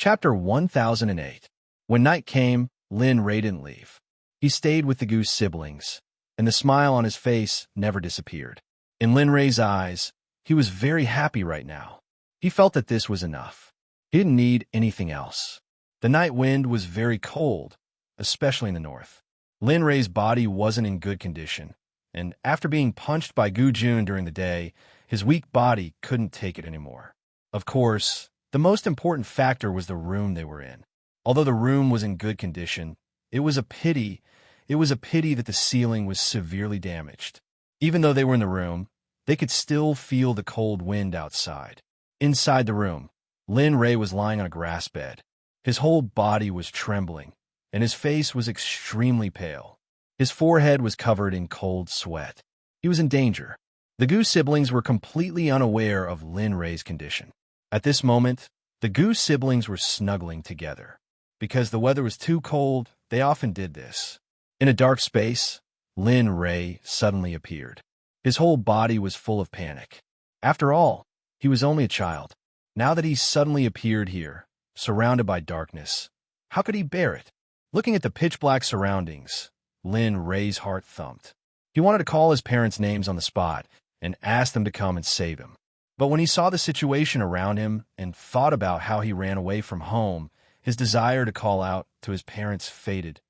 Chapter 1008. When night came, Lin Ray didn't leave. He stayed with the goose siblings, and the smile on his face never disappeared. In Lin Ray's eyes, he was very happy right now. He felt that this was enough. He didn't need anything else. The night wind was very cold, especially in the north. Lin Ray's body wasn't in good condition, and after being punched by Gu Jun during the day, his weak body couldn't take it anymore. Of course, the most important factor was the room they were in. Although the room was in good condition, it was a pity that the ceiling was severely damaged. Even though they were in the room, they could still feel the cold wind outside. Inside the room, Lin Ray was lying on a grass bed. His whole body was trembling, and his face was extremely pale. His forehead was covered in cold sweat. He was in danger. The Goose siblings were completely unaware of Lin Ray's condition. At this moment, the Goose siblings were snuggling together. Because the weather was too cold, they often did this. In a dark space, Lin Ray suddenly appeared. His whole body was full of panic. After all, he was only a child. Now that he suddenly appeared here, surrounded by darkness, how could he bear it? Looking at the pitch-black surroundings, Lin Ray's heart thumped. He wanted to call his parents' names on the spot and ask them to come and save him. But when he saw the situation around him and thought about how he ran away from home, his desire to call out to his parents faded.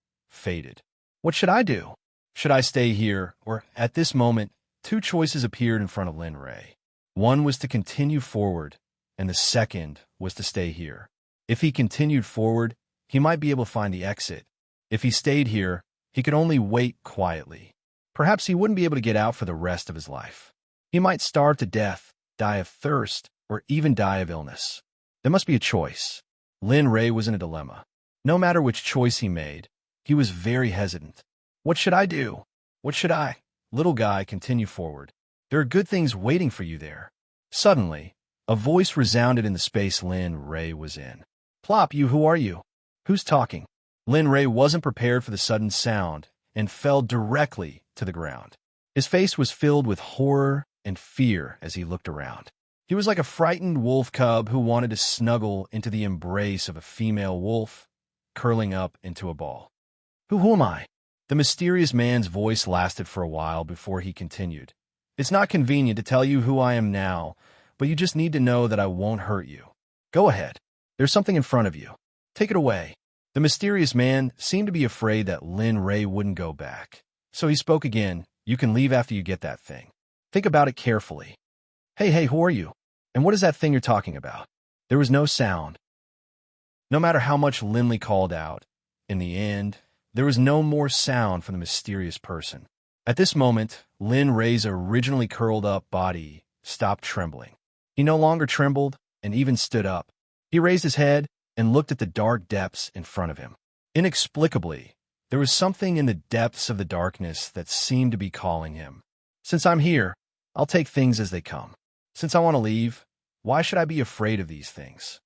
What should I do? Should I stay here? Or, at this moment, two choices appeared in front of Lin Ray. One was to continue forward, and the second was to stay here. If he continued forward, he might be able to find the exit. If he stayed here, he could only wait quietly. Perhaps he wouldn't be able to get out for the rest of his life. He might starve to death, die of thirst, or even die of illness. There must be a choice. Lin Ray was in a dilemma. No matter which choice he made, he was very hesitant. What should I do? What should I? Little guy, continue forward. There are good things waiting for you there. Suddenly, a voice resounded in the space Lin Ray was in. Plop, who are you? Who's talking? Lin Ray wasn't prepared for the sudden sound and fell directly to the ground. His face was filled with horror and fear as he looked around. He was like a frightened wolf cub who wanted to snuggle into the embrace of a female wolf, curling up into a ball. Who am I? The mysterious man's voice lasted for a while before he continued. It's not convenient to tell you who I am now, but you just need to know that I won't hurt you. Go ahead. There's something in front of you. Take it away. The mysterious man seemed to be afraid that Lin Ray wouldn't go back. So he spoke again. You can leave after you get that thing. Think about it carefully. Hey, who are you? And what is that thing you're talking about? There was no sound. No matter how much Linley called out, in the end, there was no more sound from the mysterious person. At this moment, Lin Ray's originally curled up body stopped trembling. He no longer trembled and even stood up. He raised his head and looked at the dark depths in front of him. Inexplicably, there was something in the depths of the darkness that seemed to be calling him. Since I'm here, I'll take things as they come. Since I want to leave, why should I be afraid of these things?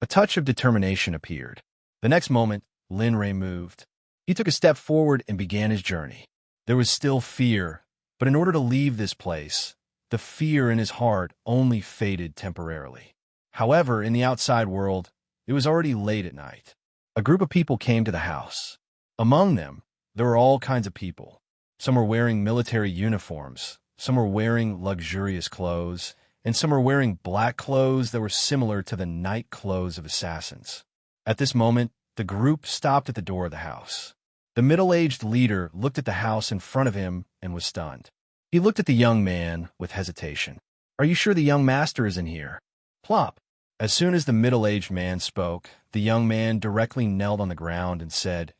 A touch of determination appeared. The next moment, Lin Ray moved. He took a step forward and began his journey. There was still fear, but in order to leave this place, the fear in his heart only faded temporarily. However, in the outside world, it was already late at night. A group of people came to the house. Among them, there were all kinds of people. Some were wearing military uniforms, some were wearing luxurious clothes, and some were wearing black clothes that were similar to the night clothes of assassins. At this moment, the group stopped at the door of the house. The middle-aged leader looked at the house in front of him and was stunned. He looked at the young man with hesitation. Are you sure the young master is in here? Plop. As soon as the middle-aged man spoke, the young man directly knelt on the ground and said,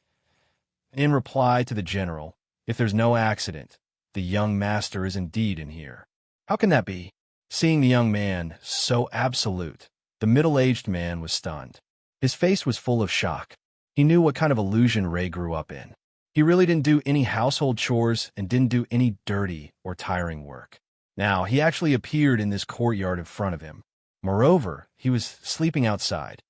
in reply to the general, if there's no accident, the young master is indeed in here. How can that be? Seeing the young man so absolute, the middle-aged man was stunned. His face was full of shock. He knew what kind of illusion Ray grew up in. He really didn't do any household chores and didn't do any dirty or tiring work. Now, he actually appeared in this courtyard in front of him. Moreover, he was sleeping outside.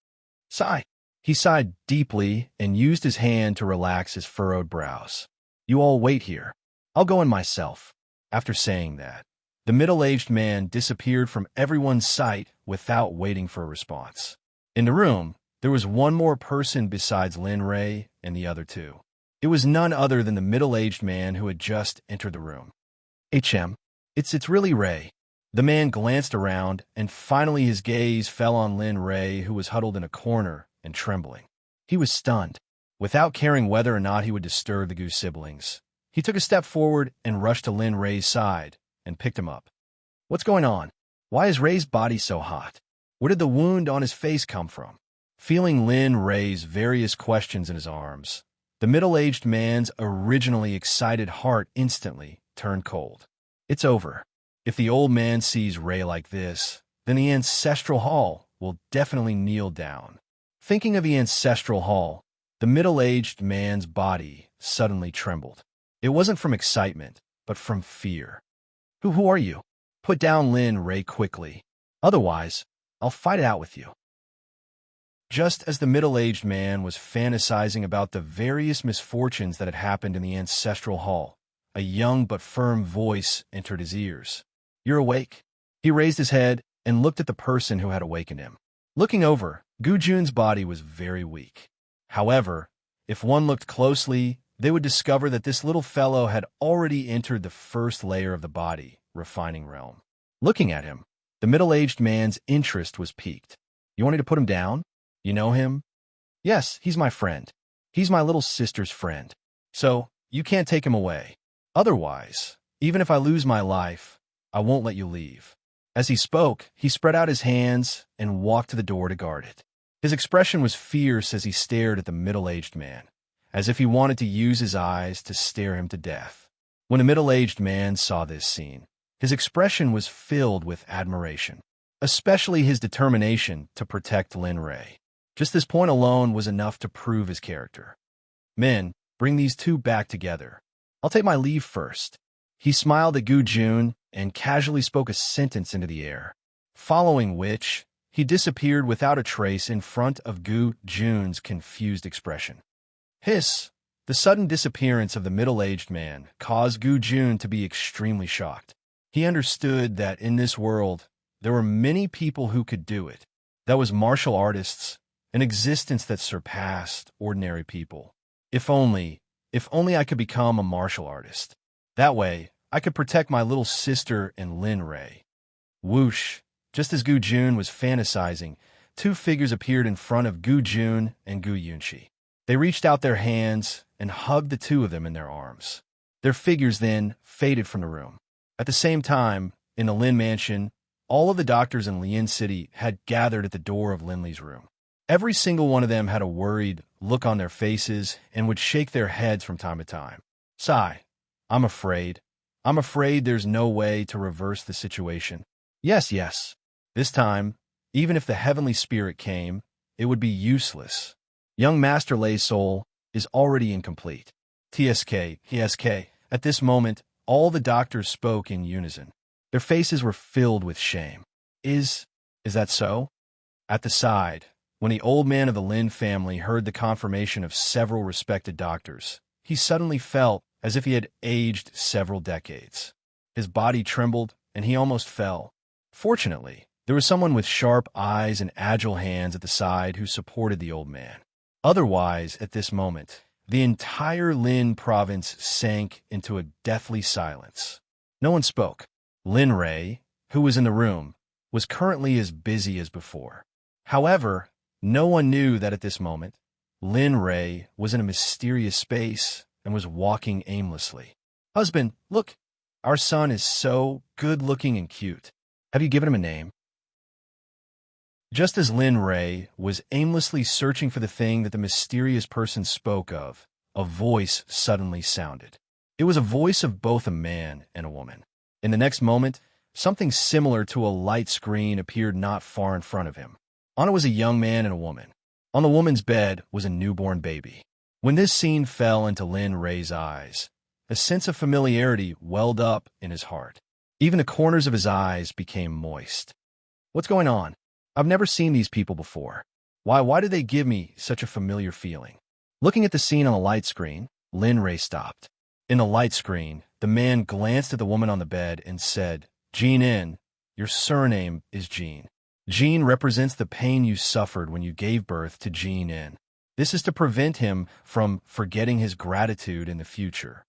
Sigh. He sighed deeply and used his hand to relax his furrowed brows. You all wait here. I'll go in myself. After saying that, the middle-aged man disappeared from everyone's sight without waiting for a response. In the room, there was one more person besides Lin Ray and the other two. It was none other than the middle-aged man who had just entered the room. It's really Ray. The man glanced around, and finally his gaze fell on Lin Ray, who was huddled in a corner and trembling. He was stunned. Without caring whether or not he would disturb the Goose siblings, he took a step forward and rushed to Lin Ray's side and picked him up. What's going on? Why is Ray's body so hot? Where did the wound on his face come from? Feeling Lin Ray's various questions in his arms, the middle-aged man's originally excited heart instantly turned cold. It's over. If the old man sees Ray like this, then the ancestral hall will definitely kneel down. Thinking of the ancestral hall, the middle-aged man's body suddenly trembled. It wasn't from excitement, but from fear. Who are you? Put down Lin Ray quickly. Otherwise, I'll fight it out with you. Just as the middle-aged man was fantasizing about the various misfortunes that had happened in the ancestral hall, a young but firm voice entered his ears. You're awake? He raised his head and looked at the person who had awakened him. Looking over, Gu Jun's body was very weak. However, if one looked closely, they would discover that this little fellow had already entered the first layer of the body, refining realm. Looking at him, the middle-aged man's interest was piqued. You want me to put him down? You know him? Yes, he's my friend. He's my little sister's friend. So, you can't take him away. Otherwise, even if I lose my life, I won't let you leave. As he spoke, he spread out his hands and walked to the door to guard it. His expression was fierce as he stared at the middle-aged man, as if he wanted to use his eyes to stare him to death. When the middle-aged man saw this scene, his expression was filled with admiration, especially his determination to protect Lin Ray. Just this point alone was enough to prove his character. Men, bring these two back together. I'll take my leave first. He smiled at Gu Jun and casually spoke a sentence into the air, following which he disappeared without a trace in front of Gu Jun's confused expression. Hiss! The sudden disappearance of the middle-aged man caused Gu Jun to be extremely shocked. He understood that in this world, there were many people who could do it. That was martial artists, an existence that surpassed ordinary people. If only I could become a martial artist. That way, I could protect my little sister and Lin Ray. Whoosh! Just as Gu Jun was fantasizing, two figures appeared in front of Gu Jun and Gu Yunqi. They reached out their hands and hugged the two of them in their arms. Their figures then faded from the room. At the same time, in the Lin mansion, all of the doctors in Lian City had gathered at the door of Lin Li's room. Every single one of them had a worried look on their faces and would shake their heads from time to time. Sigh, I'm afraid there's no way to reverse the situation. Yes. This time, even if the heavenly spirit came, it would be useless. Young Master Lei's soul is already incomplete. TSK. At this moment, all the doctors spoke in unison. Their faces were filled with shame. Is that so? At the side, when the old man of the Lin family heard the confirmation of several respected doctors, he suddenly felt as if he had aged several decades. His body trembled, and he almost fell. Fortunately, there was someone with sharp eyes and agile hands at the side who supported the old man. Otherwise, at this moment, the entire Lin province sank into a deathly silence. No one spoke. Lin Ray, who was in the room, was currently as busy as before. However, no one knew that at this moment, Lin Ray was in a mysterious space and was walking aimlessly. Husband, look, our son is so good-looking and cute. Have you given him a name? Just as Lin Ray was aimlessly searching for the thing that the mysterious person spoke of, a voice suddenly sounded. It was a voice of both a man and a woman. In the next moment, something similar to a light screen appeared not far in front of him. On it was a young man and a woman. On the woman's bed was a newborn baby. When this scene fell into Lin Ray's eyes, a sense of familiarity welled up in his heart. Even the corners of his eyes became moist. What's going on? I've never seen these people before. Why did they give me such a familiar feeling? Looking at the scene on the light screen, Lin Ray stopped. In the light screen, the man glanced at the woman on the bed and said, Jean In, your surname is Jean. Jean represents the pain you suffered when you gave birth to Jean In. This is to prevent him from forgetting his gratitude in the future.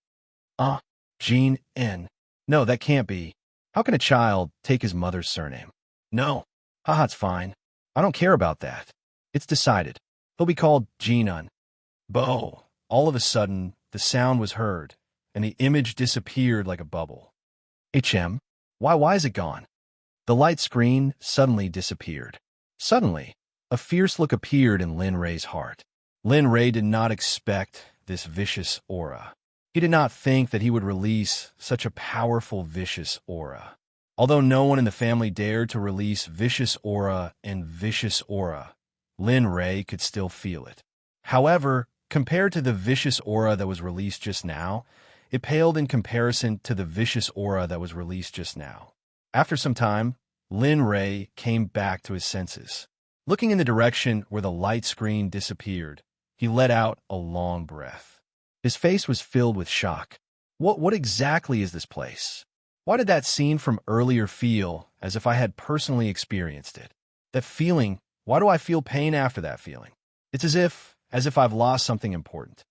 Jean In. No, that can't be. How can a child take his mother's surname? No. Haha, it's fine. I don't care about that. It's decided. He'll be called Jean Un. Bo. All of a sudden, the sound was heard, and the image disappeared like a bubble. Why is it gone? The light screen suddenly disappeared. Suddenly, a fierce look appeared in Lin Ray's heart. Lin Ray did not expect this vicious aura. He did not think that he would release such a powerful, vicious aura. Although no one in the family dared to release vicious aura and vicious aura, Lin Ray could still feel it. However, compared to the vicious aura that was released just now, it paled in comparison to the vicious aura that was released just now. After some time, Lin Ray came back to his senses. Looking in the direction where the light screen disappeared, he let out a long breath. His face was filled with shock. What exactly is this place? Why did that scene from earlier feel as if I had personally experienced it? That feeling, why do I feel pain after that feeling? It's as if I've lost something important.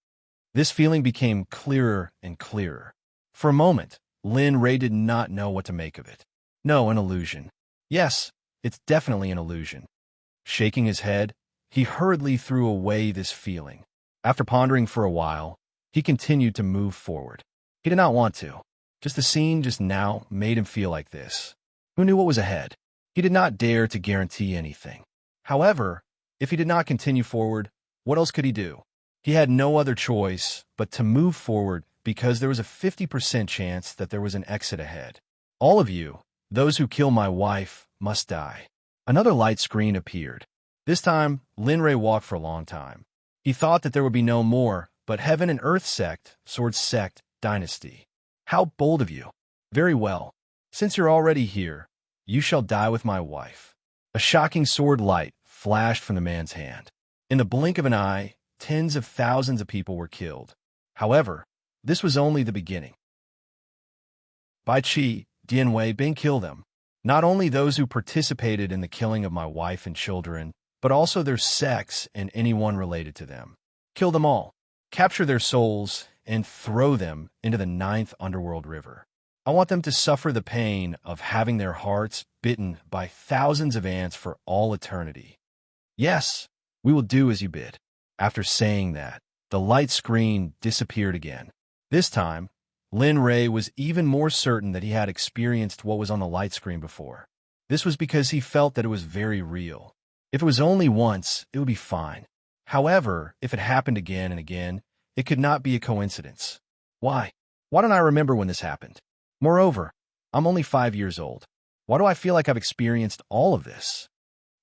This feeling became clearer and clearer. For a moment, Lin Ray did not know what to make of it. No, an illusion. Yes, it's definitely an illusion. Shaking his head, he hurriedly threw away this feeling. After pondering for a while, he continued to move forward. He did not want to. Just the scene just now made him feel like this. Who knew what was ahead? He did not dare to guarantee anything. However, if he did not continue forward, what else could he do? He had no other choice but to move forward because there was a 50% chance that there was an exit ahead. All of you, those who kill my wife, must die. Another light screen appeared. This time, Lin Ray walked for a long time. He thought that there would be no more, but Heaven and Earth Sect, Sword Sect, Dynasty. How bold of you. Very well. Since you're already here, you shall die with my wife. A shocking sword light flashed from the man's hand. In the blink of an eye, tens of thousands of people were killed. However, this was only the beginning. Bai Qi, Dian Wei, Bing killed them. Not only those who participated in the killing of my wife and children, but also their sects and anyone related to them. Kill them all. Capture their souls and throw them into the 9th underworld river. I want them to suffer the pain of having their hearts bitten by thousands of ants for all eternity. Yes, we will do as you bid. After saying that, the light screen disappeared again. This time, Lin Ray was even more certain that he had experienced what was on the light screen before. This was because he felt that it was very real. If it was only once, it would be fine. However, if it happened again and again, it could not be a coincidence. Why? Why don't I remember when this happened? Moreover, I'm only 5 years old. Why do I feel like I've experienced all of this?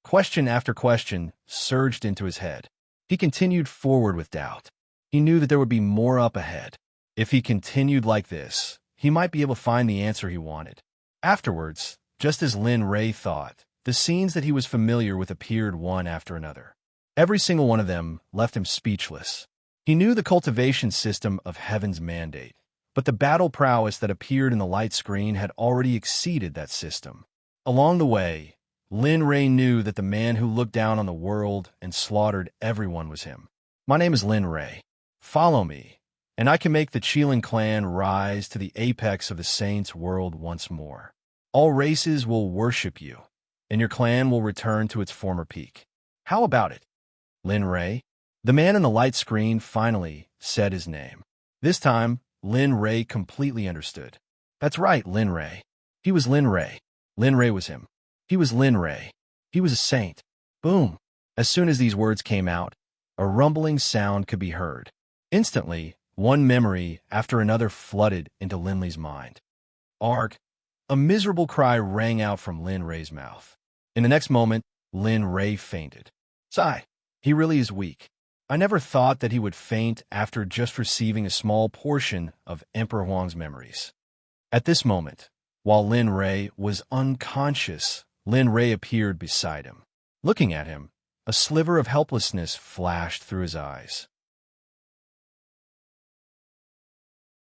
Question after question surged into his head. He continued forward with doubt. He knew that there would be more up ahead. If he continued like this, he might be able to find the answer he wanted. Afterwards, just as Lin Ray thought, the scenes that he was familiar with appeared one after another. Every single one of them left him speechless. He knew the cultivation system of Heaven's mandate, but the battle prowess that appeared in the light screen had already exceeded that system. Along the way, Lin Ray knew that the man who looked down on the world and slaughtered everyone was him. My name is Lin Ray. Follow me, and I can make the Qilin clan rise to the apex of the Saints' world once more. All races will worship you, and your clan will return to its former peak. How about it? Lin Ray? The man in the light screen finally said his name. This time, Lin Ray completely understood. That's right, Lin Ray. He was Lin Ray. Lin Ray was him. He was Lin Ray. He was a saint. Boom! As soon as these words came out, a rumbling sound could be heard. Instantly, one memory after another flooded into Linley's mind. Arg! A miserable cry rang out from Lin Ray's mouth. In the next moment, Lin Ray fainted. Sigh, he really is weak. I never thought that he would faint after just receiving a small portion of Emperor Huang's memories. At this moment, while Lin Ray was unconscious, Lin Ray appeared beside him. Looking at him, a sliver of helplessness flashed through his eyes.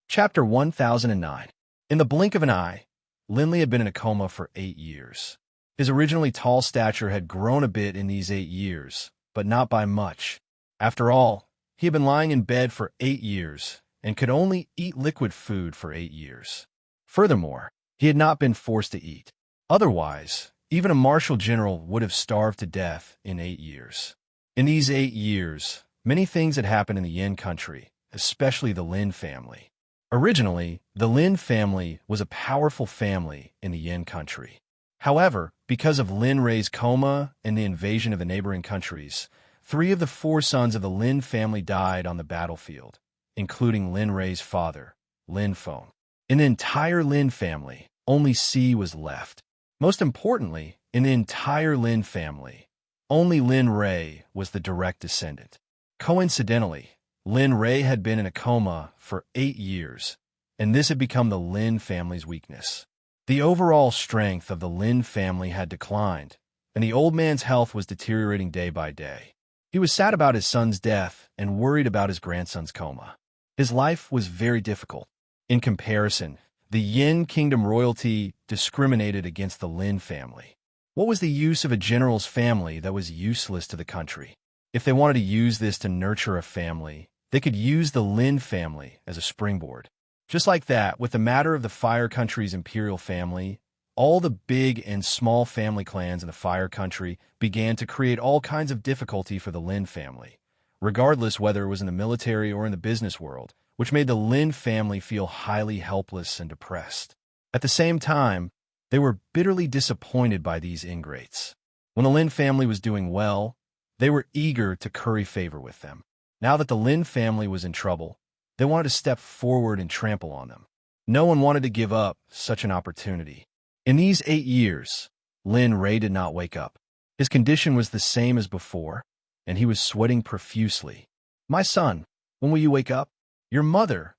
Chapter 1009. In the blink of an eye, Linley had been in a coma for 8 years. His originally tall stature had grown a bit in these 8 years, but not by much. After all, he had been lying in bed for 8 years and could only eat liquid food for 8 years. Furthermore, he had not been forced to eat. Otherwise, even a martial general would have starved to death in 8 years. In these 8 years, many things had happened in the Yin country, especially the Lin family. Originally, the Lin family was a powerful family in the Yin country. However, because of Lin Rei's coma and the invasion of the neighboring countries, 3 of the 4 sons of the Lin family died on the battlefield, including Lin Rei's father, Lin Feng. In the entire Lin family, only C was left. Most importantly, in the entire Lin family, only Lin Rei was the direct descendant. Coincidentally, Lin Rei had been in a coma for 8 years, and this had become the Lin family's weakness. The overall strength of the Lin family had declined, and the old man's health was deteriorating day by day. He was sad about his son's death and worried about his grandson's coma. His life was very difficult. In comparison, the Yin kingdom royalty discriminated against the Lin family. What was the use of a general's family that was useless to the country? If they wanted to use this to nurture a family, they could use the Lin family as a springboard. Just like that, with the matter of the Fire Country's imperial family, all the big and small family clans in the Fire Country began to create all kinds of difficulty for the Lin family, regardless whether it was in the military or in the business world, which made the Lin family feel highly helpless and depressed. At the same time, they were bitterly disappointed by these ingrates. When the Lin family was doing well, they were eager to curry favor with them. Now that the Lin family was in trouble, they wanted to step forward and trample on them. No one wanted to give up such an opportunity. In these 8 years, Lin Rei did not wake up. His condition was the same as before, and he was sweating profusely. "My son, when will you wake up? Your mother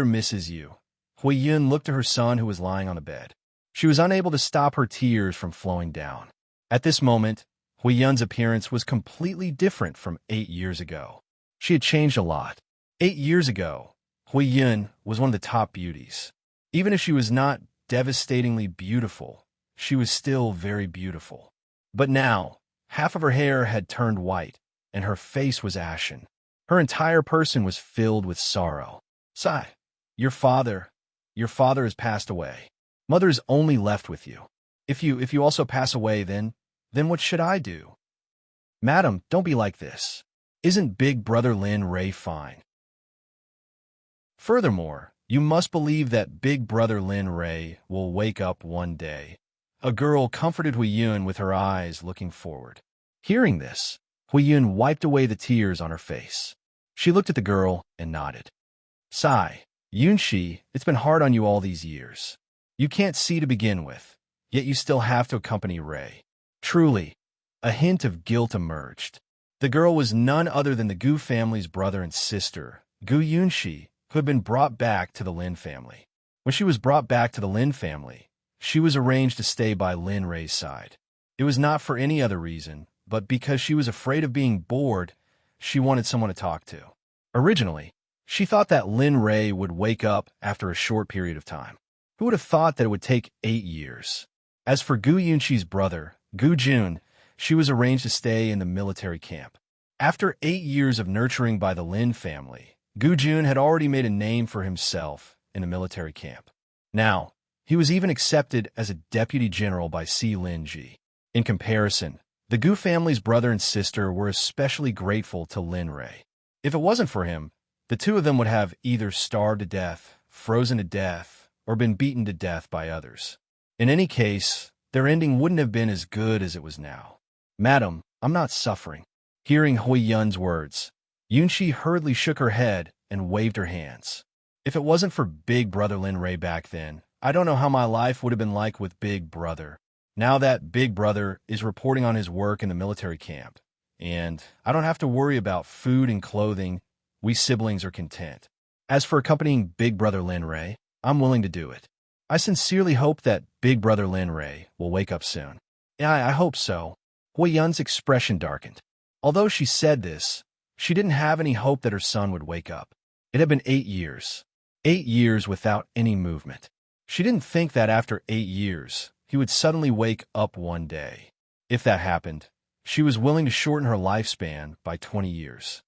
misses you." Hui Yun looked to her son who was lying on the bed. She was unable to stop her tears from flowing down. At this moment, Hui Yun's appearance was completely different from 8 years ago. She had changed a lot. 8 years ago, Hui Yun was one of the top beauties. Even if she was not devastatingly beautiful, she was still very beautiful. But now, half of her hair had turned white, and her face was ashen. Her entire person was filled with sorrow. "Sai, your father has passed away. Mother is only left with you. If you also pass away, then what should I do?" "Madam, don't be like this. Isn't big brother Lin Rei fine? Furthermore, you must believe that big brother Lin Rei will wake up one day." A girl comforted Hui Yun with her eyes looking forward. Hearing this, Hui Yun wiped away the tears on her face. She looked at the girl and nodded. "Sai, Yunshi, it's been hard on you all these years. You can't see to begin with, yet you still have to accompany Rei." Truly, a hint of guilt emerged. The girl was none other than the Gu family's brother and sister, Gu Yunshi, who had been brought back to the Lin family. When she was brought back to the Lin family, she was arranged to stay by Lin Rei's side. It was not for any other reason, but because she was afraid of being bored, she wanted someone to talk to. Originally, she thought that Lin Rei would wake up after a short period of time. Who would have thought that it would take 8 years? As for Gu Yunshi's brother, Gu Jun, she was arranged to stay in the military camp. After 8 years of nurturing by the Lin family, Gu Jun had already made a name for himself in the military camp. Now, he was even accepted as a deputy general by Si Lin Ji. In comparison, the Gu family's brother and sister were especially grateful to Lin Rei. If it wasn't for him, the two of them would have either starved to death, frozen to death, or been beaten to death by others. In any case, their ending wouldn't have been as good as it was now. "Madam, I'm not suffering." Hearing Hui Yun's words, Yunshi hurriedly shook her head and waved her hands. "If it wasn't for Big Brother Lin Rei back then, I don't know how my life would have been like with Big Brother. Now that Big Brother is reporting on his work in the military camp, and I don't have to worry about food and clothing, we siblings are content. As for accompanying Big Brother Lin Rei, I'm willing to do it. I sincerely hope that Big Brother Lin Rei will wake up soon." "Yeah, I hope so." Hui Yun's expression darkened. Although she said this, she didn't have any hope that her son would wake up. It had been 8 years. 8 years without any movement. She didn't think that after 8 years, he would suddenly wake up one day. If that happened, she was willing to shorten her lifespan by 20 years.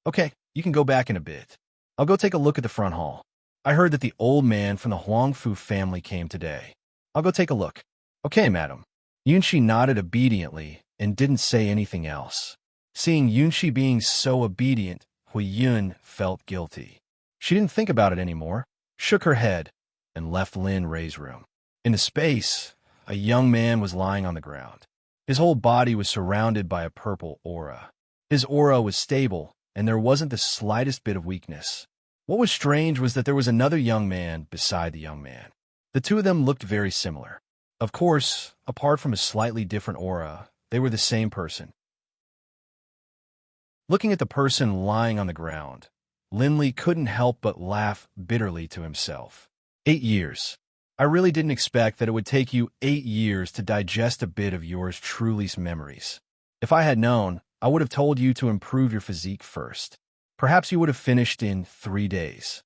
Okay, you can go back in a bit. I'll go take a look at the front hall. I heard that the old man from the Huangfu family came today. I'll go take a look. Okay, madam. Yunxi nodded obediently and didn't say anything else. Seeing Yunxi being so obedient, Huiyun felt guilty. She didn't think about it anymore, shook her head, and left Lin Rei's room. In the space, a young man was lying on the ground. His whole body was surrounded by a purple aura. His aura was stable, and there wasn't the slightest bit of weakness. What was strange was that there was another young man beside the young man. The two of them looked very similar. Of course, apart from a slightly different aura, they were the same person. Looking at the person lying on the ground, Linley couldn't help but laugh bitterly to himself. 8 years. I really didn't expect that it would take you 8 years to digest a bit of yours truly's memories. If I had known, I would have told you to improve your physique first. Perhaps you would have finished in 3 days.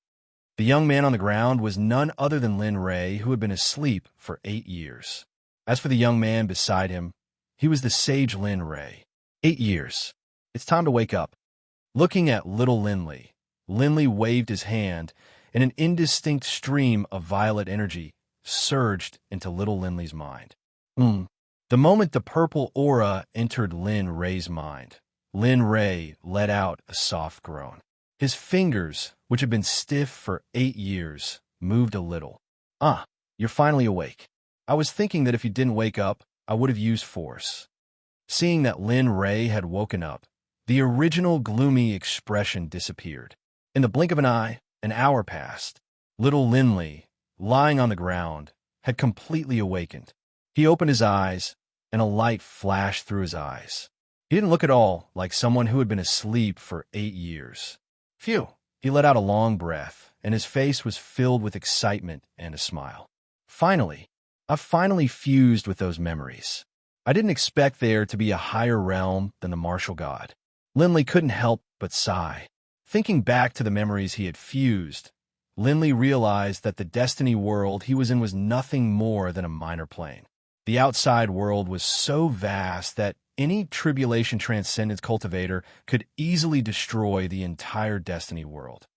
The young man on the ground was none other than Lin Rei, who had been asleep for 8 years. As for the young man beside him, he was the sage Lin Rei. 8 years. It's time to wake up. Looking at little Linley, Linley waved his hand, and an indistinct stream of violet energy surged into little Linley's mind. The moment the purple aura entered Lin Rei's mind, Lin Rei let out a soft groan. His fingers, which had been stiff for 8 years, moved a little. You're finally awake. I was thinking that if you didn't wake up, I would have used force. Seeing that Lin Rei had woken up, the original gloomy expression disappeared. In the blink of an hour passed. Little Linley, lying on the ground, had completely awakened. He opened his eyes, and a light flashed through his eyes. He didn't look at all like someone who had been asleep for 8 years. Phew! He let out a long breath, and his face was filled with excitement and a smile. I've finally fused with those memories. I didn't expect there to be a higher realm than the martial god. Linley couldn't help but sigh. Thinking back to the memories he had fused, Linley realized that the destiny world he was in was nothing more than a minor plane. The outside world was so vast that any tribulation transcendence cultivator could easily destroy the entire destiny world.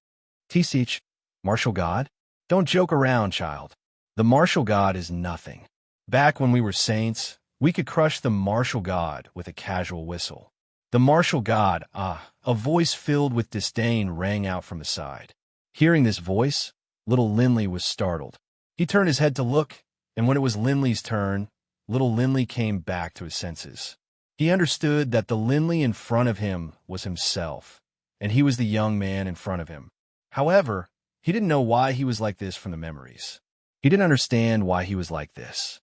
Tisich, martial god? Don't joke around, child. The martial god is nothing. Back when we were saints, we could crush the martial god with a casual whistle. The martial god, a voice filled with disdain rang out from the side. Hearing this voice, little Linley was startled. He turned his head to look, and when it was Linley's turn, little Linley came back to his senses. He understood that the Linley in front of him was himself, and he was the young man in front of him. However, he didn't know why he was like this from the memories. He didn't understand why he was like this.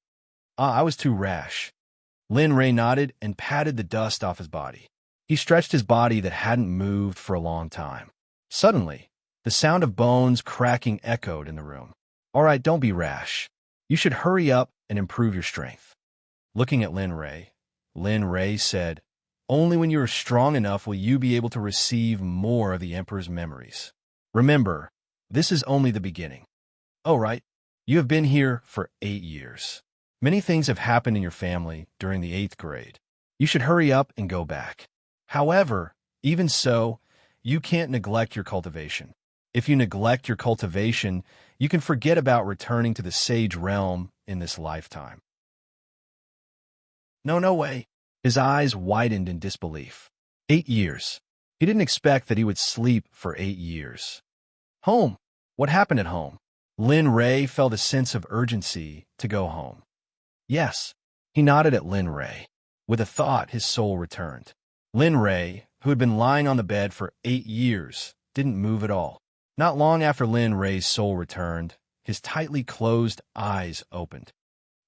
I was too rash. Lin Rei nodded and patted the dust off his body. He stretched his body that hadn't moved for a long time. Suddenly, the sound of bones cracking echoed in the room. All right, don't be rash. You should hurry up and improve your strength. Looking at Lin Rei said, only when you are strong enough will you be able to receive more of the Emperor's memories. Remember, this is only the beginning. Oh, right. You have been here for 8 years. Many things have happened in your family during the 8th grade. You should hurry up and go back. However, even so, you can't neglect your cultivation. If you neglect your cultivation, you can forget about returning to the sage realm in this lifetime. No way. His eyes widened in disbelief. 8 years. He didn't expect that he would sleep for 8 years. Home. What happened at home? Lin Rei felt a sense of urgency to go home. Yes. He nodded at Lin Rei. With a thought, his soul returned. Lin Rei, who had been lying on the bed for 8 years, didn't move at all. Not long after Lin Rei's soul returned, his tightly closed eyes opened.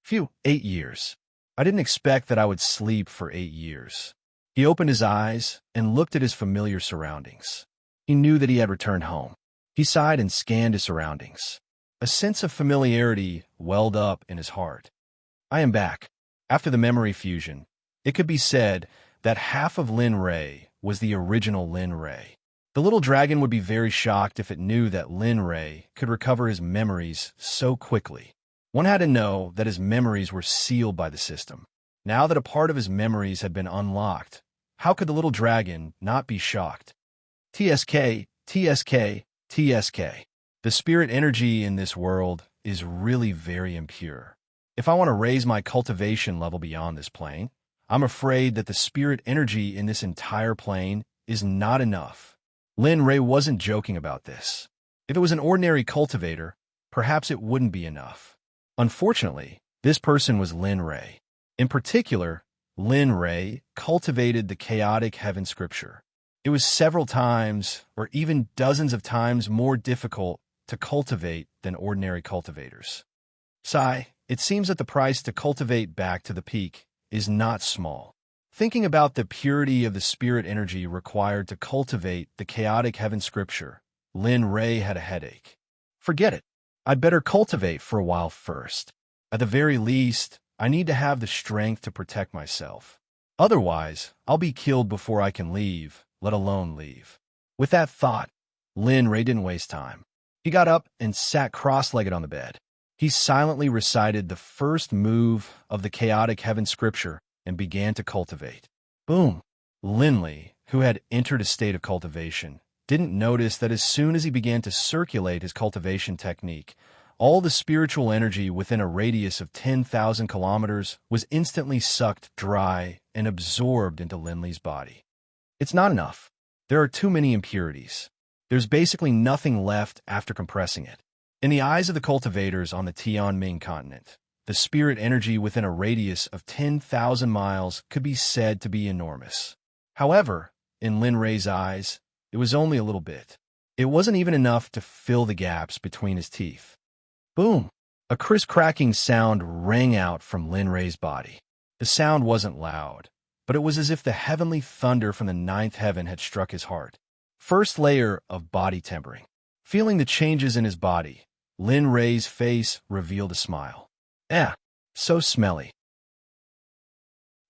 Phew, 8 years. I didn't expect that I would sleep for 8 years. He opened his eyes and looked at his familiar surroundings. He knew that he had returned home. He sighed and scanned his surroundings. A sense of familiarity welled up in his heart. I am back. After the memory fusion, it could be said that half of Lin Rei was the original Lin Rei. The little dragon would be very shocked if it knew that Lin Rei could recover his memories so quickly. One had to know that his memories were sealed by the system. Now that a part of his memories had been unlocked, how could the little dragon not be shocked? TSK, TSK, TSK. The spirit energy in this world is really very impure. If I want to raise my cultivation level beyond this plane, I'm afraid that the spirit energy in this entire plane is not enough. Lin Ray wasn't joking about this. If it was an ordinary cultivator, perhaps it wouldn't be enough. Unfortunately, this person was Lin Ray. In particular, Lin Ray cultivated the chaotic heaven scripture. It was several times, or even dozens of times, more difficult to cultivate than ordinary cultivators. Sigh, it seems that the price to cultivate back to the peak is not small. Thinking about the purity of the spirit energy required to cultivate the chaotic heaven scripture, Lin Ray had a headache. Forget it. I'd better cultivate for a while first. At the very least, I need to have the strength to protect myself. Otherwise, I'll be killed before I can leave, let alone leave. With that thought, Lin Ray didn't waste time. He got up and sat cross-legged on the bed. He silently recited the first move of the chaotic heaven scripture and began to cultivate. Boom! Linley, who had entered a state of cultivation, didn't notice that as soon as he began to circulate his cultivation technique, all the spiritual energy within a radius of 10,000 kilometers was instantly sucked dry and absorbed into Linley's body. It's not enough. There are too many impurities. There's basically nothing left after compressing it. In the eyes of the cultivators on the Tianming continent, the spirit energy within a radius of 10,000 miles could be said to be enormous. However, in Lin Ray's eyes, it was only a little bit. It wasn't even enough to fill the gaps between his teeth. Boom! A crisp cracking sound rang out from Lin Ray's body. The sound wasn't loud, but it was as if the heavenly thunder from the ninth heaven had struck his heart. First layer of body tempering. Feeling the changes in his body, Lin Ray's face revealed a smile. So smelly.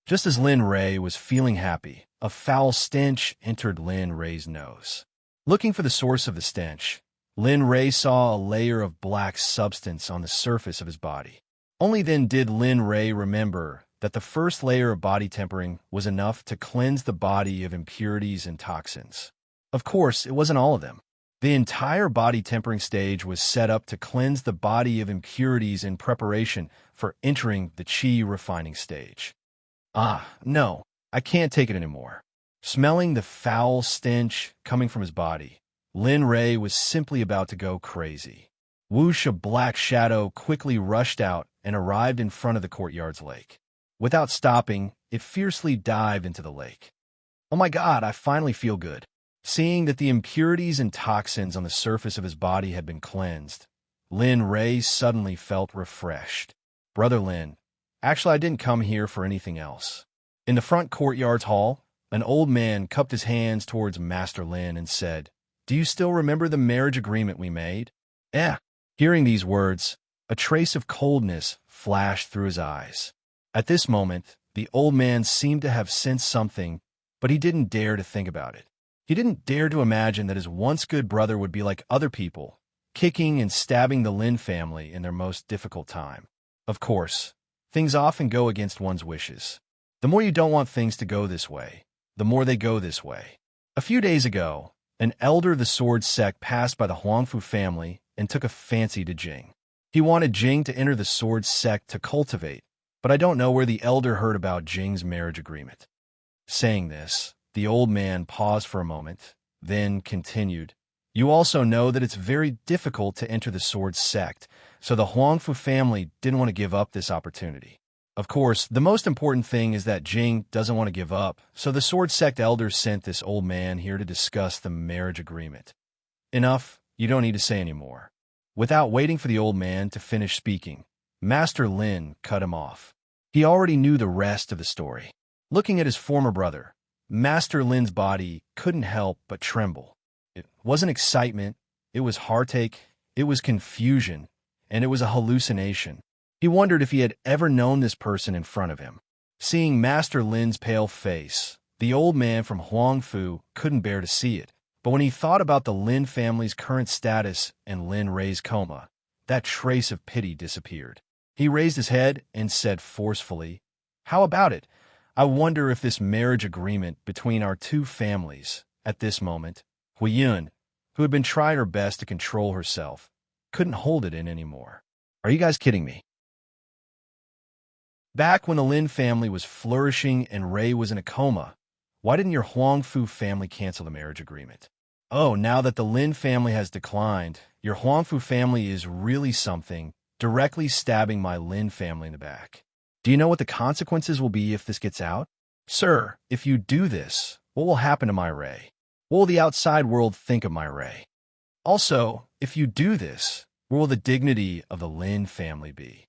Just as Lin Ray was feeling happy, a foul stench entered Lin Ray's nose. Looking for the source of the stench, Lin Ray saw a layer of black substance on the surface of his body. Only then did Lin Ray remember that the first layer of body tempering was enough to cleanse the body of impurities and toxins. Of course, it wasn't all of them. The entire body tempering stage was set up to cleanse the body of impurities in preparation for entering the qi refining stage. No, I can't take it anymore. Smelling the foul stench coming from his body, Lin Ray was simply about to go crazy. Whoosh, a black shadow quickly rushed out and arrived in front of the courtyard's lake. Without stopping, it fiercely dived into the lake. Oh my God, I finally feel good. Seeing that the impurities and toxins on the surface of his body had been cleansed, Lin Ray suddenly felt refreshed. Brother Lin, actually I didn't come here for anything else. In the front courtyard's hall, an old man cupped his hands towards Master Lin and said, "Do you still remember the marriage agreement we made?" Hearing these words, a trace of coldness flashed through his eyes. At this moment, the old man seemed to have sensed something, but he didn't dare to think about it. He didn't dare to imagine that his once good brother would be like other people, kicking and stabbing the Lin family in their most difficult time. Of course, things often go against one's wishes. The more you don't want things to go this way, the more they go this way. A few days ago, an elder of the Sword Sect passed by the Huangfu family and took a fancy to Jing. He wanted Jing to enter the Sword Sect to cultivate, but I don't know where the elder heard about Jing's marriage agreement. Saying this, the old man paused for a moment, then continued, "You also know that it's very difficult to enter the Sword Sect, so the Huangfu family didn't want to give up this opportunity. Of course, the most important thing is that Jing doesn't want to give up, so the Sword Sect elders sent this old man here to discuss the marriage agreement." Enough, you don't need to say any more. Without waiting for the old man to finish speaking, Master Lin cut him off. He already knew the rest of the story. Looking at his former brother, Master Lin's body couldn't help but tremble. It wasn't excitement, it was heartache, it was confusion, and it was a hallucination. He wondered if he had ever known this person in front of him. Seeing Master Lin's pale face, the old man from Huangfu couldn't bear to see it. But when he thought about the Lin family's current status and Lin Ray's coma, that trace of pity disappeared. He raised his head and said forcefully, "How about it? I wonder if this marriage agreement between our two families," at this moment, Huiyun, who had been trying her best to control herself, couldn't hold it in anymore. "Are you guys kidding me? Back when the Lin family was flourishing and Ray was in a coma, why didn't your Huangfu family cancel the marriage agreement? Oh, now that the Lin family has declined, your Huangfu family is really something, directly stabbing my Lin family in the back. Do you know what the consequences will be if this gets out? Sir, if you do this, what will happen to my Ray? What will the outside world think of my Ray? Also, if you do this, where will the dignity of the Lin family be?"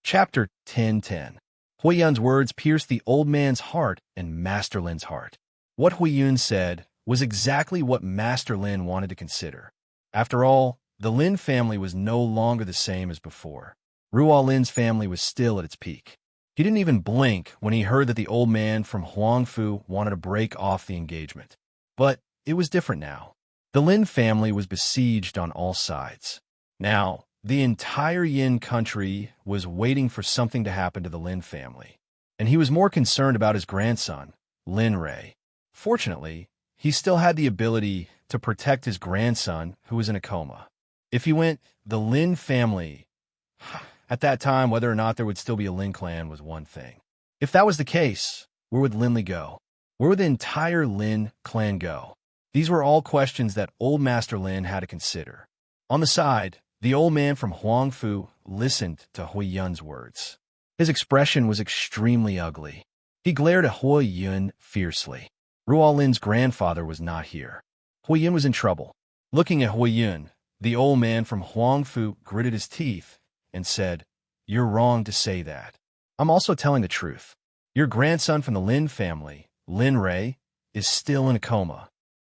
Chapter 10:10. Huiyun's words pierced the old man's heart and Master Lin's heart. What Huiyun said was exactly what Master Lin wanted to consider. After all, the Lin family was no longer the same as before. Ruo Lin's family was still at its peak. He didn't even blink when he heard that the old man from Huangfu wanted to break off the engagement. But it was different now. The Lin family was besieged on all sides. Now, the entire Yin country was waiting for something to happen to the Lin family, and he was more concerned about his grandson, Lin Ray. Fortunately, he still had the ability to protect his grandson, who was in a coma. If he went, the Lin family... At that time, whether or not there would still be a Lin clan was one thing. If that was the case, where would Linli go? Where would the entire Lin clan go? These were all questions that old Master Lin had to consider. On the side, the old man from Huangfu listened to Huiyun's words. His expression was extremely ugly. He glared at Huiyun fiercely. Ruo Lin's grandfather was not here. Huiyun was in trouble. Looking at Huiyun, the old man from Huangfu gritted his teeth and said, "You're wrong to say that. I'm also telling the truth. Your grandson from the Lin family, Lin Ray, is still in a coma.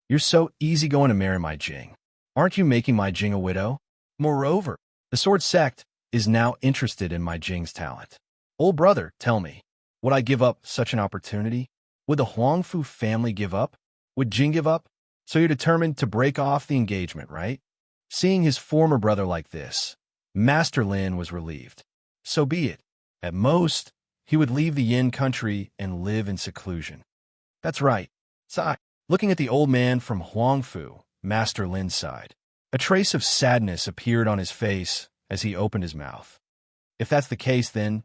You're so easygoing to marry my Jing. Aren't you making my Jing a widow? Moreover, the Sword Sect is now interested in my Jing's talent. Old brother, tell me, would I give up such an opportunity? Would the Huangfu family give up? Would Jing give up? So you're determined to break off the engagement, right?" Seeing his former brother like this, Master Lin was relieved. So be it. At most, he would leave the Yin country and live in seclusion. That's right. Sigh. Looking at the old man from Huangfu, Master Lin sighed. A trace of sadness appeared on his face as he opened his mouth. If that's the case, then,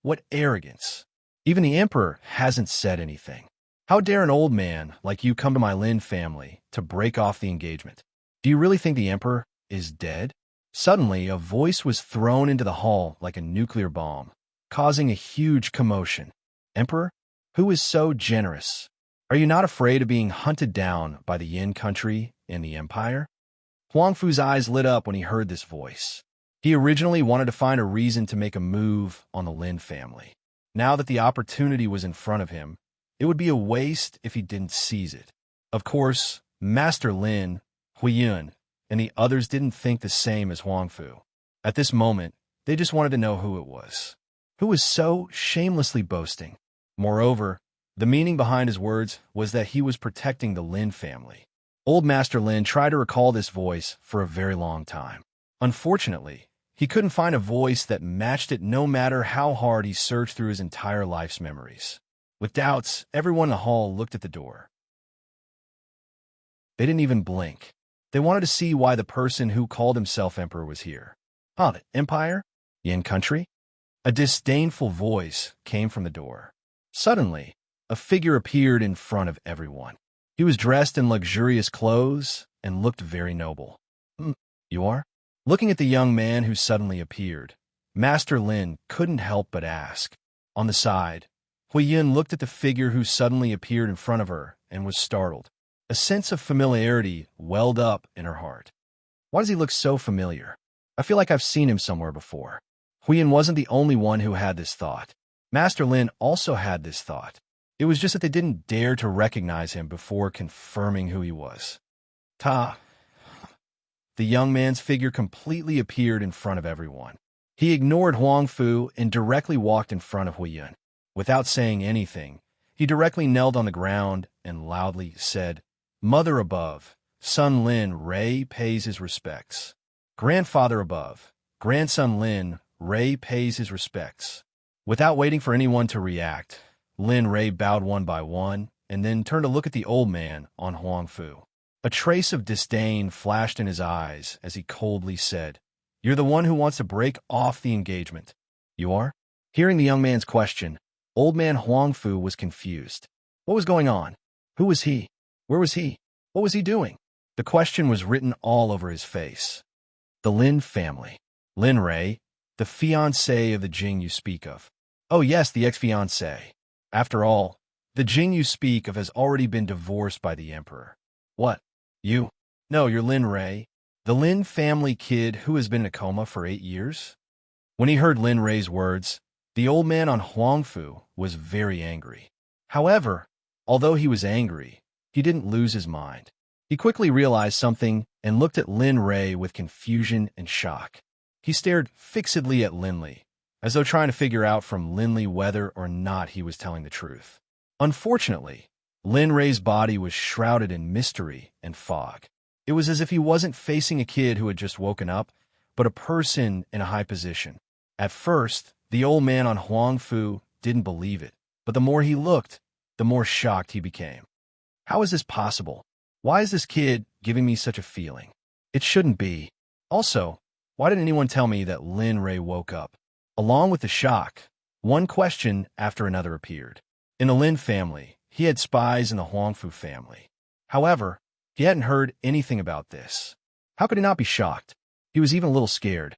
what arrogance. Even the emperor hasn't said anything. How dare an old man like you come to my Lin family to break off the engagement? Do you really think the emperor is dead? Suddenly, a voice was thrown into the hall like a nuclear bomb, causing a huge commotion. Emperor? Who is so generous? Are you not afraid of being hunted down by the Yin country and the empire? Huangfu's eyes lit up when he heard this voice. He originally wanted to find a reason to make a move on the Lin family. Now that the opportunity was in front of him, it would be a waste if he didn't seize it. Of course, Master Lin, Huiyun, and the others didn't think the same as Huangfu. At this moment, they just wanted to know who it was. Who was so shamelessly boasting? Moreover, the meaning behind his words was that he was protecting the Lin family. Old Master Lin tried to recall this voice for a very long time. Unfortunately, he couldn't find a voice that matched it no matter how hard he searched through his entire life's memories. With doubts, everyone in the hall looked at the door. They didn't even blink. They wanted to see why the person who called himself emperor was here. The empire? Yin country? A disdainful voice came from the door. Suddenly, a figure appeared in front of everyone. He was dressed in luxurious clothes and looked very noble. You are? Looking at the young man who suddenly appeared, Master Lin couldn't help but ask. On the side, Huiyun looked at the figure who suddenly appeared in front of her and was startled. A sense of familiarity welled up in her heart. Why does he look so familiar? I feel like I've seen him somewhere before. Huiyun wasn't the only one who had this thought. Master Lin also had this thought. It was just that they didn't dare to recognize him before confirming who he was. The young man's figure completely appeared in front of everyone. He ignored Huangfu and directly walked in front of Huiyun. Without saying anything, he directly knelt on the ground and loudly said, "Mother above, son Lin Ray pays his respects." Grandfather above. Grandson Lin Ray pays his respects. Without waiting for anyone to react, Lin Ray bowed one by one and then turned to look at the old man on Huang Fu. A trace of disdain flashed in his eyes as he coldly said, "You're the one who wants to break off the engagement." "You are?" Hearing the young man's question, old man Huang Fu was confused. What was going on? Who was he? Where was he? What was he doing? The question was written all over his face. The Lin family. Lin Ray, the fiancé of the Jing you speak of. Oh yes, the ex-fiancé. After all, the Jing you speak of has already been divorced by the emperor. What? You? No, you're Lin Ray, the Lin family kid who has been in a coma for 8 years? When he heard Lin Ray's words, the old man on Huang Fu was very angry. However, although he was angry, he didn't lose his mind. He quickly realized something and looked at Lin Ray with confusion and shock. He stared fixedly at Linley, as though trying to figure out from Linley whether or not he was telling the truth. Unfortunately, Lin Ray's body was shrouded in mystery and fog. It was as if he wasn't facing a kid who had just woken up, but a person in a high position. At first, the old man on Huang Fu didn't believe it, but the more he looked, the more shocked he became. How is this possible? Why is this kid giving me such a feeling? It shouldn't be. Also, why didn't anyone tell me that Lin Ray woke up? Along with the shock, one question after another appeared. In the Lin family, he had spies in the Huang Fu family. However, he hadn't heard anything about this. How could he not be shocked? He was even a little scared.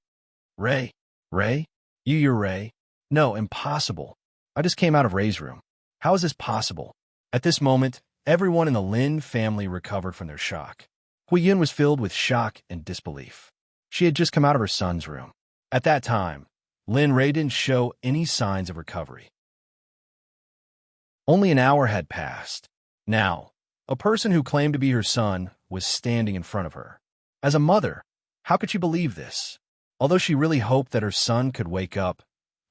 Ray? Ray? You're Ray? No, impossible. I just came out of Ray's room. How is this possible? At this moment, everyone in the Lin family recovered from their shock. Hui Yun was filled with shock and disbelief. She had just come out of her son's room. At that time, Lin Ray didn't show any signs of recovery. Only an hour had passed. Now, a person who claimed to be her son was standing in front of her. As a mother, how could she believe this? Although she really hoped that her son could wake up,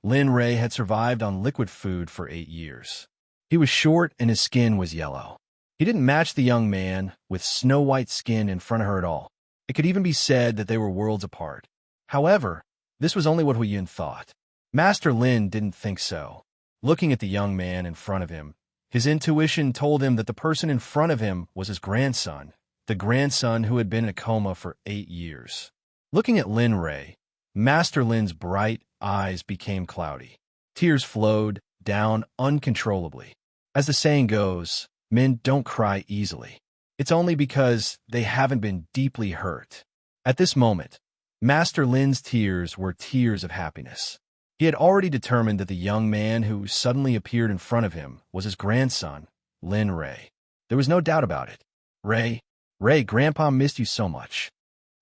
Lin Ray had survived on liquid food for 8 years. He was short and his skin was yellow. He didn't match the young man with snow-white skin in front of her at all. It could even be said that they were worlds apart. However, this was only what Hui Yun thought. Master Lin didn't think so. Looking at the young man in front of him, his intuition told him that the person in front of him was his grandson, the grandson who had been in a coma for 8 years. Looking at Lin Ray, Master Lin's bright eyes became cloudy. Tears flowed down uncontrollably. As the saying goes, men don't cry easily. It's only because they haven't been deeply hurt. At this moment, Master Lin's tears were tears of happiness. He had already determined that the young man who suddenly appeared in front of him was his grandson, Lin Ray. There was no doubt about it. Ray, Grandpa missed you so much.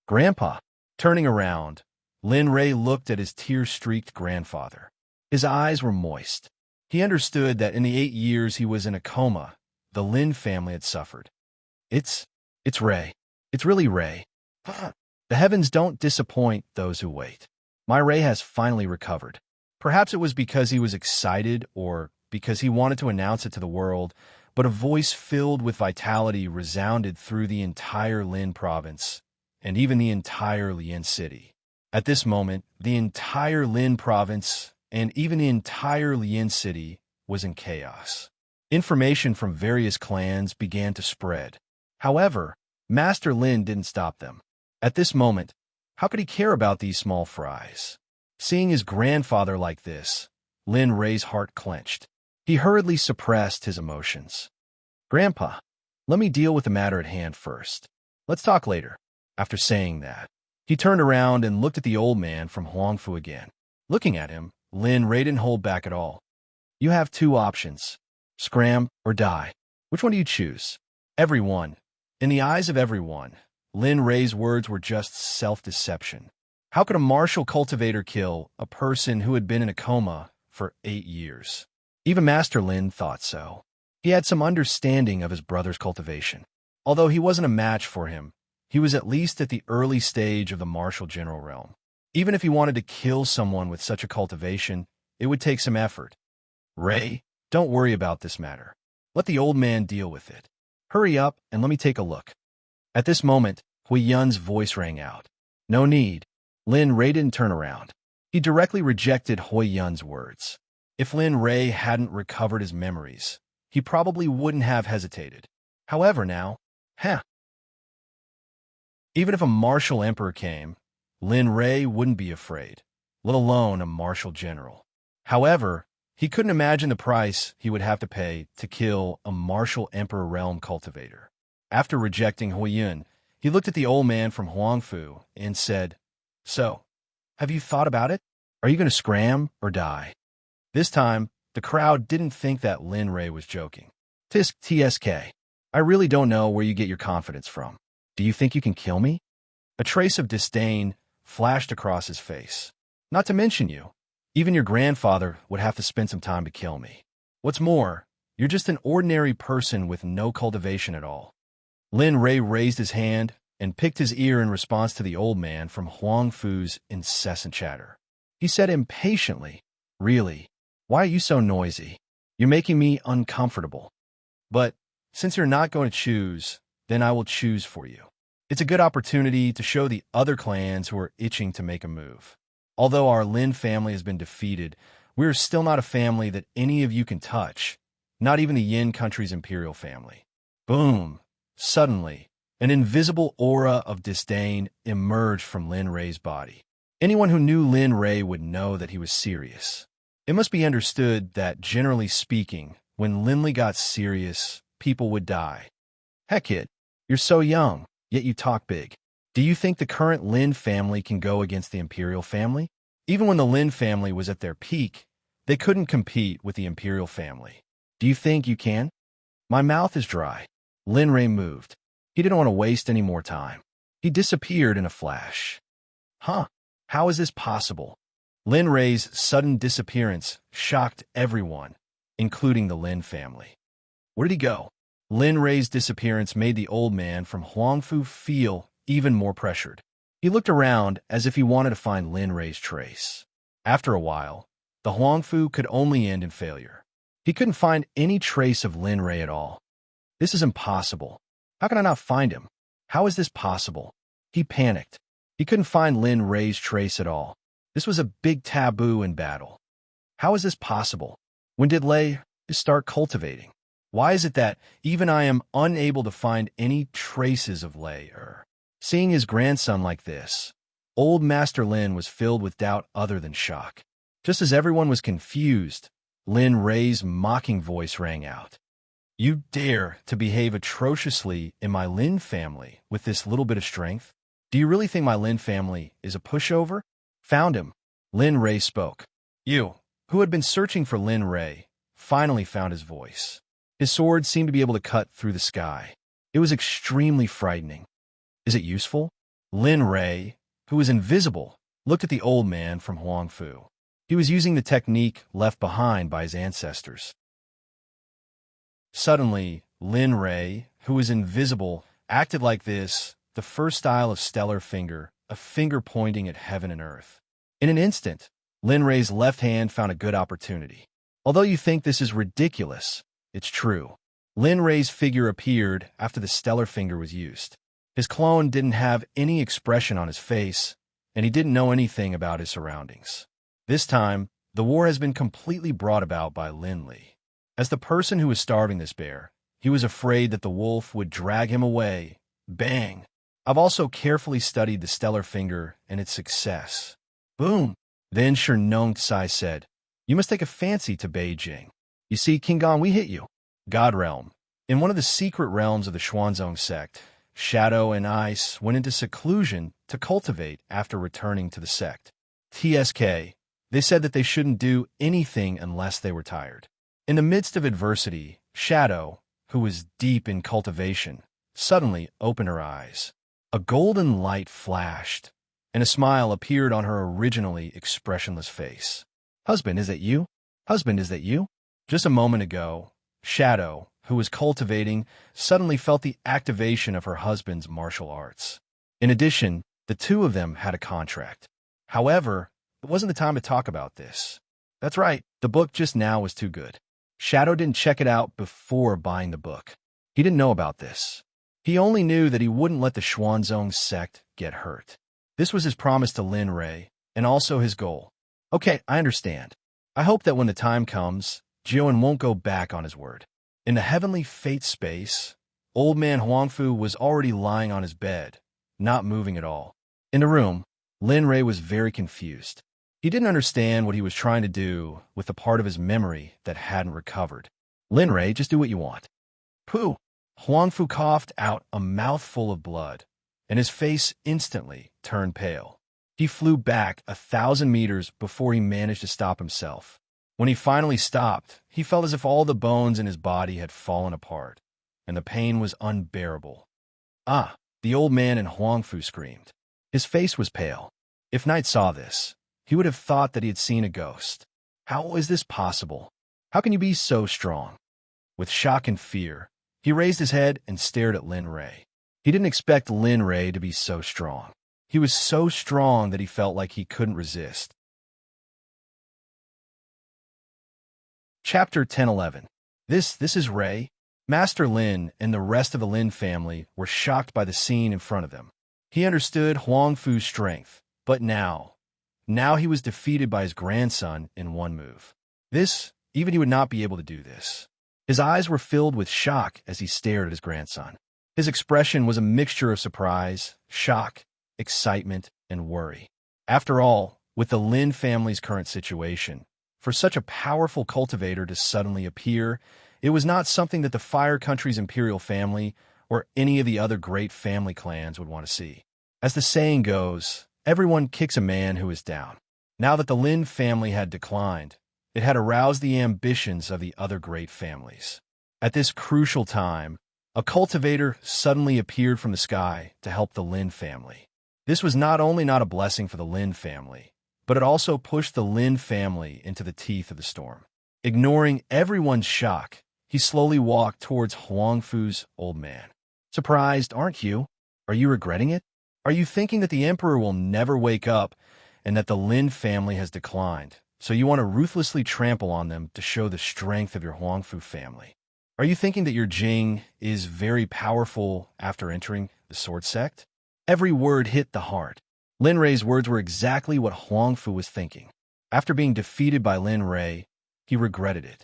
Grandpa. Turning around, Lin Ray looked at his tear-streaked grandfather. His eyes were moist. He understood that in the 8 years he was in a coma, the Lin family had suffered. It's Ray. It's really Ray. The heavens don't disappoint those who wait. My Ray has finally recovered. Perhaps it was because he was excited or because he wanted to announce it to the world, but a voice filled with vitality resounded through the entire Lin province and even the entire Lian city. At this moment, the entire Lin province and even the entire Lian city was in chaos. Information from various clans began to spread. However, Master Lin didn't stop them. At this moment, how could he care about these small fries? Seeing his grandfather like this, Lin Ray's heart clenched. He hurriedly suppressed his emotions. Grandpa, let me deal with the matter at hand first. Let's talk later. After saying that, he turned around and looked at the old man from Huang Fu again. Looking at him, Lin Ray didn't hold back at all. You have 2 options. Scram or die. Which one do you choose? Everyone. In the eyes of everyone, Lin Ray's words were just self-deception. How could a martial cultivator kill a person who had been in a coma for 8 years? Even Master Lin thought so. He had some understanding of his brother's cultivation. Although he wasn't a match for him, he was at least at the early stage of the martial general realm. Even if he wanted to kill someone with such a cultivation, it would take some effort. Ray, don't worry about this matter. Let the old man deal with it. Hurry up and let me take a look. At this moment, Hui Yun's voice rang out. No need. Lin Ray didn't turn around. He directly rejected Hui Yun's words. If Lin Ray hadn't recovered his memories, he probably wouldn't have hesitated. However now, even if a martial emperor came, Lin Ray wouldn't be afraid, let alone a martial general. However, he couldn't imagine the price he would have to pay to kill a martial emperor realm cultivator. After rejecting Hui Yun, he looked at the old man from Huangfu and said, "So, have you thought about it? Are you going to scram or die?" This time, the crowd didn't think that Lin Ray was joking. Tisk TSK. I really don't know where you get your confidence from. Do you think you can kill me? A trace of disdain flashed across his face. Not to mention you. Even your grandfather would have to spend some time to kill me. What's more, you're just an ordinary person with no cultivation at all. Lin Ray raised his hand and picked his ear in response to the old man from Huangfu's incessant chatter. He said impatiently, "Really? Why are you so noisy? You're making me uncomfortable. But since you're not going to choose, then I will choose for you. It's a good opportunity to show the other clans who are itching to make a move. Although our Lin family has been defeated, we're still not a family that any of you can touch, not even the Yin country's imperial family." Boom! Suddenly, an invisible aura of disdain emerged from Lin Ray's body. Anyone who knew Lin Ray would know that he was serious. It must be understood that, generally speaking, when Lin Li got serious, people would die. Heck, kid, you're so young, yet you talk big. Do you think the current Lin family can go against the imperial family? Even when the Lin family was at their peak, they couldn't compete with the imperial family. Do you think you can? My mouth is dry. Lin Ray moved. He didn't want to waste any more time. He disappeared in a flash. How is this possible? Lin Ray's sudden disappearance shocked everyone, including the Lin family. Where did he go? Lin Ray's disappearance made the old man from Huangfu feel even more pressured. He looked around as if he wanted to find Lin Ray's trace. After a while, the Huangfu could only end in failure. He couldn't find any trace of Lin Ray at all. This is impossible. How can I not find him? How is this possible? He panicked. He couldn't find Lin Ray's trace at all. This was a big taboo in battle. How is this possible? When did Lei start cultivating? Why is it that even I am unable to find any traces of Lei? Seeing his grandson like this, old Master Lin was filled with doubt other than shock. Just as everyone was confused, Lin Ray's mocking voice rang out. "You dare to behave atrociously in my Lin family with this little bit of strength? Do you really think my Lin family is a pushover?" Found him. Lin Ray spoke. You, who had been searching for Lin Ray, finally found his voice. His sword seemed to be able to cut through the sky. It was extremely frightening. Is it useful? Lin Ray, who was invisible, looked at the old man from Huangfu. He was using the technique left behind by his ancestors. Suddenly, Lin Ray, who was invisible, acted like this, the first style of stellar finger, a finger pointing at heaven and earth. In an instant, Lin Ray's left hand found a good opportunity. Although you think this is ridiculous, it's true. Lin Ray's figure appeared after the stellar finger was used. His clone didn't have any expression on his face, and he didn't know anything about his surroundings. This time, the war has been completely brought about by Lin Li. As the person who was starving this bear, he was afraid that the wolf would drag him away. Bang! I've also carefully studied the stellar finger and its success. Boom! Then Shernong Tsai said, "You must take a fancy to Beijing. You see, King Gong, we hit you." God Realm. In one of the secret realms of the Xuanzong Sect, Shadow and Ice went into seclusion to cultivate after returning to the sect. TSK. They said that they shouldn't do anything unless they were tired. In the midst of adversity, Shadow, who was deep in cultivation, suddenly opened her eyes. A golden light flashed, and a smile appeared on her originally expressionless face. "Husband, is that you? Husband, is that you?" Just a moment ago, Shadow, who was cultivating, suddenly felt the activation of her husband's martial arts. In addition, the two of them had a contract. However, it wasn't the time to talk about this. That's right, the book just now was too good. Shadow didn't check it out before buying the book. He didn't know about this. He only knew that he wouldn't let the Xuanzong sect get hurt. This was his promise to Lin Rei, and also his goal. Okay, I understand. I hope that when the time comes, Jiuan won't go back on his word. In the heavenly fate space, old man Huangfu was already lying on his bed, not moving at all. In the room, Lin Rei was very confused. He didn't understand what he was trying to do with the part of his memory that hadn't recovered. Lin Rei, just do what you want. Pooh! Huangfu coughed out a mouthful of blood, and his face instantly turned pale. He flew back 1,000 meters before he managed to stop himself. When he finally stopped, he felt as if all the bones in his body had fallen apart, and the pain was unbearable. Ah! The old man in Huangfu screamed. His face was pale. If Knight saw this, he would have thought that he had seen a ghost. How is this possible? How can you be so strong? With shock and fear, he raised his head and stared at Lin Rei. He didn't expect Lin Rei to be so strong. He was so strong that he felt like he couldn't resist. Chapter 10-11. This is Rei. Master Lin and the rest of the Lin family were shocked by the scene in front of them. He understood Huangfu's strength, but now he was defeated by his grandson in one move. Even he would not be able to do this. His eyes were filled with shock as he stared at his grandson. His expression was a mixture of surprise, shock, excitement, and worry. After all, with the Lin family's current situation, for such a powerful cultivator to suddenly appear, it was not something that the Fire Country's imperial family or any of the other great family clans would want to see. As the saying goes, everyone kicks a man who is down. Now that the Lin family had declined, it had aroused the ambitions of the other great families. At this crucial time, a cultivator suddenly appeared from the sky to help the Lin family. This was not only not a blessing for the Lin family, but it also pushed the Lin family into the teeth of the storm. Ignoring everyone's shock, he slowly walked towards Huangfu's old man. Surprised, aren't you? Are you regretting it? Are you thinking that the emperor will never wake up and that the Lin family has declined, so you want to ruthlessly trample on them to show the strength of your Huangfu family? Are you thinking that your Jing is very powerful after entering the Sword Sect? Every word hit the heart. Lin Rei's words were exactly what Huangfu was thinking. After being defeated by Lin Rei, he regretted it.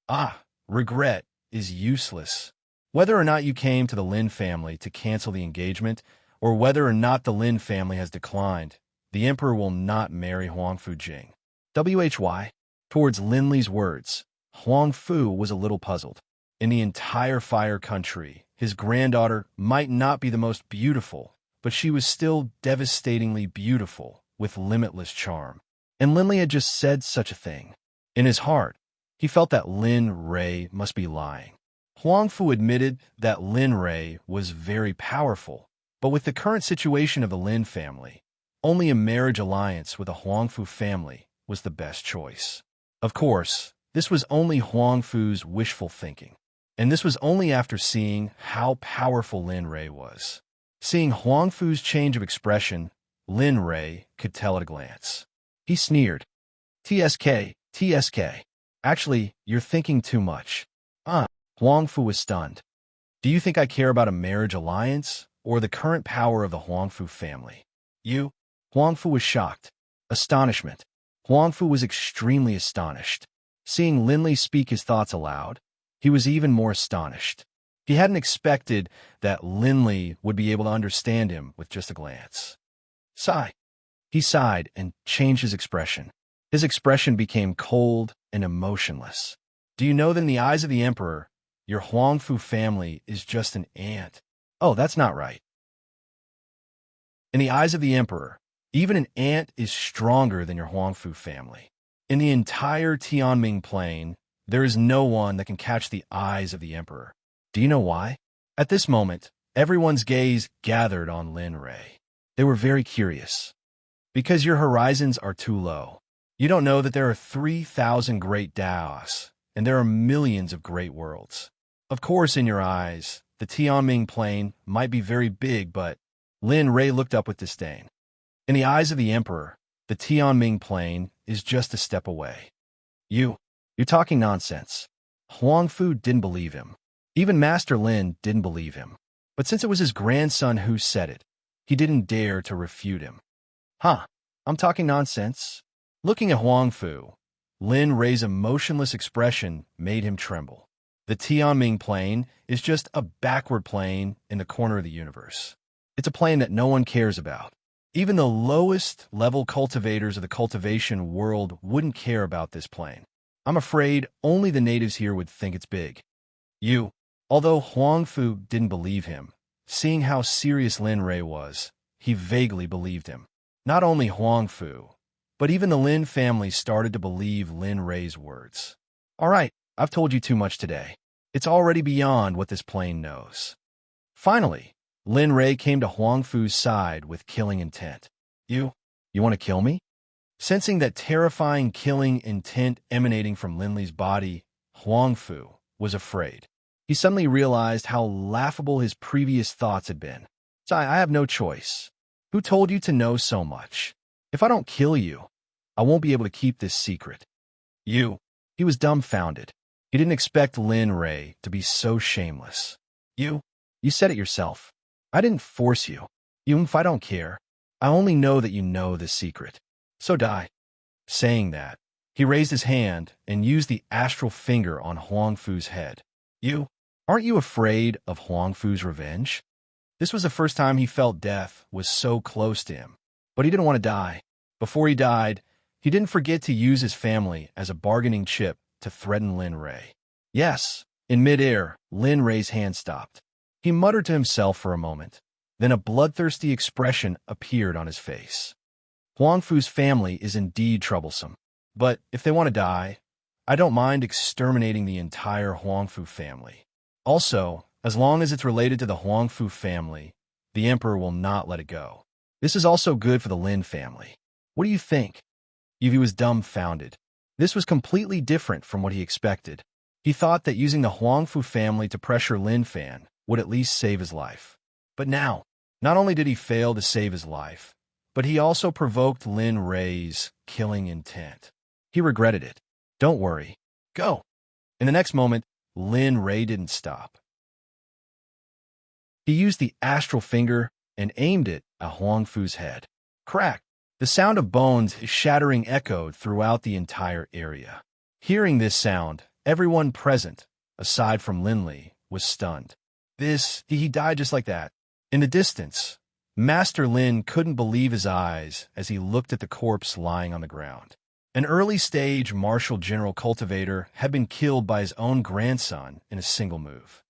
Ah, regret is useless. Whether or not you came to the Lin family to cancel the engagement, or whether or not the Lin family has declined, the emperor will not marry Huangfu Jing. Why? Towards Lin Li's words, Huangfu was a little puzzled. In the entire Fire Country, his granddaughter might not be the most beautiful, but she was still devastatingly beautiful, with limitless charm. And Lin Li had just said such a thing. In his heart, he felt that Lin Rei must be lying. Huangfu admitted that Lin Rei was very powerful, but with the current situation of the Lin family, only a marriage alliance with a Huangfu family was the best choice. Of course, this was only Huangfu's wishful thinking, and this was only after seeing how powerful Lin Rei was. Seeing Huangfu's change of expression, Lin Rei could tell at a glance. He sneered. TSK. Actually, you're thinking too much. Huangfu was stunned. Do you think I care about a marriage alliance or the current power of the Huangfu family? Huangfu was shocked. Astonishment. Huangfu was extremely astonished. Seeing Lin Li speak his thoughts aloud, he was even more astonished. He hadn't expected that Lin Li would be able to understand him with just a glance. Sigh. He sighed and changed his expression. His expression became cold and emotionless. Do you know that in the eyes of the emperor, your Huangfu family is just an ant? Oh, that's not right. In the eyes of the emperor, even an ant is stronger than your Huangfu family. In the entire Tianming plain, there is no one that can catch the eyes of the emperor. Do you know why? At this moment, everyone's gaze gathered on Lin Rei. They were very curious. Because your horizons are too low. You don't know that there are 3,000 great Daos, and there are millions of great worlds. Of course, in your eyes, the Tianming plain might be very big, but Lin Rei looked up with disdain. In the eyes of the emperor, the Tianming plain is just a step away. You're talking nonsense. Huangfu didn't believe him. Even Master Lin didn't believe him. But since it was his grandson who said it, he didn't dare to refute him. Huh, I'm talking nonsense. Looking at Huang Fu, Lin Rei's emotionless expression made him tremble. The Tianming plane is just a backward plane in the corner of the universe. It's a plane that no one cares about. Even the lowest level cultivators of the cultivation world wouldn't care about this plane. I'm afraid only the natives here would think it's big. Although Huang Fu didn't believe him, seeing how serious Lin Rei was, he vaguely believed him. Not only Huang Fu, but even the Lin family started to believe Lin Rei's words. All right, I've told you too much today. It's already beyond what this plane knows. Finally, Lin Rei came to Huang Fu's side with killing intent. You want to kill me? Sensing that terrifying killing intent emanating from Lin Li's body, Huang Fu was afraid. He suddenly realized how laughable his previous thoughts had been. I have no choice. Who told you to know so much? If I don't kill you, I won't be able to keep this secret. He was dumbfounded. He didn't expect Lin Rei to be so shameless. You said it yourself. I didn't force you. If I don't care, I only know that you know the secret. So die. Saying that, he raised his hand and used the astral finger on Huang Fu's head. Aren't you afraid of Huang Fu's revenge? This was the first time he felt death was so close to him. But he didn't want to die. Before he died, he didn't forget to use his family as a bargaining chip to threaten Lin Rei. Yes, in midair, Lin Rei's hand stopped. He muttered to himself for a moment. Then a bloodthirsty expression appeared on his face. Huang Fu's family is indeed troublesome. But if they want to die, I don't mind exterminating the entire Huang Fu family. Also, as long as it's related to the Huang Fu family, the Emperor will not let it go. This is also good for the Lin family. What do you think? He was dumbfounded. This was completely different from what he expected. He thought that using the Huang Fu family to pressure Lin Fan would at least save his life. But now, not only did he fail to save his life, but he also provoked Lin Rei's killing intent. He regretted it. Don't worry. Go. In the next moment, Lin Rei didn't stop. He used the astral finger and aimed it at Huang Fu's head. Crack! The sound of bones shattering echoed throughout the entire area. Hearing this sound, everyone present, aside from Lin Li, was stunned. He died just like that. In the distance, Master Lin couldn't believe his eyes as he looked at the corpse lying on the ground. An early-stage martial general cultivator had been killed by his own grandson in a single move.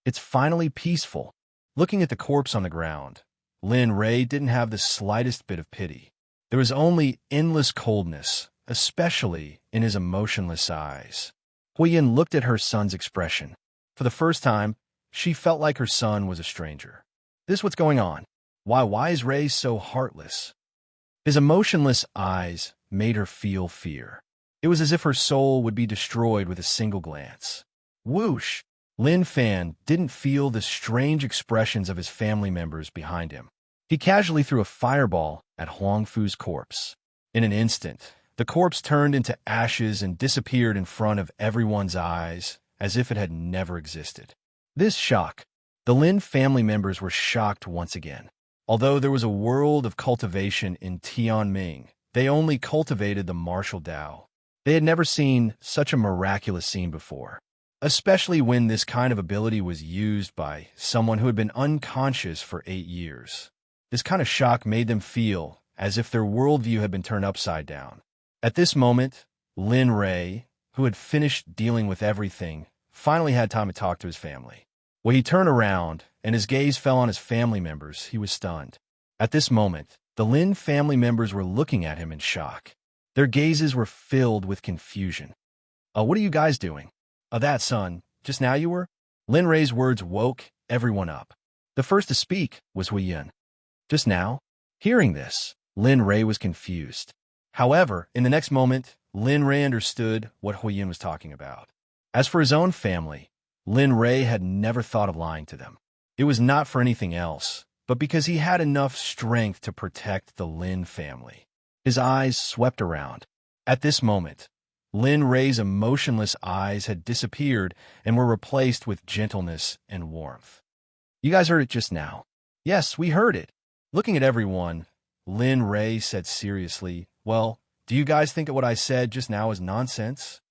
It's finally peaceful. Looking at the corpse on the ground, Lin Rei didn't have the slightest bit of pity. There was only endless coldness, especially in his emotionless eyes. Huiyin looked at her son's expression. For the first time, she felt like her son was a stranger. What's going on? Why is Rei so heartless? His emotionless eyes made her feel fear. It was as if her soul would be destroyed with a single glance. Whoosh! Lin Fan didn't feel the strange expressions of his family members behind him. He casually threw a fireball at Huang Fu's corpse. In an instant, the corpse turned into ashes and disappeared in front of everyone's eyes, as if it had never existed. This shock. The Lin family members were shocked once again. Although there was a world of cultivation in Tianming, they only cultivated the martial Tao. They had never seen such a miraculous scene before, especially when this kind of ability was used by someone who had been unconscious for 8 years. This kind of shock made them feel as if their worldview had been turned upside down. At this moment, Lin Rei, who had finished dealing with everything, finally had time to talk to his family. When he turned around and his gaze fell on his family members, he was stunned. At this moment, the Lin family members were looking at him in shock. Their gazes were filled with confusion. What are you guys doing? That, son, just now you were? Lin Rei's words woke everyone up. The first to speak was Huiyin. Just now? Hearing this, Lin Rei was confused. However, in the next moment, Lin Rei understood what Huiyin was talking about. As for his own family, Lin Rei had never thought of lying to them. It was not for anything else, but because he had enough strength to protect the Lin family. His eyes swept around. At this moment, Lin Rei's emotionless eyes had disappeared and were replaced with gentleness and warmth. You guys heard it just now. Yes, we heard it. Looking at everyone, Lin Ray said seriously. Well, do you guys think that what I said just now is nonsense?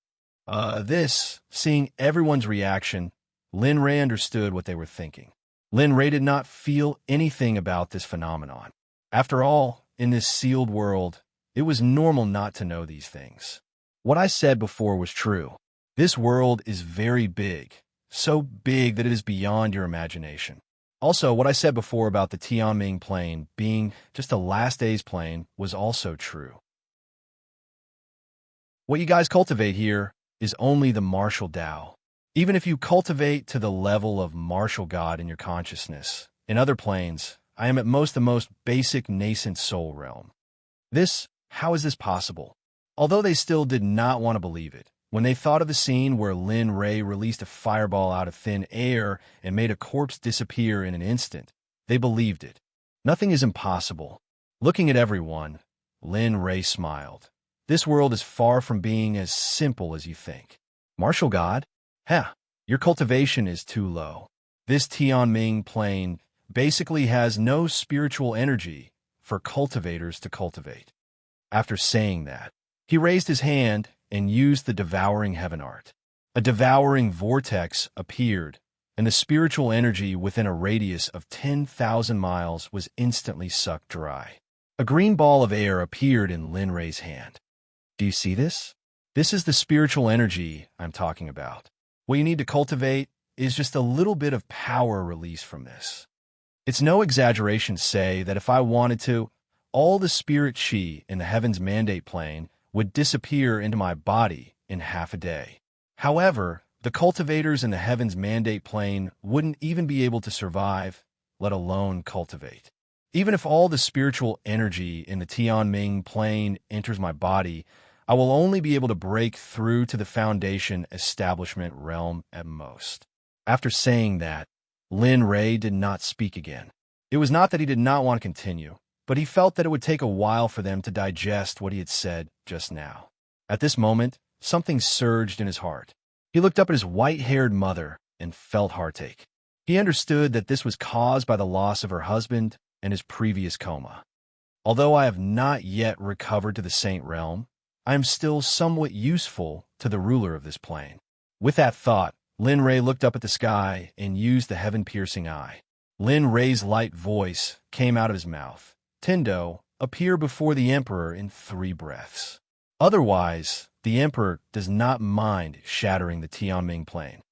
Seeing everyone's reaction, Lin Ray understood what they were thinking. Lin Ray did not feel anything about this phenomenon. After all, in this sealed world, it was normal not to know these things. What I said before was true. This world is very big, so big that it is beyond your imagination. Also, what I said before about the Tianming plane being just a last days plane was also true. What you guys cultivate here is only the martial Tao. Even if you cultivate to the level of martial God in your consciousness, in other planes, I am at most the most basic nascent soul realm. How is this possible? Although they still did not want to believe it, when they thought of the scene where Lin Ray released a fireball out of thin air and made a corpse disappear in an instant, they believed it. Nothing is impossible. Looking at everyone, Lin Ray smiled. This world is far from being as simple as you think. Martial God? Your cultivation is too low. This Tianming plane basically has no spiritual energy for cultivators to cultivate. After saying that, he raised his hand and used the devouring heaven art. A devouring vortex appeared, and the spiritual energy within a radius of 10,000 miles was instantly sucked dry. A green ball of air appeared in Lin Ray's hand. Do you see this? This is the spiritual energy I'm talking about. What you need to cultivate is just a little bit of power release from this. It's no exaggeration to say that if I wanted to, all the spirit chi in the heavens mandate plane would disappear into my body in half a day. However, the cultivators in the heavens mandate plane wouldn't even be able to survive, let alone cultivate. Even if all the spiritual energy in the Tianming plane enters my body, I will only be able to break through to the foundation establishment realm at most. After saying that, Lin Ray did not speak again. It was not that he did not want to continue, but he felt that it would take a while for them to digest what he had said just now. At this moment, something surged in his heart. He looked up at his white-haired mother and felt heartache. He understood that this was caused by the loss of her husband and his previous coma. Although I have not yet recovered to the saint realm, I am still somewhat useful to the ruler of this plane. With that thought, Lin Ray looked up at the sky and used the heaven-piercing eye. Lin Ray's light voice came out of his mouth. Tendo, appear before the Emperor in 3 breaths. Otherwise, the Emperor does not mind shattering the Tianming plane.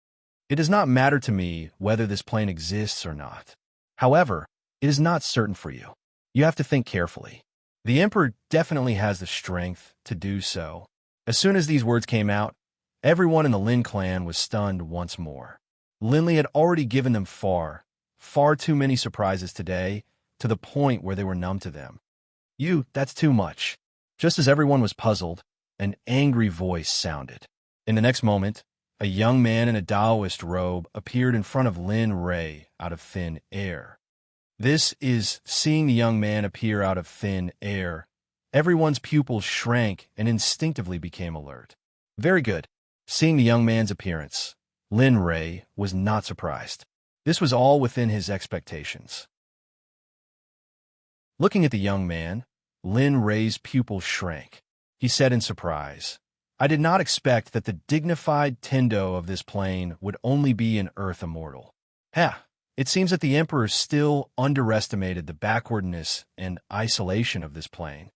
It does not matter to me whether this plane exists or not. However, it is not certain for you. You have to think carefully. The Emperor definitely has the strength to do so. As soon as these words came out, everyone in the Lin clan was stunned once more. Linley had already given them far too many surprises today, to the point where they were numb to them. That's too much. Just as everyone was puzzled, an angry voice sounded. In the next moment, a young man in a Taoist robe appeared in front of Lin Ray out of thin air. Seeing the young man appear out of thin air, everyone's pupils shrank and instinctively became alert. Very good. Seeing the young man's appearance, Lin Ray was not surprised. This was all within his expectations. Looking at the young man, Lin Ray's pupils shrank. He said in surprise, I did not expect that the dignified Tendo of this plane would only be an Earth immortal. It seems that the Emperor still underestimated the backwardness and isolation of this plane.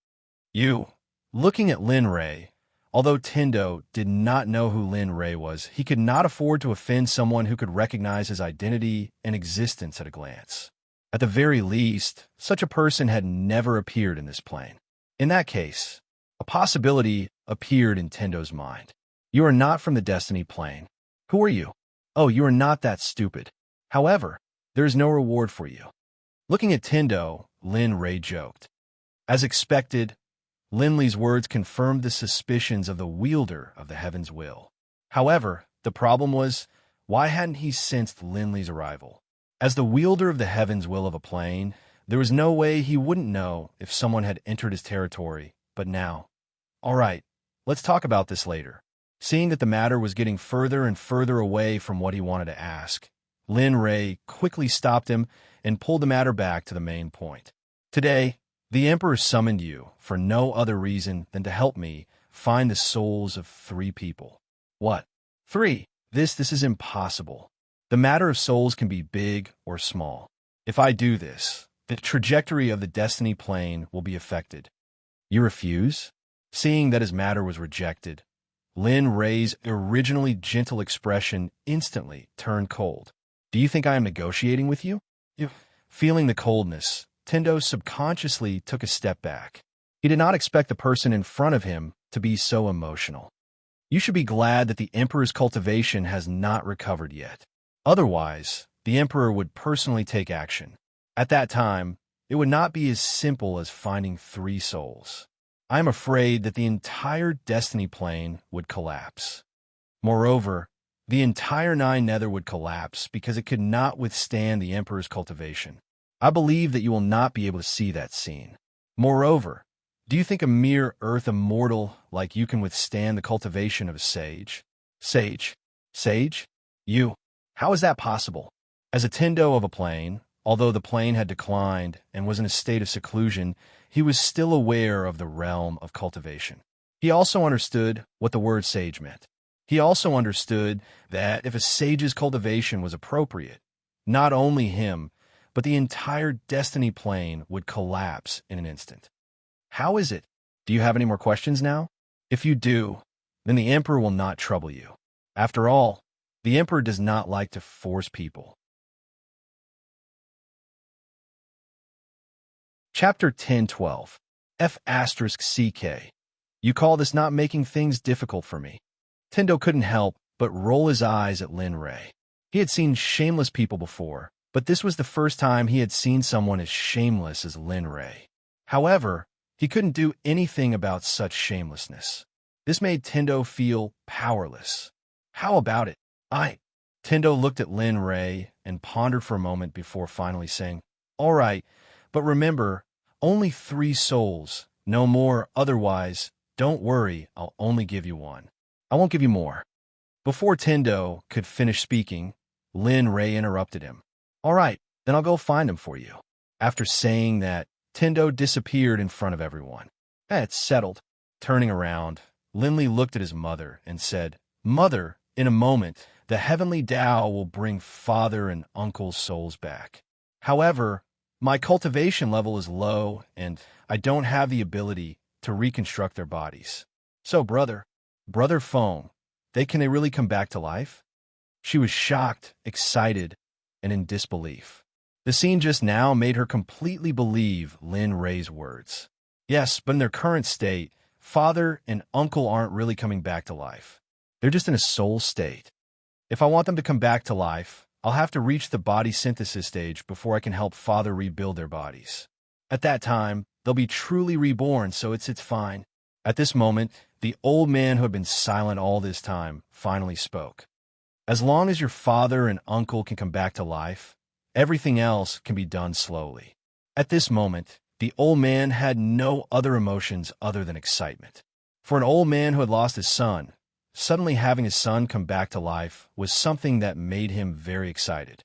Looking at Lin Ray, although Tendo did not know who Lin Ray was, he could not afford to offend someone who could recognize his identity and existence at a glance. At the very least, such a person had never appeared in this plane. In that case, a possibility appeared in Tendo's mind. You are not from the Destiny plane. Who are you? Oh, you are not that stupid. However, there is no reward for you. Looking at Tendo, Lin Ray joked. As expected, Linley's words confirmed the suspicions of the wielder of the Heaven's Will. However, the problem was, why hadn't he sensed Linley's arrival? As the wielder of the Heaven's Will of a plane, there was no way he wouldn't know if someone had entered his territory, but now. All right, let's talk about this later. Seeing that the matter was getting further and further away from what he wanted to ask, Lin Ray quickly stopped him and pulled the matter back to the main point. Today, The Emperor summoned you for no other reason than to help me find the souls of 3 people. What? 3? This is impossible. The matter of souls can be big or small. If I do this, the trajectory of the destiny plane will be affected. You refuse? Seeing that his matter was rejected, Lin Rei's originally gentle expression instantly turned cold. Do you think I am negotiating with you? Feeling the coldness, Tendo subconsciously took a step back. He did not expect the person in front of him to be so emotional. You should be glad that the Emperor's cultivation has not recovered yet. Otherwise, the Emperor would personally take action. At that time, it would not be as simple as finding 3 souls. I am afraid that the entire destiny plane would collapse. Moreover, the entire Nine Nether would collapse because it could not withstand the Emperor's cultivation. I believe that you will not be able to see that scene. Moreover, do you think a mere earth immortal like you can withstand the cultivation of a sage? Sage? Sage? You? How is that possible? As a Tendo of a plane, although the plane had declined and was in a state of seclusion, he was still aware of the realm of cultivation. He also understood what the word sage meant. He also understood that if a sage's cultivation was appropriate, not only him, but the entire destiny plane would collapse in an instant. How is it? Do you have any more questions now? If you do, then the Emperor will not trouble you. After all, the Emperor does not like to force people. Chapter 10:12. F***CK. You call this not making things difficult for me? Tendo couldn't help but roll his eyes at Lin Rei. He had seen shameless people before, but this was the first time he had seen someone as shameless as Lin Rei. However, he couldn't do anything about such shamelessness. This made Tendo feel powerless. How about it? Tendo looked at Lin Rei and pondered for a moment before finally saying, all right, but remember, only 3 souls, no more, otherwise, don't worry, I'll only give you 1. I won't give you more. Before Tendo could finish speaking, Lin Rei interrupted him. All right, then I'll go find him for you. After saying that, Tendo disappeared in front of everyone. It's settled. Turning around, Linley looked at his mother and said, Mother, in a moment, the heavenly Tao will bring father and uncle's souls back. However, my cultivation level is low, and I don't have the ability to reconstruct their bodies. So, Brother Feng, can they really come back to life? She was shocked, excited, and in disbelief. The scene just now made her completely believe Lin Rei's words. Yes, but in their current state, father and uncle aren't really coming back to life. They're just in a soul state. If I want them to come back to life, I'll have to reach the body synthesis stage before I can help father rebuild their bodies. At that time, they'll be truly reborn, so it's fine. At this moment, the old man who had been silent all this time finally spoke. As long as your father and uncle can come back to life, everything else can be done slowly. At this moment, the old man had no other emotions other than excitement. For an old man who had lost his son, suddenly having his son come back to life was something that made him very excited.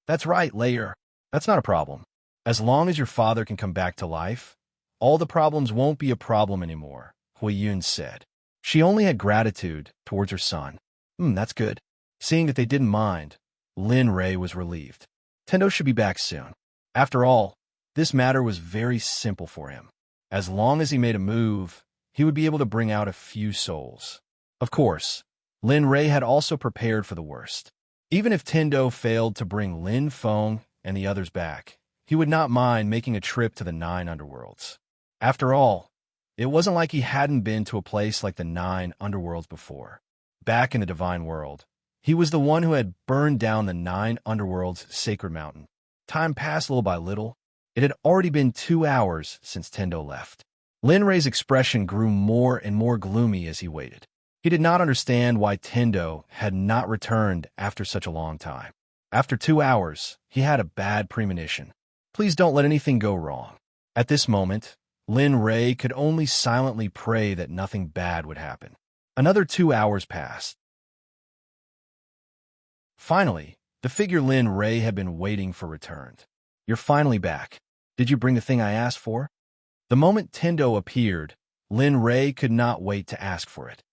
That's right, Layer. That's not a problem. As long as your father can come back to life, all the problems won't be a problem anymore, Huiyun said. She only had gratitude towards her son. That's good. Seeing that they didn't mind, Lin Rei was relieved. Tendo should be back soon. After all, this matter was very simple for him. As long as he made a move, he would be able to bring out a few souls. Of course, Lin Rei had also prepared for the worst. Even if Tendo failed to bring Lin Feng and the others back, he would not mind making a trip to the 9 underworlds. After all, it wasn't like he hadn't been to a place like the 9 underworlds before. Back in the divine world, he was the one who had burned down the 9 underworlds' sacred mountain. Time passed little by little. It had already been 2 hours since Tendo left. Lin Rei's expression grew more and more gloomy as he waited. He did not understand why Tendo had not returned after such a long time. After 2 hours, he had a bad premonition. Please don't let anything go wrong. At this moment, Lin Rei could only silently pray that nothing bad would happen. Another 2 hours passed. Finally, the figure Lin Rei had been waiting for returned. You're finally back. Did you bring the thing I asked for? The moment Tendo appeared, Lin Ray could not wait to ask for it.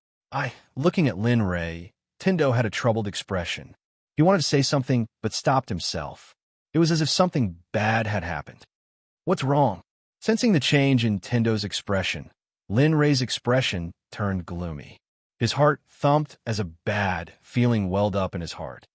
Looking at Lin Ray, Tendo had a troubled expression. He wanted to say something, but stopped himself. It was as if something bad had happened. What's wrong? Sensing the change in Tendo's expression, Lin Ray's expression turned gloomy. His heart thumped as a bad feeling welled up in his heart.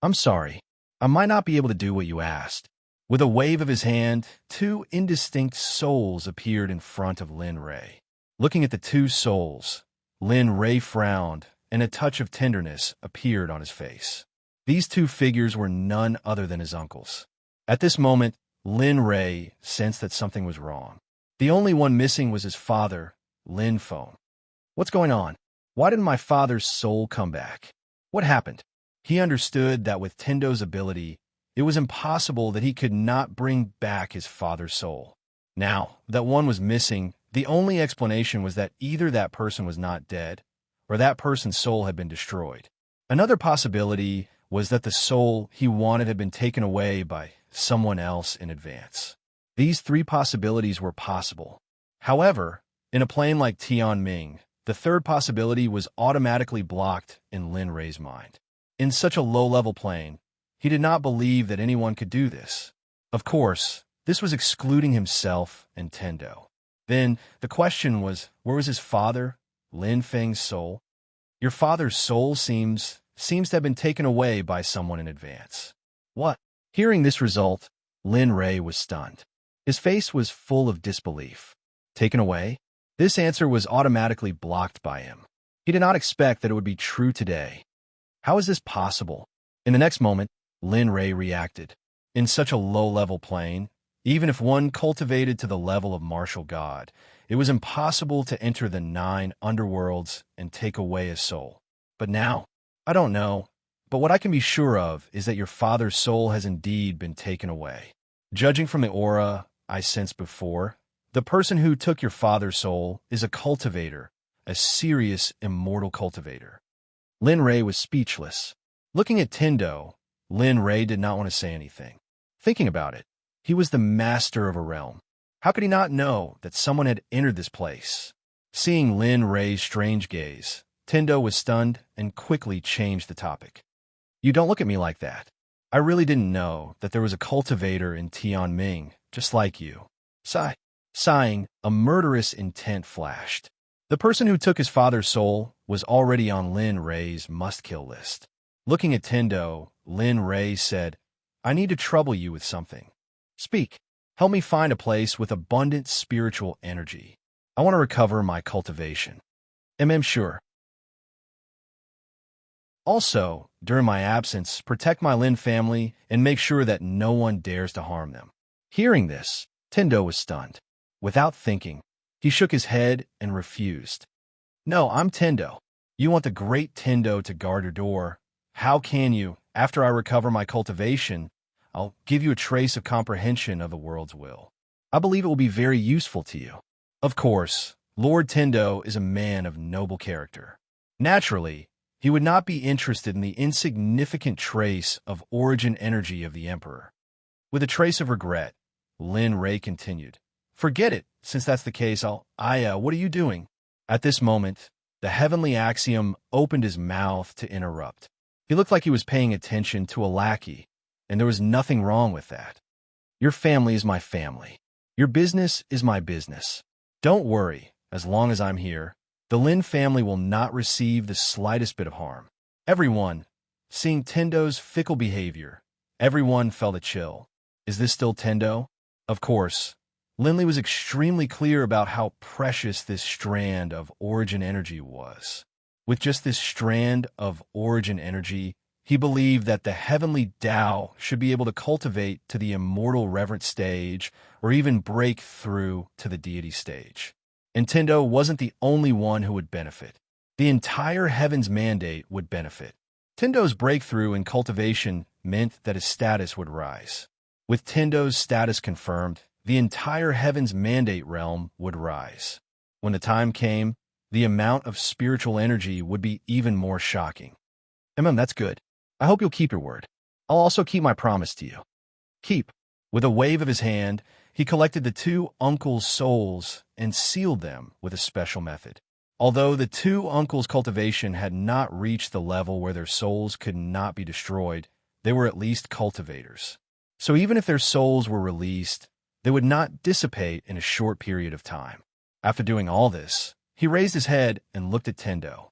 I'm sorry. I might not be able to do what you asked. With a wave of his hand, two indistinct souls appeared in front of Lin Ray. Looking at the two souls, Lin Ray frowned, and a touch of tenderness appeared on his face. These two figures were none other than his uncles. At this moment, Lin Ray sensed that something was wrong. The only one missing was his father, Lin Feng. What's going on? Why didn't my father's soul come back? What happened? He understood that with Tendo's ability, it was impossible that he could not bring back his father's soul. Now that one was missing, the only explanation was that either that person was not dead, or that person's soul had been destroyed. Another possibility was that the soul he wanted had been taken away by someone else in advance. These three possibilities were possible. However, in a plane like Tianming, the third possibility was automatically blocked in Lin Ray's mind. In such a low-level plane, he did not believe that anyone could do this. Of course, this was excluding himself and Tendo. Then, the question was, where was his father, Lin Feng's soul? Your father's soul seems to have been taken away by someone in advance. What? Hearing this result, Lin Ray was stunned. His face was full of disbelief. Taken away? This answer was automatically blocked by him. He did not expect that it would be true today. How is this possible? In the next moment, Lin Ray reacted. In such a low-level plane, even if one cultivated to the level of martial god, it was impossible to enter the 9 underworlds and take away his soul. But now, I don't know, but what I can be sure of is that your father's soul has indeed been taken away. Judging from the aura I sensed before, the person who took your father's soul is a cultivator, a serious immortal cultivator. Lin Ray was speechless. Looking at Tendo, Lin Ray did not want to say anything. Thinking about it, he was the master of a realm. How could he not know that someone had entered this place? Seeing Lin Ray's strange gaze, Tendo was stunned and quickly changed the topic. You don't look at me like that. I really didn't know that there was a cultivator in Tianming, just like you. Sighing, a murderous intent flashed. The person who took his father's soul was already on Lin Ray's must-kill list. Looking at Tendo, Lin Ray said, I need to trouble you with something. Speak. Help me find a place with abundant spiritual energy. I want to recover my cultivation. Sure. Also, during my absence, protect my Lin family and make sure that no one dares to harm them. Hearing this, Tendo was stunned. Without thinking, he shook his head and refused. No, I'm Tendo. You want the great Tendo to guard your door. How can you? After I recover my cultivation, I'll give you a trace of comprehension of the world's will. I believe it will be very useful to you. Of course, Lord Tendo is a man of noble character. Naturally, he would not be interested in the insignificant trace of origin energy of the Emperor. With a trace of regret, Lin Ray continued, Forget it, since that's the case, what are you doing? At this moment, the heavenly axiom opened his mouth to interrupt. He looked like he was paying attention to a lackey, and there was nothing wrong with that. Your family is my family. Your business is my business. Don't worry, as long as I'm here, the Lin family will not receive the slightest bit of harm. Everyone, seeing Tendo's fickle behavior, everyone felt a chill. Is this still Tendo? Of course. Linley was extremely clear about how precious this strand of origin energy was. With just this strand of origin energy, he believed that the heavenly Tao should be able to cultivate to the immortal reverent stage or even break through to the deity stage. And Tendo wasn't the only one who would benefit. The entire Heaven's Mandate would benefit. Tendo's breakthrough in cultivation meant that his status would rise. With Tendo's status confirmed, the entire Heaven's Mandate realm would rise. When the time came, the amount of spiritual energy would be even more shocking. That's good. I hope you'll keep your word. I'll also keep my promise to you. Keep. With a wave of his hand, He collected the two uncles' souls and sealed them with a special method. Although the two uncles' cultivation had not reached the level where their souls could not be destroyed, they were at least cultivators. So even if their souls were released, they would not dissipate in a short period of time. After doing all this, he raised his head and looked at Tendo.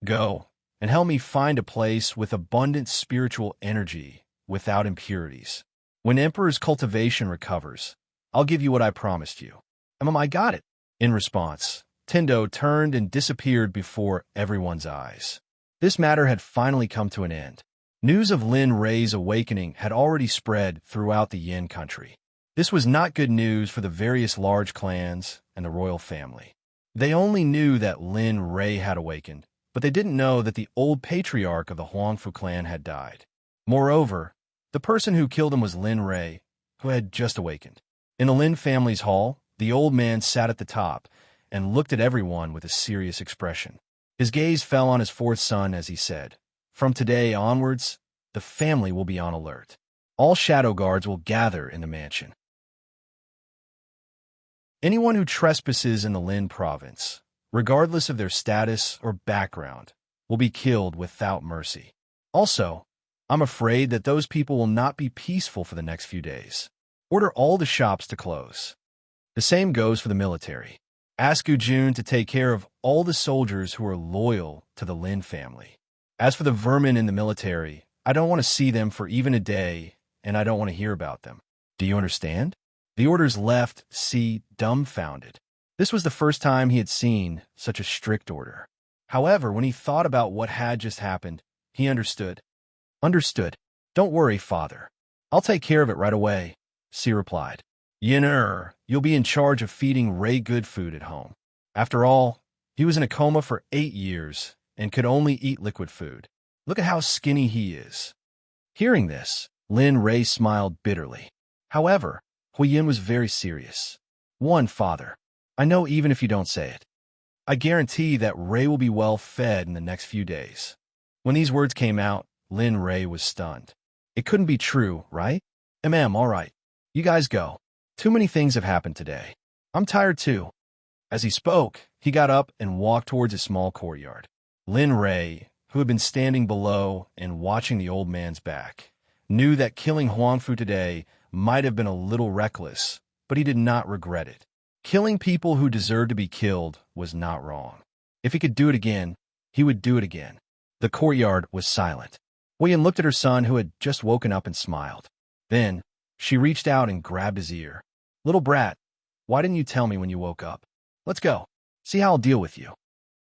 Go, and help me find a place with abundant spiritual energy without impurities. When Emperor's cultivation recovers, I'll give you what I promised you. I got it. In response, Tendo turned and disappeared before everyone's eyes. This matter had finally come to an end. News of Lin Rei's awakening had already spread throughout the Yin country. This was not good news for the various large clans and the royal family. They only knew that Lin Rei had awakened, but they didn't know that the old patriarch of the Huangfu clan had died. Moreover, the person who killed him was Lin Rei, who had just awakened. In the Lin family's hall, the old man sat at the top and looked at everyone with a serious expression. His gaze fell on his fourth son as he said, "From today onwards, the family will be on alert. All shadow guards will gather in the mansion. Anyone who trespasses in the Lin province, regardless of their status or background, will be killed without mercy. Also, I'm afraid that those people will not be peaceful for the next few days. Order all the shops to close. The same goes for the military. Ask Gu Jun to take care of all the soldiers who are loyal to the Lin family. As for the vermin in the military, I don't want to see them for even a day, and I don't want to hear about them. Do you understand?" The orders left C dumbfounded. This was the first time he had seen such a strict order. However, when he thought about what had just happened, he understood. "Understood. Don't worry, father. I'll take care of it right away," C replied. "Yin, you'll be in charge of feeding Ray good food at home." After all, he was in a coma for 8 years and could only eat liquid food. Look at how skinny he is. Hearing this, Lin Rei smiled bitterly. However, Huiyin was very serious. Father, I know even if you don't say it. I guarantee that Ray will be well fed in the next few days." When these words came out, Lin Rei was stunned. It couldn't be true, right? All right. You guys go. Too many things have happened today. I'm tired too. As he spoke, he got up and walked towards a small courtyard. Lin Rei, who had been standing below and watching the old man's back, knew that killing Huangfu today might have been a little reckless, but he did not regret it. Killing people who deserved to be killed was not wrong. If he could do it again, he would do it again. The courtyard was silent. Huiyin looked at her son, who had just woken up, and smiled. Then, she reached out and grabbed his ear. "Little brat, why didn't you tell me when you woke up? Let's go. See how I'll deal with you."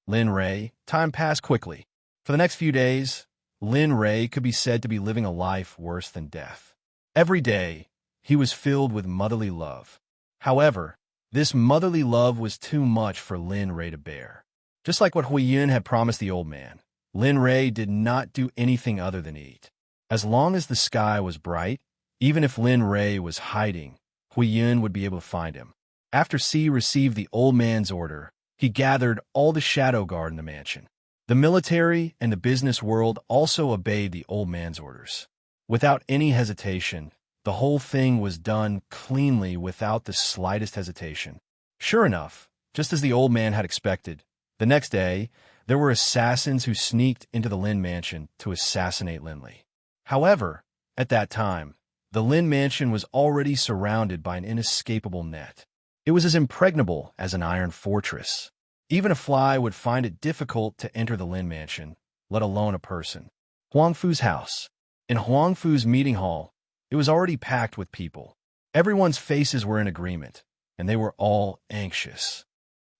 Lin Rei, time passed quickly. For the next few days, Lin Rei could be said to be living a life worse than death. Every day, he was filled with motherly love. However, this motherly love was too much for Lin Rei to bear. Just like what Huiyin had promised the old man, Lin Rei did not do anything other than eat. As long as the sky was bright, even if Lin Rei was hiding, Huiyin would be able to find him. After C received the old man's order, he gathered all the shadow guard in the mansion. The military and the business world also obeyed the old man's orders. Without any hesitation, the whole thing was done cleanly without the slightest hesitation. Sure enough, just as the old man had expected, the next day, there were assassins who sneaked into the Lin mansion to assassinate Linley. However, at that time, the Lin mansion was already surrounded by an inescapable net. It was as impregnable as an iron fortress. Even a fly would find it difficult to enter the Lin mansion, let alone a person. Huangfu's house. In Huangfu's meeting hall, it was already packed with people. Everyone's faces were in agreement, and they were all anxious.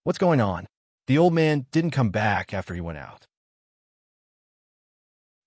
What's going on? The old man didn't come back after he went out.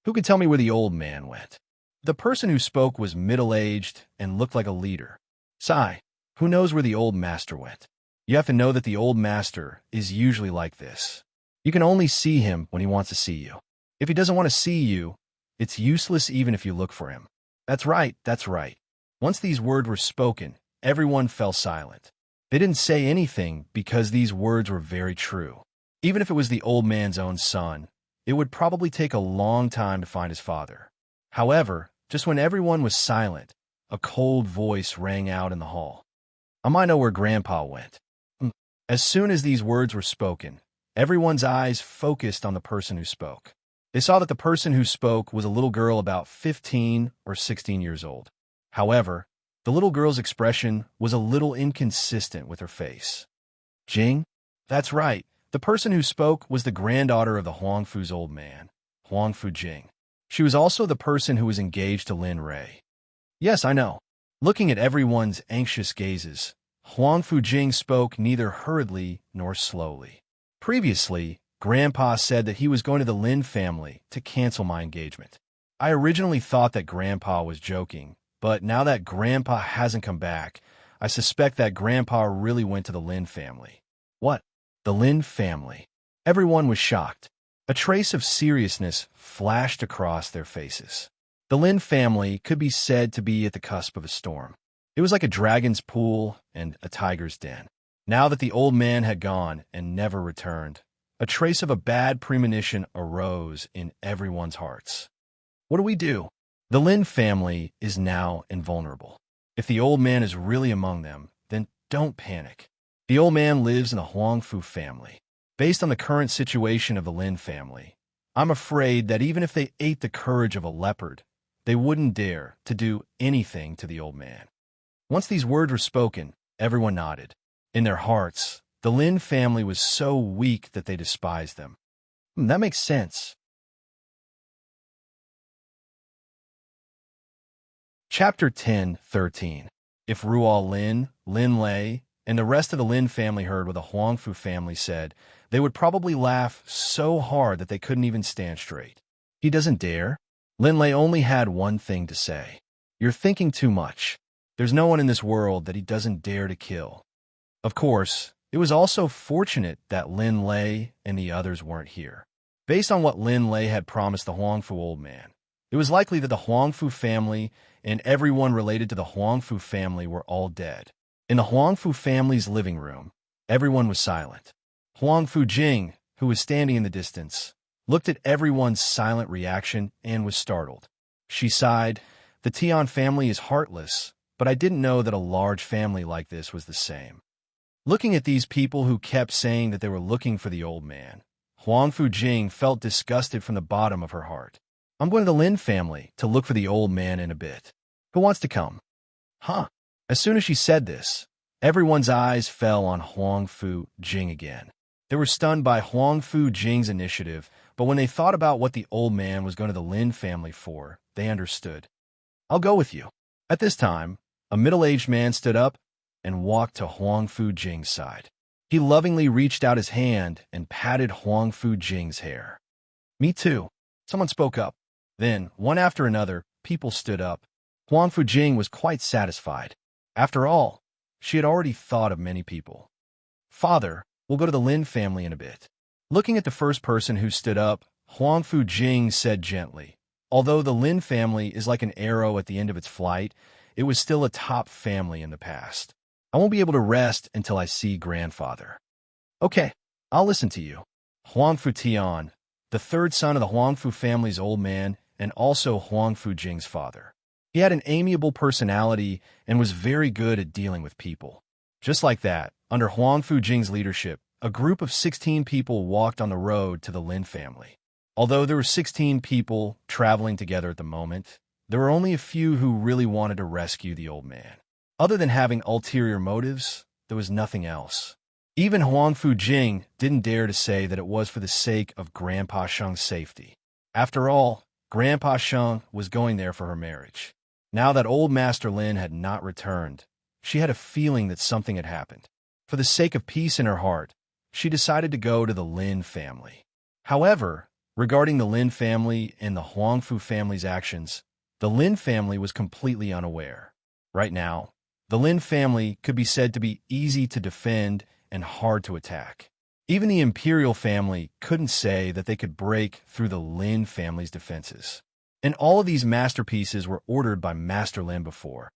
Who could tell me where the old man went? The person who spoke was middle-aged and looked like a leader. Sai, who knows where the old master went? You have to know that the old master is usually like this. You can only see him when he wants to see you. If he doesn't want to see you, it's useless even if you look for him. That's right, that's right. Once these words were spoken, everyone fell silent. They didn't say anything because these words were very true. Even if it was the old man's own son, it would probably take a long time to find his father. However, just when everyone was silent, a cold voice rang out in the hall. I might know where Grandpa went. Mm. As soon as these words were spoken, everyone's eyes focused on the person who spoke. They saw that the person who spoke was a little girl about 15 or 16 years old. However, the little girl's expression was a little inconsistent with her face. Jing? That's right. The person who spoke was the granddaughter of the Huangfu's old man, Huangfu Jing. She was also the person who was engaged to Lin Rei. Yes, I know. Looking at everyone's anxious gazes, Huangfu Jing spoke neither hurriedly nor slowly. Previously, Grandpa said that he was going to the Lin family to cancel my engagement. I originally thought that Grandpa was joking, but now that Grandpa hasn't come back, I suspect that Grandpa really went to the Lin family. What? The Lin family? Everyone was shocked. A trace of seriousness flashed across their faces. The Lin family could be said to be at the cusp of a storm. It was like a dragon's pool and a tiger's den. Now that the old man had gone and never returned, a trace of a bad premonition arose in everyone's hearts. What do we do? The Lin family is now invulnerable. If the old man is really among them, then don't panic. The old man lives in the Huangfu family. Based on the current situation of the Lin family, I'm afraid that even if they ate the courage of a leopard, they wouldn't dare to do anything to the old man. Once these words were spoken, everyone nodded. In their hearts, the Lin family was so weak that they despised them. That makes sense. Chapter 10:13. If Ruo Lin, Lin Lei, and the rest of the Lin family heard what the Huangfu family said, they would probably laugh so hard that they couldn't even stand straight. He doesn't dare? Lin Lei only had one thing to say. You're thinking too much. There's no one in this world that he doesn't dare to kill. Of course, it was also fortunate that Lin Lei and the others weren't here. Based on what Lin Lei had promised the Huangfu old man, it was likely that the Huangfu family and everyone related to the Huangfu family were all dead. In the Huangfu family's living room, everyone was silent. Huangfu Jing, who was standing in the distance, looked at everyone's silent reaction and was startled. She sighed, "The Tian family is heartless, but I didn't know that a large family like this was the same." Looking at these people who kept saying that they were looking for the old man, Huangfu Jing felt disgusted from the bottom of her heart. I'm going to the Lin family to look for the old man in a bit. Who wants to come? Huh. As soon as she said this, everyone's eyes fell on Huangfu Jing again. They were stunned by Huangfu Jing's initiative, but when they thought about what the old man was going to the Lin family for, they understood. I'll go with you. At this time, a middle-aged man stood up and walked to Huangfu Jing's side. He lovingly reached out his hand and patted Huangfu Jing's hair. Me too. Someone spoke up. Then, one after another, people stood up. Huangfu Jing was quite satisfied. After all, she had already thought of many people. Father, we'll go to the Lin family in a bit. Looking at the first person who stood up, Huangfu Jing said gently, although the Lin family is like an arrow at the end of its flight, it was still a top family in the past. I won't be able to rest until I see grandfather. Okay, I'll listen to you. Huangfu Tian, the third son of the Huangfu family's old man and also Huangfu Jing's father. He had an amiable personality and was very good at dealing with people. Just like that, under Huangfu Jing's leadership, a group of 16 people walked on the road to the Lin family. Although there were 16 people traveling together at the moment, there were only a few who really wanted to rescue the old man. Other than having ulterior motives, there was nothing else. Even Huangfu Jing didn't dare to say that it was for the sake of Grandpa Sheng's safety. After all, Grandpa Sheng was going there for her marriage. Now that old Master Lin had not returned, she had a feeling that something had happened. For the sake of peace in her heart, she decided to go to the Lin family. However, regarding the Lin family and the Huangfu family's actions, the Lin family was completely unaware. Right now, the Lin family could be said to be easy to defend and hard to attack. Even the imperial family couldn't say that they could break through the Lin family's defenses. And all of these masterpieces were ordered by Master Lin before.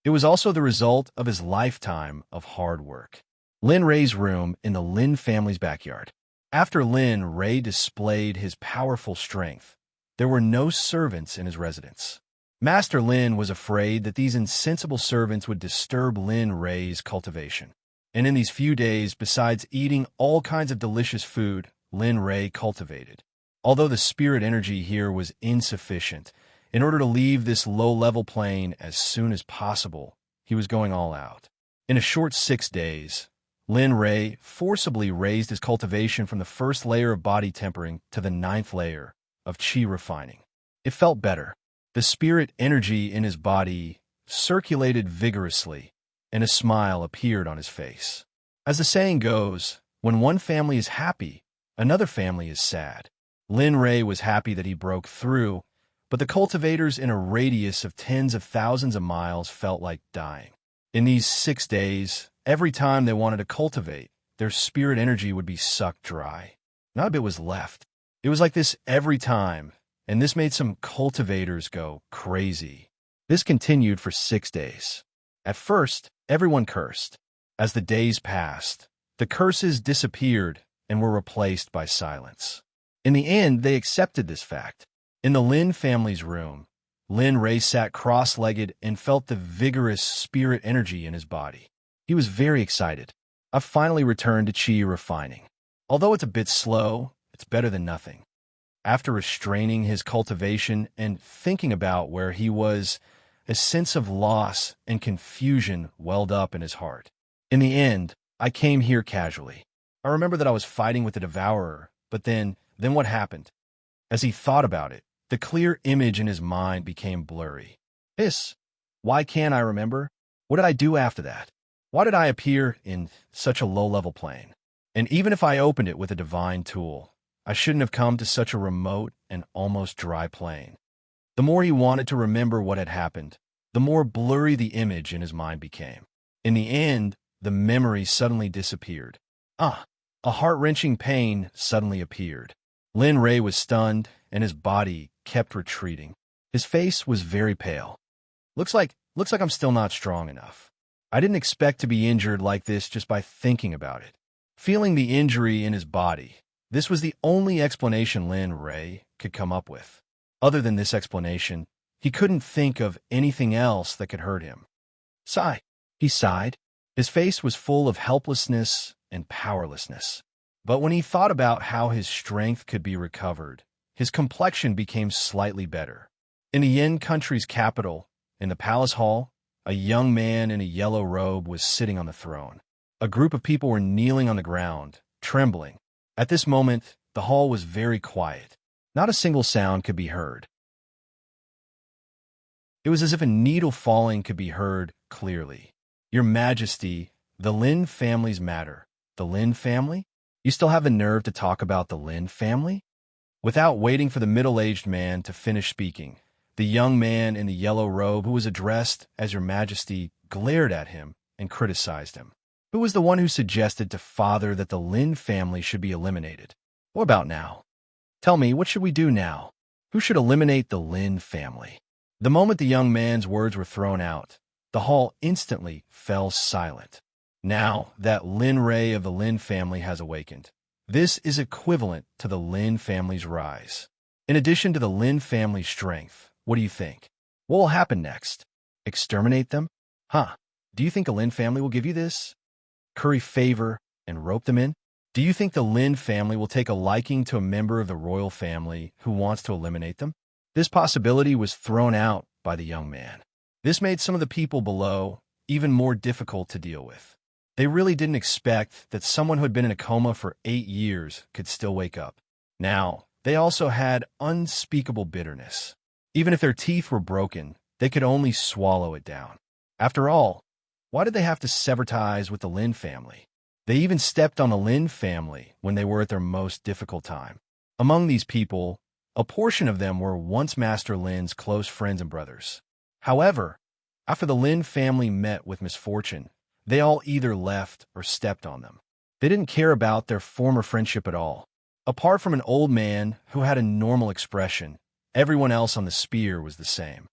It was also the result of his lifetime of hard work. Lin Rei's room in the Lin family's backyard. After Lin Rei displayed his powerful strength, there were no servants in his residence. Master Lin was afraid that these insensible servants would disturb Lin Rei's cultivation. And in these few days, besides eating all kinds of delicious food, Lin Rei cultivated. Although the spirit energy here was insufficient, in order to leave this low-level plane as soon as possible, he was going all out. In a short 6 days, Lin Rei forcibly raised his cultivation from the first layer of body tempering to the 9th layer of qi refining. It felt better. The spirit energy in his body circulated vigorously, and a smile appeared on his face. As the saying goes, when one family is happy, another family is sad. Lin Rei was happy that he broke through, but the cultivators in a radius of tens of thousands of miles felt like dying. In these 6 days, every time they wanted to cultivate, their spirit energy would be sucked dry. Not a bit was left. It was like this every time, and this made some cultivators go crazy. This continued for 6 days. At first, everyone cursed. As the days passed, the curses disappeared and were replaced by silence. In the end, they accepted this fact. In the Lin family's room, Lin Rei sat cross-legged and felt the vigorous spirit energy in his body. He was very excited. I've finally returned to qi refining. Although it's a bit slow, it's better than nothing. After restraining his cultivation and thinking about where he was, a sense of loss and confusion welled up in his heart. In the end, I came here casually. I remember that I was fighting with the devourer, but then what happened? As he thought about it, the clear image in his mind became blurry. Why can't I remember? What did I do after that? Why did I appear in such a low-level plane? And even if I opened it with a divine tool, I shouldn't have come to such a remote and almost dry plane. The more he wanted to remember what had happened, the more blurry the image in his mind became. In the end, the memory suddenly disappeared. A heart-wrenching pain suddenly appeared. Lin Rei was stunned, and his body kept retreating. His face was very pale. Looks like I'm still not strong enough. I didn't expect to be injured like this just by thinking about it. Feeling the injury in his body, this was the only explanation Lin Rei could come up with. Other than this explanation, he couldn't think of anything else that could hurt him. Sigh. He sighed. His face was full of helplessness and powerlessness. But when he thought about how his strength could be recovered, his complexion became slightly better. In the Yin country's capital, in the palace hall, a young man in a yellow robe was sitting on the throne. A group of people were kneeling on the ground, trembling. At this moment, the hall was very quiet. Not a single sound could be heard. It was as if a needle falling could be heard clearly. Your Majesty, the Lin family's matter. The Lin family? You still have the nerve to talk about the Lin family? Without waiting for the middle-aged man to finish speaking, the young man in the yellow robe who was addressed as Your Majesty glared at him and criticized him. Who was the one who suggested to Father that the Lin family should be eliminated? What about now? Tell me, what should we do now? Who should eliminate the Lin family? The moment the young man's words were thrown out, the hall instantly fell silent. Now that Lin Rei of the Lin family has awakened, this is equivalent to the Lin family's rise. In addition to the Lin family's strength, what do you think? What will happen next? Exterminate them? Do you think the Lin family will give you this? Curry favor and rope them in? Do you think the Lin family will take a liking to a member of the royal family who wants to eliminate them? This possibility was thrown out by the young man. This made some of the people below even more difficult to deal with. They really didn't expect that someone who had been in a coma for 8 years could still wake up. Now, they also had unspeakable bitterness. Even if their teeth were broken, they could only swallow it down. After all, why did they have to sever ties with the Lin family? They even stepped on the Lin family when they were at their most difficult time. Among these people, a portion of them were once Master Lin's close friends and brothers. However, after the Lin family met with misfortune, they all either left or stepped on them. They didn't care about their former friendship at all. Apart from an old man who had a normal expression, everyone else on the spear was the same.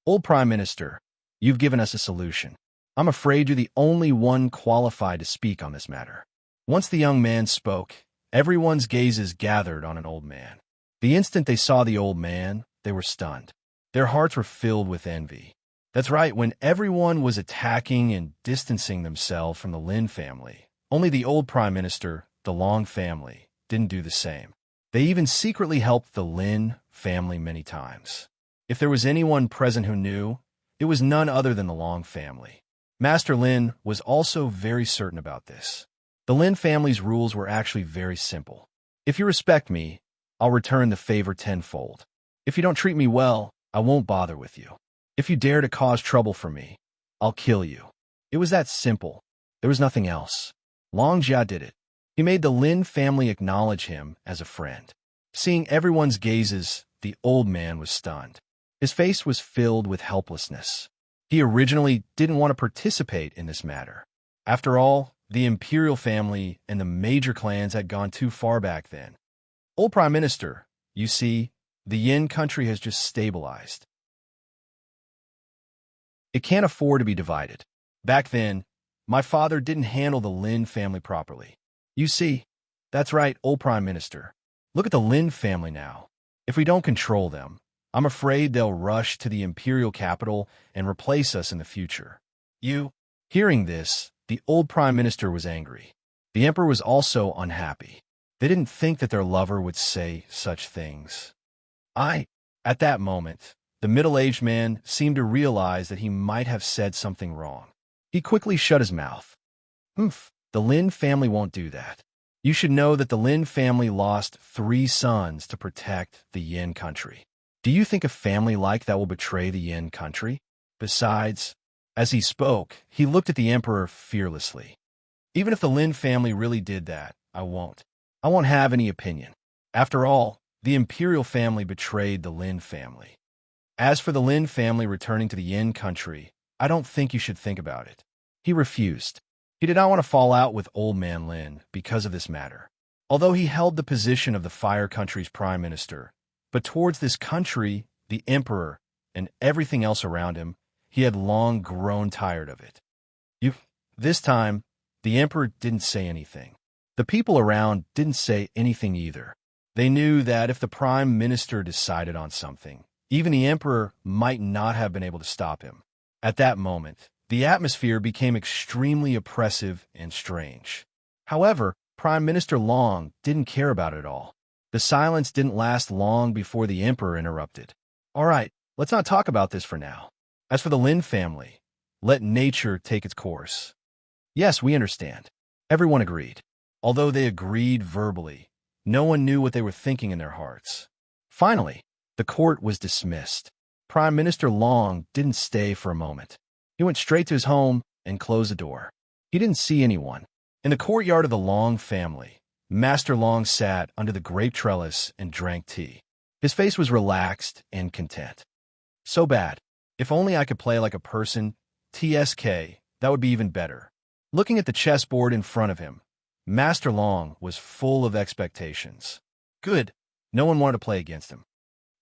Old Prime Minister, you've given us a solution. I'm afraid you're the only one qualified to speak on this matter. Once the young man spoke, everyone's gazes gathered on an old man. The instant they saw the old man, they were stunned. Their hearts were filled with envy. That's right, when everyone was attacking and distancing themselves from the Lin family, only the old Prime Minister, the Long family, didn't do the same. They even secretly helped the Lin family many times. If there was anyone present who knew, it was none other than the Long family. Master Lin was also very certain about this. The Lin family's rules were actually very simple. If you respect me, I'll return the favor tenfold. If you don't treat me well, I won't bother with you. If you dare to cause trouble for me, I'll kill you. It was that simple. There was nothing else. Long Jia did it. He made the Lin family acknowledge him as a friend. Seeing everyone's gazes, the old man was stunned. His face was filled with helplessness. He originally didn't want to participate in this matter. After all, the imperial family and the major clans had gone too far back then. Old Prime Minister, you see, the Yin country has just stabilized. It can't afford to be divided. Back then, my father didn't handle the Lin family properly. You see, that's right, old Prime Minister. Look at the Lin family now. If we don't control them, I'm afraid they'll rush to the imperial capital and replace us in the future. Hearing this, the old Prime Minister was angry. The Emperor was also unhappy. They didn't think that their lover would say such things. At that moment, the middle-aged man seemed to realize that he might have said something wrong. He quickly shut his mouth. The Lin family won't do that. You should know that the Lin family lost 3 sons to protect the Yin country. Do you think a family like that will betray the Yin country? Besides, as he spoke, he looked at the Emperor fearlessly. Even if the Lin family really did that, I won't have any opinion. After all, the imperial family betrayed the Lin family. As for the Lin family returning to the Yin country, I don't think you should think about it. He refused. He did not want to fall out with old man Lin because of this matter. Although he held the position of the Fire Country's prime minister, but towards this country, the emperor, and everything else around him, he had long grown tired of it. This time, the emperor didn't say anything. The people around didn't say anything either. They knew that if the prime minister decided on something, even the emperor might not have been able to stop him. At that moment, the atmosphere became extremely oppressive and strange. However, Prime Minister Long didn't care about it all. The silence didn't last long before the emperor interrupted. All right, let's not talk about this for now. As for the Lin family, let nature take its course. Yes, we understand. Everyone agreed. Although they agreed verbally, no one knew what they were thinking in their hearts. Finally, the court was dismissed. Prime Minister Long didn't stay for a moment. He went straight to his home and closed the door. He didn't see anyone. In the courtyard of the Long family, Master Long sat under the grape trellis and drank tea. His face was relaxed and content. So bad. If only I could play like a person, TSK, that would be even better. Looking at the chessboard in front of him, Master Long was full of expectations. Good. No one wanted to play against him.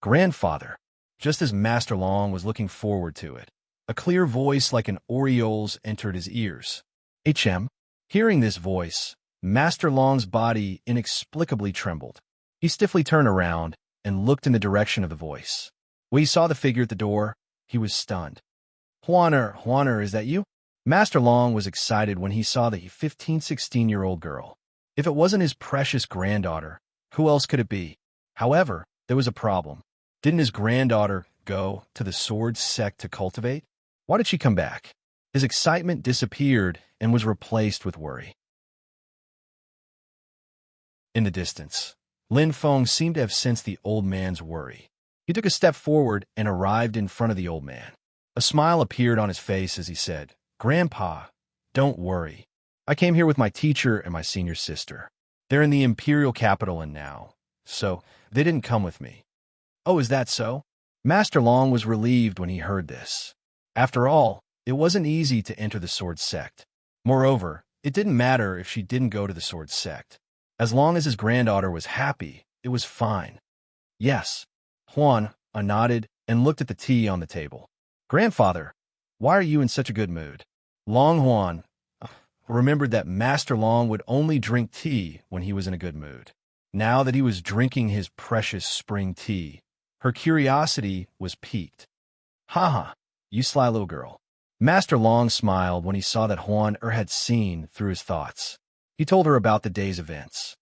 Grandfather. Just as Master Long was looking forward to it, a clear voice like an oriole's entered his ears. HM. Hearing this voice, Master Long's body inexplicably trembled. He stiffly turned around and looked in the direction of the voice. When he saw the figure at the door, he was stunned. Huaner, is that you? Master Long was excited when he saw the 15-16-year-old girl. If it wasn't his precious granddaughter, who else could it be? However, there was a problem. Didn't his granddaughter go to the Sword Sect to cultivate? Why did she come back? His excitement disappeared and was replaced with worry. In the distance, Lin Feng seemed to have sensed the old man's worry. He took a step forward and arrived in front of the old man. A smile appeared on his face as he said, "Grandpa, don't worry. I came here with my teacher and my senior sister. They're in the imperial capital and now, so they didn't come with me." "Oh, is that so?" Master Long was relieved when he heard this. After all, it wasn't easy to enter the Sword Sect. Moreover, it didn't matter if she didn't go to the Sword Sect. As long as his granddaughter was happy, it was fine. Yes. Huan nodded and looked at the tea on the table. "Grandfather, why are you in such a good mood?" Long Huan remembered that Master Long would only drink tea when he was in a good mood. Now that he was drinking his precious spring tea, Her curiosity was piqued. "Haha, you sly little girl." Master Long smiled when he saw that Huan had seen through his thoughts. He told her about the day's events.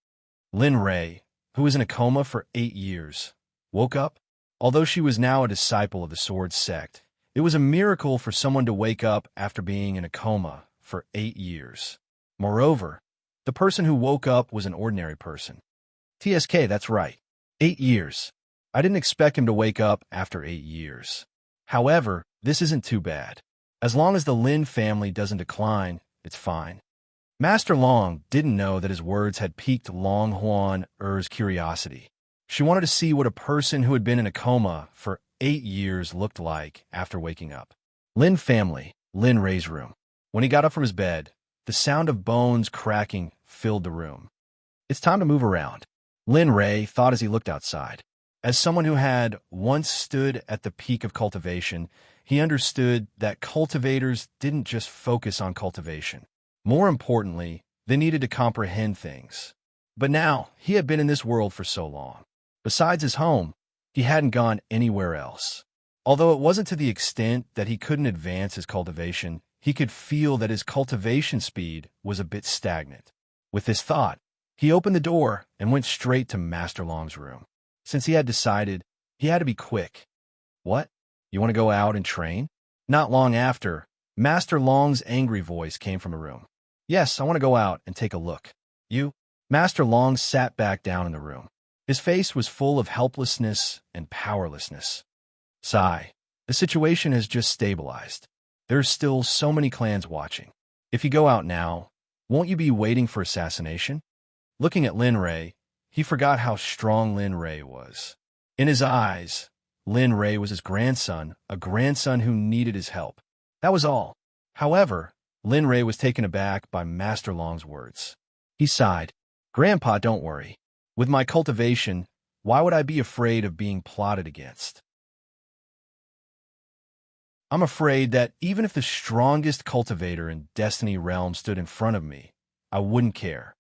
Lin Rei, who was in a coma for 8 years, woke up. Although she was now a disciple of the Sword Sect, it was a miracle for someone to wake up after being in a coma for 8 years. Moreover, the person who woke up was an ordinary person. TSK, that's right. 8 years. I didn't expect him to wake up after 8 years. However, this isn't too bad. As long as the Lin family doesn't decline, it's fine. Master Long didn't know that his words had piqued Long Huan-er's curiosity. She wanted to see what a person who had been in a coma for 8 years looked like after waking up. Lin family, Lin Rei's room. When he got up from his bed, the sound of bones cracking filled the room. It's time to move around, Lin Rei thought as he looked outside. As someone who had once stood at the peak of cultivation, he understood that cultivators didn't just focus on cultivation. More importantly, they needed to comprehend things. But now, he had been in this world for so long. Besides his home, he hadn't gone anywhere else. Although it wasn't to the extent that he couldn't advance his cultivation, he could feel that his cultivation speed was a bit stagnant. With this thought, he opened the door and went straight to Master Long's room. Since he had decided, he had to be quick. "What? You want to go out and train?" Not long after, Master Long's angry voice came from a room. "Yes, I want to go out and take a look." "You?" Master Long sat back down in the room. His face was full of helplessness and powerlessness. "Sigh, the situation has just stabilized. There's still so many clans watching. If you go out now, won't you be waiting for assassination?" Looking at Lin Rei, he forgot how strong Lin Rei was. In his eyes, Lin Rei was his grandson, a grandson who needed his help. That was all. However, Lin Rei was taken aback by Master Long's words. He sighed. "Grandpa, don't worry. With my cultivation, why would I be afraid of being plotted against? I'm afraid that even if the strongest cultivator in Destiny Realm stood in front of me, I wouldn't care."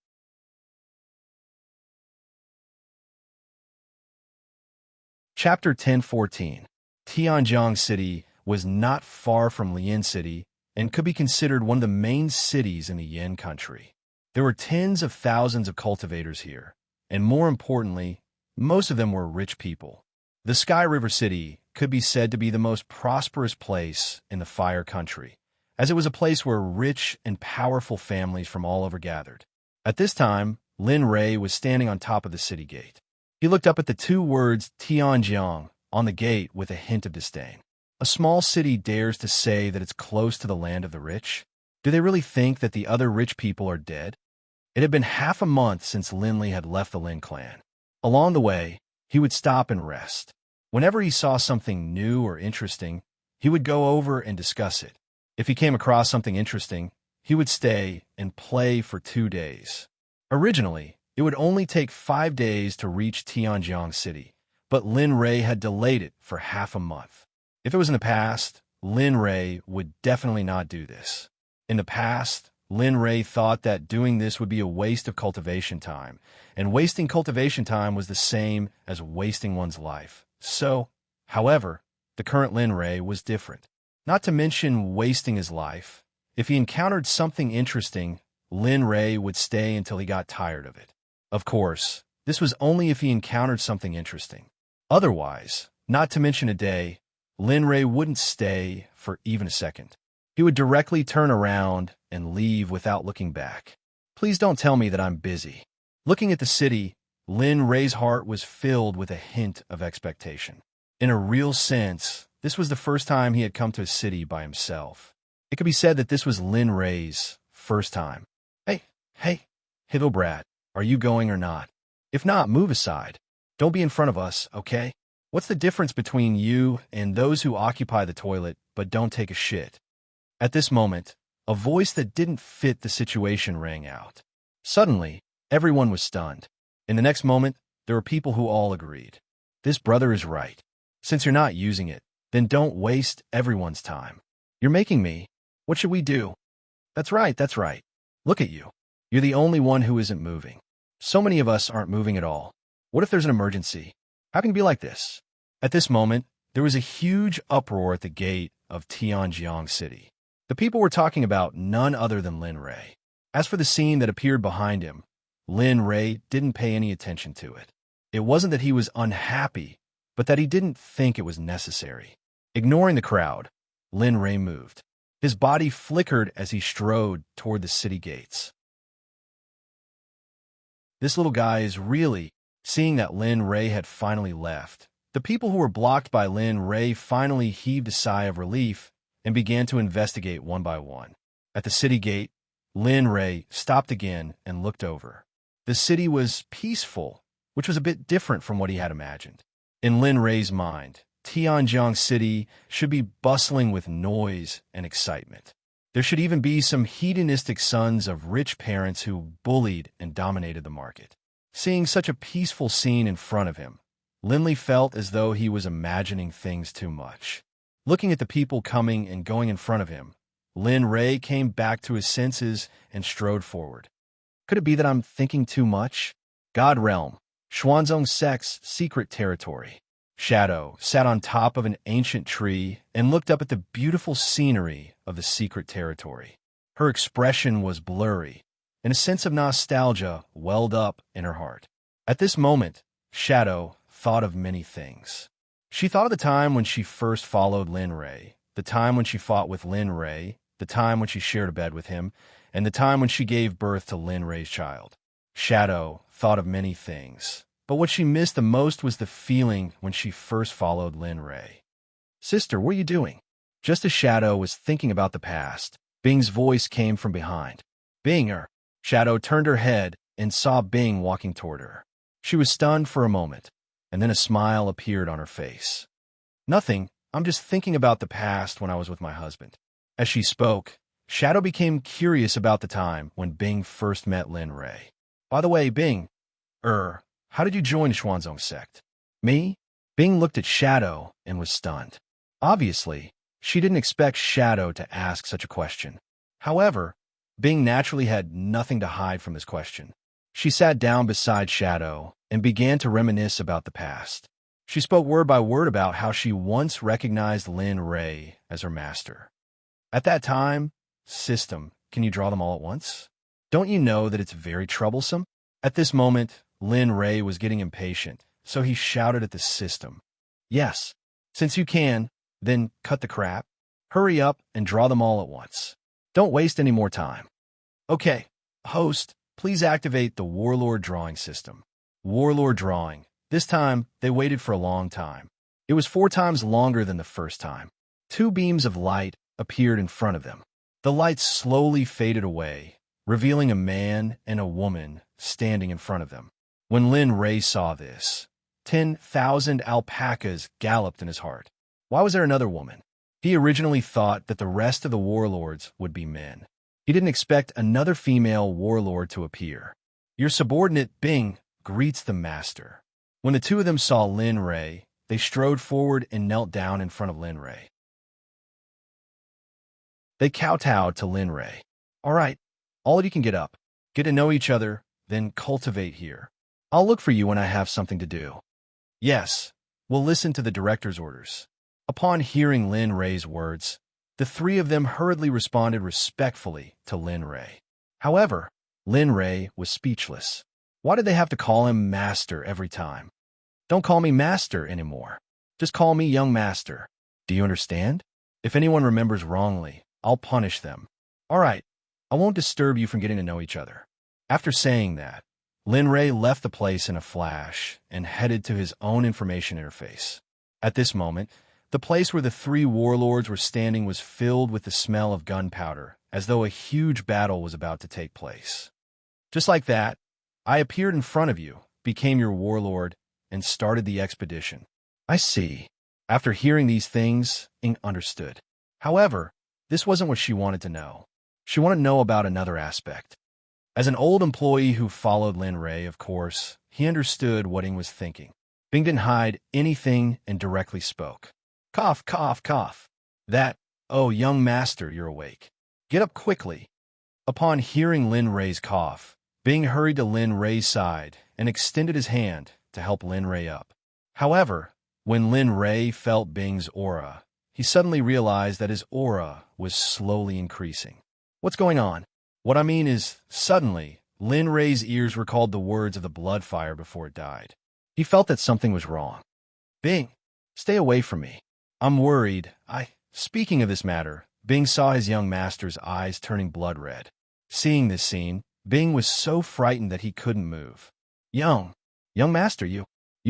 Chapter 1014. Tianjiang City was not far from Lian City and could be considered one of the main cities in the Yin country. There were tens of thousands of cultivators here, and more importantly, most of them were rich people. The Sky River City could be said to be the most prosperous place in the Fire Country, as it was a place where rich and powerful families from all over gathered. At this time, Lin Rei was standing on top of the city gate. He looked up at the 2 words Tianjiang on the gate with a hint of disdain. A small city dares to say that it's close to the land of the rich? Do they really think that the other rich people are dead? It had been half a month since Linley had left the Lin clan. Along the way, he would stop and rest. Whenever he saw something new or interesting, he would go over and discuss it. If he came across something interesting, he would stay and play for 2 days. Originally, it would only take 5 days to reach Tianjiang City, but Lin Rei had delayed it for half a month. If it was in the past, Lin Rei would definitely not do this. In the past, Lin Rei thought that doing this would be a waste of cultivation time, and wasting cultivation time was the same as wasting one's life. So, however, the current Lin Rei was different. Not to mention wasting his life. If he encountered something interesting, Lin Rei would stay until he got tired of it. Of course, this was only if he encountered something interesting. Otherwise, not to mention a day, Lin Rei wouldn't stay for even a second. He would directly turn around and leave without looking back. Please don't tell me that I'm busy. Looking at the city, Lin Rei's heart was filled with a hint of expectation. In a real sense, this was the first time he had come to a city by himself. It could be said that this was Lin Rei's first time. Hey, little brat, are you going or not? If not, move aside. Don't be in front of us, okay? What's the difference between you and those who occupy the toilet but don't take a shit? At this moment, a voice that didn't fit the situation rang out. Suddenly, everyone was stunned. In the next moment, there were people who all agreed. This brother is right. Since you're not using it, then don't waste everyone's time. You're making me. What should we do? That's right. Look at you. You're the only one who isn't moving. So many of us aren't moving at all. What if there's an emergency? How can it be like this? At this moment, there was a huge uproar at the gate of Tianjiang City. The people were talking about none other than Lin Rei. As for the scene that appeared behind him, Lin Rei didn't pay any attention to it. It wasn't that he was unhappy, but that he didn't think it was necessary. Ignoring the crowd, Lin Rei moved. His body flickered as he strode toward the city gates. This little guy is really... Seeing that Lin Rei had finally left, the people who were blocked by Lin Rei finally heaved a sigh of relief and began to investigate one by one. At the city gate, Lin Rei stopped again and looked over. The city was peaceful, which was a bit different from what he had imagined. In Lin Rei's mind, Tianjiang City should be bustling with noise and excitement. There should even be some hedonistic sons of rich parents who bullied and dominated the market. Seeing such a peaceful scene in front of him, Linley felt as though he was imagining things too much. Looking at the people coming and going in front of him, Lin Rei came back to his senses and strode forward. Could it be that I'm thinking too much? God Realm, Xuanzong Sect's secret territory. Shadow sat on top of an ancient tree and looked up at the beautiful scenery of the secret territory. Her expression was blurry, and a sense of nostalgia welled up in her heart. At this moment, Shadow thought of many things. She thought of the time when she first followed Lin Rei, the time when she fought with Lin Rei, the time when she shared a bed with him, and the time when she gave birth to Lin Rei's child. Shadow thought of many things, but what she missed the most was the feeling when she first followed Lin Rei. "Sister, what are you doing?" Just as Shadow was thinking about the past, Bing's voice came from behind. "Binger." Shadow turned her head and saw Bing walking toward her. She was stunned for a moment, and then a smile appeared on her face. "Nothing, I'm just thinking about the past when I was with my husband." As she spoke, Shadow became curious about the time when Bing first met Lin Rei. "By the way, Bing, how did you join the Xuanzong Sect?" "Me?" Bing looked at Shadow and was stunned. Obviously, she didn't expect Shadow to ask such a question. However, Bing naturally had nothing to hide from this question. She sat down beside Shadow and began to reminisce about the past. She spoke word by word about how she once recognized Lin Rei as her master. At that time, "System, can you draw them all at once? Don't you know that it's very troublesome?" At this moment, Lin Rei was getting impatient, so he shouted at the system. "Yes, since you can, then cut the crap. Hurry up and draw them all at once. Don't waste any more time." "Okay, host, please activate the Warlord drawing system." Warlord drawing. This time, they waited for a long time. It was 4 times longer than the first time. 2 beams of light appeared in front of them. The lights slowly faded away, revealing a man and a woman standing in front of them. When Lin Rei saw this, 10,000 alpacas galloped in his heart. Why was there another woman? He originally thought that the rest of the warlords would be men. He didn't expect another female warlord to appear. Your subordinate Bing greets the master. When the 2 of them saw Lin Rei, they strode forward and knelt down in front of Lin Rei. They kowtowed to Lin Rei. "All right, all of you can get up. Get to know each other, then cultivate here. I'll look for you when I have something to do." "Yes, we'll listen to the director's orders." Upon hearing Lin Rei's words, the 3 of them hurriedly responded respectfully to Lin Rei. However, Lin Rei was speechless. Why did they have to call him master every time? "Don't call me master anymore. Just call me young master. Do you understand? If anyone remembers wrongly, I'll punish them. All right, I won't disturb you from getting to know each other." After saying that, Lin Rei left the place in a flash and headed to his own information interface. At this moment, the place where the 3 warlords were standing was filled with the smell of gunpowder, as though a huge battle was about to take place. "Just like that, I appeared in front of you, became your warlord, and started the expedition." "I see." After hearing these things, Ing understood. However, this wasn't what she wanted to know. She wanted to know about another aspect. As an old employee who followed Lin Rei, of course, he understood what Ing was thinking. Bing didn't hide anything and directly spoke. "Cough, cough, cough. Oh, young master, you're awake. Get up quickly." Upon hearing Lin Rei's cough, Bing hurried to Lin Rei's side and extended his hand to help Lin Rei up. However, When Lin Ray felt Bing's aura, he suddenly realized that his aura was slowly increasing. What's going on? What I mean is, suddenly, Lin Ray's ears recalled the words of the blood fire before it died. He felt that something was wrong. Bing, stay away from me. I'm worried. Speaking of this matter, Bing saw his young master's eyes turning blood red. Seeing this scene, Bing was so frightened that he couldn't move. Young master, you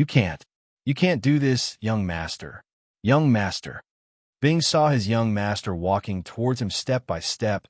can't. You can't do this, young master. Young master. Bing saw his young master walking towards him step by step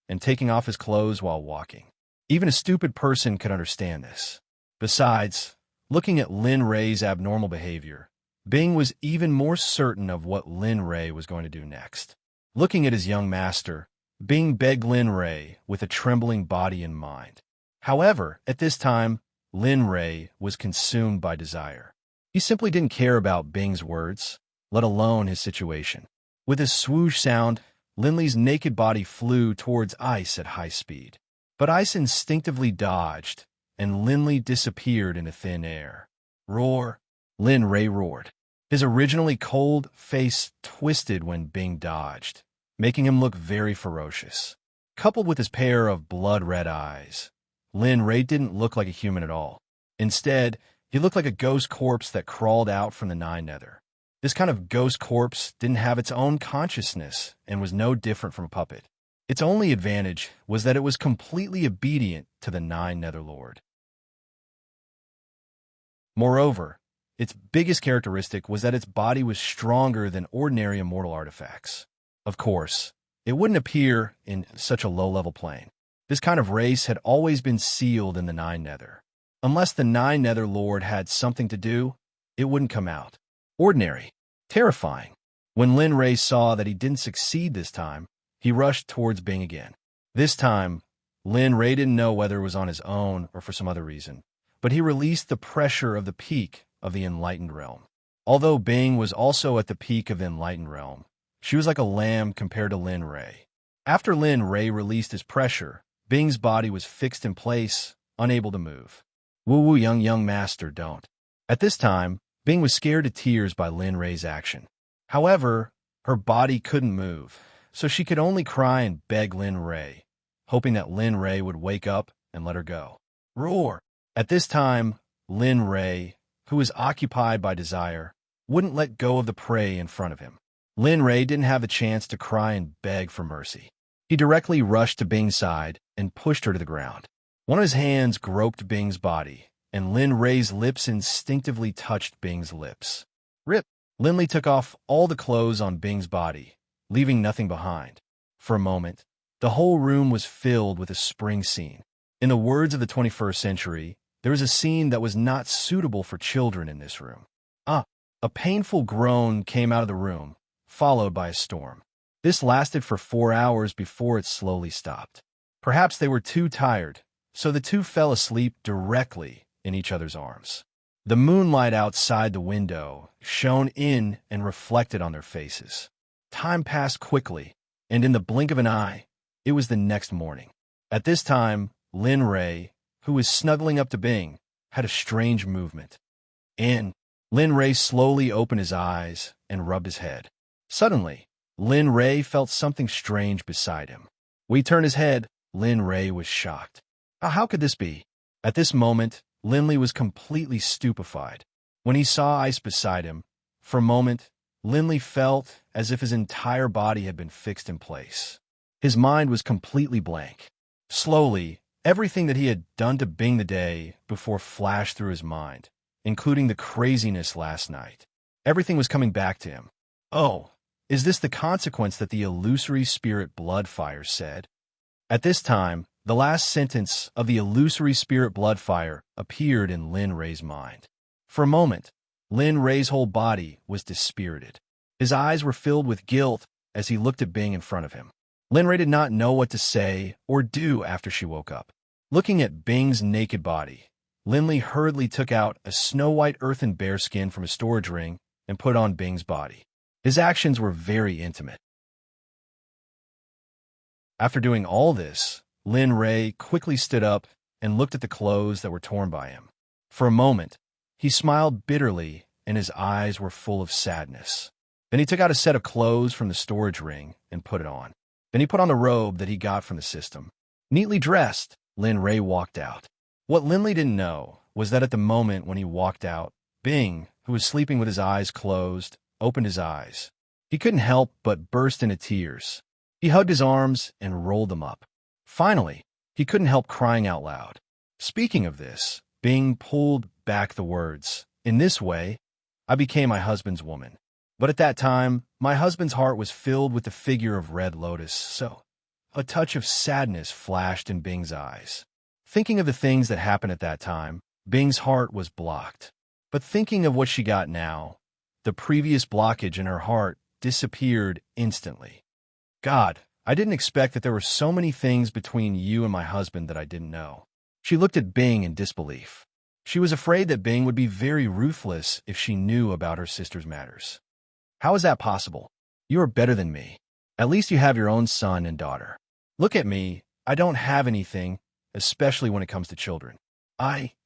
and taking off his clothes while walking. Even a stupid person could understand this. Besides, looking at Lin Ray's abnormal behavior, Bing was even more certain of what Lin Ray was going to do next. Looking at his young master, Bing begged Lin Ray with a trembling body and mind. However, at this time, Lin Ray was consumed by desire. He simply didn't care about Bing's words, let alone his situation. With a swoosh sound, Linley's naked body flew towards Ice at high speed. But Ice instinctively dodged, and Linley disappeared into thin air. Roar! Lin Ray roared. His originally cold face twisted when Bing dodged, making him look very ferocious. Coupled with his pair of blood-red eyes, Lin Ray didn't look like a human at all. Instead, he looked like a ghost corpse that crawled out from the Nine Nether. This kind of ghost corpse didn't have its own consciousness and was no different from a puppet. Its only advantage was that it was completely obedient to the Nine Netherlord. Moreover, its biggest characteristic was that its body was stronger than ordinary immortal artifacts. Of course, it wouldn't appear in such a low-level plane. This kind of race had always been sealed in the Nine Nether. Unless the Nine Netherlord had something to do, it wouldn't come out. Ordinary. Terrifying. When Lin Ray saw that he didn't succeed this time, he rushed towards Bing again. This time, Lin Ray didn't know whether it was on his own or for some other reason, but he released the pressure of the peak of the Enlightened Realm. Although Bing was also at the peak of the Enlightened Realm, she was like a lamb compared to Lin Ray. After Lin Ray released his pressure, Bing's body was fixed in place, unable to move. Woo-woo, young master, don't. At this time, Bing was scared to tears by Lin Ray's action. However, her body couldn't move, so she could only cry and beg Lin Ray, hoping that Lin Ray would wake up and let her go. Roar! At this time, Lin Ray, who was occupied by desire, wouldn't let go of the prey in front of him. Lin Ray didn't have the chance to cry and beg for mercy. He directly rushed to Bing's side and pushed her to the ground. One of his hands groped Bing's body, and Lin Ray's lips instinctively touched Bing's lips. Rip! Linley took off all the clothes on Bing's body, leaving nothing behind. For a moment, the whole room was filled with a spring scene. In the words of the 21st century, there was a scene that was not suitable for children in this room. A painful groan came out of the room, followed by a storm. This lasted for 4 hours before it slowly stopped. Perhaps they were too tired, so the two fell asleep directly in each other's arms. The moonlight outside the window shone in and reflected on their faces. Time passed quickly, and in the blink of an eye, it was the next morning. At this time, Lin Ray, who was snuggling up to Bing, had a strange movement. Lin Ray slowly opened his eyes and rubbed his head. Suddenly, Lin Ray felt something strange beside him. When he turned his head, Lin Ray was shocked. How could this be? At this moment, Linley was completely stupefied. When he saw Ice beside him, for a moment, Linley felt as if his entire body had been fixed in place. His mind was completely blank. Slowly, everything that he had done to Bing the day before flashed through his mind, including the craziness last night. Everything was coming back to him. Oh, is this the consequence that the illusory spirit Bloodfire said? At this time, the last sentence of the illusory spirit Bloodfire appeared in Lin Ray's mind. For a moment, Lin Ray's whole body was dispirited. His eyes were filled with guilt as he looked at Bing in front of him. Lin Ray did not know what to say or do after she woke up. Looking at Bing's naked body, Linley hurriedly took out a snow-white earthen bearskin from a storage ring and put it on Bing's body. His actions were very intimate. After doing all this, Lin Ray quickly stood up and looked at the clothes that were torn by him. For a moment, he smiled bitterly and his eyes were full of sadness. Then he took out a set of clothes from the storage ring and put it on. Then he put on the robe that he got from the system. Neatly dressed, Lin Ray walked out. What Linley didn't know was that at the moment when he walked out, Bing, who was sleeping with his eyes closed, opened his eyes. He couldn't help but burst into tears. He hugged his arms and rolled them up. Finally, he couldn't help crying out loud. Speaking of this, Bing pulled back the words. In this way, I became my husband's woman. But at that time, my husband's heart was filled with the figure of Red Lotus, so a touch of sadness flashed in Bing's eyes. Thinking of the things that happened at that time, Bing's heart was blocked. But thinking of what she got now, the previous blockage in her heart disappeared instantly. God, I didn't expect that there were so many things between you and my husband that I didn't know. She looked at Bing in disbelief. She was afraid that Bing would be very ruthless if she knew about her sister's matters. How is that possible? You are better than me. At least you have your own son and daughter. Look at me. I don't have anything, especially when it comes to children.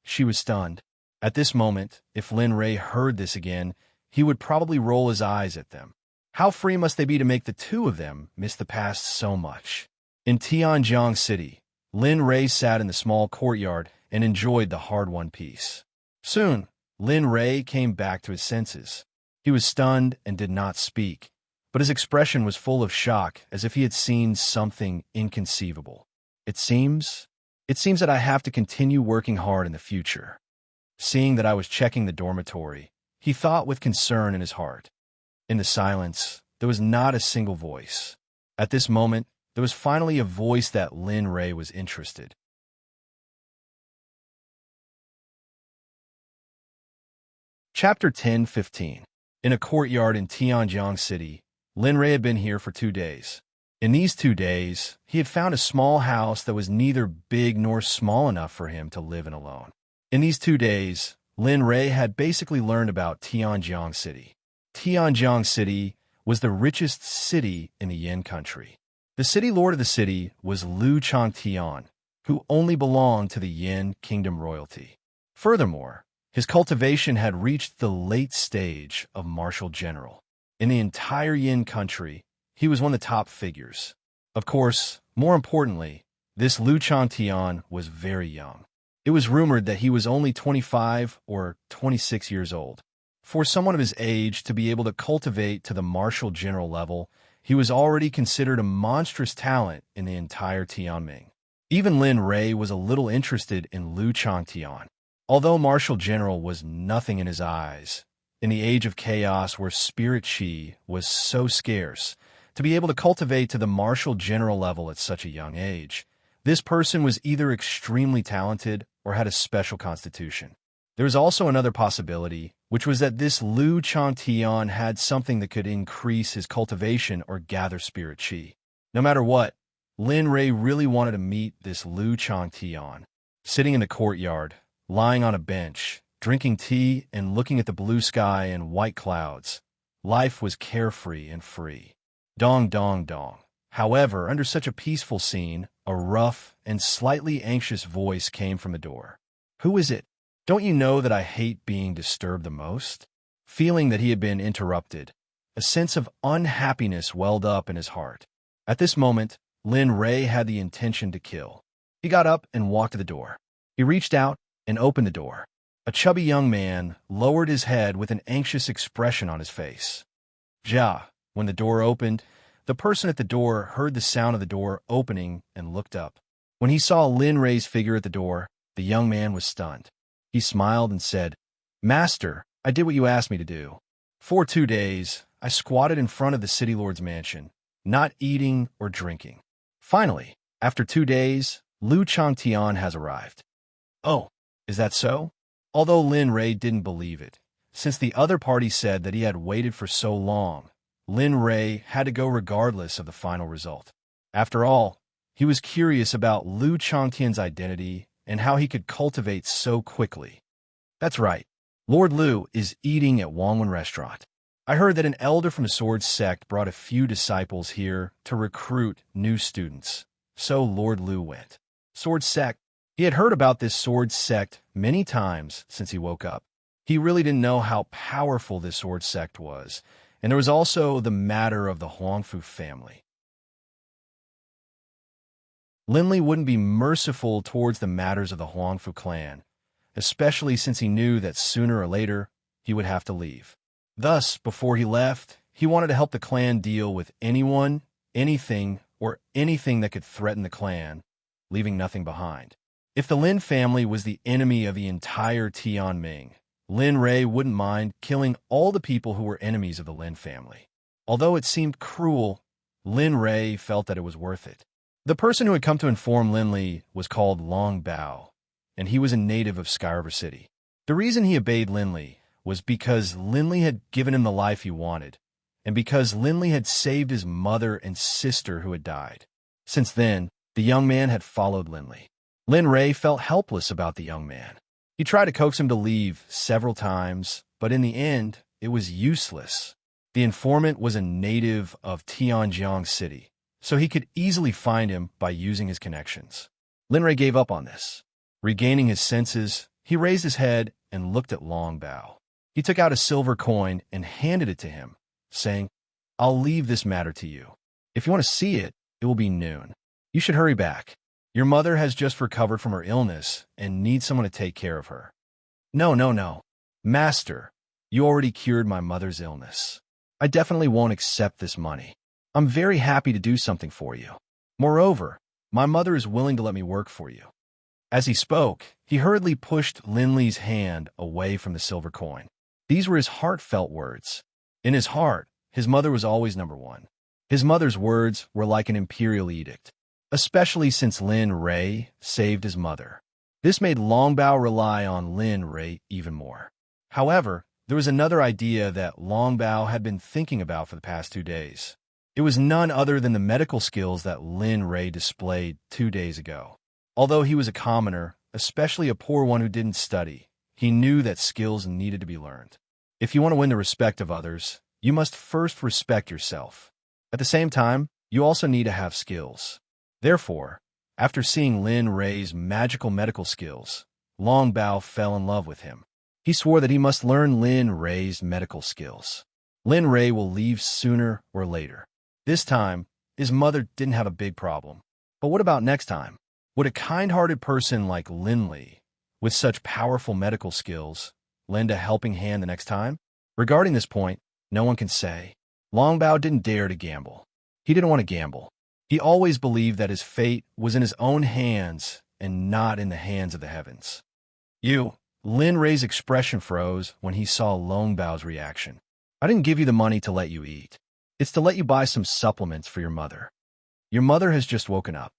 She was stunned. At this moment, if Lin Ray heard this again, he would probably roll his eyes at them. How free must they be to make the two of them miss the past so much? In Tianjiang City, Lin Ray sat in the small courtyard and enjoyed the hard-won peace. Soon, Lin Ray came back to his senses. He was stunned and did not speak, but his expression was full of shock as if he had seen something inconceivable. It seems that I have to continue working hard in the future. Seeing that I was checking the dormitory, he thought with concern in his heart. In the silence, there was not a single voice. At this moment, there was finally a voice that Lin Ray was interested. Chapter 10:15. In a courtyard in Tianjiang City, Lin Ray had been here for 2 days. In these 2 days, he had found a small house that was neither big nor small enough for him to live in alone. In these 2 days, Lin Ray had basically learned about Tianjiang City. Tianjiang City was the richest city in the Yin country. The city lord of the city was Liu Changtian, who only belonged to the Yin kingdom royalty. Furthermore, his cultivation had reached the late stage of marshal general. In the entire Yin country, he was one of the top figures. Of course, more importantly, this Liu Changtian was very young. It was rumored that he was only 25 or 26 years old. For someone of his age to be able to cultivate to the marshal general level, he was already considered a monstrous talent in the entire Tianming. Even Lin Ray was a little interested in Liu Changtian. Although marshal general was nothing in his eyes, in the age of chaos where spirit chi was so scarce, to be able to cultivate to the marshal general level at such a young age, this person was either extremely talented or had a special constitution. There was also another possibility, which was that this Liu Changtian had something that could increase his cultivation or gather spirit chi. No matter what, Lin Ray really wanted to meet this Liu Changtian. Sitting in the courtyard, lying on a bench, drinking tea and looking at the blue sky and white clouds, life was carefree and free. Dong dong dong. However, under such a peaceful scene, a rough and slightly anxious voice came from the door. Who is it? Don't you know that I hate being disturbed the most? Feeling that he had been interrupted, a sense of unhappiness welled up in his heart. At this moment, Lin Ray had the intention to kill. He got up and walked to the door. He reached out and opened the door. A chubby young man lowered his head with an anxious expression on his face. When the door opened, the person at the door heard the sound of the door opening and looked up. When he saw Lin Ray's figure at the door, the young man was stunned. He smiled and said, "Master, I did what you asked me to do. For 2 days, I squatted in front of the city lord's mansion, not eating or drinking. Finally, after 2 days, Liu Changtian has arrived." Oh, is that so? Although Lin Ray didn't believe it, since the other party said that he had waited for so long, Lin Ray had to go regardless of the final result. After all, he was curious about Liu Changtian's identity and how he could cultivate so quickly. That's right, Lord Liu is eating at Wangwen Restaurant. I heard that an elder from the Sword Sect brought a few disciples here to recruit new students, so Lord Liu went. Sword Sect. He had heard about this Sword Sect many times since he woke up. He really didn't know how powerful this sword sect was, and there was also the matter of the Huangfu family. Linley wouldn't be merciful towards the matters of the Huangfu clan, especially since he knew that sooner or later he would have to leave. Thus, before he left, he wanted to help the clan deal with anyone, anything, or anything that could threaten the clan, leaving nothing behind. If the Lin family was the enemy of the entire Tianming, Lin Rei wouldn't mind killing all the people who were enemies of the Lin family. Although it seemed cruel, Lin Rei felt that it was worth it. The person who had come to inform Linley was called Long Bao, and he was a native of Skyriver City. The reason he obeyed Linley was because Linley had given him the life he wanted, and because Linley had saved his mother and sister who had died. Since then, the young man had followed Linley. Lin Rei felt helpless about the young man. He tried to coax him to leave several times, but in the end, it was useless. The informant was a native of Tianjiang City, so he could easily find him by using his connections. Lin Rei gave up on this. Regaining his senses, he raised his head and looked at Long Bao. He took out a silver coin and handed it to him, saying, "I'll leave this matter to you. If you want to see it, it will be noon. You should hurry back. Your mother has just recovered from her illness and needs someone to take care of her." No. Master, you already cured my mother's illness. I definitely won't accept this money. I'm very happy to do something for you. Moreover, my mother is willing to let me work for you. As he spoke, he hurriedly pushed Linley's hand away from the silver coin. These were his heartfelt words. In his heart, his mother was always number one. His mother's words were like an imperial edict, especially since Lin Rei saved his mother. This made Long Bao rely on Lin Rei even more. However, there was another idea that Long Bao had been thinking about for the past 2 days. It was none other than the medical skills that Lin Rei displayed 2 days ago. Although he was a commoner, especially a poor one who didn't study, he knew that skills needed to be learned. If you want to win the respect of others, you must first respect yourself. At the same time, you also need to have skills. Therefore, after seeing Lin Rei's magical medical skills, Long Bao fell in love with him. He swore that he must learn Lin Rei's medical skills. Lin Rei will leave sooner or later. This time, his mother didn't have a big problem. But what about next time? Would a kind-hearted person like Linley, with such powerful medical skills, lend a helping hand the next time? Regarding this point, no one can say. Long Bao didn't dare to gamble. He didn't want to gamble. He always believed that his fate was in his own hands and not in the hands of the heavens. Lin Rei's expression froze when he saw Long Bao's reaction. I didn't give you the money to let you eat. It's to let you buy some supplements for your mother. Your mother has just woken up.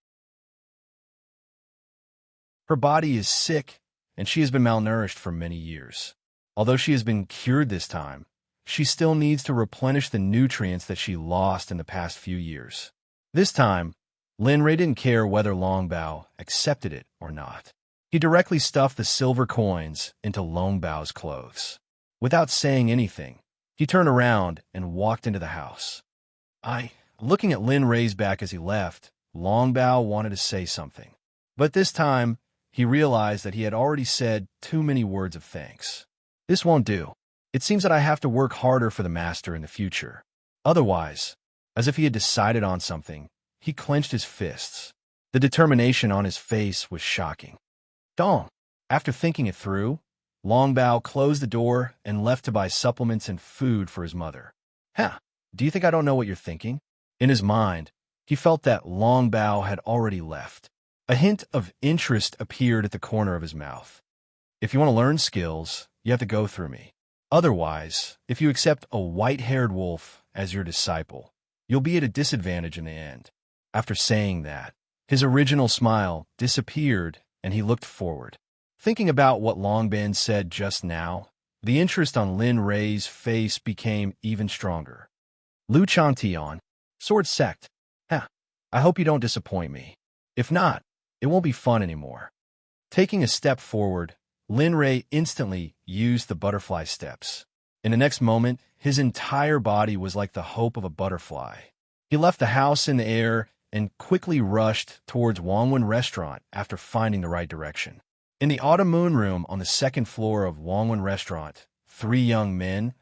Her body is sick, and she has been malnourished for many years. Although she has been cured this time, she still needs to replenish the nutrients that she lost in the past few years. This time, Lin Rei didn't care whether Long Bao accepted it or not. He directly stuffed the silver coins into Long Bao's clothes. Without saying anything, he turned around and walked into the house. Looking at Lin Rei's back as he left, Long Bao wanted to say something. But this time, he realized that he had already said too many words of thanks. This won't do. It seems that I have to work harder for the master in the future. Otherwise, as if he had decided on something, he clenched his fists. The determination on his face was shocking. Dong. After thinking it through, Long Bao closed the door and left to buy supplements and food for his mother. Do you think I don't know what you're thinking? In his mind, he felt that Long Bao had already left. A hint of interest appeared at the corner of his mouth. If you want to learn skills, you have to go through me. Otherwise, if you accept a white-haired wolf as your disciple, you'll be at a disadvantage in the end. After saying that, his original smile disappeared and he looked forward. Thinking about what Long Ban said just now, the interest on Lin Rei's face became even stronger. Lu Chantian, Sword Sect. I hope you don't disappoint me. If not, it won't be fun anymore. Taking a step forward, Lin Rei instantly used the butterfly steps. In the next moment, his entire body was like the hope of a butterfly. He left the house in the air and quickly rushed towards Wangwen Restaurant after finding the right direction. In the autumn moon room on the second floor of Wangwon Restaurant, three young men,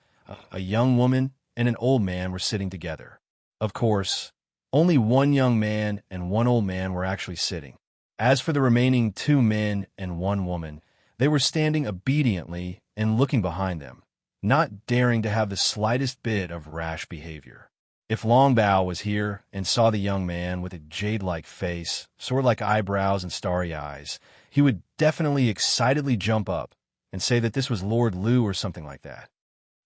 a young woman, and an old man were sitting together. Of course, only one young man and one old man were actually sitting. As for the remaining two men and one woman, they were standing obediently and looking behind them, not daring to have the slightest bit of rash behavior. If Longbao was here and saw the young man with a jade-like face, sword-like eyebrows, and starry eyes, he would definitely excitedly jump up and say that this was Lord Liu or something like that.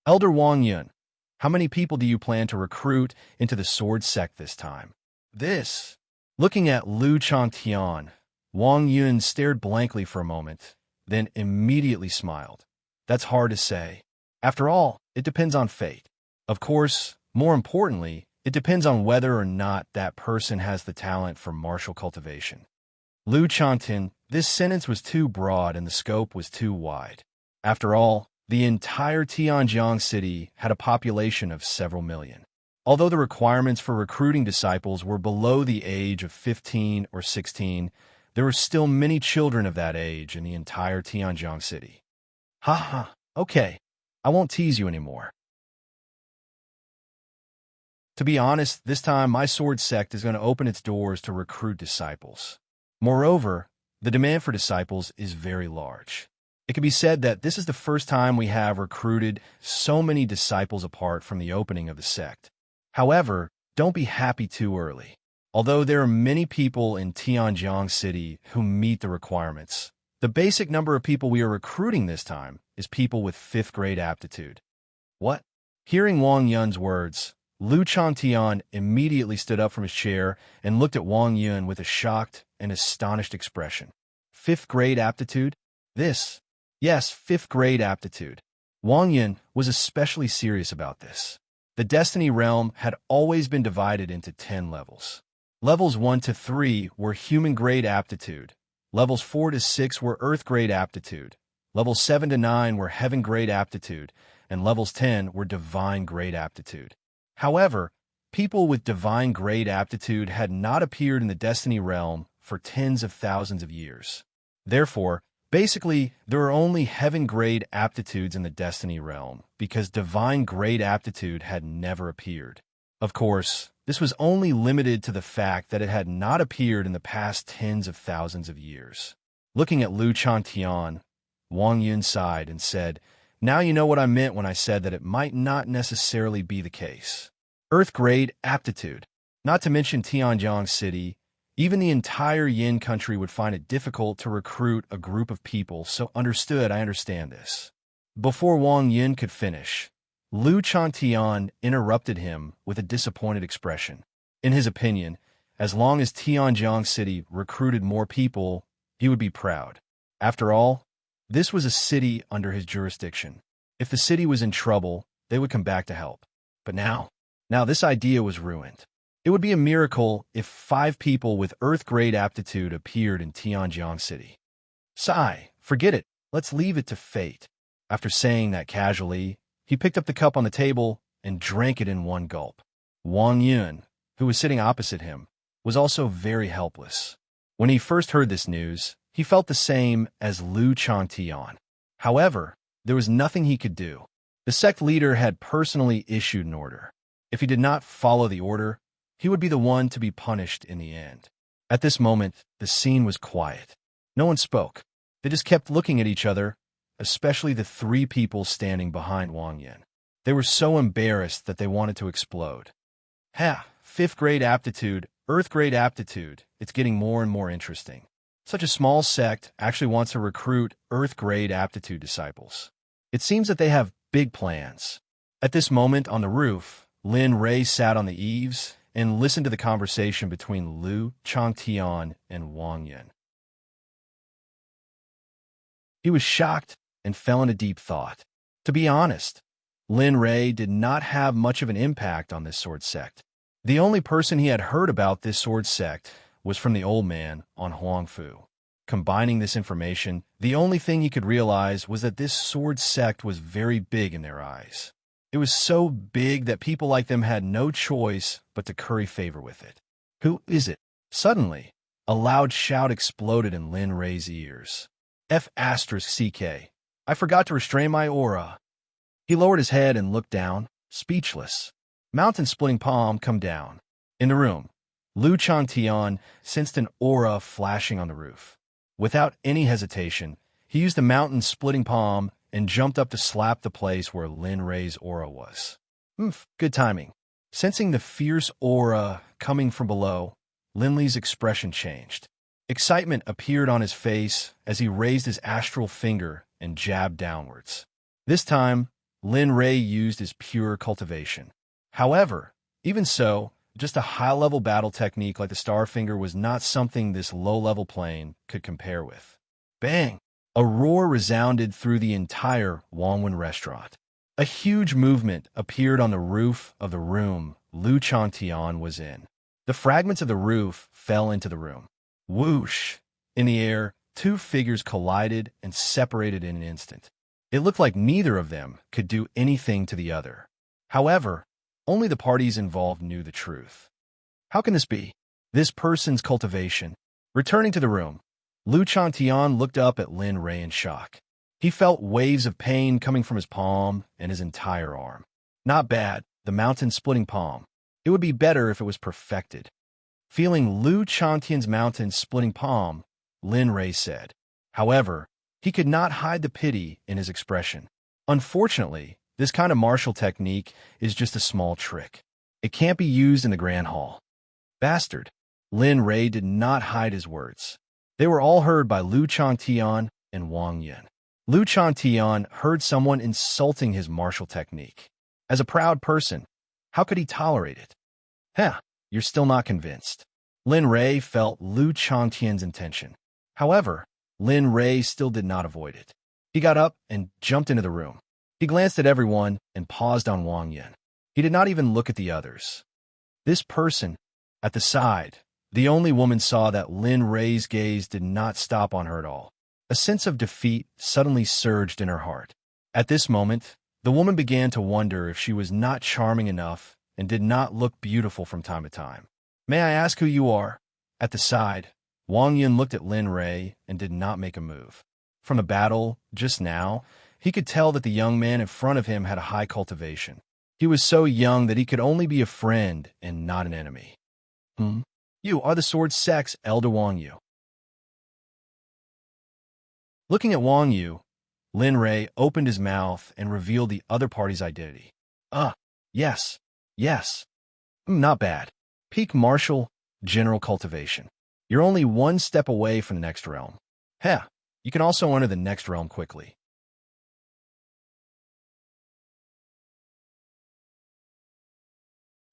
Elder Wang Yun, how many people do you plan to recruit into the sword sect this time? This. Looking at Liu Changtian, Wang Yun stared blankly for a moment, then immediately smiled. That's hard to say. After all, it depends on fate. Of course, more importantly, it depends on whether or not that person has the talent for martial cultivation. Liu Changtian, this sentence was too broad and the scope was too wide. After all, the entire Tianjiang city had a population of several million. Although the requirements for recruiting disciples were below the age of 15 or 16, there were still many children of that age in the entire Tianjiang city. Ha ha, okay, I won't tease you anymore. To be honest, this time my sword sect is going to open its doors to recruit disciples. Moreover, the demand for disciples is very large. It can be said that this is the first time we have recruited so many disciples apart from the opening of the sect. However, don't be happy too early. Although there are many people in Tianjiang City who meet the requirements, the basic number of people we are recruiting this time is people with 5th grade aptitude. What? Hearing Wang Yun's words, Liu Changtian immediately stood up from his chair and looked at Wang Yun with a shocked and astonished expression. 5th grade aptitude? This? Yes, 5th grade aptitude. Wang Yun was especially serious about this. The Destiny Realm had always been divided into 10 levels. Levels 1 to 3 were human grade aptitude. Levels 4 to 6 were earth grade aptitude. Levels 7 to 9 were heaven grade aptitude. And levels 10 were divine grade aptitude. However, people with divine grade aptitude had not appeared in the Destiny Realm for tens of thousands of years. Therefore, basically, there are only heaven grade aptitudes in the Destiny Realm because divine grade aptitude had never appeared. Of course, this was only limited to the fact that it had not appeared in the past tens of thousands of years. Looking at Liu Changtian, Wang Yun sighed and said, "Now you know what I meant when I said that it might not necessarily be the case. Earth grade aptitude. Not to mention Tianjiang City, even the entire Yin country would find it difficult to recruit a group of people, so I understand this." Before Wang Yun could finish, Liu Changtian interrupted him with a disappointed expression. In his opinion, as long as Tianjiang City recruited more people, he would be proud. After all, this was a city under his jurisdiction. If the city was in trouble, they would come back to help. But now this idea was ruined. It would be a miracle if 5 people with Earth grade aptitude appeared in Tianjiang City. Sigh, forget it. Let's leave it to fate. After saying that casually, he picked up the cup on the table and drank it in one gulp. Wang Yun, who was sitting opposite him, was also very helpless. When he first heard this news, he felt the same as Liu Changtian. However, there was nothing he could do. The sect leader had personally issued an order. If he did not follow the order, he would be the one to be punished in the end. At this moment, the scene was quiet. No one spoke. They just kept looking at each other, especially the 3 people standing behind Wang Yun. They were so embarrassed that they wanted to explode. 5th grade aptitude, earth grade aptitude. It's getting more and more interesting. Such a small sect actually wants to recruit earth grade aptitude disciples. It seems that they have big plans. At this moment on the roof, Lin Ray sat on the eaves and listened to the conversation between Liu Changtian and Wang Yun. He was shocked and fell into deep thought. To be honest, Lin Ray did not have much of an impact on this sword sect. The only person he had heard about this sword sect was from the old man on Huangfu. Combining this information, the only thing he could realize was that this sword sect was very big in their eyes. It was so big that people like them had no choice but to curry favor with it. Who is it? Suddenly, a loud shout exploded in Lin Ray's ears. F***CK. I forgot to restrain my aura. He lowered his head and looked down, speechless. Mountain-splitting palm come down. In the room, Lu Changtian sensed an aura flashing on the roof. Without any hesitation, he used the mountain-splitting palm and jumped up to slap the place where Lin Rei's aura was. Good timing. Sensing the fierce aura coming from below, Lin Li's expression changed. Excitement appeared on his face as he raised his astral finger and jabbed downwards. This time, Lin Rei used his pure cultivation. However, even so, just a high-level battle technique like the Star Finger was not something this low-level plane could compare with. Bang! A roar resounded through the entire Wangwen restaurant. A huge movement appeared on the roof of the room Lu Changtian was in. The fragments of the roof fell into the room. Whoosh! In the air, two figures collided and separated in an instant. It looked like neither of them could do anything to the other. However, only the parties involved knew the truth. How can this be? This person's cultivation. Returning to the room, Lu Changtian looked up at Lin Rei in shock. He felt waves of pain coming from his palm and his entire arm. Not bad, the mountain-splitting palm. It would be better if it was perfected. Feeling Lu Changtian's mountain-splitting palm, Lin Rei said. However, he could not hide the pity in his expression. Unfortunately, this kind of martial technique is just a small trick. It can't be used in the Grand Hall. Bastard. Lin Rei did not hide his words. They were all heard by Lu Changtian and Wang Yun. Lu Changtian heard someone insulting his martial technique. As a proud person, how could he tolerate it? You're still not convinced. Lin Rei felt Lu Changtian's intention. However, Lin Rei still did not avoid it. He got up and jumped into the room. He glanced at everyone and paused on Wang Yun. He did not even look at the others. This person, at the side, the only woman saw that Lin Rei's gaze did not stop on her at all. A sense of defeat suddenly surged in her heart. At this moment, the woman began to wonder if she was not charming enough and did not look beautiful from time to time. May I ask who you are? At the side, Wang Yun looked at Lin Rei and did not make a move. From the battle, just now, he could tell that the young man in front of him had a high cultivation. He was so young that he could only be a friend and not an enemy. You are the Sword Sect's Elder Wang Yu. Looking at Wang Yu, Lin Rei opened his mouth and revealed the other party's identity. Yes. Not bad. Peak martial, general cultivation. You're only one step away from the next realm. You can also enter the next realm quickly.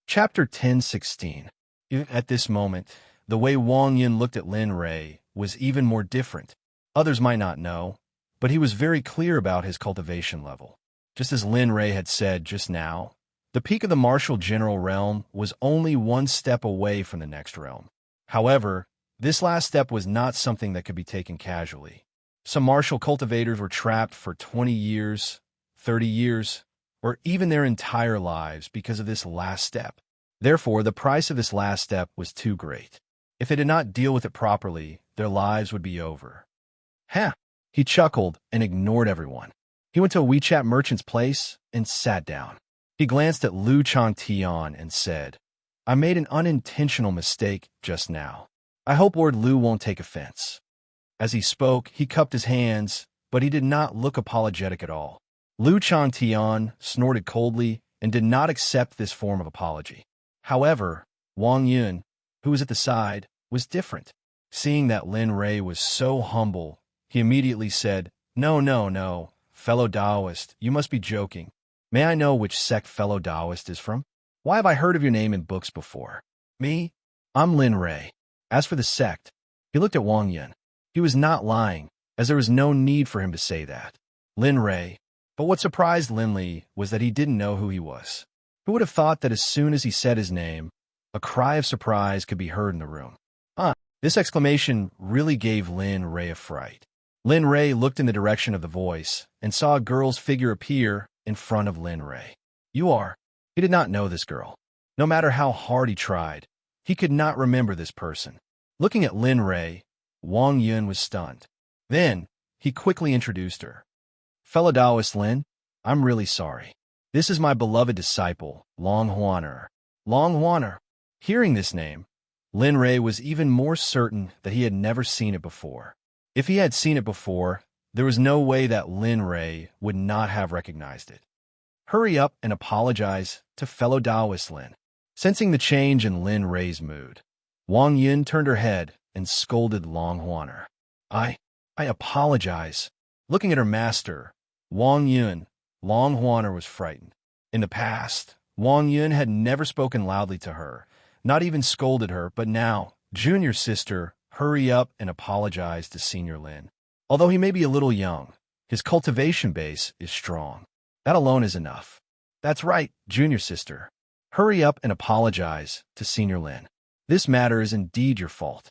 Chapter 10:16. At this moment, the way Wang Yun looked at Lin Rei was even more different. Others might not know, but he was very clear about his cultivation level. Just as Lin Rei had said just now, the peak of the martial general realm was only one step away from the next realm. However, this last step was not something that could be taken casually. Some martial cultivators were trapped for 20 years, 30 years, or even their entire lives because of this last step. Therefore, the price of this last step was too great. If they did not deal with it properly, their lives would be over. He chuckled and ignored everyone. He went to a WeChat merchant's place and sat down. He glanced at Lu Changtian and said, I made an unintentional mistake just now. I hope Lord Lu won't take offense. As he spoke, he cupped his hands, but he did not look apologetic at all. Lu Changtian snorted coldly and did not accept this form of apology. However, Wang Yun, who was at the side, was different. Seeing that Lin Rei was so humble, he immediately said, No, fellow Taoist, you must be joking. May I know which sect fellow Taoist is from? Why have I heard of your name in books before? Me? I'm Lin Rei. As for the sect, he looked at Wang Yun. He was not lying, as there was no need for him to say that. Lin Rei. But what surprised Lin Li was that he didn't know who he was. Who would have thought that as soon as he said his name, a cry of surprise could be heard in the room? This exclamation really gave Lin Rei a fright. Lin Rei looked in the direction of the voice and saw a girl's figure appear in front of Lin Rei. You are. He did not know this girl. No matter how hard he tried, he could not remember this person. Looking at Lin Rei, Wang Yun was stunned. Then, he quickly introduced her. Fellow Taoist Lin, I'm really sorry. This is my beloved disciple, Long Huaner. Long Huaner. Hearing this name, Lin Rei was even more certain that he had never seen it before. If he had seen it before, there was no way that Lin Rei would not have recognized it. Hurry up and apologize to fellow Taoist Lin. Sensing the change in Lin Rei's mood, Wang Yun turned her head and scolded Long Huaner. I apologize. Looking at her master, Wang Yun, Long Huaner was frightened. In the past, Wang Yun had never spoken loudly to her, not even scolded her, but now, junior sister, hurry up and apologize to Senior Lin. Although he may be a little young, his cultivation base is strong. That alone is enough. That's right, junior sister. Hurry up and apologize to Senior Lin. This matter is indeed your fault.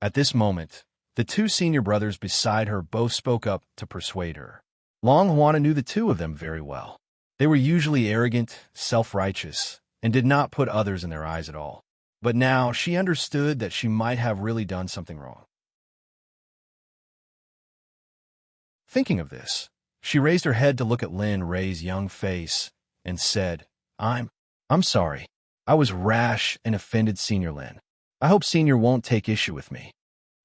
At this moment, the two senior brothers beside her both spoke up to persuade her. Long Huana knew the two of them very well. They were usually arrogant, self-righteous, and did not put others in their eyes at all. But now she understood that she might have really done something wrong. Thinking of this, she raised her head to look at Lin Rei's young face and said, I'm sorry. I was rash and offended Senior Lin. I hope Senior won't take issue with me.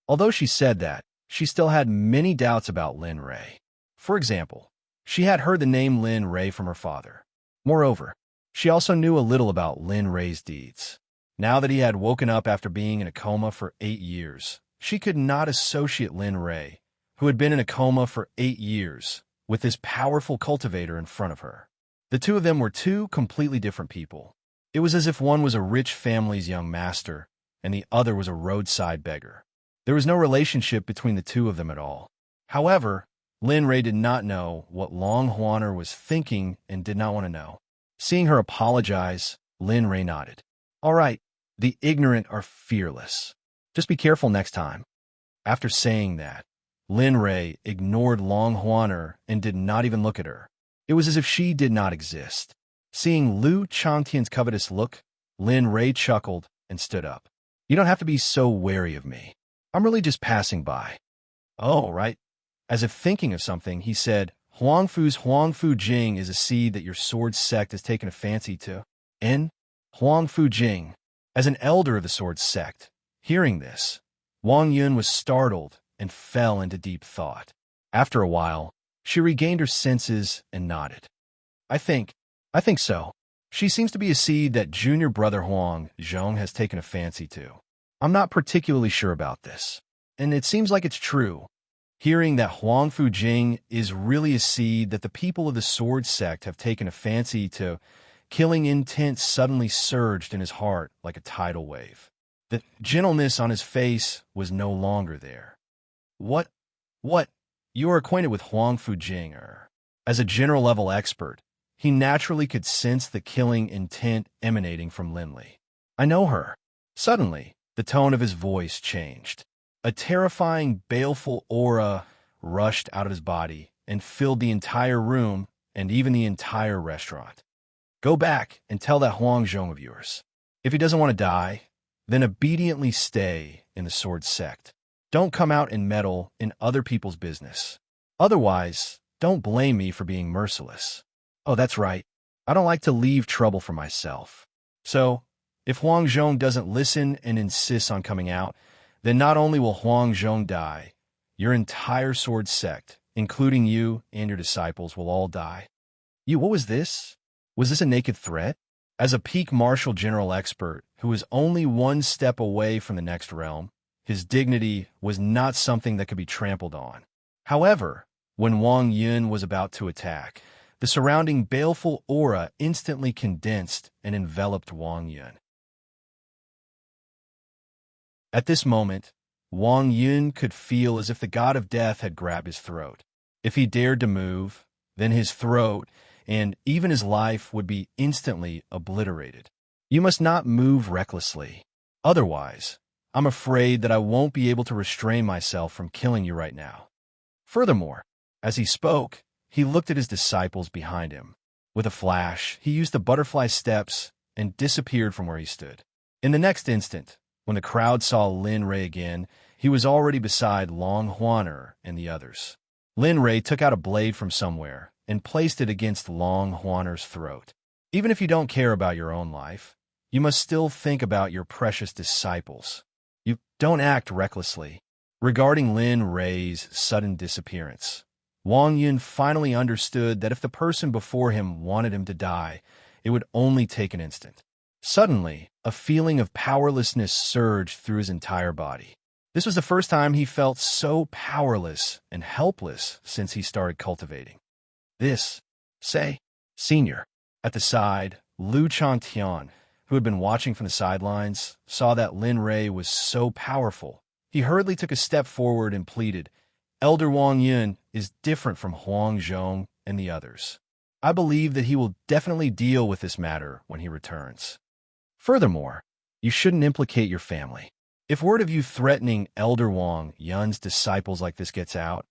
Although she said that, she still had many doubts about Lin Rei. For example, she had heard the name Lin Rei from her father. Moreover, she also knew a little about Lin Rei's deeds. Now that he had woken up after being in a coma for 8 years, she could not associate Lin Rei, who had been in a coma for 8 years, with this powerful cultivator in front of her. The two of them were two completely different people. It was as if one was a rich family's young master, and the other was a roadside beggar. There was no relationship between the two of them at all. However, Lin Rei did not know what Long Huaner was thinking and did not want to know. Seeing her apologize, Lin Rei nodded. All right, the ignorant are fearless. Just be careful next time. After saying that, Lin Rei ignored Long Huaner and did not even look at her. It was as if she did not exist. Seeing Lu Changtian's covetous look, Lin Rei chuckled and stood up. You don't have to be so wary of me. I'm really just passing by. Oh, right. As if thinking of something, he said, Huangfu's Huangfu Jing is a seed that your sword sect has taken a fancy to. Huangfu Jing. As an elder of the sword sect, hearing this, Wang Yun was startled and fell into deep thought. After a while, she regained her senses and nodded. I think so. She seems to be a seed that junior brother Huang Zhong has taken a fancy to. I'm not particularly sure about this, and it seems like it's true. Hearing that Huangfu Jing is really a seed that the people of the sword sect have taken a fancy to, killing intent suddenly surged in his heart like a tidal wave. The gentleness on his face was no longer there. What? You are acquainted with Huangfu Jing, As a general-level expert, he naturally could sense the killing intent emanating from Lin Li. I know her. Suddenly, the tone of his voice changed. A terrifying, baleful aura rushed out of his body and filled the entire room and even the entire restaurant. Go back and tell that Huang Zhong of yours. If he doesn't want to die, then obediently stay in the sword sect. Don't come out and meddle in other people's business. Otherwise, don't blame me for being merciless. Oh, that's right. I don't like to leave trouble for myself. So, if Huang Zhong doesn't listen and insists on coming out, then not only will Huang Zhong die, your entire sword sect, including you and your disciples, will all die. What was this? Was this a naked threat? As a peak martial general expert who was only one step away from the next realm, his dignity was not something that could be trampled on. However, when Wang Yun was about to attack, the surrounding baleful aura instantly condensed and enveloped Wang Yun. At this moment, Wang Yun could feel as if the god of death had grabbed his throat. If he dared to move, then his throat and even his life would be instantly obliterated. You must not move recklessly. Otherwise, I'm afraid that I won't be able to restrain myself from killing you right now. Furthermore, as he spoke, he looked at his disciples behind him. With a flash, he used the butterfly steps and disappeared from where he stood. In the next instant, when the crowd saw Lin Rei again, he was already beside Long Huaner and the others. Lin Rei took out a blade from somewhere and placed it against Long Huaner's throat. Even if you don't care about your own life, you must still think about your precious disciples. You don't act recklessly. Regarding Lin Rei's sudden disappearance, Wang Yun finally understood that if the person before him wanted him to die, it would only take an instant. Suddenly, a feeling of powerlessness surged through his entire body. This was the first time he felt so powerless and helpless since he started cultivating. This, say, Senior. At the side, Lu Chantian, who had been watching from the sidelines, saw that Lin Rei was so powerful. He hurriedly took a step forward and pleaded, Elder Wang Yun is different from Huang Zhong and the others. I believe that he will definitely deal with this matter when he returns. Furthermore, you shouldn't implicate your family. If word of you threatening Elder Wang Yun's disciples like this gets out,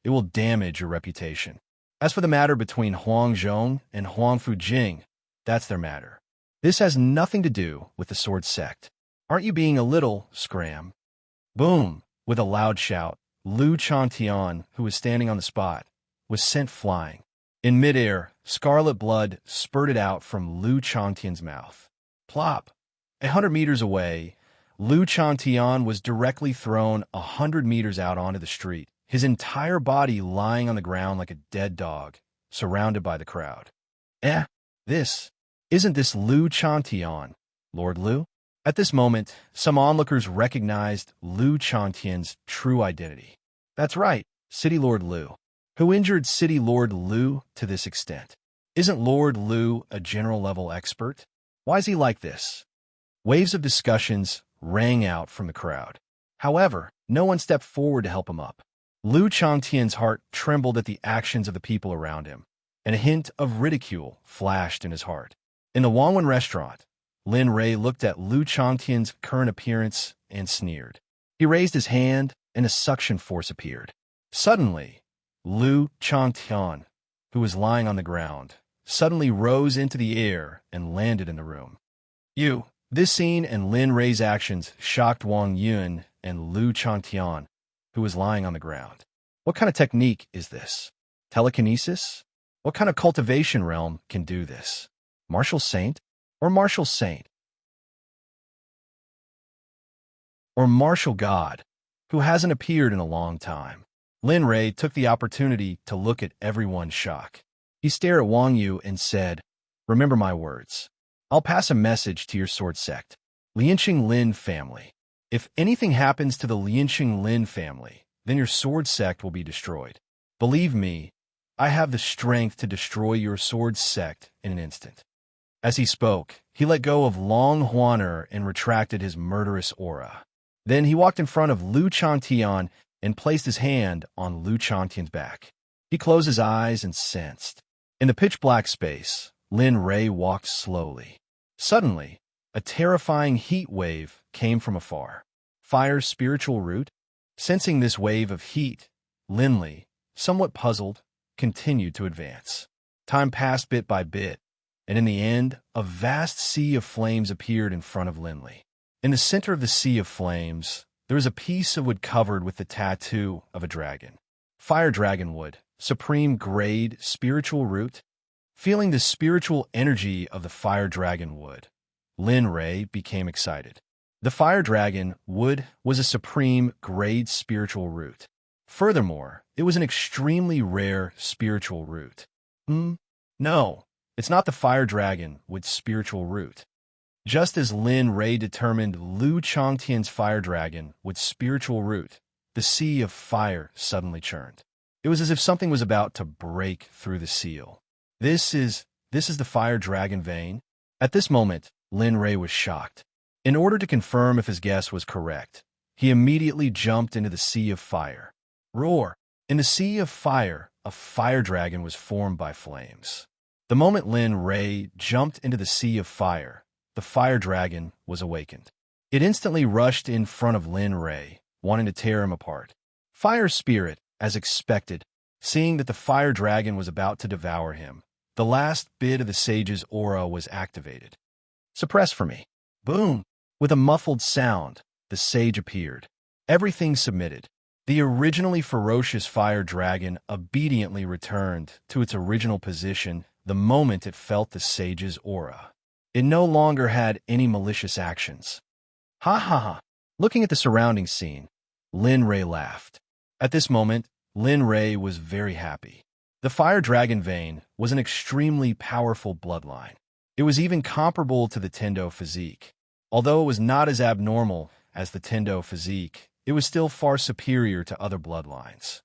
it will damage your reputation. As for the matter between Huang Zhong and Huang Fujing, that's their matter. This has nothing to do with the Sword Sect. Aren't you being a little scram? Boom! With a loud shout, Lu Chantian, who was standing on the spot, was sent flying. In midair, scarlet blood spurted out from Lu Chantian's mouth. Plop! 100 meters away, Lu Chantian was directly thrown 100 meters out onto the street, his entire body lying on the ground like a dead dog, surrounded by the crowd. Isn't this Lu Chantian, Lord Lu? At this moment, some onlookers recognized Lu Chantian's true identity. That's right, City Lord Lu. Who injured City Lord Lu to this extent? Isn't Lord Lu a general-level expert? Why is he like this? Waves of discussions rang out from the crowd. However, no one stepped forward to help him up. Lu Chantian's heart trembled at the actions of the people around him, and a hint of ridicule flashed in his heart. In the Wangwen restaurant, Lin Rei looked at Lu Chantian's current appearance and sneered. He raised his hand, and a suction force appeared. Suddenly, Lu Chantian, who was lying on the ground, suddenly rose into the air and landed in the room. This scene and Lin Rei's actions shocked Wang Yun and Lu Chantian, who was lying on the ground. What kind of technique is this? Telekinesis? What kind of cultivation realm can do this? Martial Saint? Or Martial Saint? Or Martial God, who hasn't appeared in a long time? Lin Rei took the opportunity to look at everyone's shock. He stared at Wang Yu and said, Remember my words. I'll pass a message to your sword sect, Lianqing Lin family. If anything happens to the Lianqing Lin family, then your sword sect will be destroyed. Believe me, I have the strength to destroy your sword sect in an instant. As he spoke, he let go of Long Huaner and retracted his murderous aura. Then he walked in front of Lu Chantian and placed his hand on Lu Chantian's back. He closed his eyes and sensed. In the pitch-black space, Lin Rei walked slowly. Suddenly, a terrifying heat wave came from afar. Fire's spiritual root? Sensing this wave of heat, Lin Li, somewhat puzzled, continued to advance. Time passed bit by bit, and in the end, a vast sea of flames appeared in front of Lin Li. In the center of the sea of flames, there was a piece of wood covered with the tattoo of a dragon. Fire dragon wood, supreme grade, spiritual root. Feeling the spiritual energy of the fire dragon wood, Lin Rei became excited. The fire dragon wood was a supreme grade spiritual root. Furthermore, it was an extremely rare spiritual root. No, it's not the fire dragon wood's spiritual root. Just as Lin Rei determined Lu Changtian's fire dragon wood's spiritual root, the sea of fire suddenly churned. It was as if something was about to break through the seal. This is the fire dragon vein? At this moment, Lin Rei was shocked. In order to confirm if his guess was correct, he immediately jumped into the sea of fire. Roar! In the sea of fire, a fire dragon was formed by flames. The moment Lin Rei jumped into the sea of fire, the fire dragon was awakened. It instantly rushed in front of Lin Rei, wanting to tear him apart. Fire Spirit, as expected, seeing that the fire dragon was about to devour him, the last bit of the sage's aura was activated. Suppress for me. Boom! With a muffled sound, the sage appeared. Everything submitted. The originally ferocious fire dragon obediently returned to its original position the moment it felt the sage's aura. It no longer had any malicious actions. Ha ha ha. Looking at the surrounding scene, Lin Ray laughed. At this moment, Lin Ray was very happy. The fire dragon vein was an extremely powerful bloodline. It was even comparable to the Tendo physique. Although it was not as abnormal as the Tendo physique, it was still far superior to other bloodlines.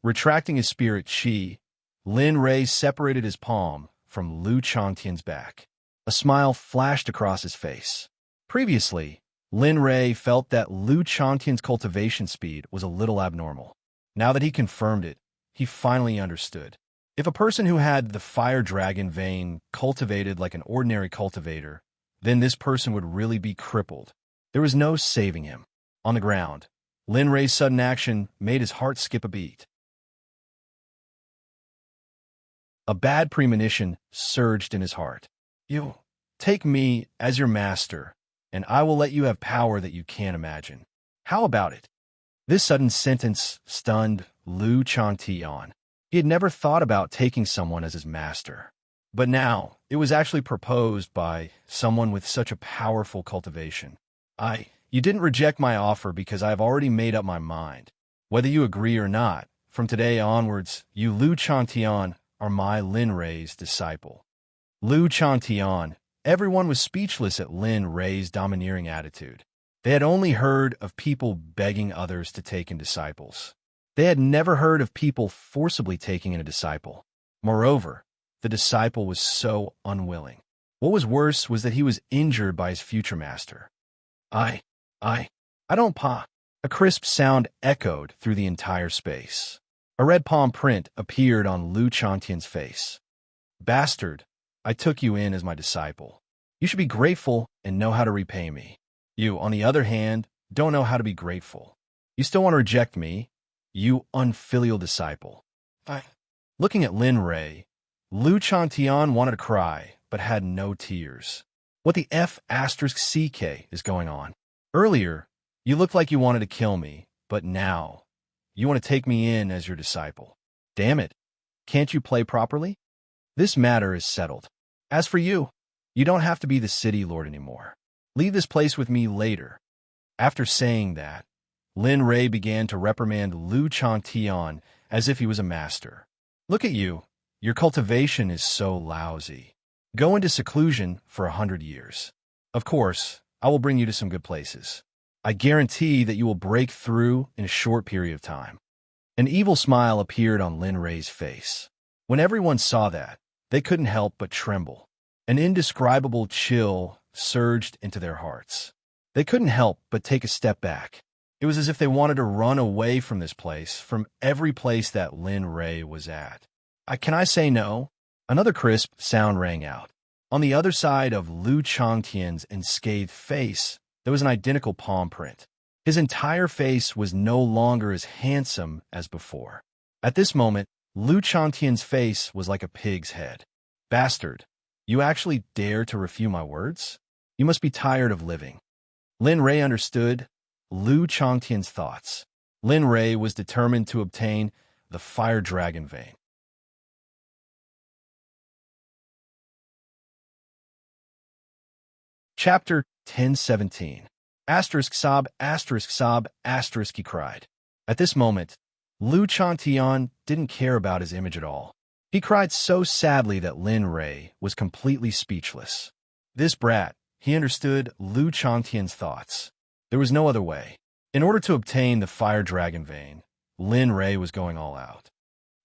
Retracting his spirit chi, Lin Ray separated his palm from Lu Changtian's back. A smile flashed across his face. Previously, Lin Ray felt that Lu Changtian's cultivation speed was a little abnormal. Now that he confirmed it, he finally understood. If a person who had the fire dragon vein cultivated like an ordinary cultivator, then this person would really be crippled. There was no saving him. On the ground, Lin Ray's sudden action made his heart skip a beat. A bad premonition surged in his heart. You take me as your master, and I will let you have power that you can't imagine. How about it? This sudden sentence stunned Lu Changtian. He had never thought about taking someone as his master. But now, it was actually proposed by someone with such a powerful cultivation. You didn't reject my offer because I have already made up my mind. Whether you agree or not, from today onwards, you Lu Changtian are my Lin Ray's disciple. Lu Changtian, everyone was speechless at Lin Ray's domineering attitude. They had only heard of people begging others to take in disciples. They had never heard of people forcibly taking in a disciple. Moreover, the disciple was so unwilling. What was worse was that he was injured by his future master. I don't pa. A crisp sound echoed through the entire space. A red palm print appeared on Lu Changtian's face. Bastard, I took you in as my disciple. You should be grateful and know how to repay me. You, on the other hand, don't know how to be grateful. You still want to reject me, you unfilial disciple. Looking at Lin Ray, Lu Changtian wanted to cry, but had no tears. What the F***CK is going on? Earlier, you looked like you wanted to kill me, but now, you want to take me in as your disciple. Damn it, can't you play properly? This matter is settled. As for you, you don't have to be the city lord anymore. Leave this place with me later. After saying that, Lin Ray began to reprimand Lu Changtian as if he was a master. Look at you. Your cultivation is so lousy. Go into seclusion for 100 years. Of course, I will bring you to some good places. I guarantee that you will break through in a short period of time. An evil smile appeared on Lin Ray's face. When everyone saw that, they couldn't help but tremble. An indescribable chill surged into their hearts. They couldn't help but take a step back. It was as if they wanted to run away from this place, from every place that Lin Ray was at. Can I say no? Another crisp sound rang out. On the other side of Lu Changtian's unscathed face, there was an identical palm print. His entire face was no longer as handsome as before. At this moment, Lu Changtian's face was like a pig's head. Bastard, you actually dare to refute my words? You must be tired of living. Lin Ray understood Lu Changtian's thoughts. Lin Ray was determined to obtain the fire dragon vein. Chapter 1017. Sob, he cried. At this moment, Lu Changtian didn't care about his image at all. He cried so sadly that Lin Ray was completely speechless. This brat, he understood Lu Changtian's thoughts. There was no other way. In order to obtain the fire dragon vein, Lin Ray was going all out.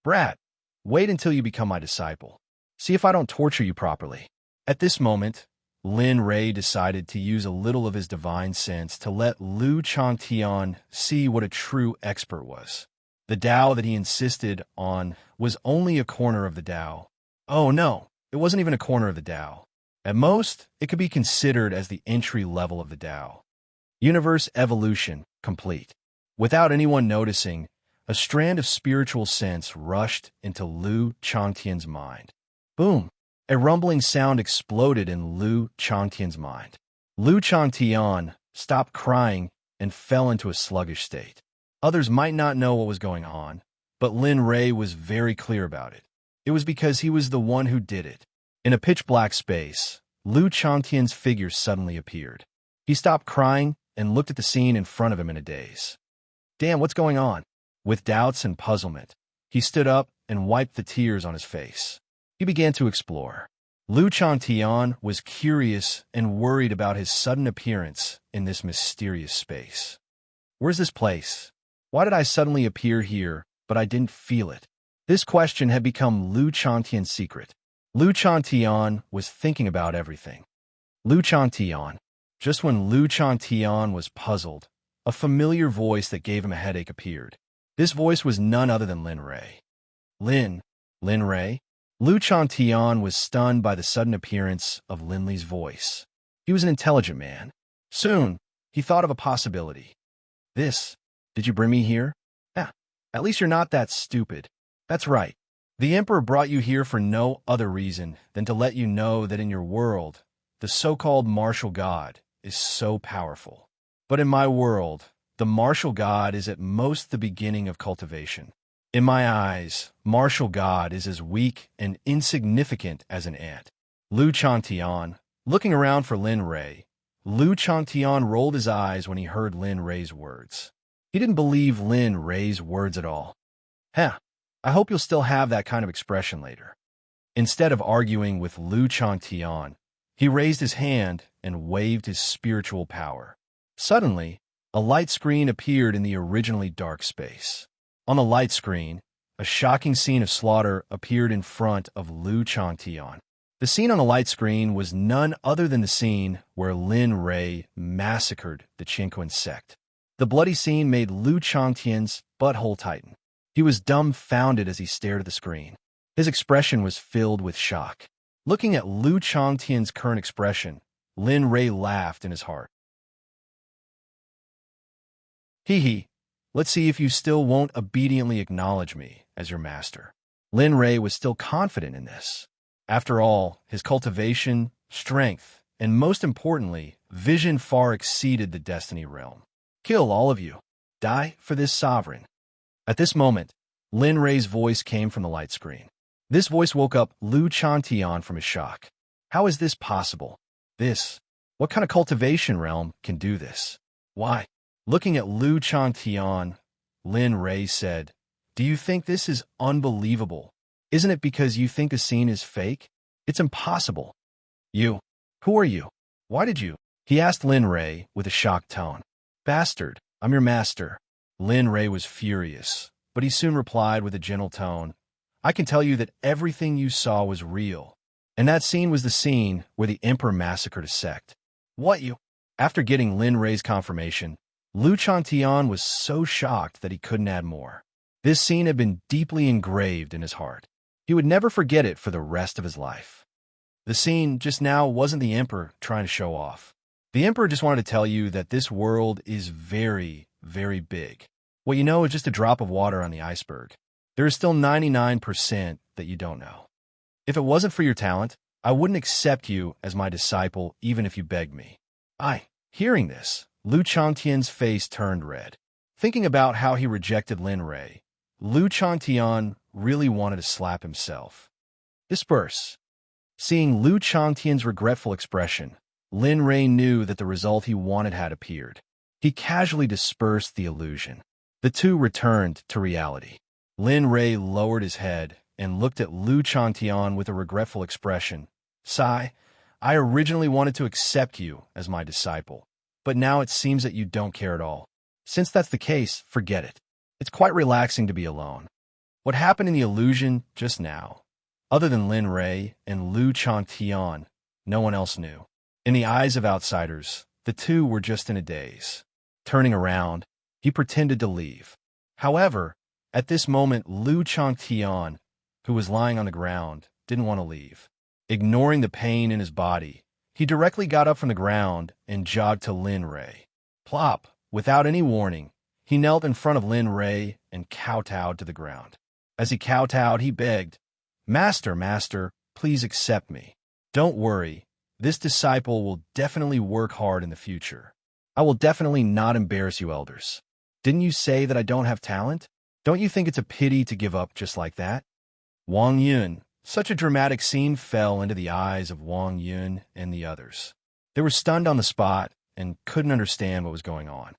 Brat, wait until you become my disciple. See if I don't torture you properly. At this moment, Lin Ray decided to use a little of his divine sense to let Lu Changtian see what a true expert was. The Tao that he insisted on was only a corner of the Tao. Oh no, it wasn't even a corner of the Tao. At most, it could be considered as the entry level of the Tao. Universe evolution complete. Without anyone noticing, a strand of spiritual sense rushed into Lu Changtian's mind. Boom! A rumbling sound exploded in Lu Changtian's mind. Lu Changtian stopped crying and fell into a sluggish state. Others might not know what was going on, but Lin Ray was very clear about it. It was because he was the one who did it. In a pitch-black space, Lu Changtian's figure suddenly appeared. He stopped crying and looked at the scene in front of him in a daze. Damn, what's going on? With doubts and puzzlement, he stood up and wiped the tears on his face. He began to explore. Lu Changtian was curious and worried about his sudden appearance in this mysterious space. Where's this place? Why did I suddenly appear here, but I didn't feel it? This question had become Lu Changtian's secret. Lu Changtian was thinking about everything. Lu Changtian. Just when Lu Changtian was puzzled, a familiar voice that gave him a headache appeared. This voice was none other than Lin Ray. Lin Ray? Lu Changtian was stunned by the sudden appearance of Lin Li's voice. He was an intelligent man. Soon, he thought of a possibility. Did you bring me here? At least you're not that stupid. That's right. The Emperor brought you here for no other reason than to let you know that in your world, the so-called martial god is so powerful. But in my world, the martial god is at most the beginning of cultivation. In my eyes, martial god is as weak and insignificant as an ant. Lu Changtian, looking around for Lin Ray, Lu Changtian rolled his eyes when he heard Lin Ray's words. He didn't believe Lin Ray's words at all. I hope you'll still have that kind of expression later. Instead of arguing with Lu Changtian, he raised his hand and waved his spiritual power. Suddenly, a light screen appeared in the originally dark space. On the light screen, a shocking scene of slaughter appeared in front of Lu Changtian. The scene on the light screen was none other than the scene where Lin Ray massacred the Qinquan sect. The bloody scene made Lu Changtian's butthole tighten. He was dumbfounded as he stared at the screen. His expression was filled with shock. Looking at Lu Changtian's current expression, Lin Ray laughed in his heart. Hee, let's see if you still won't obediently acknowledge me as your master. Lin Ray was still confident in this. After all, his cultivation, strength, and most importantly, vision far exceeded the destiny realm. Kill all of you. Die for this sovereign. At this moment, Lin Ray's voice came from the light screen. This voice woke up Lu Changtian from his shock. How is this possible? What kind of cultivation realm can do this? Why? Looking at Lu Changtian, Lin Ray said, "Do you think this is unbelievable? Isn't it because you think the scene is fake? It's impossible." You. Who are you? Why did you? He asked Lin Ray with a shocked tone. Bastard, I'm your master. Lin Ray was furious, but he soon replied with a gentle tone, I can tell you that everything you saw was real. And that scene was the scene where the Emperor massacred a sect. What you? After getting Lin Ray's confirmation, Lu Changtian was so shocked that he couldn't add more. This scene had been deeply engraved in his heart. He would never forget it for the rest of his life. The scene just now wasn't the Emperor trying to show off. The Emperor just wanted to tell you that this world is very, very big. What you know is just a drop of water on the iceberg. There is still 99% that you don't know. If it wasn't for your talent, I wouldn't accept you as my disciple even if you begged me. Hearing this, Lu Changtian's face turned red. Thinking about how he rejected Lin Ray, Lu Changtian really wanted to slap himself. Disperse. Seeing Lu Changtian's regretful expression, Lin Ray knew that the result he wanted had appeared. He casually dispersed the illusion. The two returned to reality. Lin Ray lowered his head and looked at Lu Changtian with a regretful expression. Sigh, I originally wanted to accept you as my disciple, but now it seems that you don't care at all. Since that's the case, forget it. It's quite relaxing to be alone. What happened in the illusion just now? Other than Lin Ray and Lu Changtian, no one else knew. In the eyes of outsiders, the two were just in a daze. Turning around, he pretended to leave. However, at this moment, Lu Changtian, who was lying on the ground, didn't want to leave. Ignoring the pain in his body, he directly got up from the ground and jogged to Lin Ray. Plop! Without any warning, he knelt in front of Lin Ray and kowtowed to the ground. As he kowtowed, he begged, Master, please accept me. Don't worry, this disciple will definitely work hard in the future. I will definitely not embarrass you elders. Didn't you say that I don't have talent? Don't you think it's a pity to give up just like that? Wang Yun. Such a dramatic scene fell into the eyes of Wang Yun and the others. They were stunned on the spot and couldn't understand what was going on.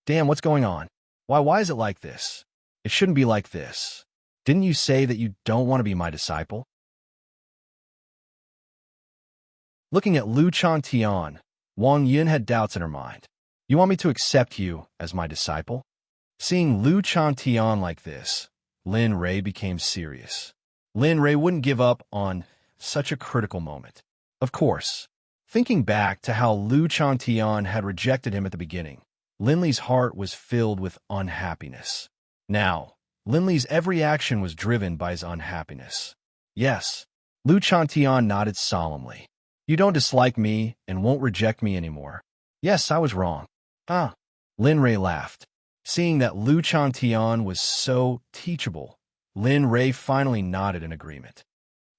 Damn, what's going on? Why is it like this? It shouldn't be like this. Didn't you say that you don't want to be my disciple? Looking at Lu Chantian, Wang Yun had doubts in her mind. You want me to accept you as my disciple? Seeing Lu Chantian like this, Lin Rei became serious. Lin Rei wouldn't give up on such a critical moment. Of course, thinking back to how Lu Chantian had rejected him at the beginning, Lin Li's heart was filled with unhappiness. Now, Lin Li's every action was driven by his unhappiness. Yes, Lu Chantian nodded solemnly. You don't dislike me and won't reject me anymore. Yes, I was wrong. Lin Rei laughed. Seeing that Lu Chantian was so teachable, Lin Rei finally nodded in agreement.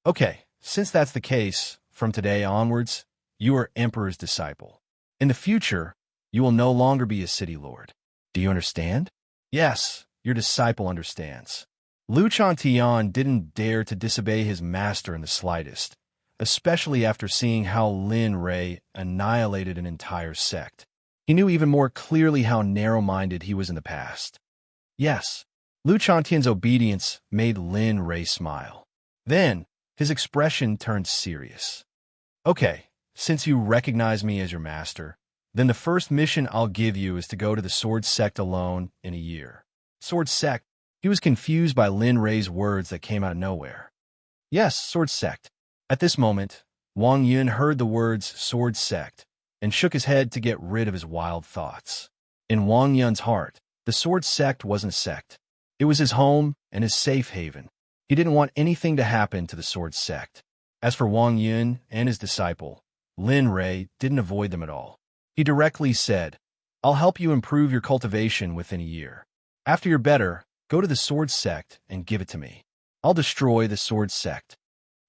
Okay, since that's the case, from today onwards, you are Emperor's disciple. In the future, you will no longer be a city lord. Do you understand? Yes, your disciple understands. Lu Chantian didn't dare to disobey his master in the slightest, especially after seeing how Lin Rei annihilated an entire sect. He knew even more clearly how narrow-minded he was in the past. Yes, Lu Chantian's obedience made Lin Rei smile. Then, his expression turned serious. Okay, since you recognize me as your master, then the first mission I'll give you is to go to the Sword Sect alone in a year. Sword Sect? He was confused by Lin Rei's words that came out of nowhere. Yes, Sword Sect. At this moment, Wang Yun heard the words Sword Sect and shook his head to get rid of his wild thoughts. In Wang Yun's heart, the Sword Sect wasn't a sect. It was his home and his safe haven. He didn't want anything to happen to the Sword Sect. As for Wang Yun and his disciple, Lin Rei didn't avoid them at all. He directly said, I'll help you improve your cultivation within a year. After you're better, go to the Sword Sect and give it to me. I'll destroy the Sword Sect.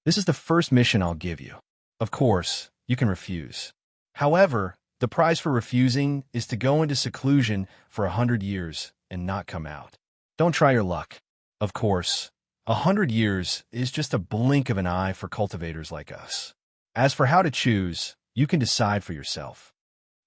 This is the first mission I'll give you. Of course, you can refuse. However, the price for refusing is to go into seclusion for 100 years and not come out. Don't try your luck. Of course, 100 years is just a blink of an eye for cultivators like us. As for how to choose, you can decide for yourself.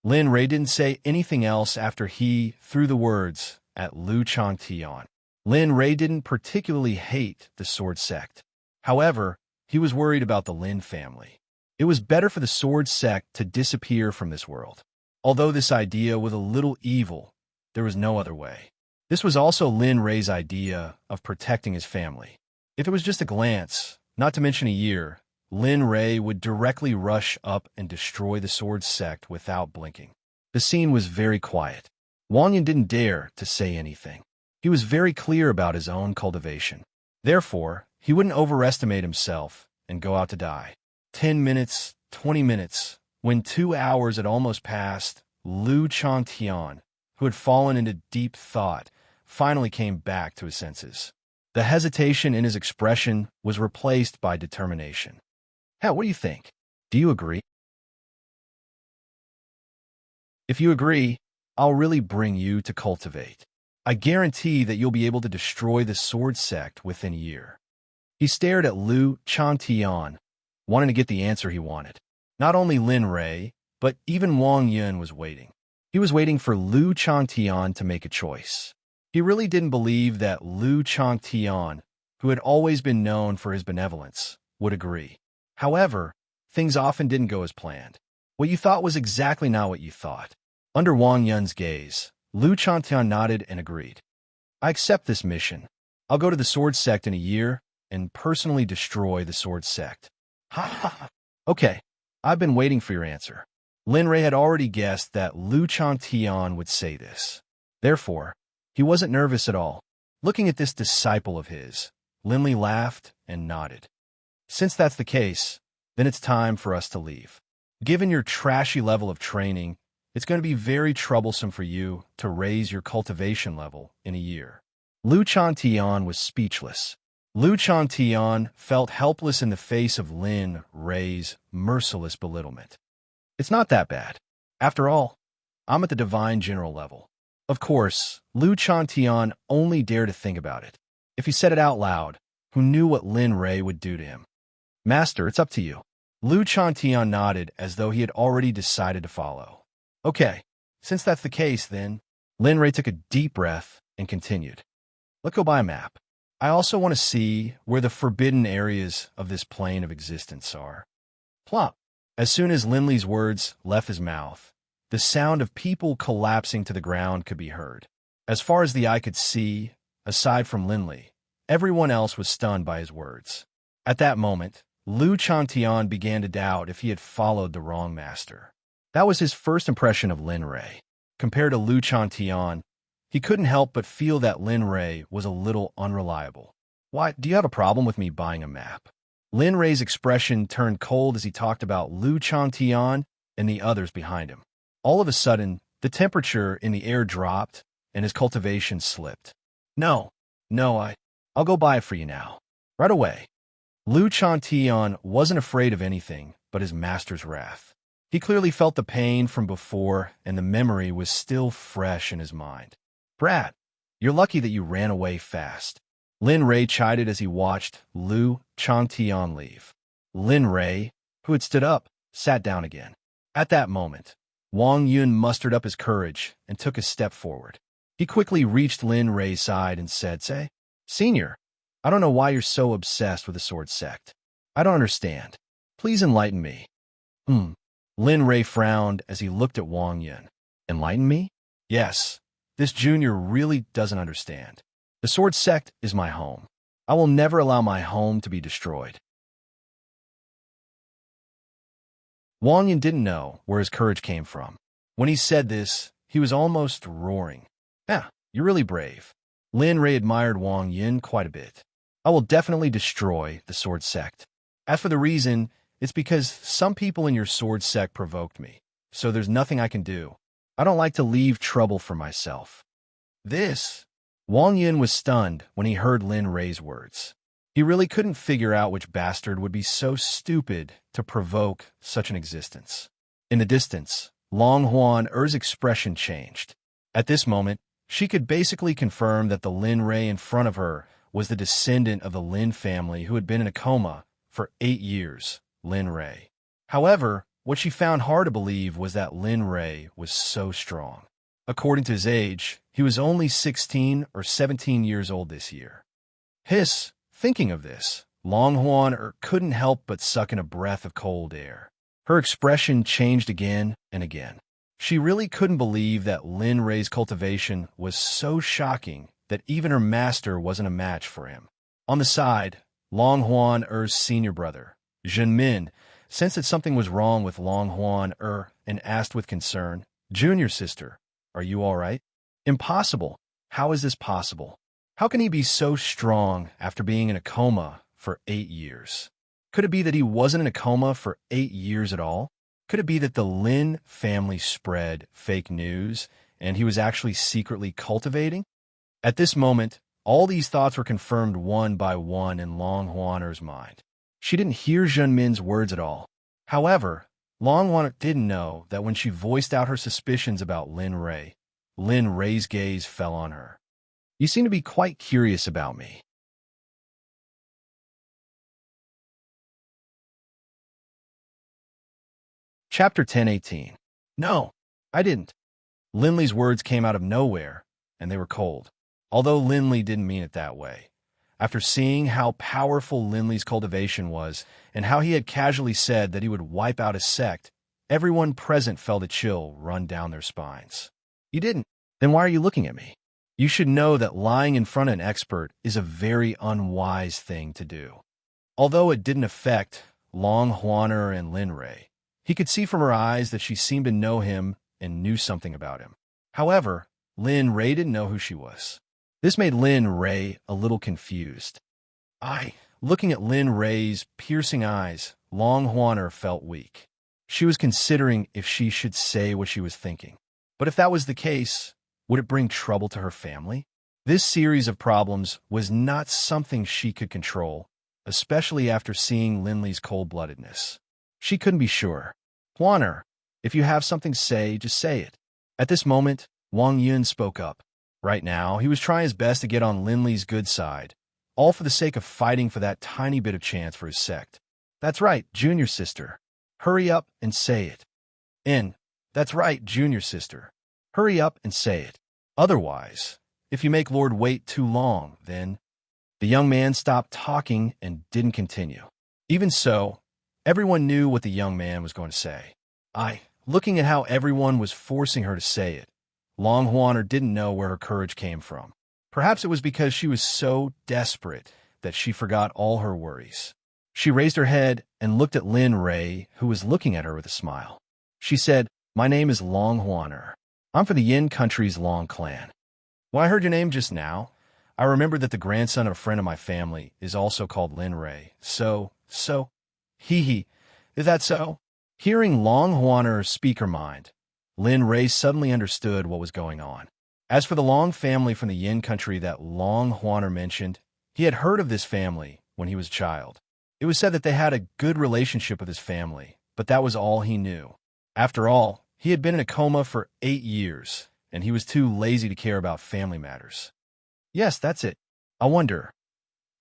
Lin Rei didn't say anything else after he threw the words at Lu Chantian. Lin Rei didn't particularly hate the Sword Sect. However, he was worried about the Lin family. It was better for the Sword Sect to disappear from this world. Although this idea was a little evil, there was no other way. This was also Lin Rei's idea of protecting his family. If it was just a glance, not to mention a year, Lin Rei would directly rush up and destroy the Sword Sect without blinking. The scene was very quiet. Wang Yun didn't dare to say anything. He was very clear about his own cultivation. Therefore, he wouldn't overestimate himself and go out to die. 10 minutes, 20 minutes, when 2 hours had almost passed, Lu Chantian, who had fallen into deep thought, finally came back to his senses. The hesitation in his expression was replaced by determination. What do you think? Do you agree? If you agree, I'll really bring you to cultivate. I guarantee that you'll be able to destroy the Sword Sect within a year. He stared at Lu Chantian, wanting to get the answer he wanted. Not only Lin Rei, but even Wang Yun was waiting. He was waiting for Lu Chantian to make a choice. He really didn't believe that Lu Chantian, who had always been known for his benevolence, would agree. However, things often didn't go as planned. What you thought was exactly not what you thought. Under Wang Yun's gaze, Lu Chantian nodded and agreed. I accept this mission. I'll go to the Sword Sect in a year and personally destroy the Sword Sect. Okay, I've been waiting for your answer. Lin Rei had already guessed that Lu Chantian would say this. Therefore, he wasn't nervous at all. Looking at this disciple of his, Lin Li laughed and nodded. Since that's the case, then it's time for us to leave. Given your trashy level of training, it's going to be very troublesome for you to raise your cultivation level in a year. Lu Chantian was speechless. Lu Chantian felt helpless in the face of Lin Rei's merciless belittlement. It's not that bad. After all, I'm at the Divine General level. Of course, Lu Chantian only dared to think about it. If he said it out loud, who knew what Lin Ray would do to him? Master, it's up to you. Lu Chantian nodded as though he had already decided to follow. Okay, since that's the case, then. Lin Ray took a deep breath and continued. Let's go buy a map. I also want to see where the forbidden areas of this plane of existence are. Plop. As soon as Linley's words left his mouth, the sound of people collapsing to the ground could be heard. As far as the eye could see, aside from Linley, everyone else was stunned by his words. At that moment, Lu Chantian began to doubt if he had followed the wrong master. That was his first impression of Lin Ray. Compared to Lu Chantian, he couldn't help but feel that Lin Ray was a little unreliable. Why, do you have a problem with me buying a map? Lin Ray's expression turned cold as he talked about Lu Chantian and the others behind him. All of a sudden, the temperature in the air dropped and his cultivation slipped. No, I'll go buy it for you now. Right away. Lu Chantian wasn't afraid of anything but his master's wrath. He clearly felt the pain from before, and the memory was still fresh in his mind. Brat, you're lucky that you ran away fast. Lin Ray chided as he watched Lu Chantian leave. Lin Ray, who had stood up, sat down again. At that moment, Wang Yun mustered up his courage and took a step forward. He quickly reached Lin Ray's side and said, Senior, I don't know why you're so obsessed with the sword sect. I don't understand. Please enlighten me. Lin Ray frowned as he looked at Wang Yun. Enlighten me? Yes, this junior really doesn't understand. The sword sect is my home. I will never allow my home to be destroyed. Wang Yun didn't know where his courage came from. When he said this, he was almost roaring. You're really brave. Lin Ray admired Wang Yun quite a bit. I will definitely destroy the sword sect. As for the reason, it's because some people in your sword sect provoked me, so there's nothing I can do. I don't like to leave trouble for myself. Wang Yun was stunned when he heard Lin Ray's words. He really couldn't figure out which bastard would be so stupid to provoke such an existence. In the distance, Long Huan Er's expression changed. At this moment, she could basically confirm that the Lin Ray in front of her was the descendant of the Lin family who had been in a coma for 8 years, Lin Ray. However, what she found hard to believe was that Lin Ray was so strong. According to his age, he was only 16 or 17 years old this year. Thinking of this, Long Huan couldn't help but suck in a breath of cold air. Her expression changed again and again. She really couldn't believe that Lin Ray's cultivation was so shocking that even her master wasn't a match for him. On the side, Long Huan Er's senior brother, Zhenmin, sensed that something was wrong with Long Huan and asked with concern, Junior sister, are you all right? Impossible. How is this possible? How can he be so strong after being in a coma for 8 years? Could it be that he wasn't in a coma for 8 years at all? Could it be that the Lin family spread fake news and he was actually secretly cultivating? At this moment, all these thoughts were confirmed one by one in Long Huaner's mind. She didn't hear Zhenmin's words at all. However, Long Huaner didn't know that when she voiced out her suspicions about Lin Ray's gaze fell on her. You seem to be quite curious about me. Chapter 10:18. No, I didn't. Linley's words came out of nowhere, and they were cold. Although Linley didn't mean it that way. After seeing how powerful Linley's cultivation was, and how he had casually said that he would wipe out his sect, everyone present felt a chill run down their spines. You didn't? Then why are you looking at me? You should know that lying in front of an expert is a very unwise thing to do. Although it didn't affect Long Huaner and Lin Ray, he could see from her eyes that she seemed to know him and knew something about him. However, Lin Ray didn't know who she was. This made Lin Ray a little confused. Looking at Lin Ray's piercing eyes, Long Huaner felt weak. She was considering if she should say what she was thinking. But if that was the case, would it bring trouble to her family? This series of problems was not something she could control, especially after seeing Linley's cold-bloodedness. She couldn't be sure. Huaner, if you have something to say, just say it. At this moment, Wang Yun spoke up. Right now, he was trying his best to get on Lin Li's good side, all for the sake of fighting for that tiny bit of chance for his sect. That's right, junior sister. Hurry up and say it. That's right, junior sister. Hurry up and say it. Otherwise, if you make Lord wait too long, then... The young man stopped talking and didn't continue. Even so, everyone knew what the young man was going to say. Looking at how everyone was forcing her to say it, Long Huaner didn't know where her courage came from. Perhaps it was because she was so desperate that she forgot all her worries. She raised her head and looked at Lin Ray, who was looking at her with a smile. She said, "My name is Long Huaner. I'm from the Yin country's Long clan. When I heard your name just now, I remembered that the grandson of a friend of my family is also called Lin Ray. Is that so?" Hearing Long Huaner speak her mind, Lin Ray suddenly understood what was going on. As for the Long family from the Yin country that Long Huaner mentioned, he had heard of this family when he was a child. It was said that they had a good relationship with his family, but that was all he knew. After all, he had been in a coma for 8 years, and he was too lazy to care about family matters. "Yes, that's it. I wonder,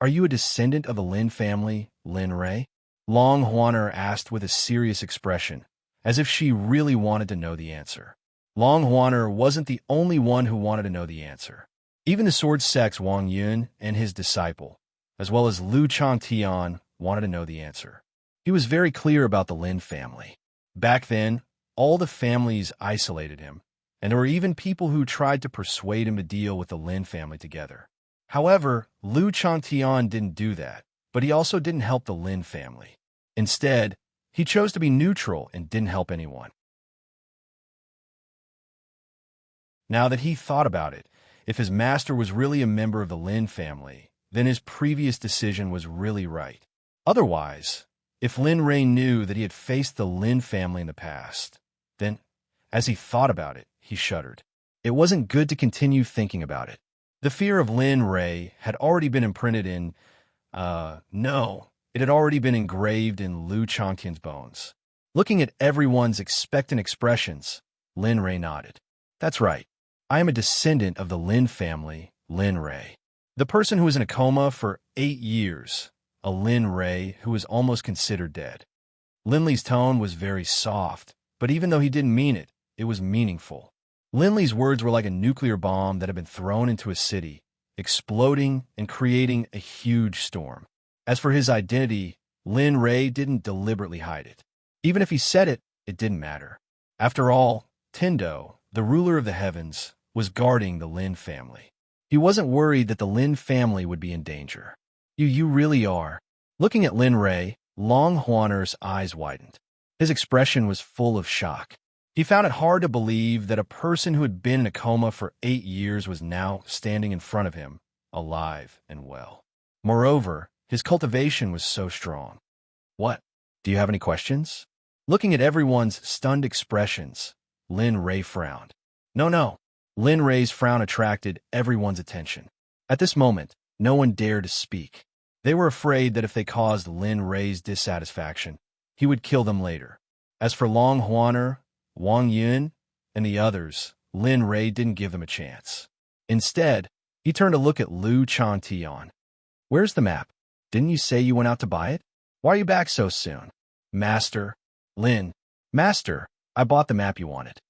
are you a descendant of the Lin family, Lin Ray?" Long Huaner asked with a serious expression, as if she really wanted to know the answer. Long Huaner wasn't the only one who wanted to know the answer. Even the sword sect's Wang Yun and his disciple, as well as Lu Changtian, wanted to know the answer. He was very clear about the Lin family. Back then, all the families isolated him, and there were even people who tried to persuade him to deal with the Lin family together. However, Lu Changtian didn't do that, but he also didn't help the Lin family. Instead, he chose to be neutral and didn't help anyone. Now that he thought about it, if his master was really a member of the Lin family, then his previous decision was really right. Otherwise, if Lin Ray knew that he had faced the Lin family in the past, then, as he thought about it, he shuddered. It wasn't good to continue thinking about it. The fear of Lin Ray had already been imprinted in... it had already been engraved in Lu Changtian's bones. Looking at everyone's expectant expressions, Lin Ray nodded. "That's right. I am a descendant of the Lin family, Lin Ray. The person who was in a coma for 8 years, a Lin Ray who was almost considered dead." Lin Li's tone was very soft, but even though he didn't mean it, it was meaningful. Lin Li's words were like a nuclear bomb that had been thrown into a city, exploding and creating a huge storm. As for his identity, Lin Ray didn't deliberately hide it. Even if he said it, it didn't matter. After all, Tendo, the ruler of the heavens, was guarding the Lin family. He wasn't worried that the Lin family would be in danger. You really are." Looking at Lin Ray, Long Huaner's eyes widened. His expression was full of shock. He found it hard to believe that a person who had been in a coma for 8 years was now standing in front of him, alive and well. Moreover, his cultivation was so strong. "What? Do you have any questions?" Looking at everyone's stunned expressions, Lin Ray frowned. No. Lin Ray's frown attracted everyone's attention. At this moment, no one dared to speak. They were afraid that if they caused Lin Ray's dissatisfaction, he would kill them later. As for Long Huaner, Wang Yun, and the others, Lin Ray didn't give them a chance. Instead, he turned to look at Lu Changtian. "Where's the map? Didn't you say you went out to buy it? Why are you back so soon?" "Master." Master, I bought the map you wanted."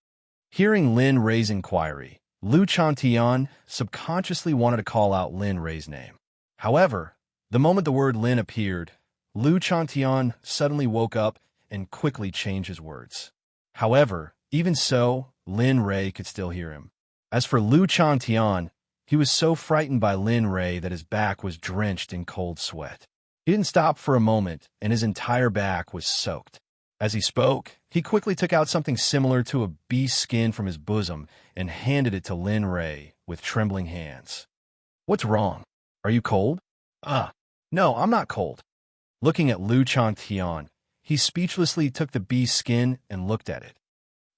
Hearing Lin Ray's inquiry, Lu Changtian subconsciously wanted to call out Lin Ray's name. However, the moment the word Lin appeared, Lu Changtian suddenly woke up and quickly changed his words. However, even so, Lin Ray could still hear him. As for Lu Changtian, he was so frightened by Lin Ray that his back was drenched in cold sweat. He didn't stop for a moment, and his entire back was soaked. As he spoke, he quickly took out something similar to a bee's skin from his bosom and handed it to Lin Ray with trembling hands. "What's wrong? Are you cold?" No, I'm not cold." Looking at Lu Changtian, he speechlessly took the bee's skin and looked at it.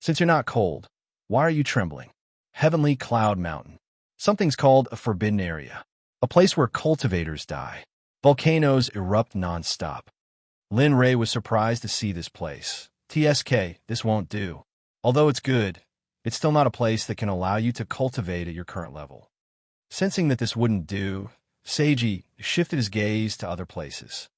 "Since you're not cold, why are you trembling?" Heavenly Cloud Mountain. Something's called a forbidden area, a place where cultivators die. Volcanoes erupt non-stop. Lin Ray was surprised to see this place. "TSK, this won't do. Although it's good, it's still not a place that can allow you to cultivate at your current level. Sensing that this wouldn't do, Seiji shifted his gaze to other places.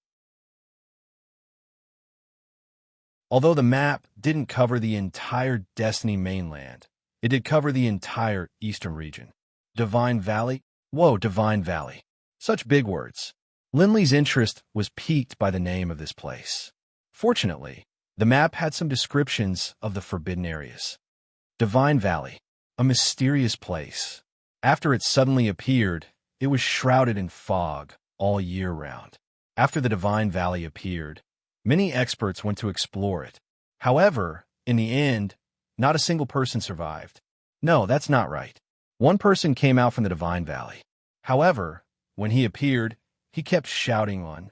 Although the map didn't cover the entire Destiny mainland, it did cover the entire eastern region. Divine Valley? Whoa, Divine Valley. Such big words. Linley's interest was piqued by the name of this place. Fortunately, the map had some descriptions of the forbidden areas. Divine Valley, a mysterious place. After it suddenly appeared, it was shrouded in fog all year round. After the Divine Valley appeared, many experts went to explore it. However, in the end, not a single person survived. No, that's not right. One person came out from the Divine Valley. However, when he appeared, he kept shouting on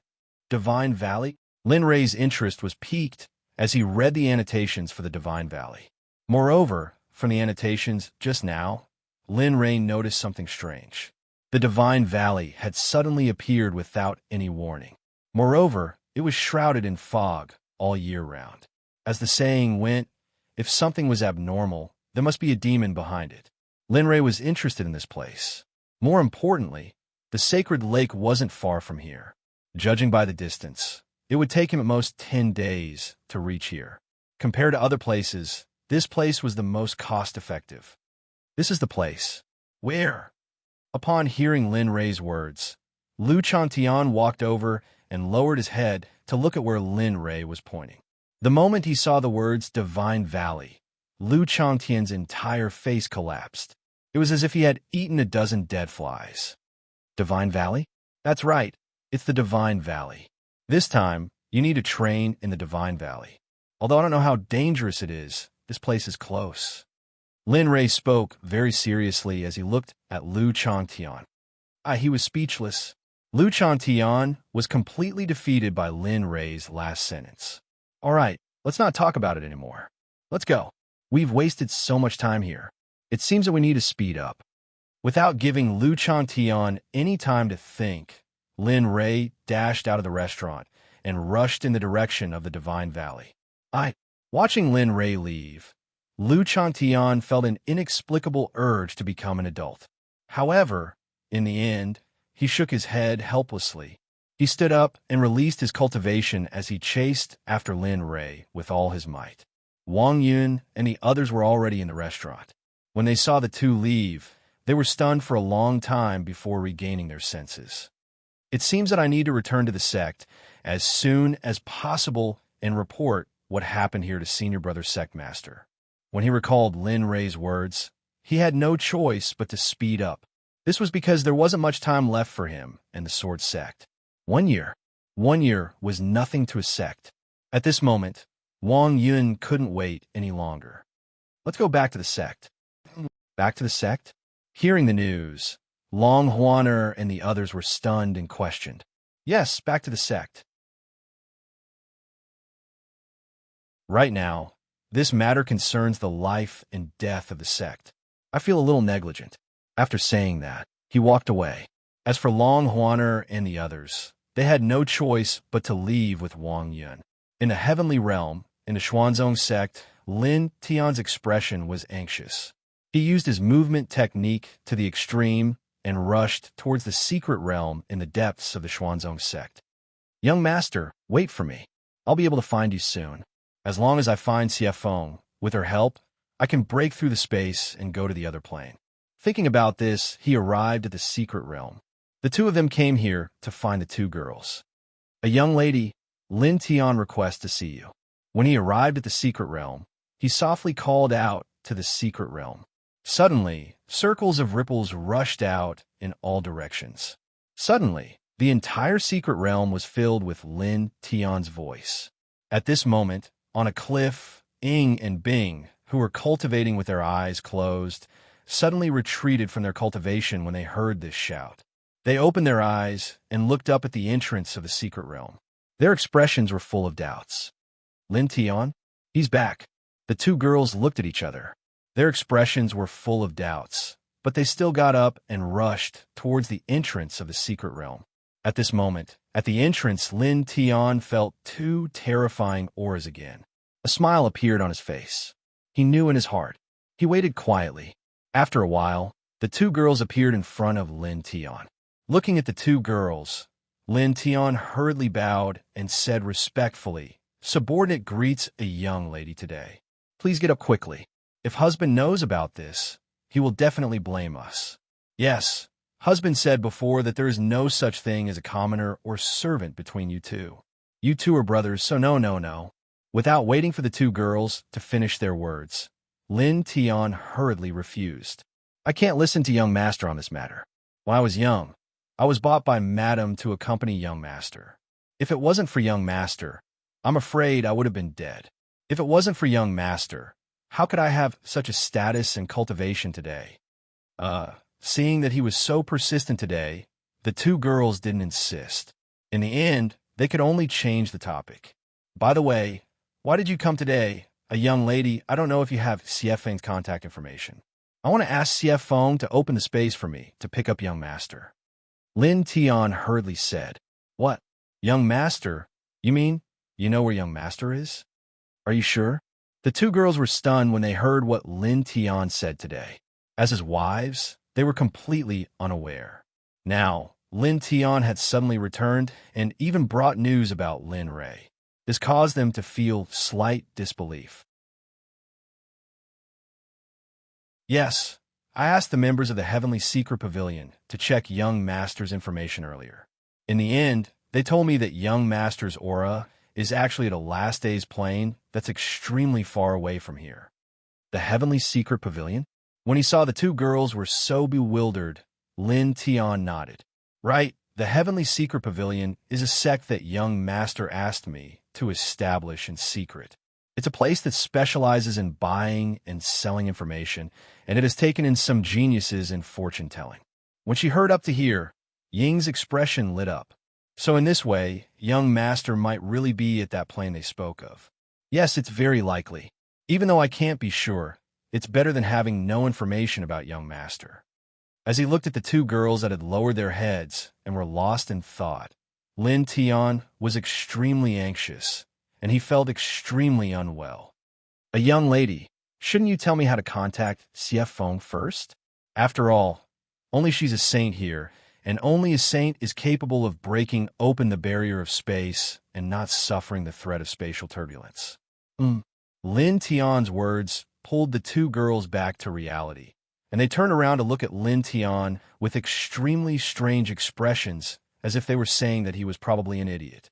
Divine Valley. Lin Ray's interest was piqued as he read the annotations for the Divine Valley. Moreover, from the annotations just now, Lin Ray noticed something strange. The Divine Valley had suddenly appeared without any warning. Moreover, it was shrouded in fog all year round. As the saying went, if something was abnormal, there must be a demon behind it. Lin Ray was interested in this place. More importantly, the sacred lake wasn't far from here. Judging by the distance, it would take him at most 10 days to reach here. Compared to other places, this place was the most cost-effective. This is the place. Where? Upon hearing Lin Ray's words, Lu Chantian walked over and lowered his head to look at where Lin Ray was pointing. The moment he saw the words Divine Valley, Lu Chantian's entire face collapsed. It was as if he had eaten a dozen dead flies. Divine Valley? That's right, it's the Divine Valley. This time, you need to train in the Divine Valley. Although I don't know how dangerous it is, this place is close. Lin Ray spoke very seriously as he looked at Lu Changtian. He was speechless. Lu Changtian was completely defeated by Lin Ray's last sentence. All right, let's not talk about it anymore. Let's go. We've wasted so much time here. It seems that we need to speed up. Without giving Lu Changtian any time to think, Lin Ray dashed out of the restaurant and rushed in the direction of the Divine Valley. Watching Lin Ray leave, Lu Changtian felt an inexplicable urge to become an adult. However, in the end, he shook his head helplessly. He stood up and released his cultivation as he chased after Lin Ray with all his might. Wang Yun and the others were already in the restaurant. When they saw the two leave, they were stunned for a long time before regaining their senses. It seems that I need to return to the sect as soon as possible and report what happened here to Senior Brother Sect Master. When he recalled Lin Ray's words, he had no choice but to speed up. This was because there wasn't much time left for him and the Sword Sect. 1 year. 1 year was nothing to a sect. At this moment, Wang Yun couldn't wait any longer. Let's go back to the sect. Back to the sect? Hearing the news, Long Huaner and the others were stunned and questioned. Yes, back to the sect. Right now, this matter concerns the life and death of the sect. I feel a little negligent. After saying that, he walked away. As for Long Huaner and the others, they had no choice but to leave with Wang Yun. In the heavenly realm, in the Xuanzong sect, Lin Tian's expression was anxious. He used his movement technique to the extreme and rushed towards the secret realm in the depths of the Xuanzong sect. Young master, wait for me. I'll be able to find you soon. As long as I find Xie Feng, with her help, I can break through the space and go to the other plane. Thinking about this, he arrived at the secret realm. The two of them came here to find the two girls. A young lady, Lin Tian, requests to see you. When he arrived at the secret realm, he softly called out to the secret realm. Suddenly, circles of ripples rushed out in all directions. Suddenly, the entire secret realm was filled with Lin Tian's voice. At this moment, on a cliff, Ying and Bing, who were cultivating with their eyes closed, suddenly retreated from their cultivation when they heard this shout. They opened their eyes and looked up at the entrance of the secret realm. Their expressions were full of doubts. Lin Tian? He's back. The two girls looked at each other. Their expressions were full of doubts, but they still got up and rushed towards the entrance of the secret realm. At this moment, at the entrance, Lin Tian felt two terrifying auras again. A smile appeared on his face. He knew in his heart. He waited quietly. After a while, the two girls appeared in front of Lin Tian. Looking at the two girls, Lin Tian hurriedly bowed and said respectfully, "Subordinate greets a young lady today. Please get up quickly. If husband knows about this, he will definitely blame us." "Yes, husband said before that there is no such thing as a commoner or servant between you two. You two are brothers, so no. Without waiting for the two girls to finish their words, Lin Tian hurriedly refused. "I can't listen to young master on this matter. When I was young, I was bought by madam to accompany young master. If it wasn't for young master, I'm afraid I would have been dead. If it wasn't for young master, how could I have such a status and cultivation today?" Seeing that he was so persistent today, the two girls didn't insist. In the end, they could only change the topic. "By the way, why did you come today? A young lady, I don't know if you have CF Feng's contact information. I want to ask CF Feng to open the space for me to pick up young master." Lin Tian hurriedly said, "What? Young master? You mean you know where young master is? Are you sure?" The two girls were stunned when they heard what Lin Tian said today. As his wives, they were completely unaware. Now, Lin Tian had suddenly returned and even brought news about Lin Rei. This caused them to feel slight disbelief. "Yes, I asked the members of the Heavenly Secret Pavilion to check young master's information earlier. In the end, they told me that young master's aura is actually at a last day's plane that's extremely far away from here." The Heavenly Secret Pavilion? When he saw the two girls were so bewildered, Lin Tian nodded. "Right, the Heavenly Secret Pavilion is a sect that young master asked me to establish in secret. It's a place that specializes in buying and selling information, and it has taken in some geniuses in fortune-telling." When she heard up to here, Ying's expression lit up. So in this way, young master might really be at that plane they spoke of. "Yes, it's very likely. Even though I can't be sure, it's better than having no information about young master." As he looked at the two girls that had lowered their heads and were lost in thought, Lin Tian was extremely anxious, and he felt extremely unwell. "A young lady, shouldn't you tell me how to contact CF Feng first? After all, only she's a saint here, and only a saint is capable of breaking open the barrier of space and not suffering the threat of spatial turbulence." Lin Tian's words pulled the two girls back to reality, and they turned around to look at Lin Tian with extremely strange expressions, as if they were saying that he was probably an idiot.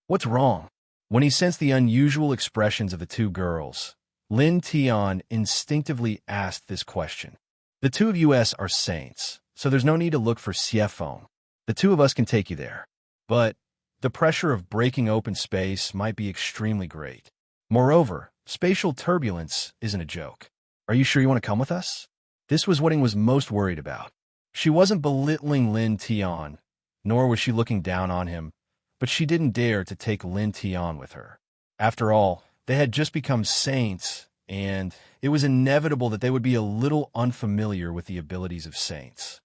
"What's wrong?" When he sensed the unusual expressions of the two girls, Lin Tian instinctively asked this question. "The two of us are saints, so there's no need to look for CF Feng. The two of us can take you there. But the pressure of breaking open space might be extremely great. Moreover, spatial turbulence isn't a joke. Are you sure you want to come with us?" This was what he was most worried about. She wasn't belittling Lin Tian, nor was she looking down on him, but she didn't dare to take Lin Tian with her. After all, they had just become saints, and it was inevitable that they would be a little unfamiliar with the abilities of saints.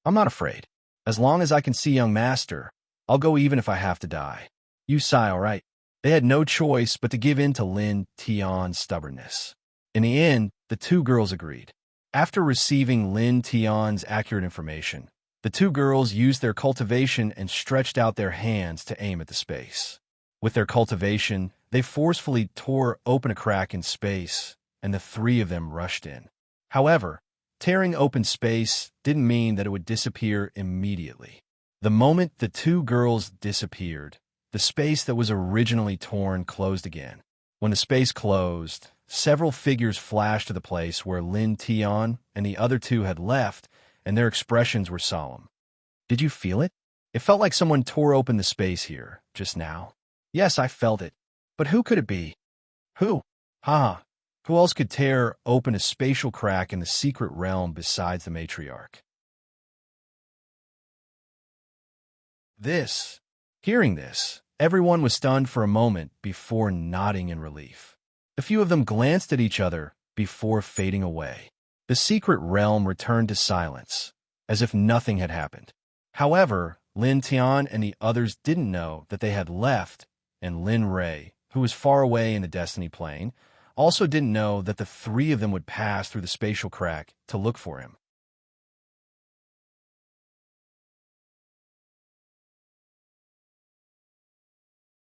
"I'm not afraid. As long as I can see young master, I'll go even if I have to die. You sigh, all right." They had no choice but to give in to Lin Tian's stubbornness. In the end, the two girls agreed. After receiving Lin Tian's accurate information, the two girls used their cultivation and stretched out their hands to aim at the space. With their cultivation, they forcefully tore open a crack in space, and the three of them rushed in. However, tearing open space didn't mean that it would disappear immediately. The moment the two girls disappeared, the space that was originally torn closed again. When the space closed, several figures flashed to the place where Lin Tian and the other two had left, and their expressions were solemn. "Did you feel it? It felt like someone tore open the space here, just now." "Yes, I felt it. But who could it be?" "Who? Ha! Who else could tear open a spatial crack in the secret realm besides the matriarch?" Hearing this, everyone was stunned for a moment before nodding in relief. A few of them glanced at each other before fading away. The secret realm returned to silence, as if nothing had happened. However, Lin Tian and the others didn't know that they had left, and Lin Rei, who was far away in the Destiny Plane, also didn't know that the three of them would pass through the spatial crack to look for him.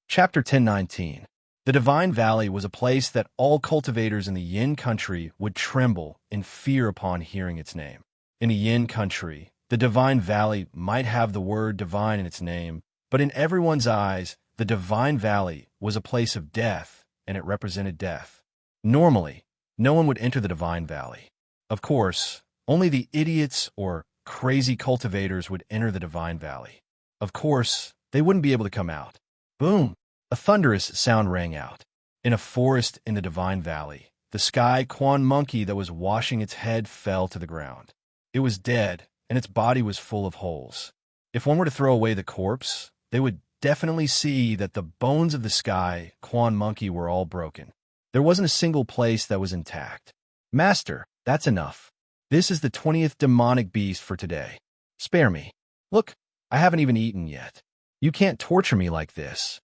Chapter 1019. The Divine Valley was a place that all cultivators in the Yin country would tremble in fear upon hearing its name. In a Yin country, the Divine Valley might have the word divine in its name, but in everyone's eyes, the Divine Valley was a place of death, and it represented death. Normally, no one would enter the Divine Valley. Of course, only the idiots or crazy cultivators would enter the Divine Valley. Of course, they wouldn't be able to come out. Boom! A thunderous sound rang out. In a forest in the Divine Valley, the sky quan monkey that was washing its head fell to the ground. It was dead, and its body was full of holes. If one were to throw away the corpse, they would definitely see that the bones of the sky quan monkey were all broken. There wasn't a single place that was intact. Master, that's enough. This is the 20th demonic beast for today. Spare me. Look, I haven't even eaten yet. You can't torture me like this.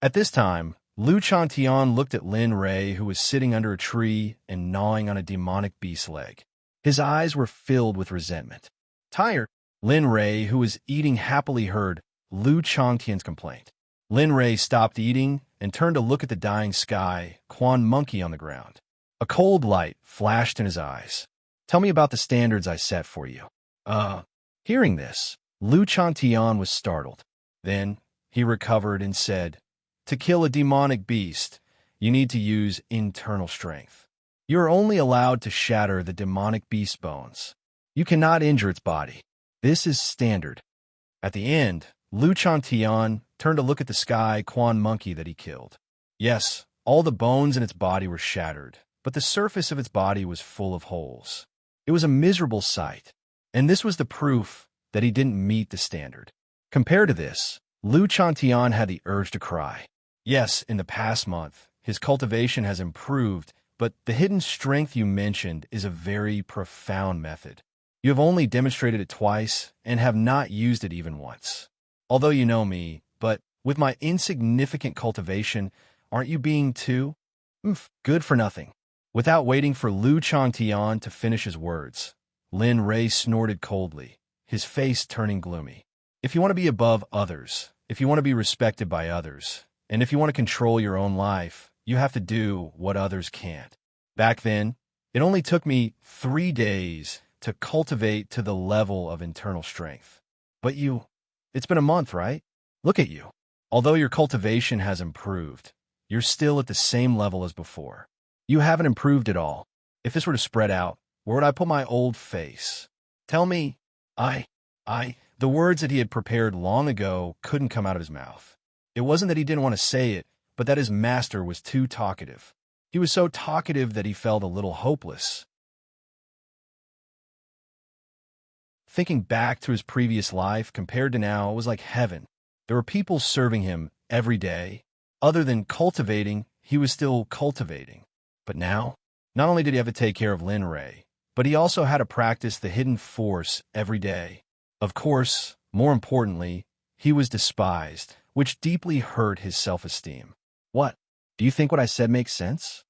At this time, Lu Chantian looked at Lin Ray, who was sitting under a tree and gnawing on a demonic beast's leg. His eyes were filled with resentment. Tired, Lin Ray, who was eating happily, heard Lu Changtian's complaint. Lin Ray stopped eating and turned to look at the dying sky quan monkey on the ground. A cold light flashed in his eyes. Tell me about the standards I set for you. Hearing this, Lu Chantian was startled. Then he recovered and said, to kill a demonic beast, you need to use internal strength. You are only allowed to shatter the demonic beast's bones. You cannot injure its body. This is standard. At the end, Lu Chantian turned to look at the sky quan monkey that he killed. Yes, all the bones in its body were shattered, but the surface of its body was full of holes. It was a miserable sight, and this was the proof that he didn't meet the standard. Compared to this, Lu Chantian had the urge to cry. Yes, in the past month, his cultivation has improved, but the hidden strength you mentioned is a very profound method. You have only demonstrated it twice and have not used it even once. Although you know me, but with my insignificant cultivation, aren't you being too good for nothing? Without waiting for Lu Changtian to finish his words, Lin Ray snorted coldly, his face turning gloomy. If you want to be above others, if you want to be respected by others, and if you want to control your own life, you have to do what others can't. Back then, it only took me 3 days to cultivate to the level of internal strength. But it's been a month, right? Look at you. Although your cultivation has improved, you're still at the same level as before. You haven't improved at all. If this were to spread out, where would I put my old face? Tell me, the words that he had prepared long ago couldn't come out of his mouth. It wasn't that he didn't want to say it, but that his master was too talkative. He was so talkative that he felt a little hopeless. Thinking back to his previous life compared to now, it was like heaven. There were people serving him every day. Other than cultivating, he was still cultivating. But now, not only did he have to take care of Lin Ray, but he also had to practice the hidden force every day. Of course, more importantly, he was despised, which deeply hurt his self-esteem. What? Do you think what I said makes sense?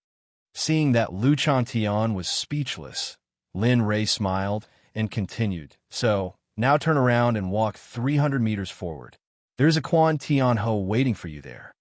Seeing that Lu Chantian was speechless, Lin Ray smiled and continued. So, now turn around and walk 300 meters forward. There's a Quan Tian Ho waiting for you there.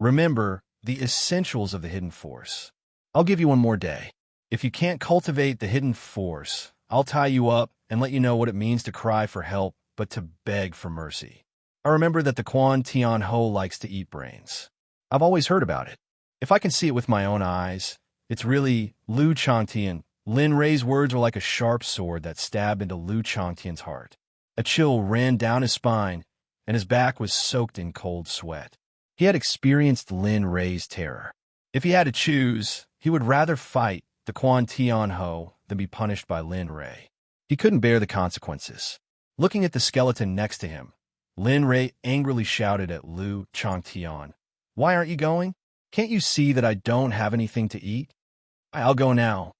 Remember the essentials of the hidden force. I'll give you one more day. If you can't cultivate the hidden force, I'll tie you up and let you know what it means to cry for help, but to beg for mercy. I remember that the Quan Tian Ho likes to eat brains. I've always heard about it. If I can see it with my own eyes, it's really Lu Changtian. Lin Ray's words were like a sharp sword that stabbed into Lu Changtian's heart. A chill ran down his spine, and his back was soaked in cold sweat. He had experienced Lin Ray's terror. If he had to choose, he would rather fight the Quan Tian Ho than be punished by Lin Ray. He couldn't bear the consequences. Looking at the skeleton next to him, Lin Ray angrily shouted at Lu Changtian, "Why aren't you going? Can't you see that I don't have anything to eat? I'll go now."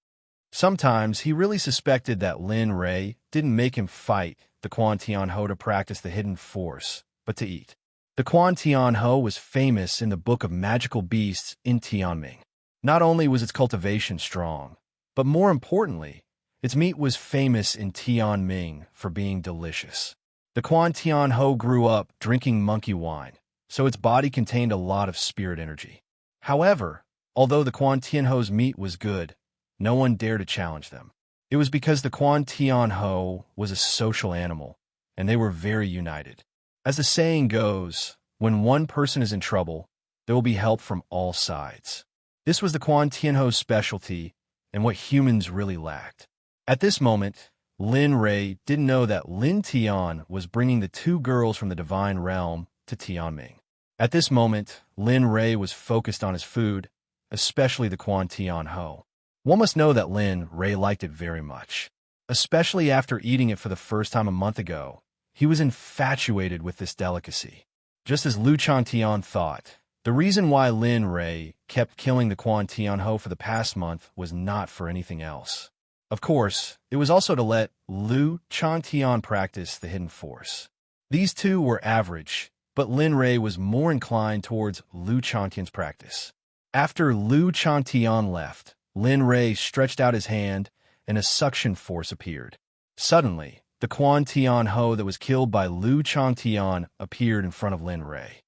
Sometimes he really suspected that Lin Ray didn't make him fight the Quan Tian Ho to practice the hidden force, but to eat. The Quan Tian Ho was famous in the Book of Magical Beasts in Tianming. Not only was its cultivation strong, but more importantly, its meat was famous in Tianming for being delicious. The Quan Tian Ho grew up drinking monkey wine, so its body contained a lot of spirit energy. However, although the Quan Tian Ho's meat was good, no one dared to challenge them. It was because the Quan Tian Ho was a social animal, and they were very united. As the saying goes, when one person is in trouble, there will be help from all sides. This was the Quan Tian Ho's specialty and what humans really lacked. At this moment, Lin Rei didn't know that Lin Tian was bringing the two girls from the divine realm to Tianming. At this moment, Lin Rei was focused on his food, especially the Quan Tian Ho. One must know that Lin Rei liked it very much. Especially after eating it for the first time a month ago, he was infatuated with this delicacy. Just as Lu Changtian thought, the reason why Lin Rei kept killing the Quan Tian Ho for the past month was not for anything else. Of course, it was also to let Lu Changtian practice the hidden force. These two were average, but Lin Rei was more inclined towards Lu Changtian's practice. After Lu Changtian left, Lin Rei stretched out his hand, and a suction force appeared. Suddenly, the Quan Tian Ho that was killed by Lu Changtian appeared in front of Lin Rei.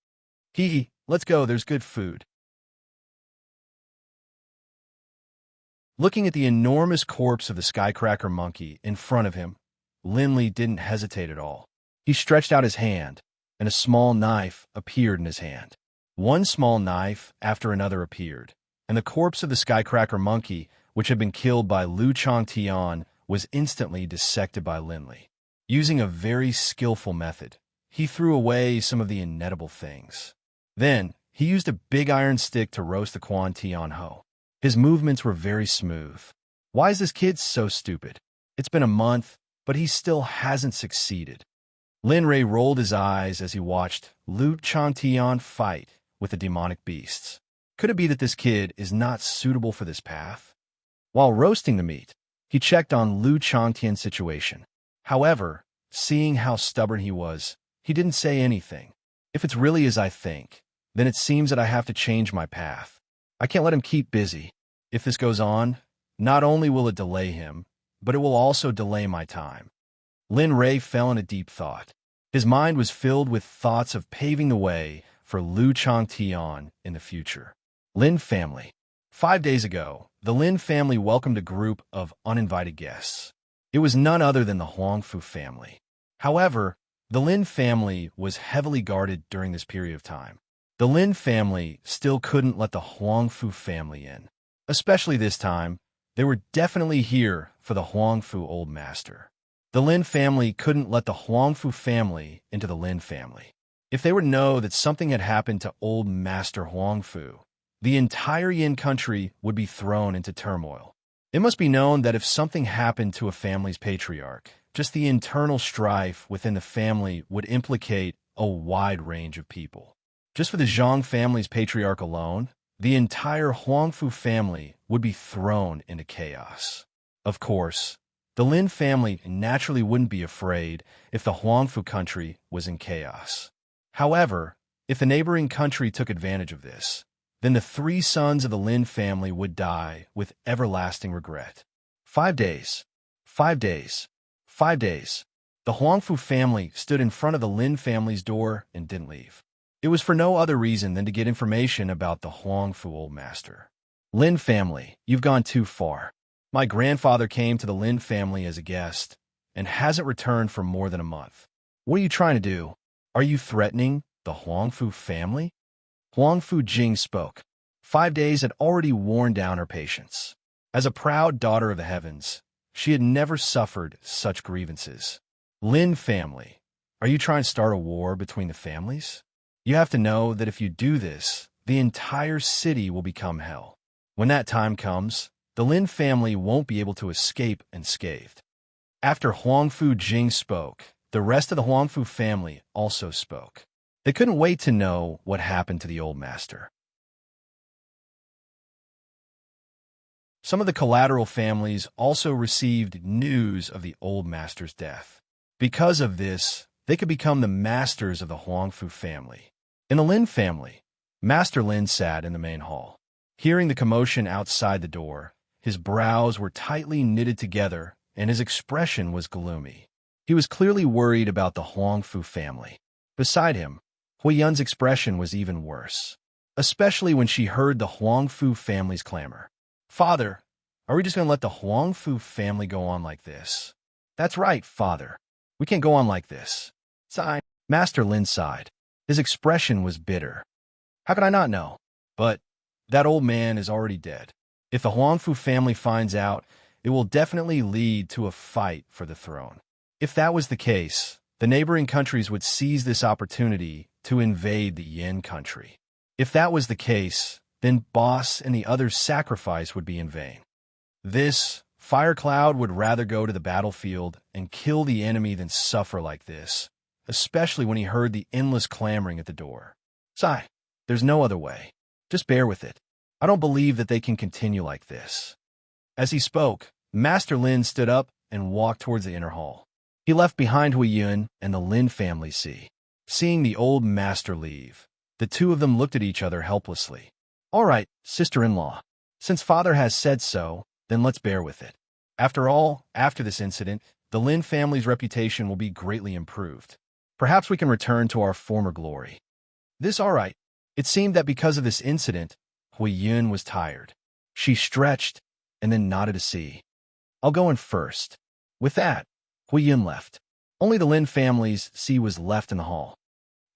Hee, let's go, there's good food. Looking at the enormous corpse of the skycracker monkey in front of him, Lin Li didn't hesitate at all. He stretched out his hand, and a small knife appeared in his hand. One small knife after another appeared, and the corpse of the skycracker monkey, which had been killed by Lu Changtian, was instantly dissected by Lin Li. Using a very skillful method, he threw away some of the inedible things. Then, he used a big iron stick to roast the Quan Tian Ho. His movements were very smooth. Why is this kid so stupid? It's been a month, but he still hasn't succeeded. Lin Rei rolled his eyes as he watched Lu Changtian fight with the demonic beasts. Could it be that this kid is not suitable for this path? While roasting the meat, he checked on Lu Changtian's situation. However, seeing how stubborn he was, he didn't say anything. If it's really as I think, then it seems that I have to change my path. I can't let him keep busy. If this goes on, not only will it delay him, but it will also delay my time. Lin Rei fell in a deep thought. His mind was filled with thoughts of paving the way for Lu Changtian in the future. Lin family. 5 days ago, the Lin family welcomed a group of uninvited guests. It was none other than the Huangfu family. However, the Lin family was heavily guarded during this period of time. The Lin family still couldn't let the Huangfu family in. Especially this time, they were definitely here for the Huangfu Old Master. The Lin family couldn't let the Huangfu family into the Lin family. If they were to know that something had happened to Old Master Huangfu, the entire Yin country would be thrown into turmoil. It must be known that if something happened to a family's patriarch, just the internal strife within the family would implicate a wide range of people. Just for the Zhang family's patriarch alone, the entire Huangfu family would be thrown into chaos. Of course, the Lin family naturally wouldn't be afraid if the Huangfu country was in chaos. However, if the neighboring country took advantage of this, then the 3 sons of the Lin family would die with everlasting regret. 5 days. 5 days. 5 days. The Huangfu family stood in front of the Lin family's door and didn't leave. It was for no other reason than to get information about the Huangfu Old Master. Lin family, you've gone too far. My grandfather came to the Lin family as a guest and hasn't returned for more than a month. What are you trying to do? Are you threatening the Huangfu family? Huangfu Jing spoke. 5 days had already worn down her patience. As a proud daughter of the heavens, she had never suffered such grievances. Lin family, are you trying to start a war between the families? You have to know that if you do this, the entire city will become hell. When that time comes, the Lin family won't be able to escape unscathed. After Huangfu Jing spoke, the rest of the Huangfu family also spoke. They couldn't wait to know what happened to the old master. Some of the collateral families also received news of the old master's death. Because of this, they could become the masters of the Huangfu family. In the Lin family, Master Lin sat in the main hall. Hearing the commotion outside the door, his brows were tightly knitted together and his expression was gloomy. He was clearly worried about the Huangfu family. Beside him, Hui Yun's expression was even worse, especially when she heard the Huangfu family's clamor. Father, are we just going to let the Huangfu family go on like this? That's right, Father. We can't go on like this. Sigh. Master Lin sighed. His expression was bitter. How could I not know? But that old man is already dead. If the Huangfu family finds out, it will definitely lead to a fight for the throne. If that was the case, the neighboring countries would seize this opportunity to invade the Yin country. If that was the case, then Boss and the others' sacrifice would be in vain. This Fire Cloud would rather go to the battlefield and kill the enemy than suffer like this, especially when he heard the endless clamoring at the door. Sigh, there's no other way. Just bear with it. I don't believe that they can continue like this. As he spoke, Master Lin stood up and walked towards the inner hall. He left behind Hui Yun and the Lin family. Seeing the old master leave, the two of them looked at each other helplessly. All right, sister-in-law. Since father has said so, then let's bear with it. After all, after this incident, the Lin family's reputation will be greatly improved. Perhaps we can return to our former glory. This all right. It seemed that because of this incident, Hui Yun was tired. She stretched and then nodded to see. I'll go in first. With that, Hui Yun left. Only the Lin family's was left in the hall.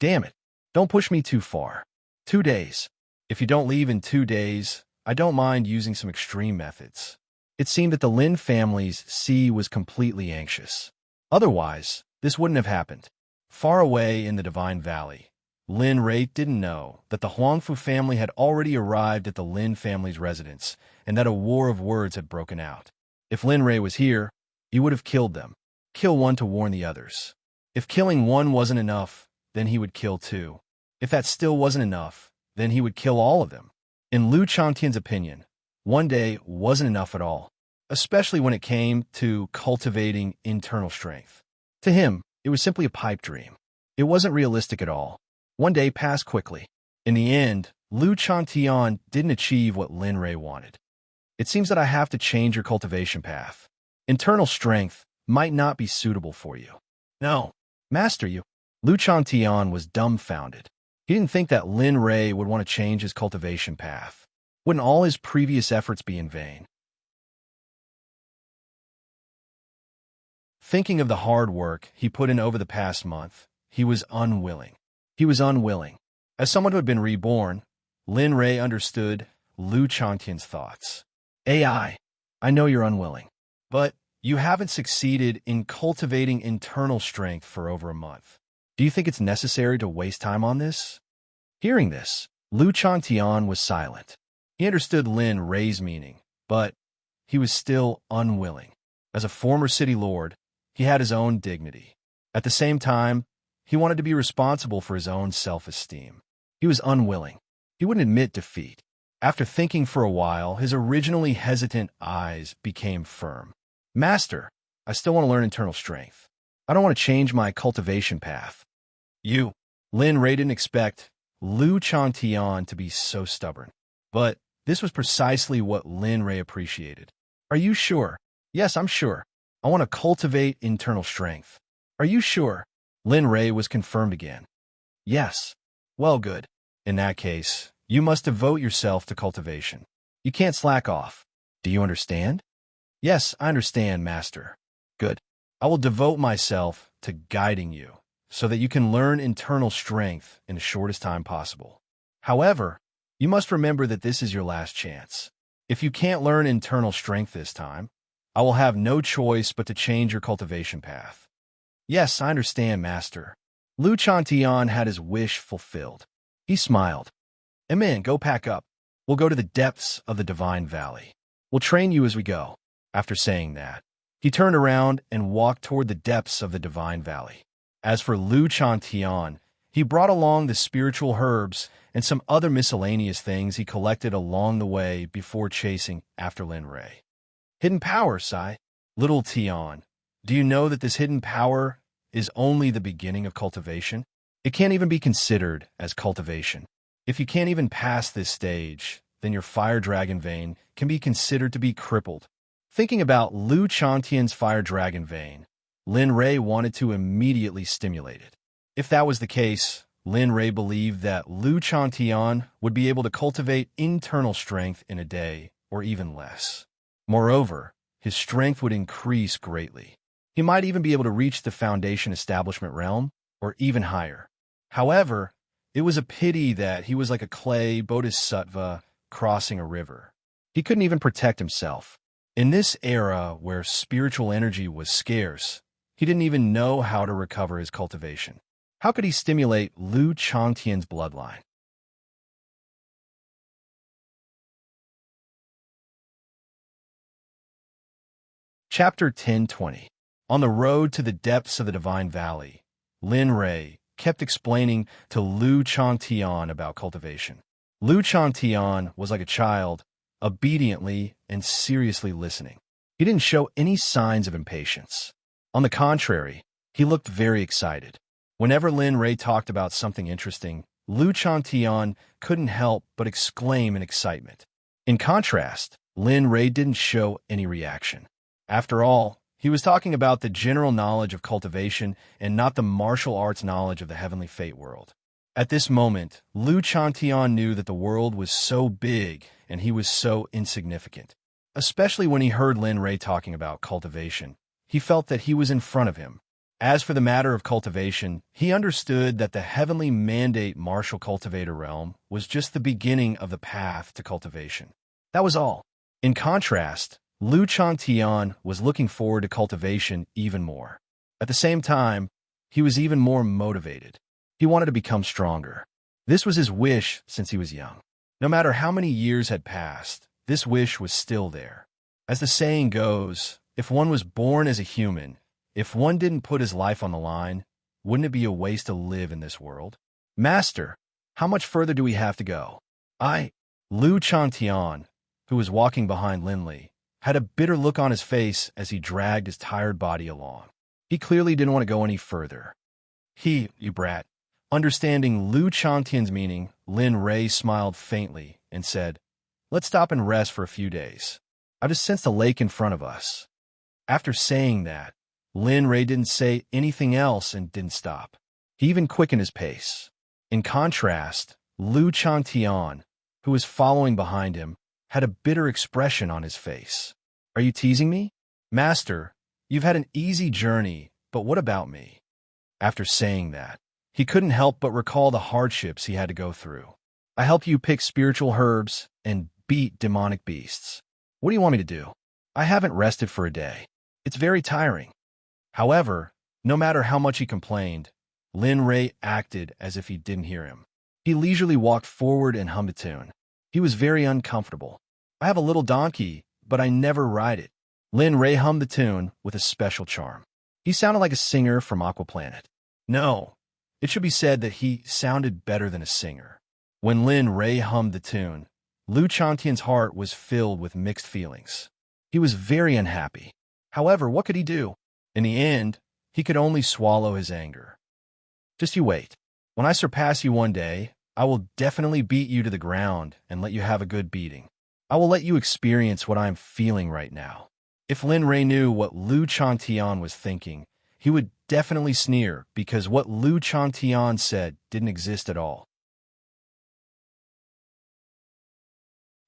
Damn it. Don't push me too far. 2 days. If you don't leave in 2 days, I don't mind using some extreme methods. It seemed that the Lin family's was completely anxious. Otherwise, this wouldn't have happened. Far away in the Divine Valley, Lin Rei didn't know that the Huangfu family had already arrived at the Lin family's residence and that a war of words had broken out. If Lin Rei was here, he would have killed them. Kill one to warn the others. If killing one wasn't enough, then he would kill two. If that still wasn't enough, then he would kill all of them. In Lu Changtian's opinion, 1 day wasn't enough at all, especially when it came to cultivating internal strength. To him, it was simply a pipe dream. It wasn't realistic at all. 1 day passed quickly. In the end, Lu Changtian didn't achieve what Lin Rei wanted. It seems that I have to change your cultivation path. Internal strength might not be suitable for you. No, master you. Lu Changtian was dumbfounded. He didn't think that Lin Rei would want to change his cultivation path. Wouldn't all his previous efforts be in vain? Thinking of the hard work he put in over the past month, he was unwilling. He was unwilling. As someone who had been reborn, Lin Rei understood Lu Changtian's thoughts. I know you're unwilling, but you haven't succeeded in cultivating internal strength for over a month. Do you think it's necessary to waste time on this? Hearing this, Lu Changtian was silent. He understood Lin Rei's meaning, but he was still unwilling. As a former city lord, he had his own dignity. At the same time, he wanted to be responsible for his own self-esteem. He was unwilling. He wouldn't admit defeat. After thinking for a while, his originally hesitant eyes became firm. Master, I still want to learn internal strength. I don't want to change my cultivation path. Lin Rei didn't expect Lu Changtian to be so stubborn. But this was precisely what Lin Rei appreciated. Are you sure? Yes, I'm sure. I want to cultivate internal strength. Are you sure? Lin Rei was confirmed again. Yes. Well, good. In that case, you must devote yourself to cultivation. You can't slack off. Do you understand? Yes, I understand, Master. Good. I will devote myself to guiding you so that you can learn internal strength in the shortest time possible. However, you must remember that this is your last chance. If you can't learn internal strength this time, I will have no choice but to change your cultivation path. Yes, I understand, Master. Lu Changtian had his wish fulfilled. He smiled. Amen, go pack up. We'll go to the depths of the Divine Valley. We'll train you as we go. After saying that, he turned around and walked toward the depths of the Divine Valley. As for Lu Changtian, he brought along the spiritual herbs and some other miscellaneous things he collected along the way before chasing after Lin Rei. Hidden power, Sai. Little Tian, do you know that this hidden power is only the beginning of cultivation? It can't even be considered as cultivation. If you can't even pass this stage, then your fire dragon vein can be considered to be crippled. Thinking about Lu Chantian's fire dragon vein, Lin Rei wanted to immediately stimulate it. If that was the case, Lin Rei believed that Lu Chantian would be able to cultivate internal strength in a day or even less. Moreover, his strength would increase greatly. He might even be able to reach the foundation establishment realm or even higher. However, it was a pity that he was like a clay bodhisattva crossing a river. He couldn't even protect himself. In this era where spiritual energy was scarce, he didn't even know how to recover his cultivation. How could he stimulate Lu Changtian's bloodline? Chapter 10:20. On the road to the depths of the Divine Valley, Lin Rei kept explaining to Lu Changtian about cultivation. Lu Changtian was like a child, obediently and seriously listening. He didn't show any signs of impatience. On the contrary, he looked very excited. Whenever Lin Rei talked about something interesting, Lu Changtian couldn't help but exclaim in excitement. In contrast, Lin Rei didn't show any reaction. After all, he was talking about the general knowledge of cultivation and not the martial arts knowledge of the heavenly fate world. At this moment, Lu Changtian knew that the world was so big and he was so insignificant. Especially when he heard Lin Rei talking about cultivation, he felt that he was in front of him. As for the matter of cultivation, he understood that the heavenly mandate martial cultivator realm was just the beginning of the path to cultivation. That was all. In contrast, Lu Changtian was looking forward to cultivation even more. At the same time, he was even more motivated. He wanted to become stronger. This was his wish since he was young. No matter how many years had passed, this wish was still there. As the saying goes, if one was born as a human, if one didn't put his life on the line, wouldn't it be a waste to live in this world? Master, how much further do we have to go? Lu Changtian, who was walking behind Linley, had a bitter look on his face as he dragged his tired body along. He clearly didn't want to go any further. You brat. Understanding Lu Changtian's meaning, Lin Rei smiled faintly and said, "Let's stop and rest for a few days. I just sensed a lake in front of us." After saying that, Lin Rei didn't say anything else and didn't stop. He even quickened his pace. In contrast, Lu Changtian, who was following behind him, had a bitter expression on his face. "Are you teasing me? Master, you've had an easy journey, but what about me?" After saying that, he couldn't help but recall the hardships he had to go through. "I help you pick spiritual herbs and beat demonic beasts. What do you want me to do? I haven't rested for a day. It's very tiring." However, no matter how much he complained, Lin Rei acted as if he didn't hear him. He leisurely walked forward and hummed a tune. He was very uncomfortable. "I have a little donkey, but I never ride it." Lin Rei hummed the tune with a special charm. He sounded like a singer from Aqua Planet. No, it should be said that he sounded better than a singer. When Lin Rei hummed the tune, Lu Changtian's heart was filled with mixed feelings. He was very unhappy. However, what could he do? In the end, he could only swallow his anger. "Just you wait. When I surpass you one day, I will definitely beat you to the ground and let you have a good beating. I will let you experience what I am feeling right now." If Lin Rei knew what Lu Changtian was thinking, he would definitely sneer because what Lu Changtian said didn't exist at all.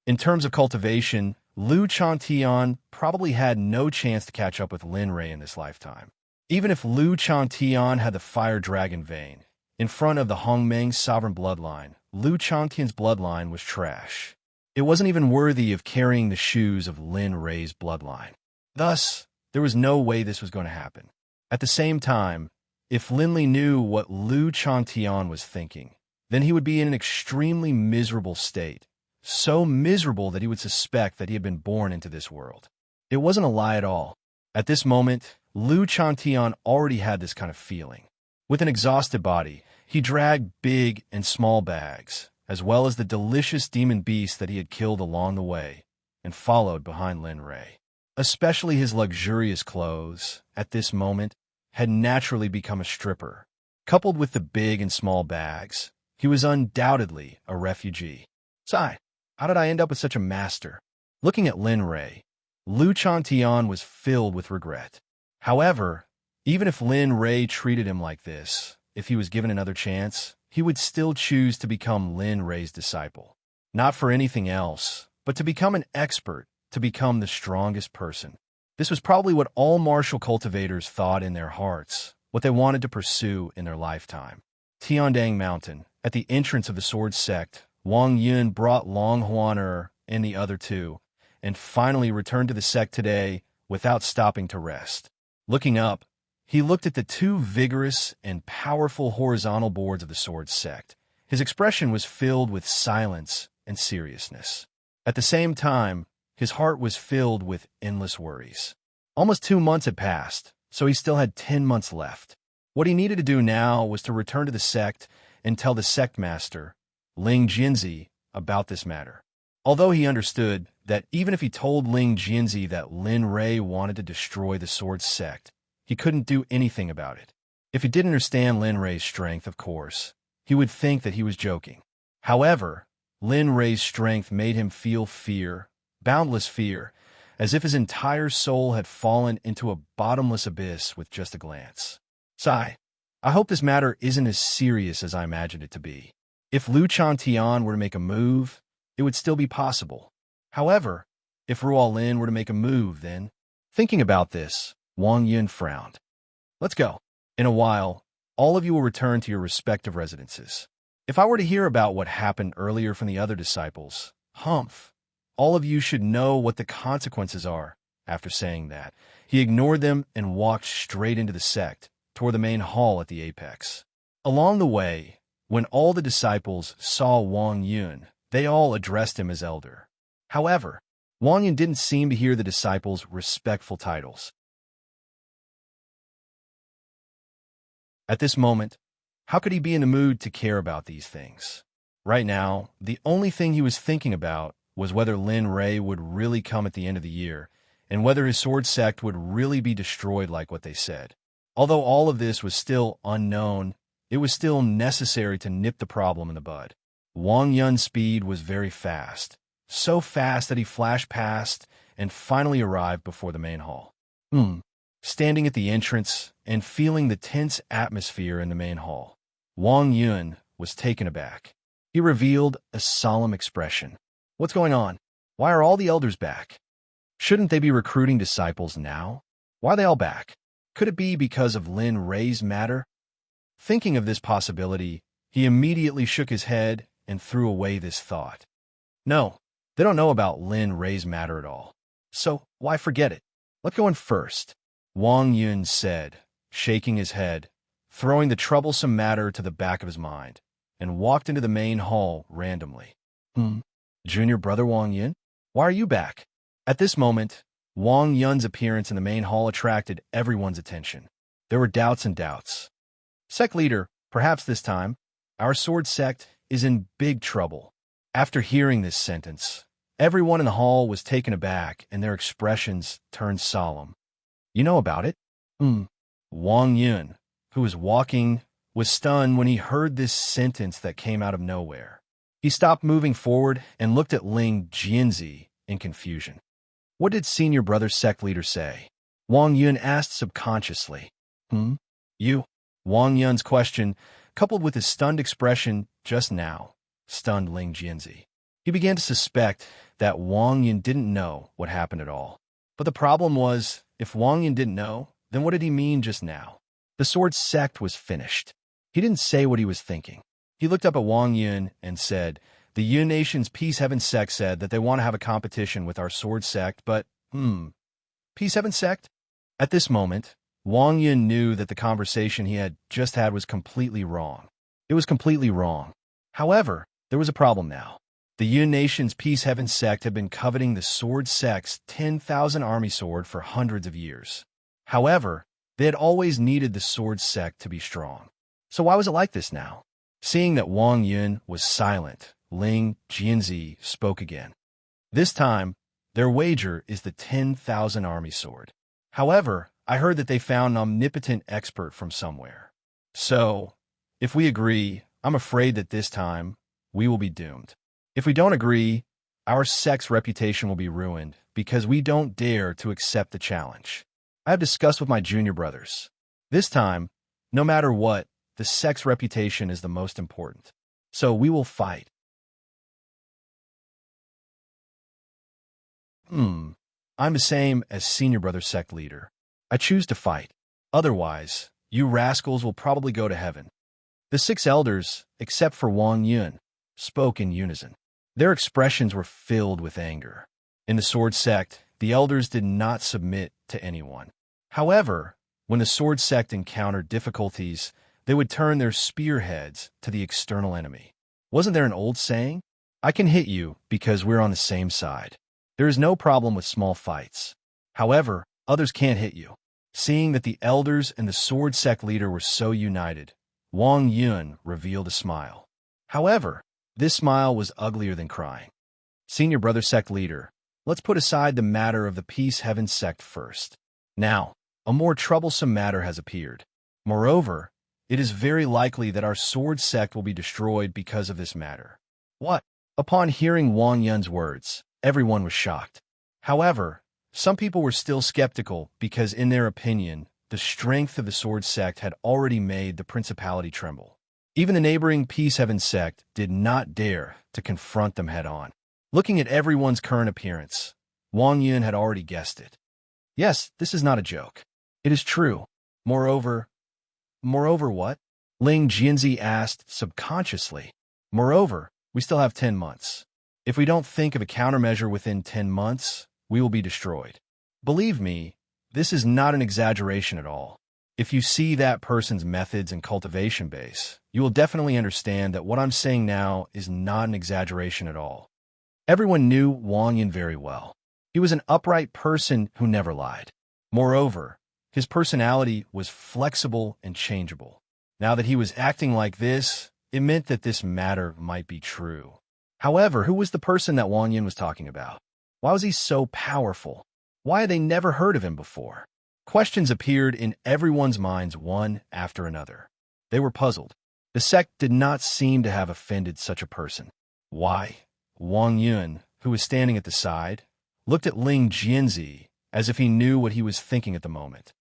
In terms of cultivation, Lu Changtian probably had no chance to catch up with Lin Rei in this lifetime. Even if Lu Changtian had the fire dragon vein, in front of the Hongmeng sovereign bloodline, Lu Changtian's bloodline was trash. It wasn't even worthy of carrying the shoes of Lin Rei's bloodline. Thus, there was no way this was going to happen. At the same time, if Linley knew what Lu Changtian was thinking, then he would be in an extremely miserable state. So miserable that he would suspect that he had been born into this world. It wasn't a lie at all. At this moment, Lu Changtian already had this kind of feeling. With an exhausted body, he dragged big and small bags, as well as the delicious demon beasts that he had killed along the way, and followed behind Lin Rei. Especially his luxurious clothes, at this moment, had naturally become a stripper. Coupled with the big and small bags, he was undoubtedly a refugee. Sigh. How did I end up with such a master? Looking at Lin Rei, Lu Chantian was filled with regret. However, even if Lin Rei treated him like this, if he was given another chance, he would still choose to become Lin Rei's disciple. Not for anything else, but to become an expert, to become the strongest person. This was probably what all martial cultivators thought in their hearts, what they wanted to pursue in their lifetime. Tiandang Mountain, at the entrance of the Sword Sect, Wang Yun brought Long Huaner and the other two, and finally returned to the sect today without stopping to rest. Looking up, he looked at the two vigorous and powerful horizontal boards of the Sword Sect. His expression was filled with silence and seriousness. At the same time, his heart was filled with endless worries. Almost 2 months had passed, so he still had 10 months left. What he needed to do now was to return to the sect and tell the sect master, Ling Jinzi, about this matter. Although he understood that even if he told Ling Jinzi that Lin Rei wanted to destroy the Sword Sect, he couldn't do anything about it. If he didn't understand Lin Rei's strength, of course, he would think that he was joking. However, Lin Rei's strength made him feel fear, boundless fear, as if his entire soul had fallen into a bottomless abyss with just a glance. Sigh. I hope this matter isn't as serious as I imagined it to be. If Lu Chantian were to make a move, it would still be possible. However, if Ruo Lin were to make a move, then... Thinking about this, Wang Yun frowned. Let's go. In a while, all of you will return to your respective residences. If I were to hear about what happened earlier from the other disciples, humph, all of you should know what the consequences are. After saying that, he ignored them and walked straight into the sect, toward the main hall at the apex. Along the way, when all the disciples saw Wang Yun, they all addressed him as elder. However, Wang Yun didn't seem to hear the disciples' respectful titles. At this moment, how could he be in the mood to care about these things? Right now, the only thing he was thinking about was whether Lin Rei would really come at the end of the year, and whether his sword sect would really be destroyed like what they said. Although all of this was still unknown, it was still necessary to nip the problem in the bud. Wang Yun's speed was very fast, so fast that he flashed past and finally arrived before the main hall. Standing at the entrance and feeling the tense atmosphere in the main hall, Wang Yun was taken aback. He revealed a solemn expression. What's going on? Why are all the elders back? Shouldn't they be recruiting disciples now? Why are they all back? Could it be because of Lin Rei's matter? Thinking of this possibility, he immediately shook his head and threw away this thought. No, they don't know about Lin Rei's matter at all. So why forget it? Let's go in first, Wang Yun said, shaking his head, throwing the troublesome matter to the back of his mind, and walked into the main hall randomly. Junior brother Wang Yun? Why are you back? At this moment, Wang Yun's appearance in the main hall attracted everyone's attention. There were doubts and doubts. Sect leader, perhaps this time, our sword sect is in big trouble. After hearing this sentence, everyone in the hall was taken aback and their expressions turned solemn. You know about it? Wang Yun, who was walking, was stunned when he heard this sentence that came out of nowhere. He stopped moving forward and looked at Ling Jinzi in confusion. What did senior brother sect leader say? Wang Yun asked subconsciously. You? Wang Yun's question, coupled with his stunned expression just now, stunned Ling Jinzi. He began to suspect that Wang Yun didn't know what happened at all. But the problem was, if Wang Yun didn't know, then what did he mean just now? The sword sect was finished. He didn't say what he was thinking. He looked up at Wang Yun and said, the Yun Nation's Peace Heaven Sect said that they want to have a competition with our sword sect, but, Peace Heaven Sect? At this moment, Wang Yun knew that the conversation he had just had was completely wrong. It was completely wrong. However, there was a problem now. The Yun Nation's Peace Heaven Sect had been coveting the sword sect's 10,000 army sword for hundreds of years. However, they had always needed the sword sect to be strong. So why was it like this now? Seeing that Wang Yun was silent, Ling Jinzi spoke again. This time, their wager is the 10,000 army sword. However, I heard that they found an omnipotent expert from somewhere. So, if we agree, I'm afraid that this time, we will be doomed. If we don't agree, Our sect's reputation will be ruined because we don't dare to accept the challenge. I have discussed with my junior brothers. This time, no matter what, the sect's reputation is the most important. So we will fight. I'm the same as senior brother sect leader. I choose to fight. Otherwise, you rascals will probably go to heaven. The 6 elders, except for Wang Yun, spoke in unison. Their expressions were filled with anger. In the sword sect, the elders did not submit to anyone. However, when the sword sect encountered difficulties, they would turn their spearheads to the external enemy. Wasn't there an old saying? I can hit you because we're on the same side. There is no problem with small fights. However, others can't hit you. Seeing that the elders and the sword sect leader were so united, Wang Yun revealed a smile. However, this smile was uglier than crying. Senior brother sect leader, let's put aside the matter of the Peace Heaven sect first. Now, a more troublesome matter has appeared. Moreover, it is very likely that our sword sect will be destroyed because of this matter. What? Upon hearing Wang Yun's words, everyone was shocked. However, some people were still skeptical because, in their opinion, the strength of the sword sect had already made the principality tremble. Even the neighboring Peace Heaven sect did not dare to confront them head-on. Looking at everyone's current appearance, Wang Yun had already guessed it. Yes, this is not a joke. It is true. Moreover what? Ling Jianzi asked subconsciously. Moreover, we still have 10 months. If we don't think of a countermeasure within 10 months, we will be destroyed. Believe me, this is not an exaggeration at all. If you see that person's methods and cultivation base, you will definitely understand that what I'm saying now is not an exaggeration at all. Everyone knew Wang Yun very well. He was an upright person who never lied. Moreover, his personality was flexible and changeable. Now that he was acting like this, it meant that this matter might be true. However, who was the person that Wang Yun was talking about? Why was he so powerful? Why had they never heard of him before? Questions appeared in everyone's minds one after another. They were puzzled. The sect did not seem to have offended such a person. Why? Wang Yun, who was standing at the side, looked at Ling Jianzi as if he knew what he was thinking at the moment.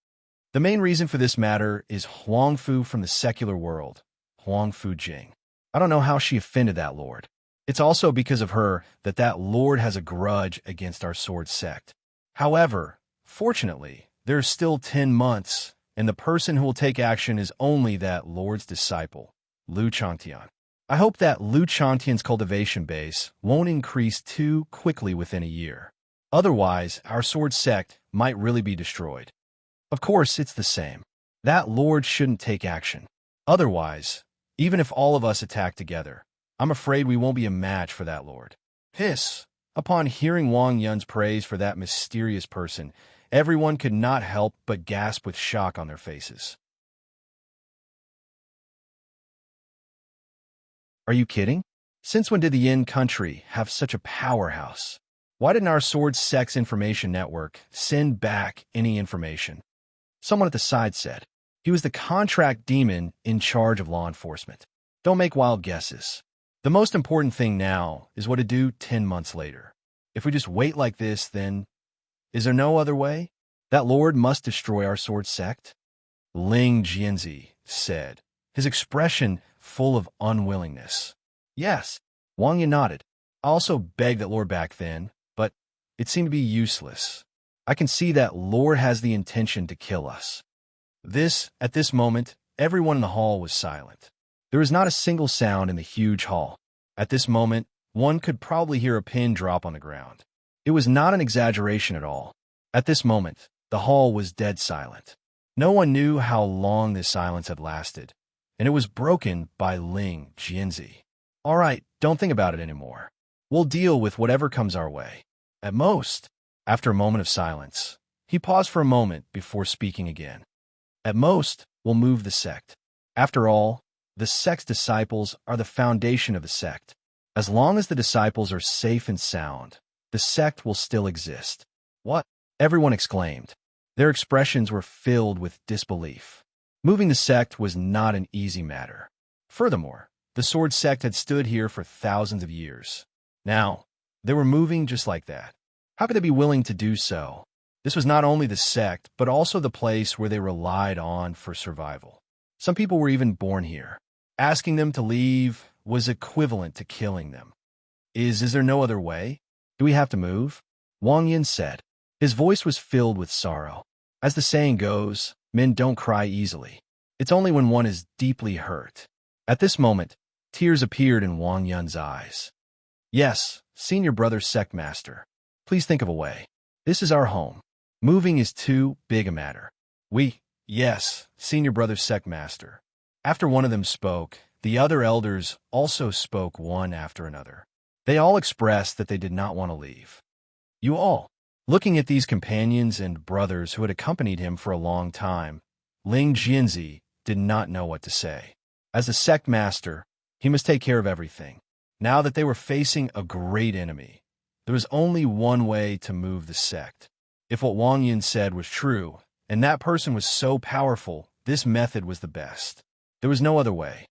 The main reason for this matter is Huang Fu from the secular world, Huang Fu Jing. I don't know how she offended that lord. It's also because of her that lord has a grudge against our sword sect. However, fortunately, there are still 10 months, and the person who will take action is only that lord's disciple, Lu Changtian. I hope that Lu Changtian's cultivation base won't increase too quickly within a year. Otherwise, our sword sect might really be destroyed. Of course, it's the same. That lord shouldn't take action. Otherwise, even if all of us attack together, I'm afraid we won't be a match for that lord. Hiss! Upon hearing Wang Yun's praise for that mysterious person, everyone could not help but gasp with shock on their faces. Are you kidding? Since when did the Yin country have such a powerhouse? Why didn't our sword sect's information network send back any information? Someone at the side said. He was the contract demon in charge of law enforcement. Don't make wild guesses. The most important thing now is what to do 10 months later. If we just wait like this, then is there no other way? That lord must destroy our sword sect? Ling Jianzi said, his expression full of unwillingness. Yes, Wang Yun nodded. I also begged that lord back then, but it seemed to be useless. I can see that lord has the intention to kill us. At this moment, everyone in the hall was silent. There was not a single sound in the huge hall. At this moment, one could probably hear a pin drop on the ground. It was not an exaggeration at all. At this moment, the hall was dead silent. No one knew how long this silence had lasted, and it was broken by Ling Jianzi. All right, don't think about it anymore. We'll deal with whatever comes our way. At most, after a moment of silence, he paused for a moment before speaking again. At most, we'll move the sect. After all, the sect's disciples are the foundation of the sect. As long as the disciples are safe and sound, the sect will still exist. What? Everyone exclaimed. Their expressions were filled with disbelief. Moving the sect was not an easy matter. Furthermore, the sword sect had stood here for thousands of years. Now, They were moving just like that. How could they be willing to do so? This was not only the sect, but also the place where they relied on for survival. Some people were even born here. Asking them to leave was equivalent to killing them. Is there no other way? Do we have to move? Wang Yin said. His voice was filled with sorrow. As the saying goes, men don't cry easily. It's only when one is deeply hurt. At this moment, tears appeared in Wang Yin's eyes. Yes, senior brother sect master. Please think of a way. This is our home. Moving is too big a matter. Yes, senior brother sect master. After one of them spoke, the other elders also spoke one after another. They all expressed that they did not want to leave. You all. Looking at these companions and brothers who had accompanied him for a long time, Ling Jianzi did not know what to say. As a sect master, he must take care of everything. Now that they were facing a great enemy, there was only one way to move the sect. If what Wang Yin said was true, and that person was so powerful, this method was the best. There was no other way.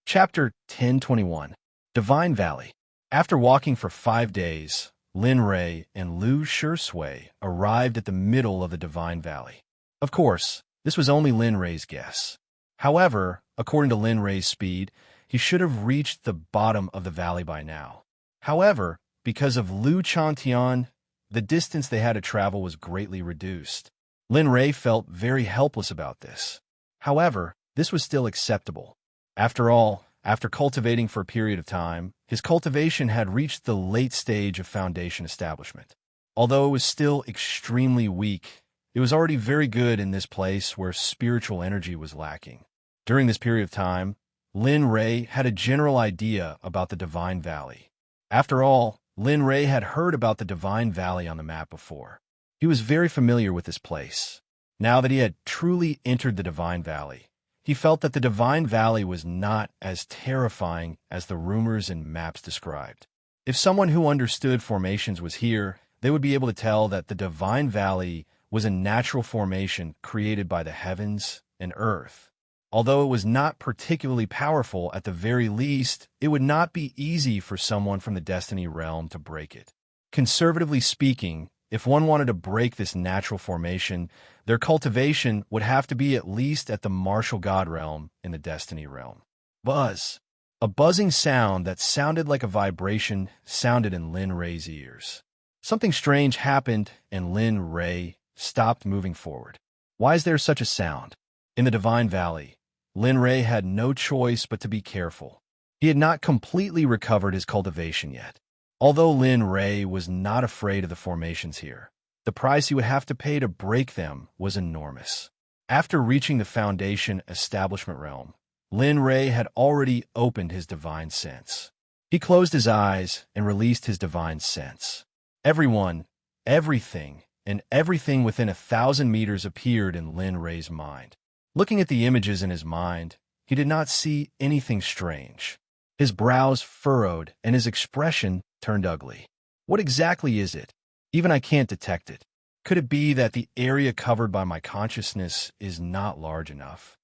Chapter 1021. Divine Valley. After walking for 5 days, Lin Rei and Lu Shisui arrived at the middle of the Divine Valley. Of course, this was only Lin Rei's guess. However, according to Lin Rei's speed, he should have reached the bottom of the valley by now. However, because of Lu Chantian, the distance they had to travel was greatly reduced. Lin Rei felt very helpless about this. However, this was still acceptable. After all, after cultivating for a period of time, his cultivation had reached the late stage of foundation establishment. Although it was still extremely weak, it was already very good in this place where spiritual energy was lacking. During this period of time, Lin Rei had a general idea about the Divine Valley. After all, Lin Rei had heard about the Divine Valley on the map before. He was very familiar with this place. Now that he had truly entered the Divine Valley, he felt that the Divine Valley was not as terrifying as the rumors and maps described. If someone who understood formations was here, they would be able to tell that the Divine Valley was a natural formation created by the heavens and earth. Although it was not particularly powerful, at the very least, it would not be easy for someone from the Destiny realm to break it. Conservatively speaking, if one wanted to break this natural formation, their cultivation would have to be at least at the martial god realm in the Destiny realm. Buzz. A buzzing sound that sounded like a vibration sounded in Lin Rei's ears. Something strange happened, and Lin Rei stopped moving forward. Why is there such a sound? In the Divine Valley, Lin Rei had no choice but to be careful. He had not completely recovered his cultivation yet. Although Lin Rei was not afraid of the formations here, the price he would have to pay to break them was enormous. After reaching the Foundation Establishment realm, Lin Rei had already opened his divine sense. He closed his eyes and released his divine sense. Everyone, everything, and everything within 1,000 meters appeared in Lin Rei's mind. Looking at the images in his mind, he did not see anything strange. His brows furrowed and his expression turned ugly. What exactly is it? Even I can't detect it. Could it be that the area covered by my consciousness is not large enough?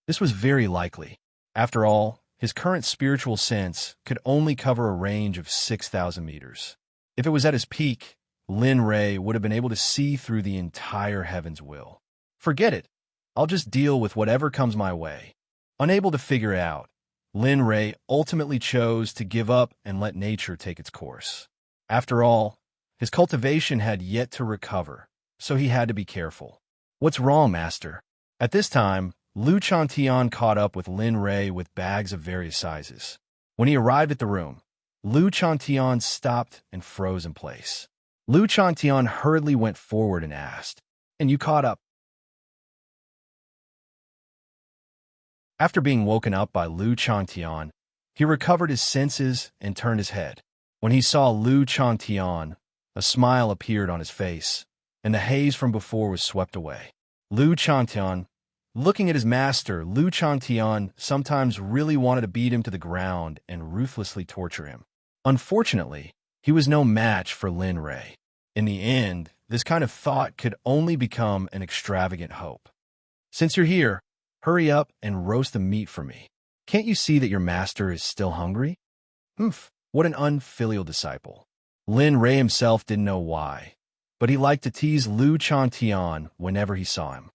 This was very likely. After all, his current spiritual sense could only cover a range of 6,000 meters. If it was at his peak, Lin Rei would have been able to see through the entire heaven's will. Forget it. I'll just deal with whatever comes my way. Unable to figure it out, Lin Rei ultimately chose to give up and let nature take its course. After all, his cultivation had yet to recover, so he had to be careful. What's wrong, master? At this time, Lu Chantian caught up with Lin Rei with bags of various sizes. When he arrived at the room, Lu Chantian stopped and froze in place. Lu Chantian hurriedly went forward and asked, "And you caught up?" After being woken up by Lu Chantian, he recovered his senses and turned his head. When he saw Lu Chantian, a smile appeared on his face, and the haze from before was swept away. Lu Chantian, looking at his master, Lu Chantian sometimes really wanted to beat him to the ground and ruthlessly torture him. Unfortunately, he was no match for Lin Rei. In the end, this kind of thought could only become an extravagant hope. "Since you're here, Hurry up and roast the meat for me. Can't you see that your master is still hungry? Humph, what an unfilial disciple. Lin Rei himself didn't know why, but he liked to tease Lu Chantian whenever he saw him.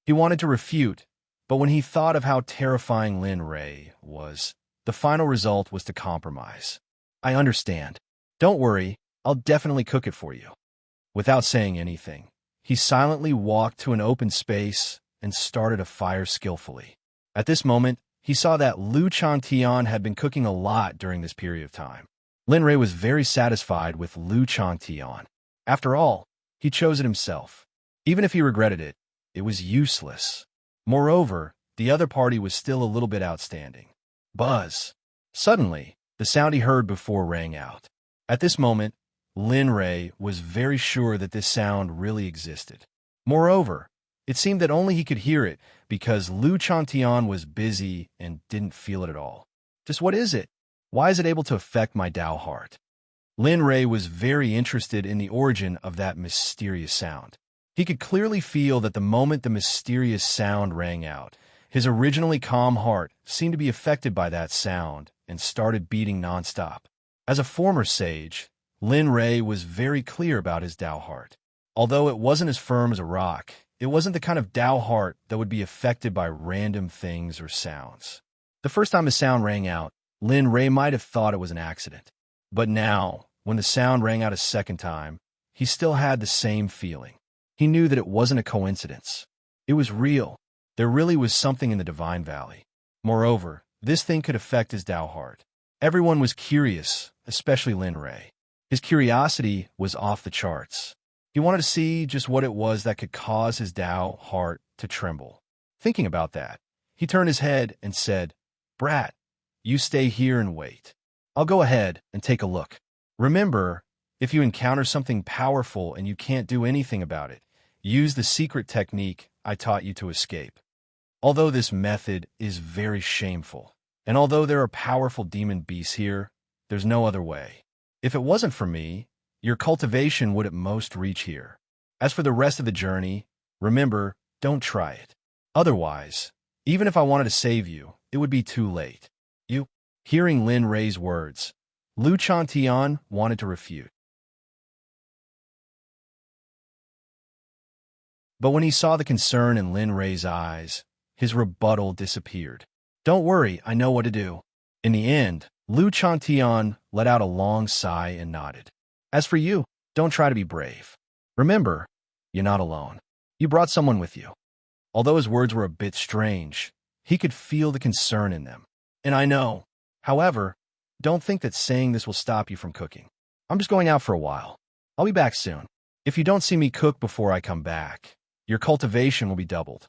He wanted to refute, but when he thought of how terrifying Lin Rei was, the final result was to compromise. I understand. Don't worry, I'll definitely cook it for you. Without saying anything, he silently walked to an open space and started a fire skillfully. At this moment, he saw that Lu Chantian had been cooking a lot during this period of time. Lin Rei was very satisfied with Lu Chantian. After all, he chose it himself. Even if he regretted it, it was useless. Moreover, the other party was still a little bit outstanding. Buzz. Suddenly, the sound he heard before rang out. At this moment, Lin Rei was very sure that this sound really existed. Moreover, it seemed that only he could hear it because Lu Chantian was busy and didn't feel it at all. Just what is it? Why is it able to affect my Tao heart? Lin Rei was very interested in the origin of that mysterious sound. He could clearly feel that the moment the mysterious sound rang out, his originally calm heart seemed to be affected by that sound and started beating nonstop. As a former sage, Lin Rei was very clear about his Tao heart. Although it wasn't as firm as a rock, it wasn't the kind of Tao heart that would be affected by random things or sounds. The first time the sound rang out, Lin Rei might have thought it was an accident. But now, when the sound rang out a second time, he still had the same feeling. He knew that it wasn't a coincidence. It was real. There really was something in the Divine Valley. Moreover, this thing could affect his Tao heart. Everyone was curious, especially Lin Rei. His curiosity was off the charts. He wanted to see just what it was that could cause his Tao heart to tremble. Thinking about that, he turned his head and said, "Brat, you stay here and wait. I'll go ahead and take a look. Remember, if you encounter something powerful and you can't do anything about it, use the secret technique I taught you to escape." Although this method is very shameful, and although there are powerful demon beasts here, there's no other way. If it wasn't for me, your cultivation would at most reach here. As for the rest of the journey, remember, don't try it. Otherwise, even if I wanted to save you, it would be too late. Hearing Lin Rei's words, Lu Chantian wanted to refute. But when he saw the concern in Lin Rei's eyes, his rebuttal disappeared. Don't worry, I know what to do. In the end, Lu Chantian let out a long sigh and nodded. As for you, don't try to be brave. Remember, you're not alone. You brought someone with you. Although his words were a bit strange, he could feel the concern in them. And I know. However, don't think that saying this will stop you from cooking. I'm just going out for a while. I'll be back soon. If you don't see me cook before I come back, your cultivation will be doubled.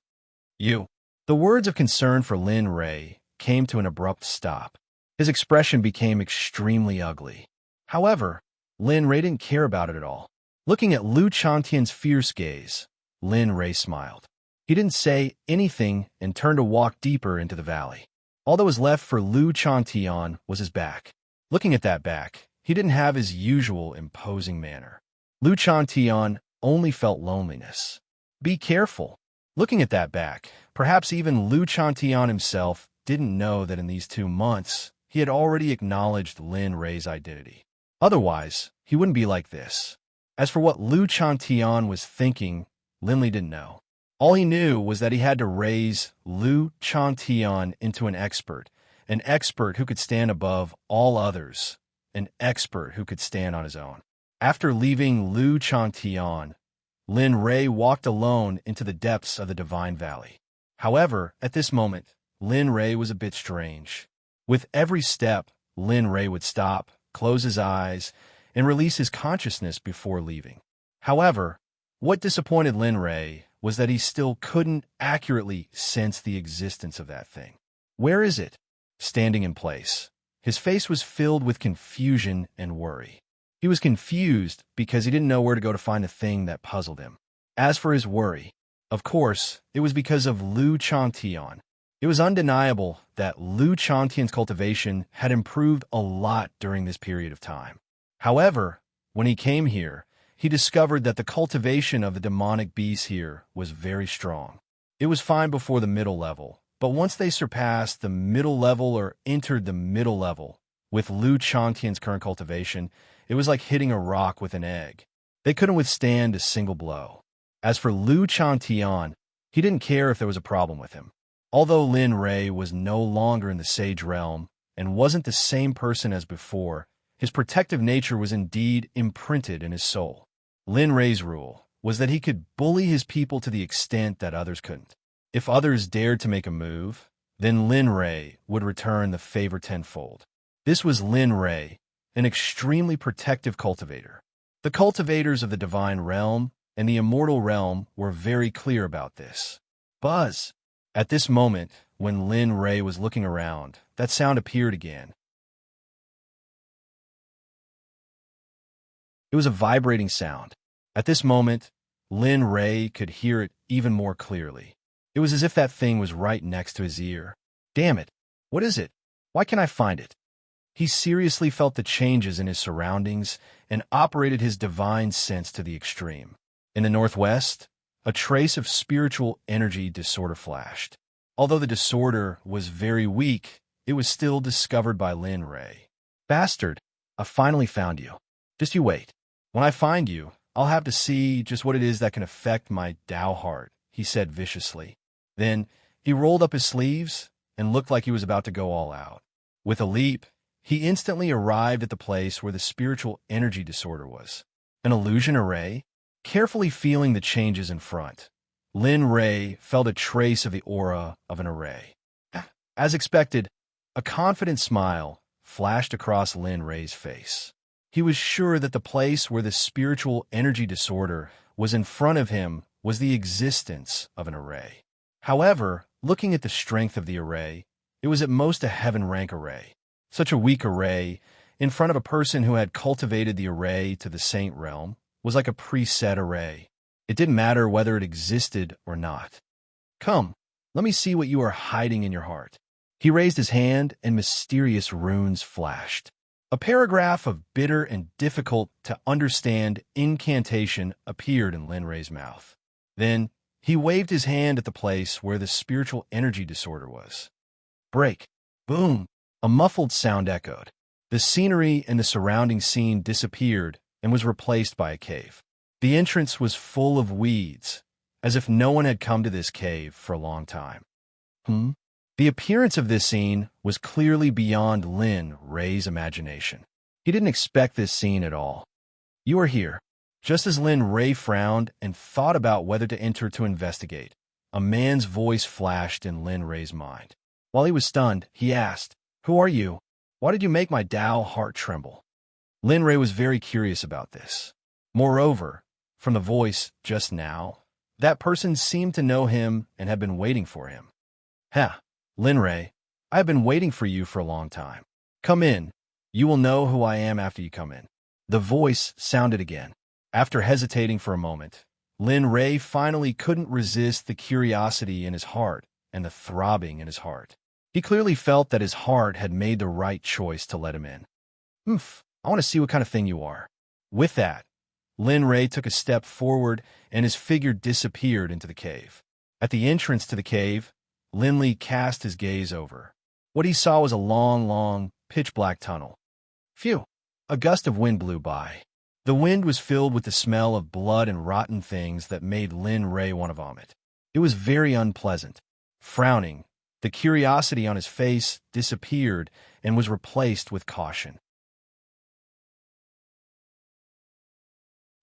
The words of concern for Lin Rei came to an abrupt stop. His expression became extremely ugly. However, Lin Rei didn't care about it at all. Looking at Lu Chantian's fierce gaze, Lin Rei smiled. He didn't say anything and turned to walk deeper into the valley. All that was left for Lu Chantian was his back. Looking at that back, he didn't have his usual imposing manner. Lu Chantian only felt loneliness. Be careful. Looking at that back, perhaps even Lu Chantian himself didn't know that in these 2 months, he had already acknowledged Lin Rei's identity. Otherwise, he wouldn't be like this. As for what Lu Chantian was thinking, Lin Li didn't know. All he knew was that he had to raise Lu Chantian into an expert who could stand above all others, an expert who could stand on his own. After leaving Lu Chantian, Lin Rei walked alone into the depths of the Divine Valley. However, at this moment, Lin Rei was a bit strange. With every step, Lin Rei would stop, close his eyes, and release his consciousness before leaving. However, what disappointed Lin Rei was that he still couldn't accurately sense the existence of that thing. Where is it? Standing in place. His face was filled with confusion and worry. He was confused because he didn't know where to go to find the thing that puzzled him. As for his worry, of course, it was because of Lu Chantian. It was undeniable that Lu Chantian's cultivation had improved a lot during this period of time. However, when he came here, he discovered that the cultivation of the demonic beasts here was very strong. It was fine before the middle level, but once they surpassed the middle level or entered the middle level, with Lu Changtian's current cultivation, it was like hitting a rock with an egg. They couldn't withstand a single blow. As for Lu Changtian, he didn't care if there was a problem with him. Although Lin Rei was no longer in the sage realm and wasn't the same person as before, his protective nature was indeed imprinted in his soul. Lin Rei's rule was that he could bully his people to the extent that others couldn't. If others dared to make a move, then Lin Rei would return the favor tenfold. This was Lin Rei, an extremely protective cultivator. The cultivators of the divine realm and the immortal realm were very clear about this. Buzz! At this moment, when Lin Rei was looking around, that sound appeared again. It was a vibrating sound. At this moment, Lin Rei could hear it even more clearly. It was as if that thing was right next to his ear. Damn it! What is it? Why can't I find it? He seriously felt the changes in his surroundings and operated his divine sense to the extreme. In the northwest, a trace of spiritual energy disorder flashed. Although the disorder was very weak, it was still discovered by Lin Rei. Bastard, I finally found you. Just you wait. When I find you, I'll have to see just what it is that can affect my Tao heart, he said viciously. Then he rolled up his sleeves and looked like he was about to go all out. With a leap, he instantly arrived at the place where the spiritual energy disorder was. An illusion array? Carefully feeling the changes in front, Lin Rei felt a trace of the aura of an array. As expected, a confident smile flashed across Lin Rei's face. He was sure that the place where the spiritual energy disorder was in front of him was the existence of an array. However, looking at the strength of the array, it was at most a heaven-rank array. Such a weak array, in front of a person who had cultivated the array to the saint realm, was like a preset array. It didn't matter whether it existed or not. Come, let me see what you are hiding in your heart. He raised his hand and mysterious runes flashed. A paragraph of bitter and difficult-to-understand incantation appeared in Lin Rei's mouth. Then, he waved his hand at the place where the spiritual energy disorder was. Break. Boom. A muffled sound echoed. The scenery and the surrounding scene disappeared and was replaced by a cave. The entrance was full of weeds, as if no one had come to this cave for a long time. The appearance of this scene was clearly beyond Lin Rei's imagination. He didn't expect this scene at all. You are here. Just as Lin Rei frowned and thought about whether to enter to investigate, a man's voice flashed in Lin Rei's mind. While he was stunned, he asked, Who are you? Why did you make my Tao heart tremble? Lin Rei was very curious about this. Moreover, from the voice just now, that person seemed to know him and had been waiting for him. Lin Rei, I have been waiting for you for a long time. Come in. You will know who I am after you come in. The voice sounded again. After hesitating for a moment, Lin Rei finally couldn't resist the curiosity in his heart and the throbbing in his heart. He clearly felt that his heart had made the right choice to let him in. I want to see what kind of thing you are. With that, Lin Rei took a step forward and his figure disappeared into the cave. At the entrance to the cave, Lin Li cast his gaze over. What he saw was a long, pitch-black tunnel. Phew! A gust of wind blew by. The wind was filled with the smell of blood and rotten things that made Lin Rei want to vomit. It was very unpleasant. Frowning, the curiosity on his face disappeared and was replaced with caution.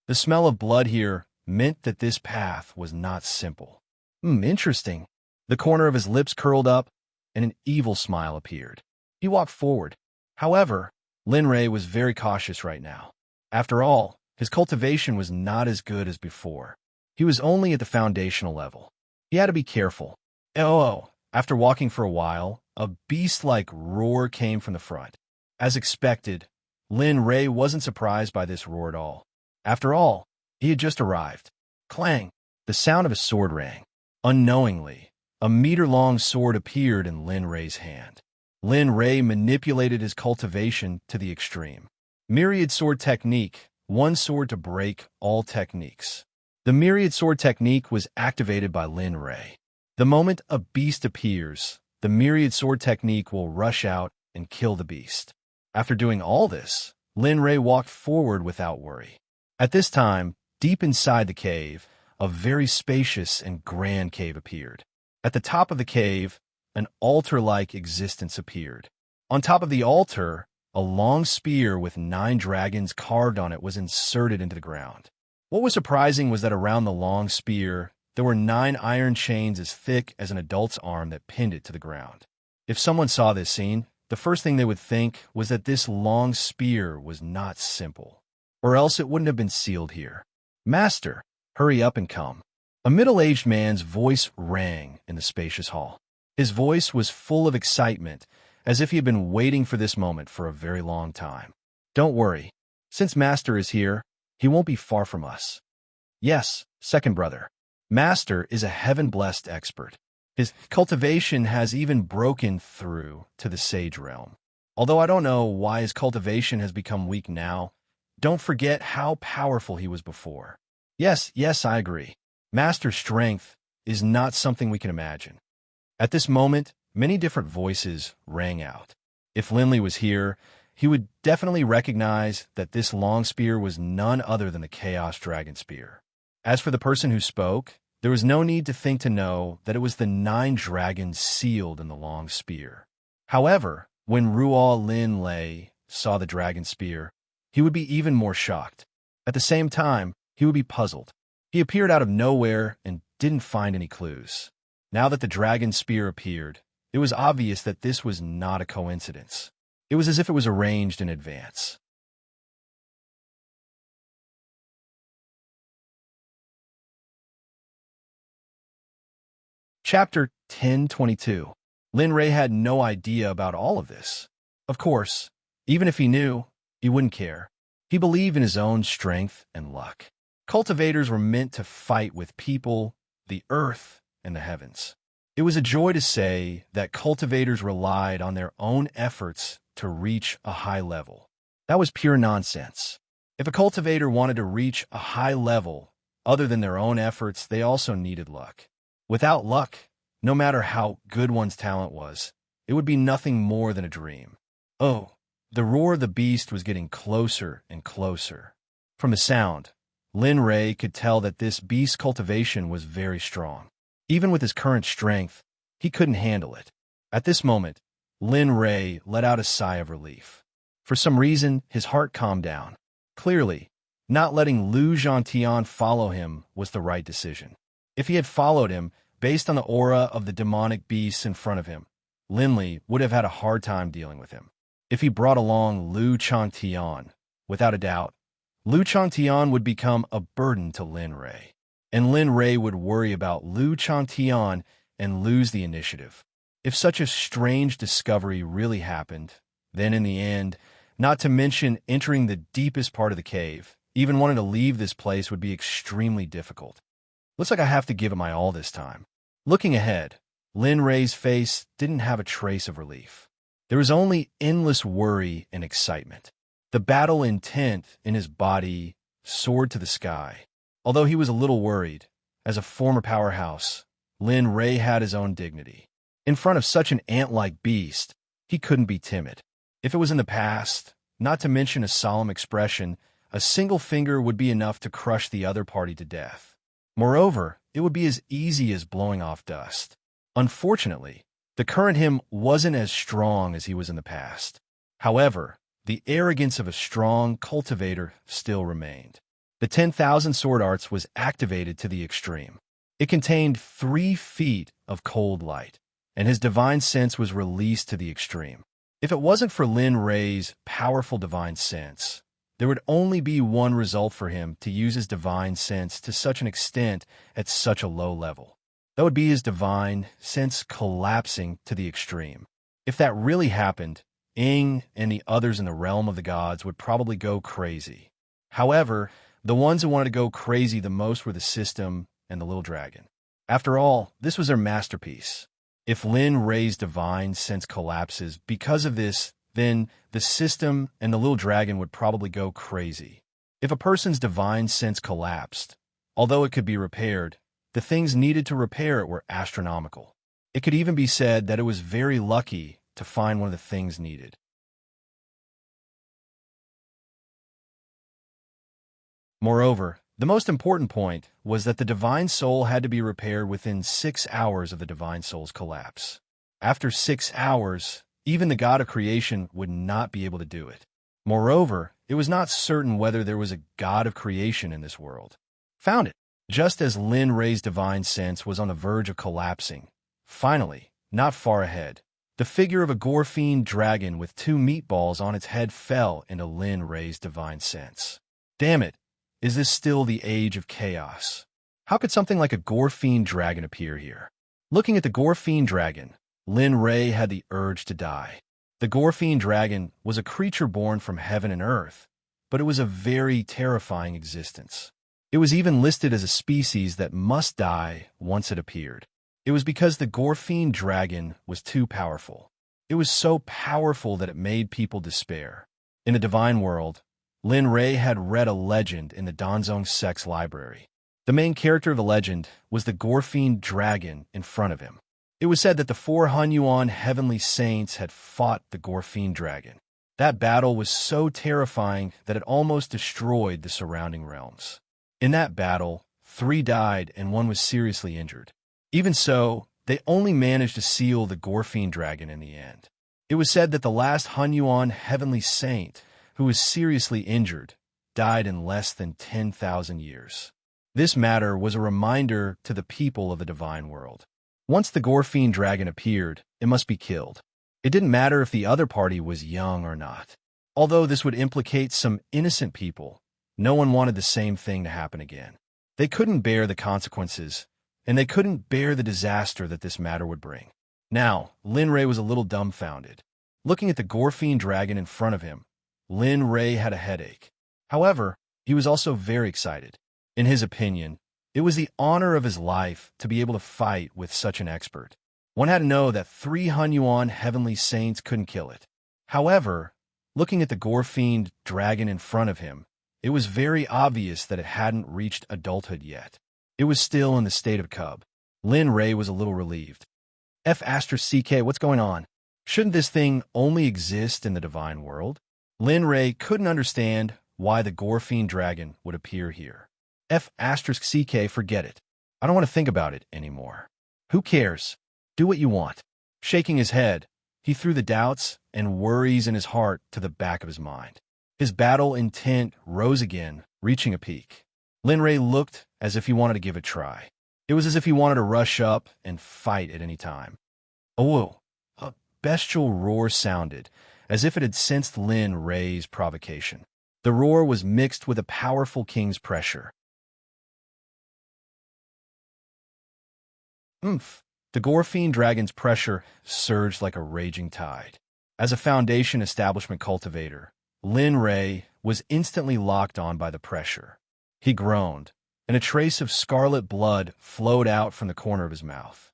The smell of blood here meant that this path was not simple. Interesting. The corner of his lips curled up, and an evil smile appeared. He walked forward. However, Lin Rei was very cautious right now. After all, his cultivation was not as good as before. He was only at the foundational level. He had to be careful. After walking for a while, a beast-like roar came from the front. As expected, Lin Rei wasn't surprised by this roar at all. After all, he had just arrived. Clang! The sound of a sword rang. Unknowingly, a meter-long sword appeared in Lin Rei's hand. Lin Rei manipulated his cultivation to the extreme. Myriad Sword Technique, one sword to break all techniques. The Myriad Sword Technique was activated by Lin Rei. The moment a beast appears, the myriad sword technique will rush out and kill the beast. After doing all this, Lin Rei walked forward without worry. At this time, deep inside the cave, a very spacious and grand cave appeared. At the top of the cave, an altar-like existence appeared. On top of the altar, a long spear with 9 dragons carved on it was inserted into the ground. What was surprising was that around the long spear, there were 9 iron chains as thick as an adult's arm that pinned it to the ground. If someone saw this scene, the first thing they would think was that this long spear was not simple, or else it wouldn't have been sealed here. "Master, hurry up and come." A middle-aged man's voice rang in the spacious hall. His voice was full of excitement, as if he had been waiting for this moment for a very long time. "Don't worry. Since Master is here, he won't be far from us." "Yes, second brother. Master is a heaven-blessed expert. His cultivation has even broken through to the sage realm. Although I don't know why his cultivation has become weak now, don't forget how powerful he was before." Yes, I agree. Master's strength is not something we can imagine." At this moment, many different voices rang out. If Linley was here, he would definitely recognize that this long spear was none other than the Chaos Dragon Spear. As for the person who spoke, there was no need to think to know that it was the 9 dragons sealed in the long spear. However, when Ruo Lin Lei saw the dragon spear, he would be even more shocked. At the same time, he would be puzzled. He appeared out of nowhere and didn't find any clues. Now that the dragon spear appeared, it was obvious that this was not a coincidence. It was as if it was arranged in advance. Chapter 1022. Lin Rei had no idea about all of this. Of course, even if he knew, he wouldn't care. He believed in his own strength and luck. Cultivators were meant to fight with people, the earth, and the heavens. It was a joy to say that cultivators relied on their own efforts to reach a high level. That was pure nonsense. If a cultivator wanted to reach a high level, other than their own efforts, they also needed luck. Without luck, no matter how good one's talent was, it would be nothing more than a dream. Oh, the roar of the beast was getting closer and closer. From the sound, Lin Rei could tell that this beast's cultivation was very strong. Even with his current strength, he couldn't handle it. At this moment, Lin Rei let out a sigh of relief. For some reason, his heart calmed down. Clearly, not letting Lu Zhantian follow him was the right decision. If he had followed him, based on the aura of the demonic beasts in front of him, Linley would have had a hard time dealing with him. If he brought along Lu Changtian, without a doubt, Lu Changtian would become a burden to Lin Rei, and Lin Rei would worry about Lu Changtian and lose the initiative. If such a strange discovery really happened, then in the end, not to mention entering the deepest part of the cave, even wanting to leave this place would be extremely difficult. Looks like I have to give it my all this time. Looking ahead, Lin Rei's face didn't have a trace of relief. There was only endless worry and excitement. The battle intent in his body soared to the sky. Although he was a little worried, as a former powerhouse, Lin Rei had his own dignity. In front of such an ant-like beast, he couldn't be timid. If it was in the past, not to mention a solemn expression, a single finger would be enough to crush the other party to death. Moreover, it would be as easy as blowing off dust. Unfortunately, the current him wasn't as strong as he was in the past. However, the arrogance of a strong cultivator still remained. The 10,000 sword arts was activated to the extreme. It contained 3 feet of cold light, and his divine sense was released to the extreme. If it wasn't for Lin Rei's powerful divine sense, there would only be one result for him to use his divine sense to such an extent at such a low level. That would be his divine sense collapsing to the extreme. If that really happened, Ing and the others in the realm of the gods would probably go crazy. However, the ones who wanted to go crazy the most were the system and the little dragon. After all, this was their masterpiece. If Lin Rei's divine sense collapses because of this, then the system and the little dragon would probably go crazy. If a person's divine sense collapsed, although it could be repaired, the things needed to repair it were astronomical. It could even be said that it was very lucky to find one of the things needed. Moreover, the most important point was that the divine soul had to be repaired within 6 hours of the divine soul's collapse. After 6 hours, even the god of creation would not be able to do it. Moreover, it was not certain whether there was a god of creation in this world. Found it. Just as Lin Rei's divine sense was on the verge of collapsing, finally, not far ahead, the figure of a gore-fiend dragon with 2 meatballs on its head fell into Lin Rei's divine sense. Damn it! Is this still the age of chaos? How could something like a gore-fiend dragon appear here? Looking at the gore-fiend dragon, Lin Rei had the urge to die. The gore-fiend dragon was a creature born from heaven and earth, but it was a very terrifying existence. It was even listed as a species that must die once it appeared. It was because the gore-fiend dragon was too powerful. It was so powerful that it made people despair. In the divine world, Lin Rei had read a legend in the Danzong Sect's library. The main character of the legend was the gore-fiend dragon in front of him. It was said that the 4 Hunyuan heavenly saints had fought the gore-fiend dragon. That battle was so terrifying that it almost destroyed the surrounding realms. In that battle, 3 died and 1 was seriously injured. Even so, they only managed to seal the gore-fiend dragon in the end. It was said that the last Hunyuan heavenly saint, who was seriously injured, died in less than 10,000 years. This matter was a reminder to the people of the divine world. Once the gore-fiend dragon appeared, it must be killed. It didn't matter if the other party was young or not. Although this would implicate some innocent people, no one wanted the same thing to happen again. They couldn't bear the consequences, and they couldn't bear the disaster that this matter would bring. Now, Lin Rei was a little dumbfounded. Looking at the gore-fiend dragon in front of him, Lin Rei had a headache. However, he was also very excited. In his opinion, it was the honor of his life to be able to fight with such an expert. One had to know that 3 Hunyuan heavenly saints couldn't kill it. However, looking at the gore-fiend dragon in front of him, it was very obvious that it hadn't reached adulthood yet. It was still in the state of cub. Lin Rei was a little relieved. F***, what's going on? Shouldn't this thing only exist in the divine world? Lin Rei couldn't understand why the gore-fiend dragon would appear here. F***, forget it. I don't want to think about it anymore. Who cares? Do what you want. Shaking his head, he threw the doubts and worries in his heart to the back of his mind. His battle intent rose again, reaching a peak. Lin Rei looked as if he wanted to give it a try. It was as if he wanted to rush up and fight at any time. Oh, a bestial roar sounded, as if it had sensed Lin Rei's provocation. The roar was mixed with a powerful king's pressure. The gore-fiend dragon's pressure surged like a raging tide. As a foundation establishment cultivator, Lin Rei was instantly locked on by the pressure. He groaned, and a trace of scarlet blood flowed out from the corner of his mouth.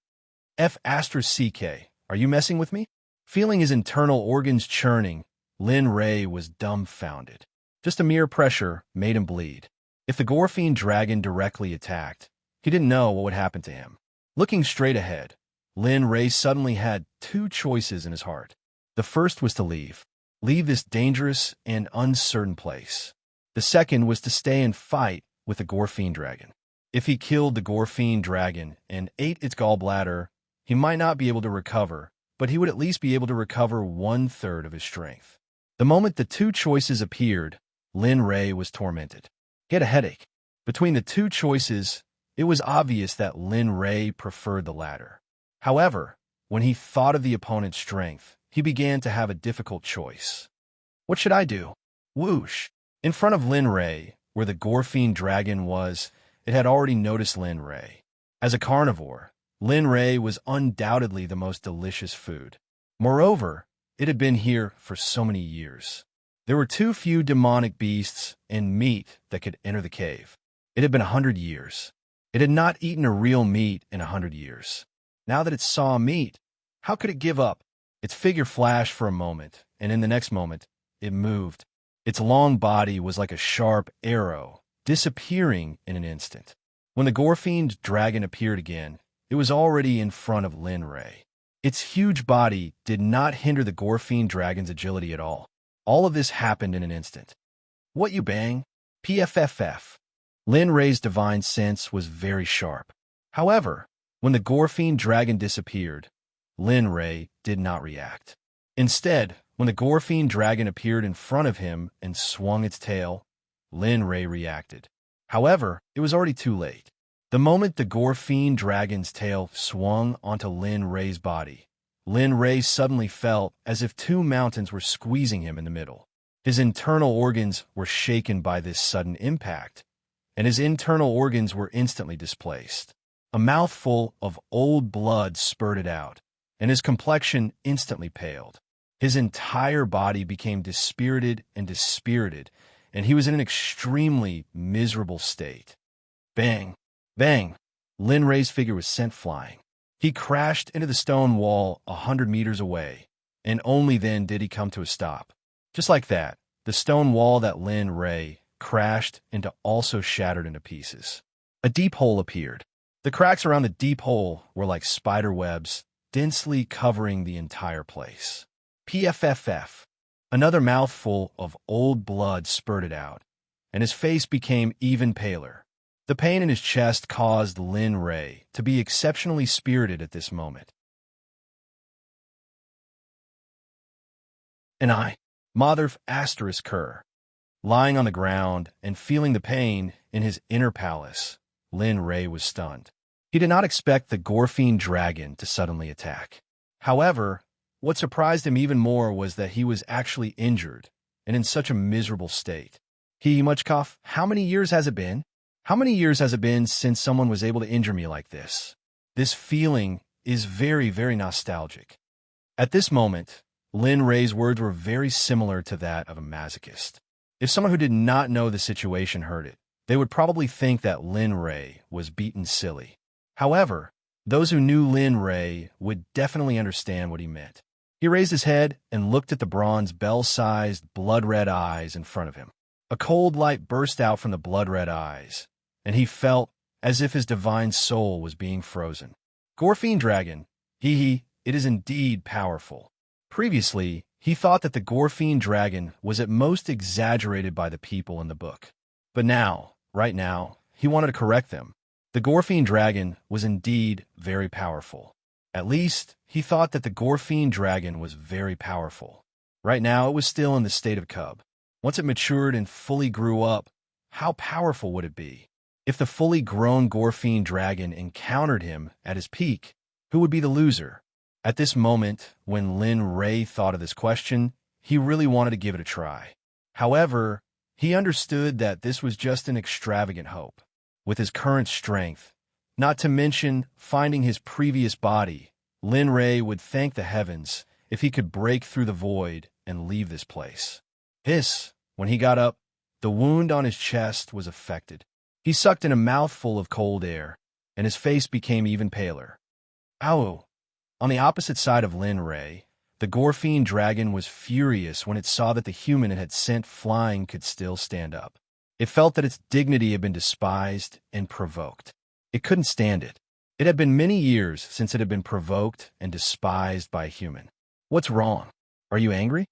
F***, are you messing with me? Feeling his internal organs churning, Lin Rei was dumbfounded. Just a mere pressure made him bleed. If the gore-fiend dragon directly attacked, he didn't know what would happen to him. Looking straight ahead, Lin Rei suddenly had 2 choices in his heart. The first was to leave this dangerous and uncertain place. The second was to stay and fight with the gore-fiend dragon. If he killed the gore-fiend dragon and ate its gallbladder, he might not be able to recover, but he would at least be able to recover 1/3 of his strength. The moment the 2 choices appeared, Lin Rei was tormented. He had a headache. Between the 2 choices, it was obvious that Lin Rei preferred the latter. However, when he thought of the opponent's strength, he began to have a difficult choice. What should I do? Whoosh! In front of Lin Rei, where the gore-fiend dragon was, it had already noticed Lin Rei. As a carnivore, Lin Rei was undoubtedly the most delicious food. Moreover, it had been here for so many years. There were too few demonic beasts and meat that could enter the cave. It had been 100 years. It had not eaten a real meat in 100 years. Now that it saw meat, how could it give up? Its figure flashed for a moment, and in the next moment, it moved. Its long body was like a sharp arrow, disappearing in an instant. When the Gorfiend dragon appeared again, it was already in front of Lin Ray. Its huge body did not hinder the Gorfiend dragon's agility at all. All of this happened in an instant. What you bang? PFFF. Lin Ray's divine sense was very sharp. However, when the Gorfiend dragon disappeared, Lin Ray did not react. Instead, when the Gorfiend dragon appeared in front of him and swung its tail, Lin Ray reacted. However, it was already too late. The moment the Gorfiend dragon's tail swung onto Lin Ray's body, Lin Ray suddenly felt as if two mountains were squeezing him in the middle. His internal organs were shaken by this sudden impact, and his internal organs were instantly displaced. A mouthful of old blood spurted out, and his complexion instantly paled. His entire body became dispirited, and he was in an extremely miserable state. Bang! Bang! Lin Ray's figure was sent flying. He crashed into the stone wall 100 meters away, and only then did he come to a stop. Just like that, the stone wall that Lin Ray crashed into also shattered into pieces. A deep hole appeared. The cracks around the deep hole were like spider webs, densely covering the entire place. PFFF. Another mouthful of old blood spurted out, and his face became even paler. The pain in his chest caused Lin Ray to be exceptionally spirited at this moment. And Motherf asterisk Kerr. Lying on the ground and feeling the pain in his inner palace, Lin Ray was stunned. He did not expect the Gorfiend dragon to suddenly attack. However, what surprised him even more was that he was actually injured and in such a miserable state. Muchkov, how many years has it been? How many years has it been since someone was able to injure me like this? This feeling is very, very nostalgic. At this moment, Lin Ray's words were very similar to that of a masochist. If someone who did not know the situation heard it, they would probably think that Lin Ray was beaten silly. However, those who knew Lin Ray would definitely understand what he meant. He raised his head and looked at the bronze bell-sized, blood-red eyes in front of him. A cold light burst out from the blood-red eyes, and he felt as if his divine soul was being frozen. Gorfiend dragon, it is indeed powerful. Previously, he thought that the Gorfiend dragon was at most exaggerated by the people in the book. But now, right now, he wanted to correct them. The Gorfiend dragon was indeed very powerful. At least, he thought that the Gorfiend dragon was very powerful. Right now, it was still in the state of cub. Once it matured and fully grew up, how powerful would it be? If the fully grown Gorfiend dragon encountered him at his peak, who would be the loser? At this moment, when Lin Ray thought of this question, he really wanted to give it a try. However, he understood that this was just an extravagant hope. With his current strength, not to mention finding his previous body, Lin Ray would thank the heavens if he could break through the void and leave this place. When he got up, the wound on his chest was affected. He sucked in a mouthful of cold air, and his face became even paler. Ow! On the opposite side of Lin Ray, the Gorfiend dragon was furious when it saw that the human it had sent flying could still stand up. It felt that its dignity had been despised and provoked. It couldn't stand it. It had been many years since it had been provoked and despised by a human. What's wrong? Are you angry?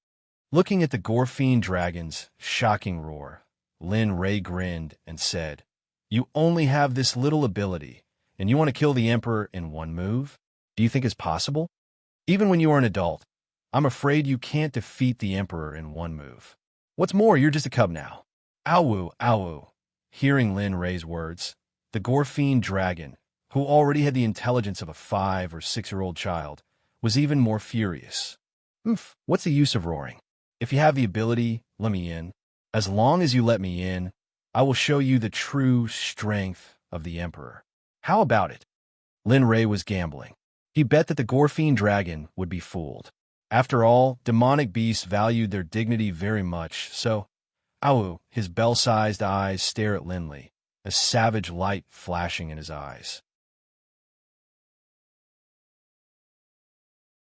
Looking at the Gorfiend dragon's shocking roar, Lin Ray grinned and said, "You only have this little ability, and you want to kill the Emperor in one move? Do you think it's possible? Even when you are an adult, I'm afraid you can't defeat the Emperor in one move. What's more, you're just a cub now." Ow, ow. Hearing Lin Ray's words, the Gorfiend dragon, who already had the intelligence of a 5- or 6-year-old child, was even more furious. What's the use of roaring? If you have the ability, let me in. As long as you let me in, I will show you the true strength of the Emperor. How about it? Lin Ray was gambling. He bet that the Gorfiend dragon would be fooled. After all, demonic beasts valued their dignity very much, so his bell-sized eyes stare at Linley, a savage light flashing in his eyes.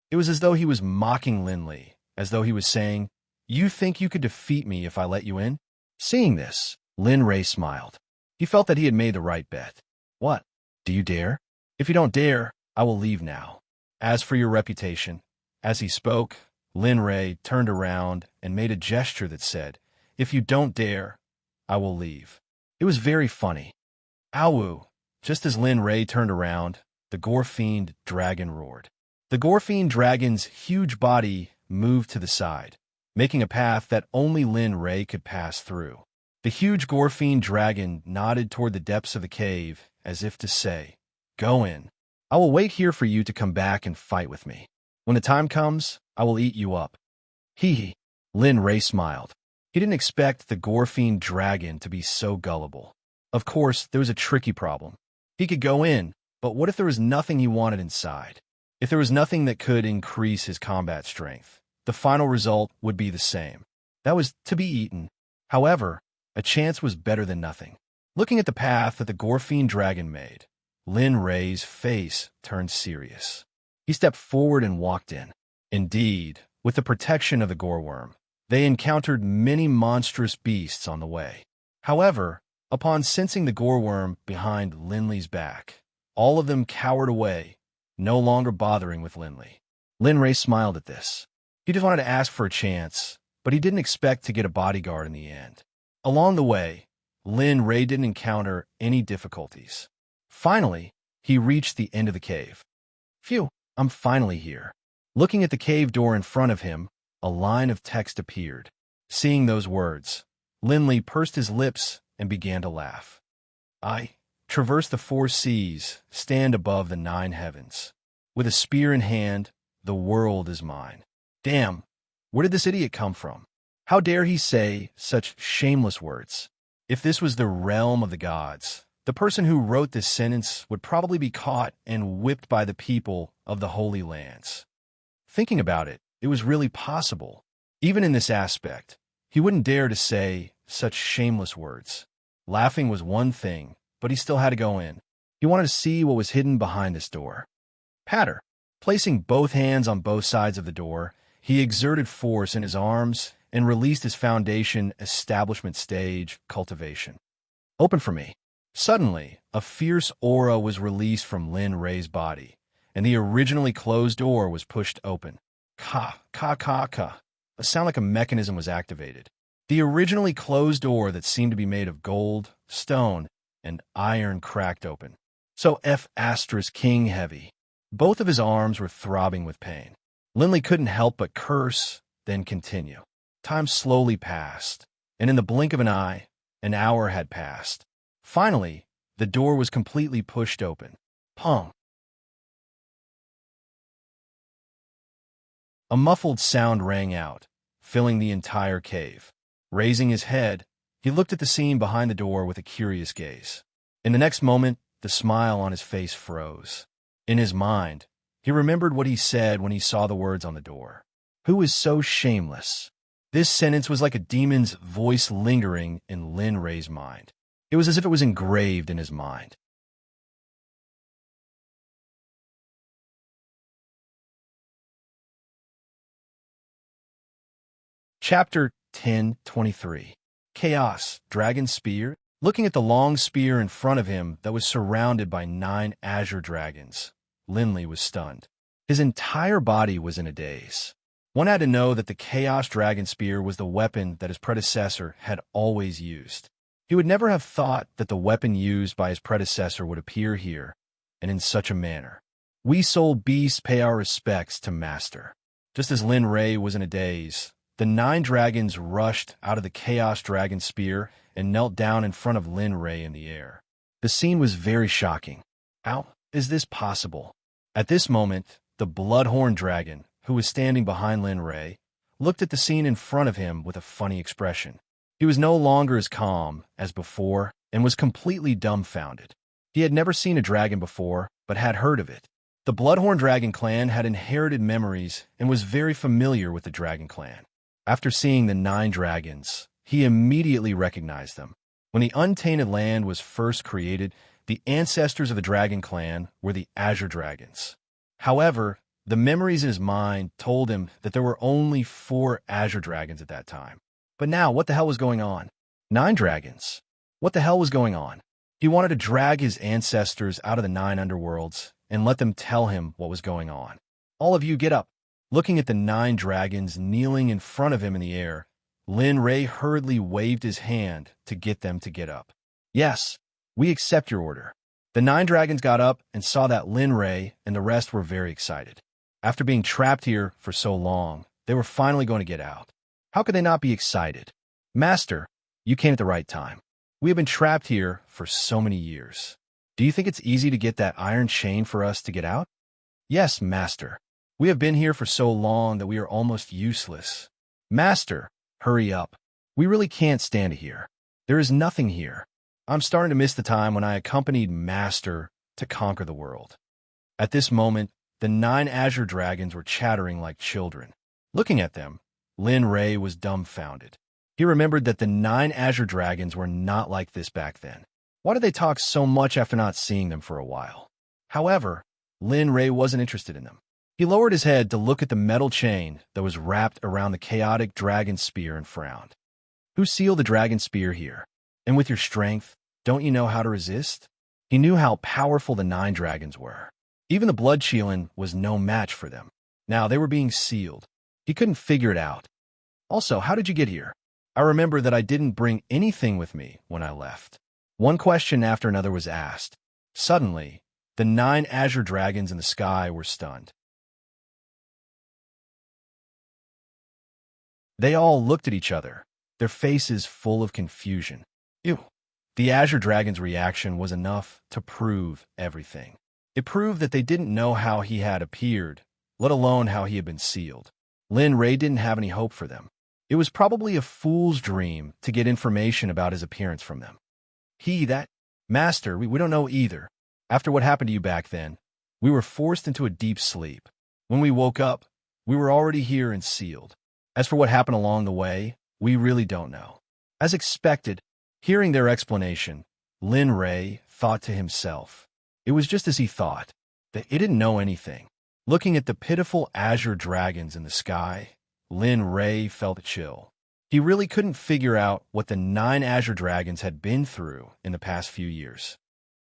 It was as though he was mocking Linley, as though he was saying, "You think you could defeat me if I let you in?" Seeing this, Lin Ray smiled. He felt that he had made the right bet. What? Do you dare? If you don't dare, I will leave now. As for your reputation." As he spoke, Lin Ray turned around and made a gesture that said, "If you don't dare, I will leave." It was very funny. Ow! Just as Lin Ray turned around, the Gorfiend dragon roared. The Gorfiend dragon's huge body moved to the side, making a path that only Lin Ray could pass through. The huge Gorfiend dragon nodded toward the depths of the cave, as if to say, "Go in. I will wait here for you to come back and fight with me. When the time comes, I will eat you up." Hee hee. Lin Ray smiled. He didn't expect the Gorfiend dragon to be so gullible. Of course, there was a tricky problem. He could go in, but what if there was nothing he wanted inside? If there was nothing that could increase his combat strength, the final result would be the same. That was to be eaten. However, a chance was better than nothing. Looking at the path that the Gorfiend dragon made, Lin Ray's face turned serious. He stepped forward and walked in. Indeed, with the protection of the Gorworm, they encountered many monstrous beasts on the way. However, upon sensing the Gorworm behind Linley's back, all of them cowered away, no longer bothering with Linley. Lin Ray smiled at this. He just wanted to ask for a chance, but he didn't expect to get a bodyguard in the end. Along the way, Lin Ray didn't encounter any difficulties. Finally, he reached the end of the cave. Phew, I'm finally here. Looking at the cave door in front of him, a line of text appeared. Seeing those words, Linley pursed his lips and began to laugh. "I traverse the 4 seas, stand above the 9 heavens. With a spear in hand, the world is mine." Damn, where did this idiot come from? How dare he say such shameless words? If this was the realm of the gods, the person who wrote this sentence would probably be caught and whipped by the people of the Holy Lands. Thinking about it, it was really possible. Even in this aspect, he wouldn't dare to say such shameless words. Laughing was one thing, but he still had to go in. He wanted to see what was hidden behind this door. Patter. Placing both hands on both sides of the door, he exerted force in his arms and released his foundation establishment stage cultivation. "Open for me." Suddenly, a fierce aura was released from Lin Ray's body, and the originally closed door was pushed open. Ka, ka, ka, ka. A sound like a mechanism was activated. The originally closed door that seemed to be made of gold, stone, and iron cracked open. So King heavy. Both of his arms were throbbing with pain. Linley couldn't help but curse, then continue. Time slowly passed, and in the blink of an eye, an hour had passed. Finally, the door was completely pushed open. Pong! A muffled sound rang out, filling the entire cave. Raising his head, he looked at the scene behind the door with a curious gaze. In the next moment, the smile on his face froze. In his mind, he remembered what he said when he saw the words on the door. Who is so shameless? This sentence was like a demon's voice lingering in Lin Ray's mind. It was as if it was engraved in his mind. Chapter 10:23. Chaos, Dragon Spear. Looking at the long spear in front of him that was surrounded by 9 azure dragons, Linley was stunned. His entire body was in a daze. One had to know that the Chaos Dragon Spear was the weapon that his predecessor had always used. He would never have thought that the weapon used by his predecessor would appear here, and in such a manner. We soul beasts pay our respects to Master. Just as Lin Ray was in a daze, the 9 dragons rushed out of the Chaos Dragon Spear and knelt down in front of Lin Ray in the air. The scene was very shocking. How is this possible? At this moment, the Bloodhorn Dragon, who was standing behind Lin Ray, looked at the scene in front of him with a funny expression. He was no longer as calm as before and was completely dumbfounded. He had never seen a dragon before, but had heard of it. The Bloodhorn Dragon clan had inherited memories and was very familiar with the Dragon clan. After seeing the 9 dragons, he immediately recognized them. When the Untainted Land was first created, the ancestors of the Dragon clan were the Azure Dragons. However, the memories in his mind told him that there were only 4 Azure Dragons at that time. But now, what the hell was going on? 9 dragons. What the hell was going on? He wanted to drag his ancestors out of the 9 underworlds and let them tell him what was going on. All of you get up. Looking at the 9 dragons kneeling in front of him in the air, Lin Ray hurriedly waved his hand to get them to get up. Yes, we accept your order. The 9 dragons got up and saw that Lin Ray and the rest were very excited. After being trapped here for so long, they were finally going to get out. How could they not be excited? Master, you came at the right time. We have been trapped here for so many years. Do you think it's easy to get that iron chain for us to get out? Yes, Master. We have been here for so long that we are almost useless. Master, hurry up. We really can't stand it here. There is nothing here. I'm starting to miss the time when I accompanied Master to conquer the world. At this moment, the 9 azure dragons were chattering like children. Looking at them, Lin Ray was dumbfounded. He remembered that the 9 azure dragons were not like this back then. Why did they talk so much after not seeing them for a while? However, Lin Ray wasn't interested in them. He lowered his head to look at the metal chain that was wrapped around the chaotic dragon spear and frowned. Who sealed the dragon spear here? And with your strength, don't you know how to resist? He knew how powerful the 9 dragons were. Even the blood Cheelin was no match for them. Now they were being sealed. He couldn't figure it out. Also, how did you get here? I remember that I didn't bring anything with me when I left. One question after another was asked. Suddenly, the 9 azure dragons in the sky were stunned. They all looked at each other, their faces full of confusion. Ew. The azure dragon's reaction was enough to prove everything. It proved that they didn't know how he had appeared, let alone how he had been sealed. Lin Ray didn't have any hope for them. It was probably a fool's dream to get information about his appearance from them. Master, we don't know either. After what happened to you back then, we were forced into a deep sleep. When we woke up, we were already here and sealed. As for what happened along the way, we really don't know. As expected, hearing their explanation, Lin Ray thought to himself. It was just as he thought, that it didn't know anything. Looking at the pitiful azure dragons in the sky, Lin Ray felt a chill. He really couldn't figure out what the 9 azure dragons had been through in the past few years.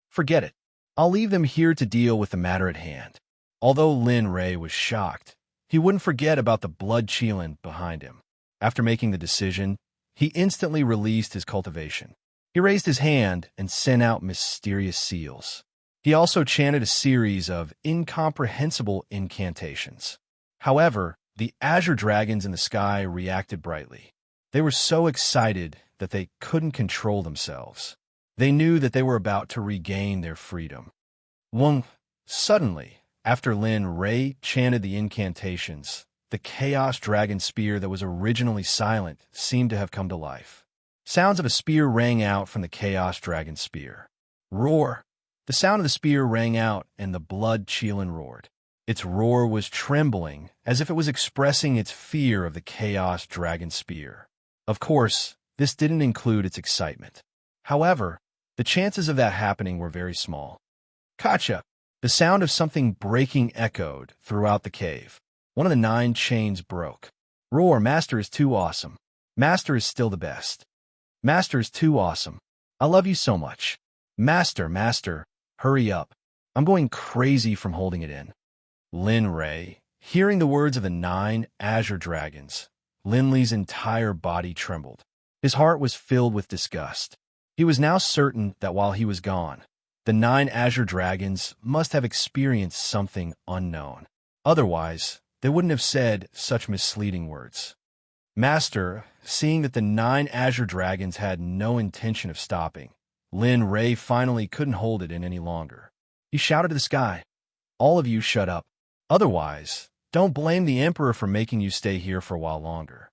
Forget it. I'll leave them here to deal with the matter at hand. Although Lin Ray was shocked, he wouldn't forget about the blood Cheelin behind him. After making the decision, he instantly released his cultivation. He raised his hand and sent out mysterious seals. He also chanted a series of incomprehensible incantations. However, the azure dragons in the sky reacted brightly. They were so excited that they couldn't control themselves. They knew that they were about to regain their freedom. Suddenly, after Lin Ray chanted the incantations, the chaos dragon spear that was originally silent seemed to have come to life. Sounds of a spear rang out from the chaos dragon spear. Roar! The sound of the spear rang out, and the blood Cheelin roared. Its roar was trembling, as if it was expressing its fear of the chaos dragon spear. Of course, this didn't include its excitement. However, the chances of that happening were very small. Gotcha! The sound of something breaking echoed throughout the cave. One of the 9 chains broke. Roar, Master is too awesome. Master is still the best. Master is too awesome. I love you so much. Master, hurry up. I'm going crazy from holding it in. Lin Ray, hearing the words of the 9 azure dragons, Linley's entire body trembled. His heart was filled with disgust. He was now certain that while he was gone, the 9 azure dragons must have experienced something unknown. Otherwise, they wouldn't have said such misleading words. Master, seeing that the 9 azure dragons had no intention of stopping, Lin Ray finally couldn't hold it in any longer. He shouted to the sky, "All of you shut up. Otherwise, don't blame the Emperor for making you stay here for a while longer."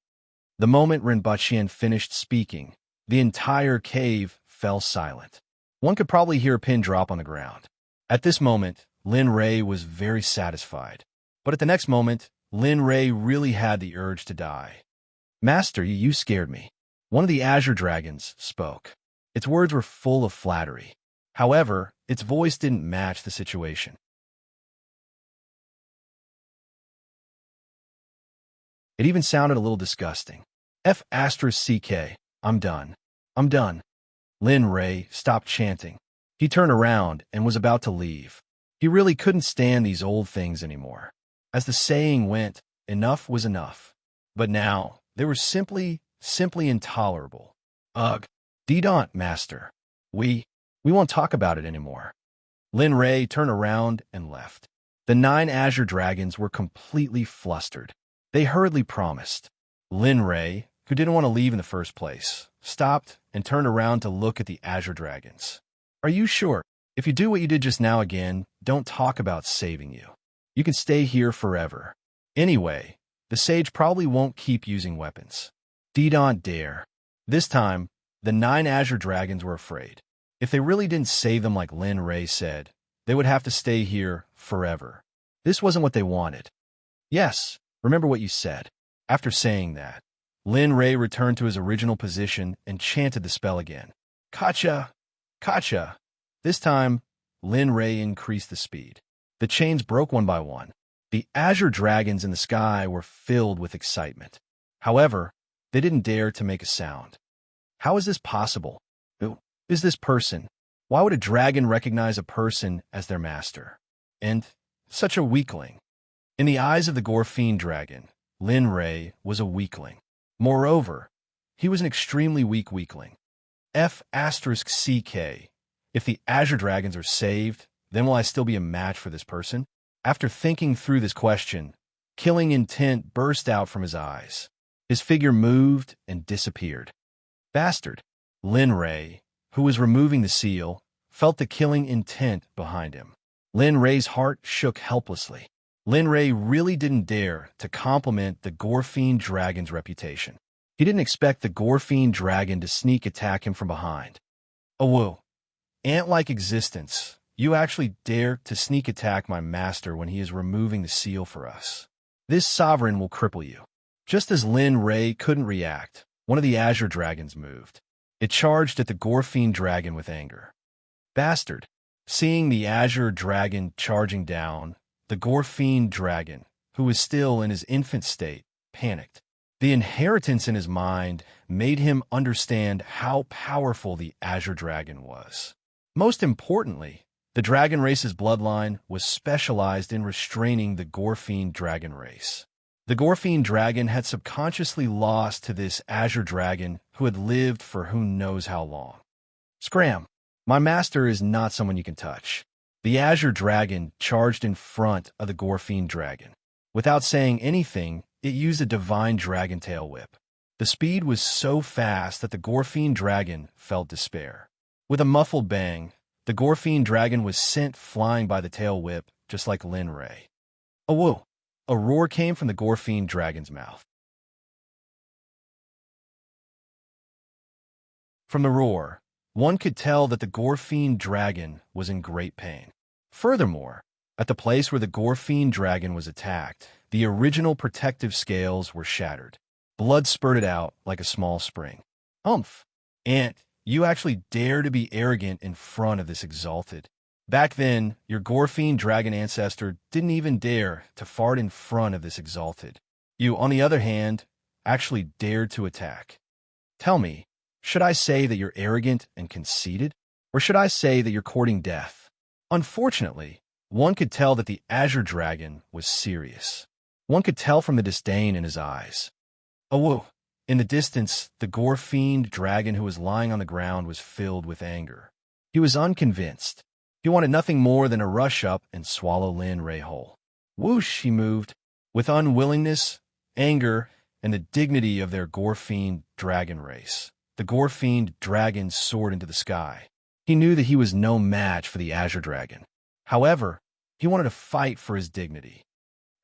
The moment Rinpoche finished speaking, the entire cave fell silent. One could probably hear a pin drop on the ground. At this moment, Lin Ray was very satisfied. But at the next moment, Lin Ray really had the urge to die. "Master, you scared me." One of the azure dragons spoke. Its words were full of flattery. However, its voice didn't match the situation. It even sounded a little disgusting. "F***, I'm done. I'm done." Lin Ray stopped chanting. He turned around and was about to leave. He really couldn't stand these old things anymore. As the saying went, enough was enough. But now, they were simply intolerable. Ugh. Dedaunt, master. We won't talk about it anymore. Lin Ray turned around and left. The 9 azure dragons were completely flustered. They hurriedly promised. Lin Ray, who didn't want to leave in the first place, stopped and turned around to look at the azure dragons. Are you sure? If you do what you did just now again, don't talk about saving you. You can stay here forever. Anyway, the sage probably won't keep using weapons. Dedaunt dare. This time, the 9 azure dragons were afraid. If they really didn't save them like Lin Ray said, they would have to stay here forever. This wasn't what they wanted. Yes, remember what you said. After saying that, Lin Ray returned to his original position and chanted the spell again. Kacha! Kacha! This time, Lin Ray increased the speed. The chains broke one by one. The azure dragons in the sky were filled with excitement. However, they didn't dare to make a sound. How is this possible? Who is this person? Why would a dragon recognize a person as their master? And such a weakling. In the eyes of the Gorfine dragon, Lin Ray was a weakling. Moreover, he was an extremely weak weakling. F*CK. If the azure dragons are saved, then will I still be a match for this person? After thinking through this question, killing intent burst out from his eyes. His figure moved and disappeared. Bastard. Lin Ray, who was removing the seal, felt the killing intent behind him. Lin Ray's heart shook helplessly. Lin Ray really didn't dare to compliment the Gorfine dragon's reputation. He didn't expect the Gorfine dragon to sneak attack him from behind. Oh, whoa. Ant-like existence, you actually dare to sneak attack my master when he is removing the seal for us. This sovereign will cripple you. Just as Lin Ray couldn't react, one of the azure dragons moved. It charged at the Gorfine dragon with anger. Bastard. Seeing the azure dragon charging down, the Gorfine dragon, who was still in his infant state, panicked. The inheritance in his mind made him understand how powerful the azure dragon was. Most importantly, the dragon race's bloodline was specialized in restraining the Gorfine dragon race. The Gorfine dragon had subconsciously lost to this azure dragon who had lived for who knows how long. Scram! My master is not someone you can touch. The azure dragon charged in front of the Gorfine dragon. Without saying anything, it used a divine dragon tail whip. The speed was so fast that the Gorfine dragon felt despair. With a muffled bang, the Gorfine dragon was sent flying by the tail whip, just like Lin Ray. Oh, whoa! A roar came from the Gorfine dragon's mouth. From the roar, one could tell that the Gorfine dragon was in great pain. Furthermore, at the place where the Gorfine dragon was attacked, the original protective scales were shattered. Blood spurted out like a small spring. Umph! Ant, you actually dare to be arrogant in front of this exalted. Back then, your Gorfine dragon ancestor didn't even dare to fart in front of this exalted. You, on the other hand, actually dared to attack. Tell me, should I say that you're arrogant and conceited? Or should I say that you're courting death? Unfortunately, one could tell that the azure dragon was serious. One could tell from the disdain in his eyes. Oh, whoa! In the distance, the Gorfine dragon who was lying on the ground was filled with anger. He was unconvinced. He wanted nothing more than to rush up and swallow Lin Ray whole. Whoosh, he moved. With unwillingness, anger, and the dignity of their Gorfine dragon race, the Gorfine dragon soared into the sky. He knew that he was no match for the azure dragon. However, he wanted to fight for his dignity.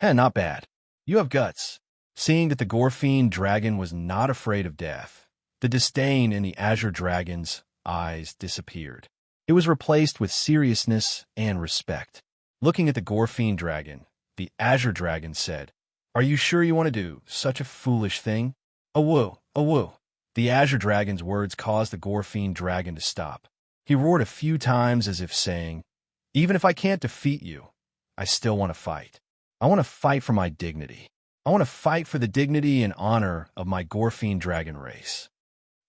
Not bad. You have guts. Seeing that the Gorfine dragon was not afraid of death, the disdain in the azure dragon's eyes disappeared. It was replaced with seriousness and respect. Looking at the Gorfine dragon, the azure dragon said, "Are you sure you want to do such a foolish thing?" Oh, whoa, oh, whoa. The azure dragon's words caused the Gorfine dragon to stop. He roared a few times as if saying, "Even if I can't defeat you, I still want to fight. I want to fight for my dignity. I want to fight for the dignity and honor of my Gorfine dragon race."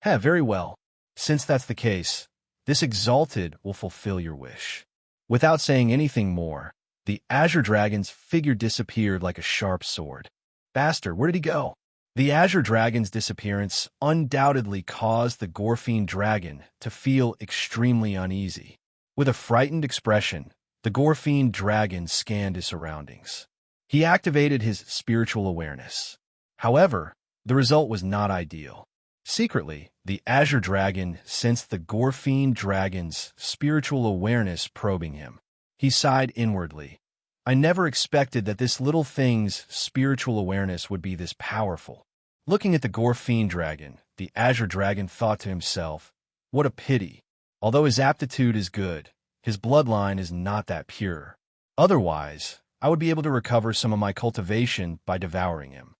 Very well. Since that's the case, This exalted will fulfill your wish." Without saying anything more, the Azure Dragon's figure disappeared like a sharp sword. "Bastard, where did he go?" The Azure Dragon's disappearance undoubtedly caused the Gorfine Dragon to feel extremely uneasy. With a frightened expression, the Gorfine Dragon scanned his surroundings. He activated his spiritual awareness. However, the result was not ideal. Secretly, the Azure Dragon sensed the Gorfine Dragon's spiritual awareness probing him. He sighed inwardly. "I never expected that this little thing's spiritual awareness would be this powerful." Looking at the Gorfine Dragon, the Azure Dragon thought to himself, "What a pity. Although his aptitude is good, his bloodline is not that pure. Otherwise, I would be able to recover some of my cultivation by devouring him."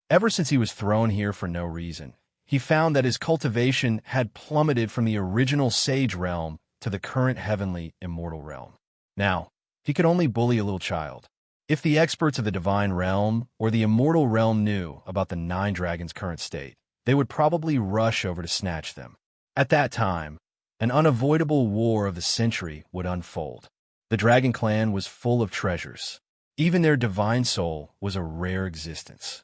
Ever since he was thrown here for no reason, he found that his cultivation had plummeted from the original Sage realm to the current heavenly immortal realm. Now, he could only bully a little child. If the experts of the Divine Realm or the Immortal Realm knew about the 9 dragons' current state, they would probably rush over to snatch them. At that time, an unavoidable war of the century would unfold. The Dragon Clan was full of treasures. Even their divine soul was a rare existence.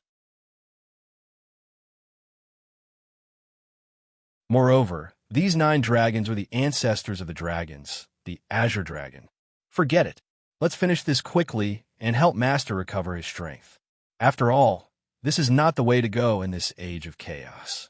Moreover, these 9 dragons were the ancestors of the dragons, the Azure Dragon. Forget it. Let's finish this quickly and help Master recover his strength. After all, this is not the way to go in this age of chaos.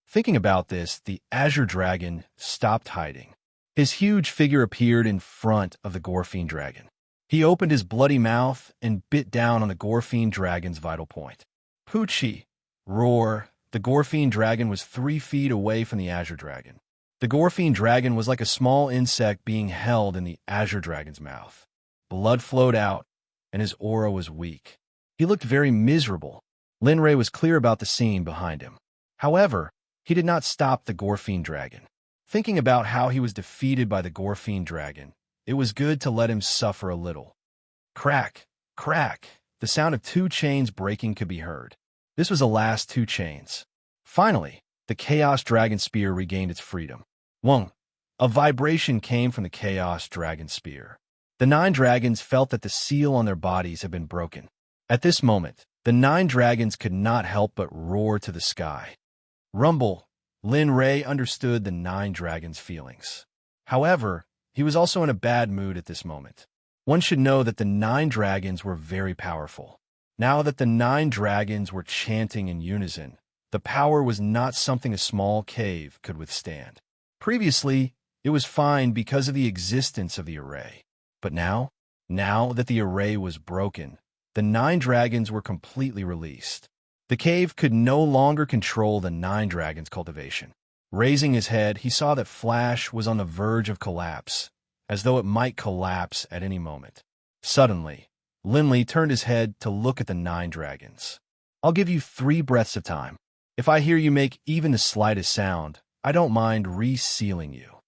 Thinking about this, the Azure Dragon stopped hiding. His huge figure appeared in front of the Gorfine Dragon. He opened his bloody mouth and bit down on the Gorfine Dragon's vital point. Poochie! Roar! The Gorfine Dragon was 3 feet away from the Azure Dragon. The Gorfine Dragon was like a small insect being held in the Azure Dragon's mouth. Blood flowed out, and his aura was weak. He looked very miserable. Linray was clear about the scene behind him. However, he did not stop the Gorfine Dragon. Thinking about how he was defeated by the Gorfine Dragon, it was good to let him suffer a little. Crack! Crack! The sound of 2 chains breaking could be heard. This was the last 2 chains. Finally, the Chaos Dragon Spear regained its freedom. Wong! A vibration came from the Chaos Dragon Spear. The 9 dragons felt that the seal on their bodies had been broken. At this moment, the 9 dragons could not help but roar to the sky. Rumble! Lin Ray understood the 9 dragons' feelings. However, he was also in a bad mood at this moment. One should know that the 9 dragons were very powerful. Now that the 9 dragons were chanting in unison, the power was not something a small cave could withstand. Previously, it was fine because of the existence of the array. But now that the array was broken, the 9 dragons were completely released. The cave could no longer control the 9 dragons' cultivation. Raising his head, he saw that Flash was on the verge of collapse, as though it might collapse at any moment. Suddenly, Linley turned his head to look at the 9 dragons. "I'll give you 3 breaths of time. If I hear you make even the slightest sound, I don't mind resealing you.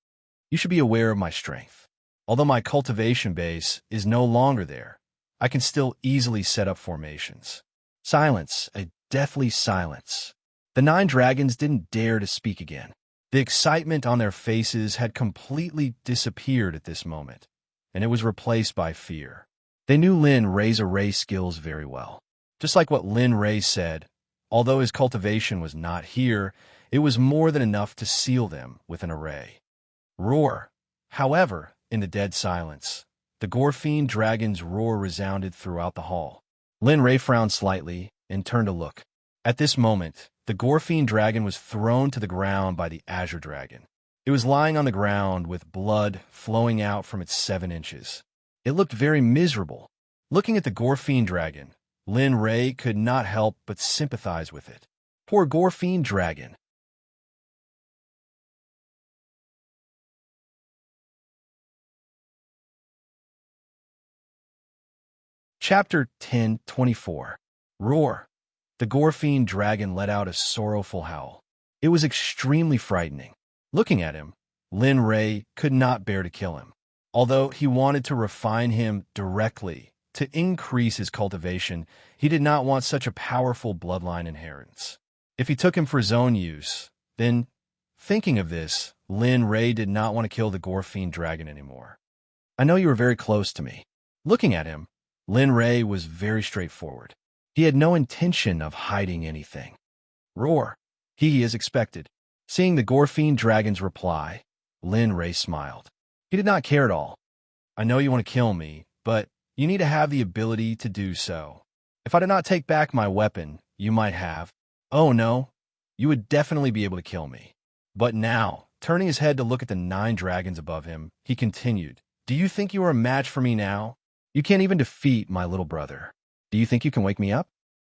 You should be aware of my strength. Although my cultivation base is no longer there, I can still easily set up formations." Silence, a deathly silence. The 9 dragons didn't dare to speak again. The excitement on their faces had completely disappeared at this moment, and it was replaced by fear. They knew Lin Ray's array skills very well. Just like what Lin Ray said, although his cultivation was not here, it was more than enough to seal them with an array. Roar! However, in the dead silence, the Gorfine Dragon's roar resounded throughout the hall. Lin Ray frowned slightly and turned to look. At this moment, the Gorfine Dragon was thrown to the ground by the Azure Dragon. It was lying on the ground with blood flowing out from its 7 inches. It looked very miserable. Looking at the Gorfine Dragon, Lin Ray could not help but sympathize with it. Poor Gorfine Dragon. Chapter 10:24. Roar! The Gorfine Dragon let out a sorrowful howl. It was extremely frightening. Looking at him, Lin Ray could not bear to kill him. Although he wanted to refine him directly to increase his cultivation, he did not want such a powerful bloodline inheritance. If he took him for his own use, then Thinking of this, Lin Ray did not want to kill the Gorfiend dragon anymore. I know you were very close to me. Looking at him, Lin Ray was very straightforward. He had no intention of hiding anything. Roar, he as expected. Seeing the Gorfiend dragon's reply, Lin Ray smiled. He did not care at all. I know you want to kill me, but you need to have the ability to do so. If I did not take back my weapon, you might have. Oh no, you would definitely be able to kill me. But now, turning his head to look at the 9 dragons above him, he continued, do you think you are a match for me now? You can't even defeat my little brother. Do you think you can wake me up?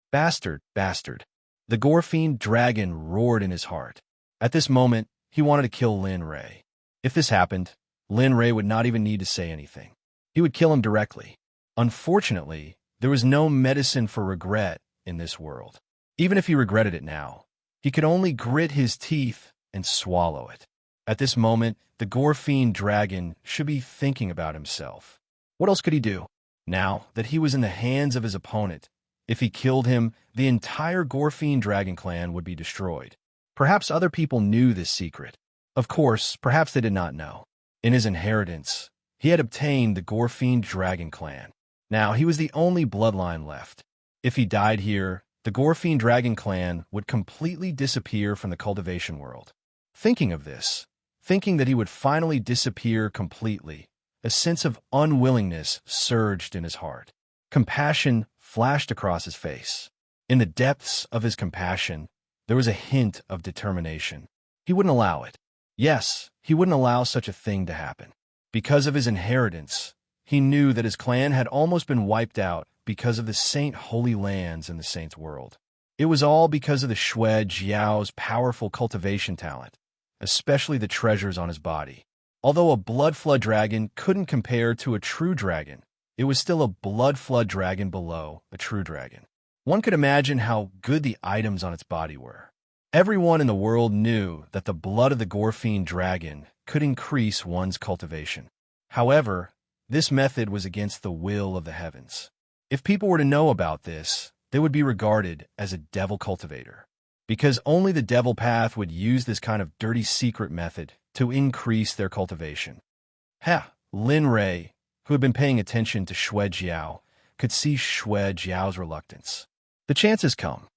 Bastard, bastard. The Gorfiend dragon roared in his heart. At this moment, he wanted to kill Lin Ray. If this happened, Lin Ray would not even need to say anything. He would kill him directly. Unfortunately, there was no medicine for regret in this world. Even if he regretted it now, he could only grit his teeth and swallow it. At this moment, the Gorfiend dragon should be thinking about himself. What else could he do? Now that he was in the hands of his opponent, if he killed him, the entire Gorfiend dragon clan would be destroyed. Perhaps other people knew this secret. Of course, perhaps they did not know. In his inheritance, he had obtained the Gorfiend dragon clan. Now he was the only bloodline left. If he died here, the Gorfiend dragon clan would completely disappear from the cultivation world. Thinking of this, thinking that he would finally disappear completely, a sense of unwillingness surged in his heart. Compassion flashed across his face. In the depths of his compassion, there was a hint of determination. He wouldn't allow it. Yes, he wouldn't allow such a thing to happen. Because of his inheritance, he knew that his clan had almost been wiped out because of the Saint Holy Lands in the Saint's world. It was all because of the Xue Jiao's powerful cultivation talent, especially the treasures on his body. Although a blood flood dragon couldn't compare to a true dragon, it was still a blood flood dragon below a true dragon. One could imagine how good the items on its body were. Everyone in the world knew that the blood of the Gorfiend dragon could increase one's cultivation. However, this method was against the will of the heavens. If people were to know about this, they would be regarded as a devil cultivator, because only the devil path would use this kind of dirty secret method to increase their cultivation. Lin Ray, who had been paying attention to Xue Jiao, could see Xue Jiao's reluctance. The chance has come.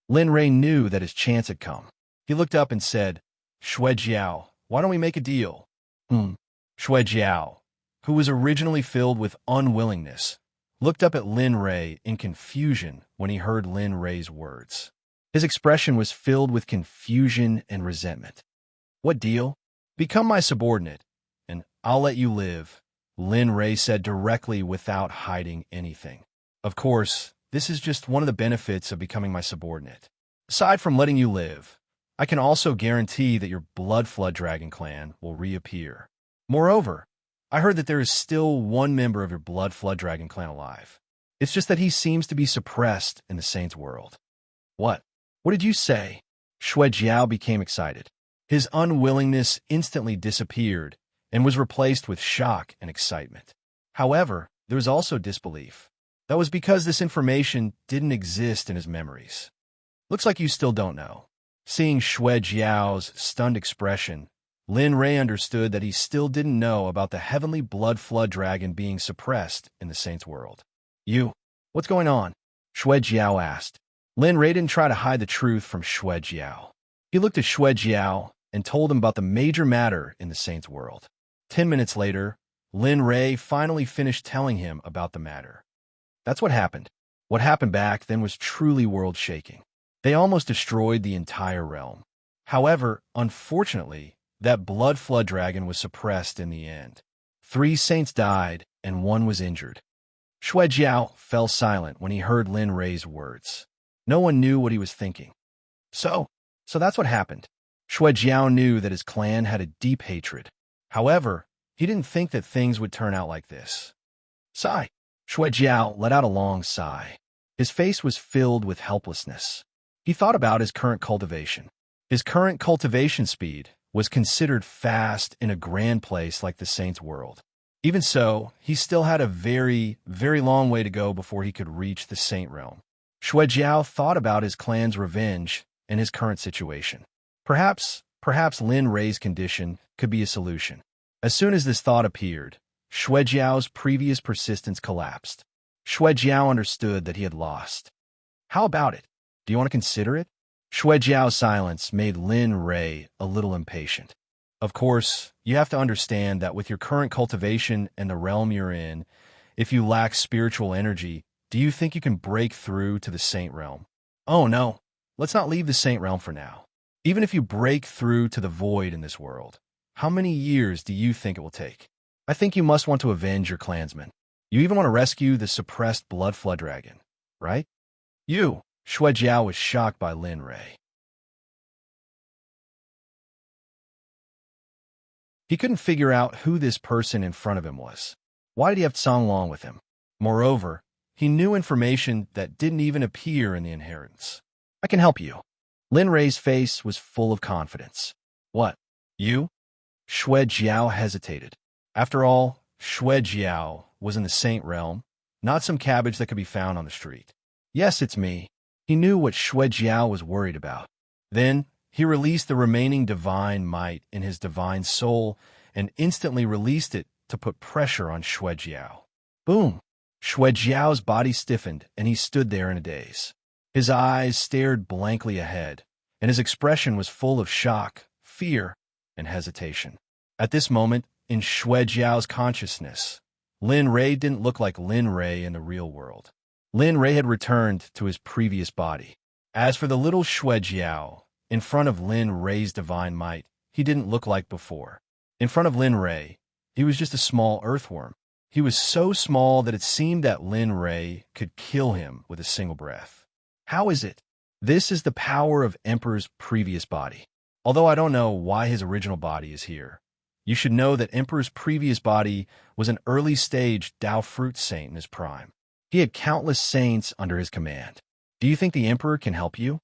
Lin Ray knew that his chance had come. He looked up and said, Xue Jiao, why don't we make a deal? Xue Jiao, who was originally filled with unwillingness, looked up at Lin Ray in confusion when he heard Lin Ray's words. His expression was filled with confusion and resentment. What deal? Become my subordinate, and I'll let you live, Lin Ray said directly without hiding anything. Of course, this is just one of the benefits of becoming my subordinate. Aside from letting you live, I can also guarantee that your Blood Flood Dragon clan will reappear. Moreover, I heard that there is still one member of your Blood Flood Dragon clan alive. It's just that he seems to be suppressed in the Saint's world. What? What did you say? Xue Jiao became excited. His unwillingness instantly disappeared and was replaced with shock and excitement. However, there was also disbelief. That was because this information didn't exist in his memories. Looks like you still don't know. Seeing Xue Jiao's stunned expression, Lin Ray understood that he still didn't know about the heavenly blood flood dragon being suppressed in the Saint's world. What's going on? Xue Jiao asked. Lin Ray didn't try to hide the truth from Xue Jiao. He looked at Xue Jiao and told him about the major matter in the Saint's world. 10 minutes later, Lin Ray finally finished telling him about the matter. That's what happened. What happened back then was truly world-shaking. They almost destroyed the entire realm. However, unfortunately, that blood flood dragon was suppressed in the end. 3 saints died, and 1 was injured. Xue Jiao fell silent when he heard Lin Ray's words. No one knew what he was thinking. So that's what happened. Xue Jiao knew that his clan had a deep hatred. However, he didn't think that things would turn out like this. Sigh. Xue Jiao let out a long sigh. His face was filled with helplessness. He thought about his current cultivation. His current cultivation speed was considered fast in a grand place like the Saint's world. Even so, he still had a very, very long way to go before he could reach the Saint realm. Shuejiao thought about his clan's revenge and his current situation. Perhaps Lin Rei's condition could be a solution. As soon as this thought appeared, Shuejiao's previous persistence collapsed. Shuejiao understood that he had lost. How about it? Do you want to consider it? Shuejiao's silence made Lin Rei a little impatient. Of course, you have to understand that with your current cultivation and the realm you're in, if you lack spiritual energy, do you think you can break through to the Saint Realm? Oh no, let's not leave the Saint Realm for now. Even if you break through to the void in this world, how many years do you think it will take? I think you must want to avenge your clansmen. You even want to rescue the suppressed blood flood dragon, right? You! Shuejiao was shocked by Lin Rei. He couldn't figure out who this person in front of him was. Why did he have Song Long with him? Moreover, he knew information that didn't even appear in the inheritance. I can help you. Lin Rei's face was full of confidence. What? You? Shuejiao hesitated. After all, Shuejiao was in the Saint Realm, not some cabbage that could be found on the street. Yes, it's me. He knew what Shuejiao was worried about. Then, he released the remaining divine might in his divine soul and instantly released it to put pressure on Shuejiao. Boom! Shuejiao's body stiffened and he stood there in a daze. His eyes stared blankly ahead, and his expression was full of shock, fear, and hesitation. At this moment, in Shuejiao's consciousness, Lin Rei didn't look like Lin Rei in the real world. Lin Rei had returned to his previous body. As for the little Shuejiao, in front of Lin Rei's divine might, he didn't look like before. In front of Lin Rei, he was just a small earthworm. He was so small that it seemed that Lin Rei could kill him with a single breath. How is it? This is the power of Emperor's previous body. Although I don't know why his original body is here, you should know that Emperor's previous body was an early-stage Dao Fruit Saint in his prime. He had countless saints under his command. Do you think the Emperor can help you?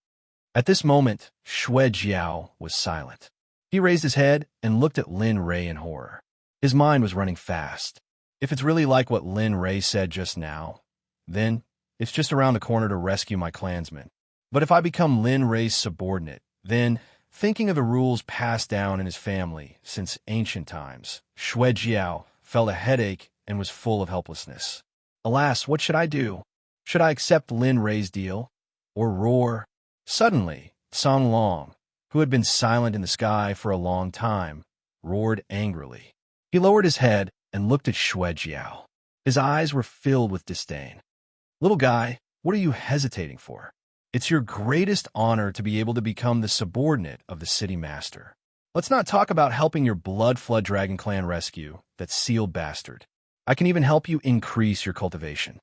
At this moment, Shuejiao was silent. He raised his head and looked at Lin Rei in horror. His mind was running fast. If it's really like what Lin Rei said just now, then it's just around the corner to rescue my clansmen. But if I become Lin Rei's subordinate, then, thinking of the rules passed down in his family since ancient times, Shuejiao felt a headache and was full of helplessness. Alas, what should I do? Should I accept Lin Rei's deal? Or roar? Suddenly, Song Long, who had been silent in the sky for a long time, roared angrily. He lowered his head and looked at Shuejiao. His eyes were filled with disdain. Little guy, what are you hesitating for? It's your greatest honor to be able to become the subordinate of the city master. Let's not talk about helping your blood flood dragon clan rescue that sealed bastard. I can even help you increase your cultivation.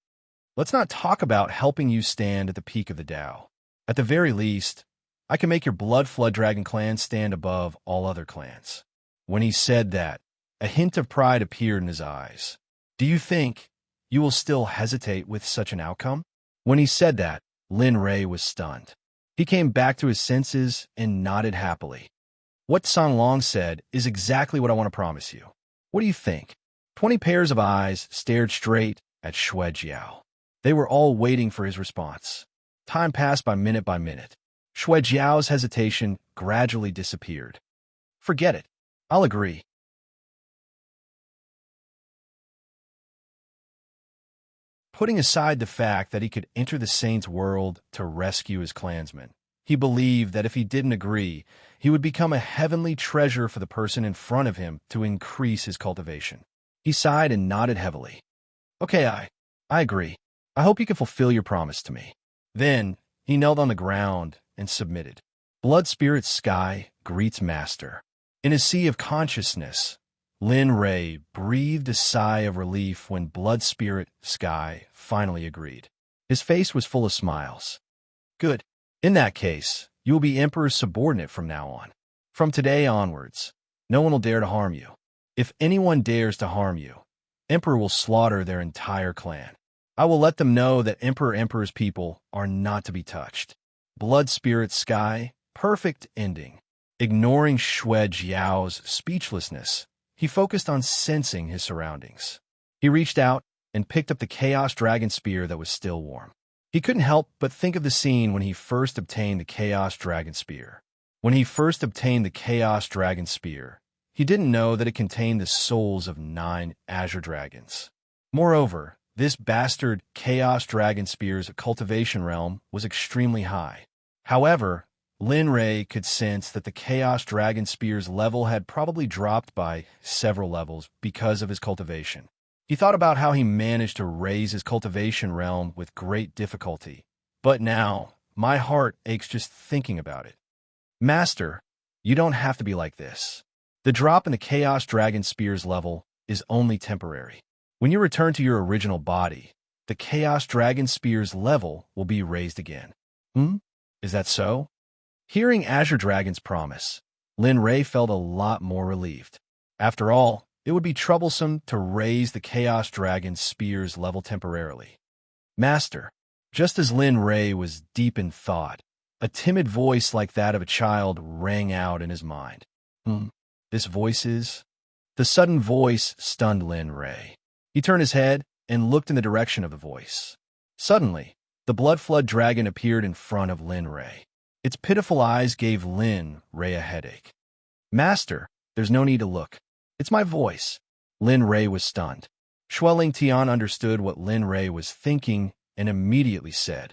Let's not talk about helping you stand at the peak of the Tao. At the very least, I can make your blood flood dragon clan stand above all other clans. When he said that, a hint of pride appeared in his eyes. Do you think you will still hesitate with such an outcome? When he said that, Lin Rei was stunned. He came back to his senses and nodded happily. What Song Long said is exactly what I want to promise you. What do you think? 20 pairs of eyes stared straight at Shuejiao. They were all waiting for his response. Time passed by minute. Shuejiao's hesitation gradually disappeared. Forget it. I'll agree. Putting aside the fact that he could enter the saint's world to rescue his clansmen, he believed that if he didn't agree, he would become a heavenly treasure for the person in front of him to increase his cultivation. He sighed and nodded heavily. Okay, I agree. I hope you can fulfill your promise to me. Then, he knelt on the ground and submitted. Blood Spirit Sky greets Master. In a sea of consciousness, Lin Rei breathed a sigh of relief when Blood Spirit Sky finally agreed. His face was full of smiles. Good. In that case, you will be Emperor's subordinate from now on. From today onwards, no one will dare to harm you. If anyone dares to harm you, Emperor will slaughter their entire clan. I will let them know that Emperor's people are not to be touched. Blood Spirit Sky, perfect ending. Ignoring Shuejiao's speechlessness, he focused on sensing his surroundings. He reached out and picked up the Chaos Dragon Spear that was still warm. He couldn't help but think of the scene when he first obtained the Chaos Dragon Spear. When he first obtained the Chaos Dragon Spear, he didn't know that it contained the souls of 9 Azure Dragons. Moreover, this bastard Chaos Dragon Spear's cultivation realm was extremely high. However, Lin Rei could sense that the Chaos Dragon Spear's level had probably dropped by several levels because of his cultivation. He thought about how he managed to raise his cultivation realm with great difficulty. But now, my heart aches just thinking about it. Master, you don't have to be like this. The drop in the Chaos Dragon Spear's level is only temporary. When you return to your original body, the Chaos Dragon Spear's level will be raised again. Is that so? Hearing Azure Dragon's promise, Lin Rei felt a lot more relieved. After all, it would be troublesome to raise the Chaos Dragon Spear's level temporarily. Master, just as Lin Rei was deep in thought, a timid voice like that of a child rang out in his mind. This voice is... The sudden voice stunned Lin Rei. He turned his head and looked in the direction of the voice. Suddenly, the Blood Flood Dragon appeared in front of Lin Rei. Its pitiful eyes gave Lin Rei a headache. Master, there's no need to look. It's my voice. Lin Rei was stunned. Xueling Tian understood what Lin Rei was thinking and immediately said,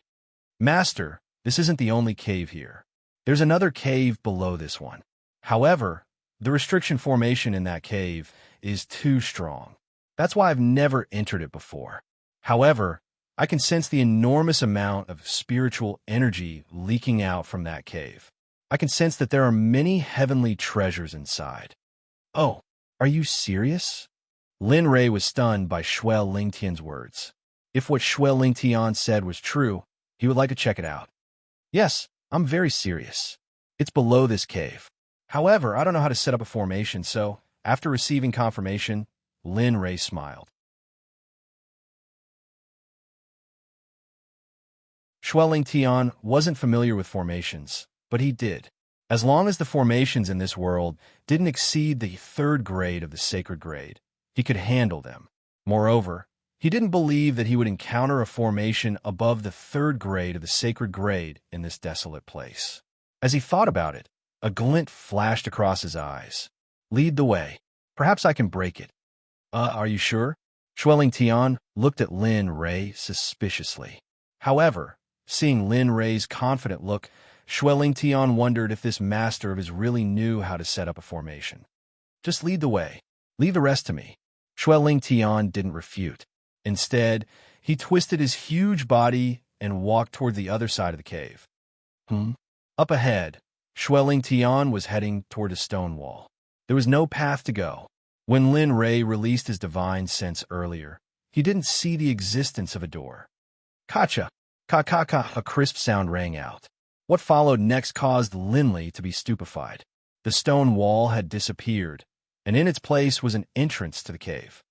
Master, this isn't the only cave here. There's another cave below this one. However, the restriction formation in that cave is too strong. That's why I've never entered it before. However, I can sense the enormous amount of spiritual energy leaking out from that cave. I can sense that there are many heavenly treasures inside. Oh, are you serious? Lin Rei was stunned by Xueling Tian's words. If what Xueling Tian said was true, he would like to check it out. Yes, I'm very serious. It's below this cave. However, I don't know how to set up a formation, so, after receiving confirmation, Lin Rei smiled. Xueling Tian wasn't familiar with formations, but he did. As long as the formations in this world didn't exceed the 3rd grade of the sacred grade, he could handle them. Moreover, he didn't believe that he would encounter a formation above the 3rd grade of the sacred grade in this desolate place. As he thought about it, a glint flashed across his eyes. Lead the way. Perhaps I can break it. Are you sure? Xueling Tian looked at Lin Rei suspiciously. However, seeing Lin Rei's confident look, Xueling Tian wondered if this master of his really knew how to set up a formation. Just lead the way. Leave the rest to me. Xueling Tian didn't refute. Instead, he twisted his huge body and walked toward the other side of the cave. Up ahead, Xueling Tian was heading toward a stone wall. There was no path to go. When Lin Rei released his divine sense earlier, he didn't see the existence of a door. Kacha! Ka-ka-ka! A crisp sound rang out. What followed next caused Linley to be stupefied. The stone wall had disappeared, and in its place was an entrance to the cave.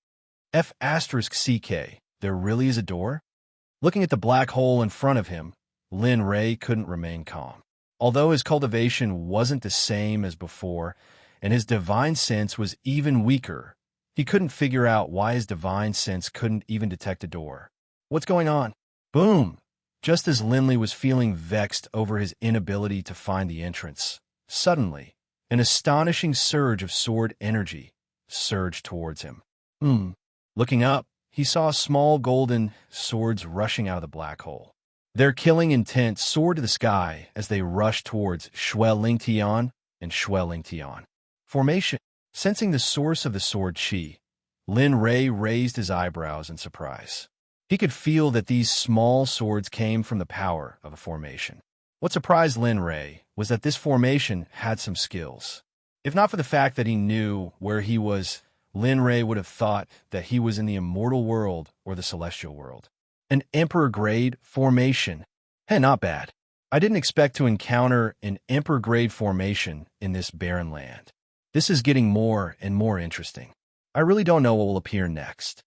F***CK, there really is a door? Looking at the black hole in front of him, Lin Rei couldn't remain calm. Although his cultivation wasn't the same as before, and his divine sense was even weaker, he couldn't figure out why his divine sense couldn't even detect a door. What's going on? Boom! Just as Linley was feeling vexed over his inability to find the entrance, suddenly, an astonishing surge of sword energy surged towards him. Looking up, he saw small golden swords rushing out of the black hole. Their killing intent soared to the sky as they rushed towards Xueling Tian and Xueling Tian. Formation. Sensing the source of the sword chi, Lin Rei raised his eyebrows in surprise. He could feel that these small swords came from the power of a formation. What surprised Lin Rei was that this formation had some skills. If not for the fact that he knew where he was, Lin Rei would have thought that he was in the immortal world or the celestial world. An Emperor-grade formation. Hey, not bad. I didn't expect to encounter an Emperor-grade formation in this barren land. This is getting more and more interesting. I really don't know what will appear next.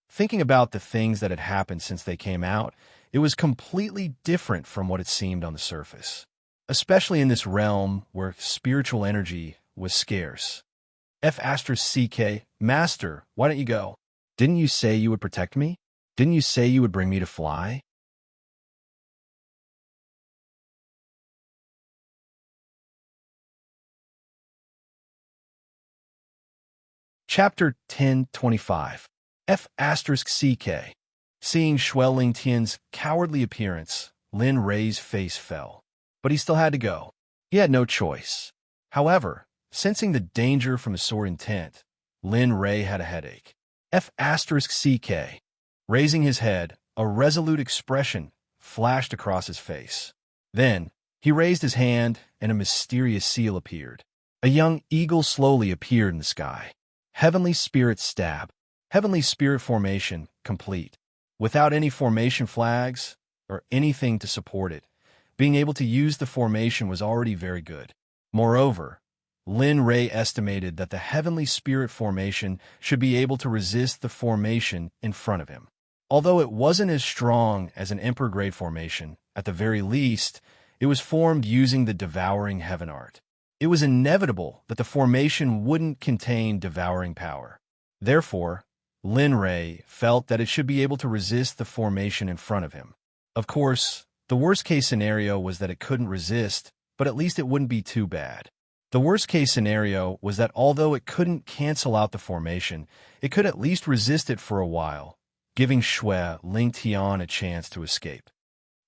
Thinking about the things that had happened since they came out, it was completely different from what it seemed on the surface, especially in this realm where spiritual energy was scarce. F***CK, Master, why don't you go? Didn't you say you would protect me? Didn't you say you would bring me to fly? Chapter 1025. F***CK. Seeing Shuai Lingtian's cowardly appearance, Lin Rei's face fell. But he still had to go. He had no choice. However, sensing the danger from his sword intent, Lin Rei had a headache. F***CK. Raising his head, a resolute expression flashed across his face. Then, he raised his hand, and a mysterious seal appeared. A young eagle slowly appeared in the sky. Heavenly Spirit Stab. Heavenly Spirit Formation, complete. Without any formation flags, or anything to support it, being able to use the formation was already very good. Moreover, Lin Rei estimated that the Heavenly Spirit Formation should be able to resist the formation in front of him. Although it wasn't as strong as an Emperor-grade formation, at the very least, it was formed using the Devouring Heaven art. It was inevitable that the formation wouldn't contain devouring power. Therefore, Lin Rei felt that it should be able to resist the formation in front of him. Of course, the worst-case scenario was that it couldn't resist, but at least it wouldn't be too bad. The worst-case scenario was that although it couldn't cancel out the formation, it could at least resist it for a while, giving Shuai Lingtian a chance to escape.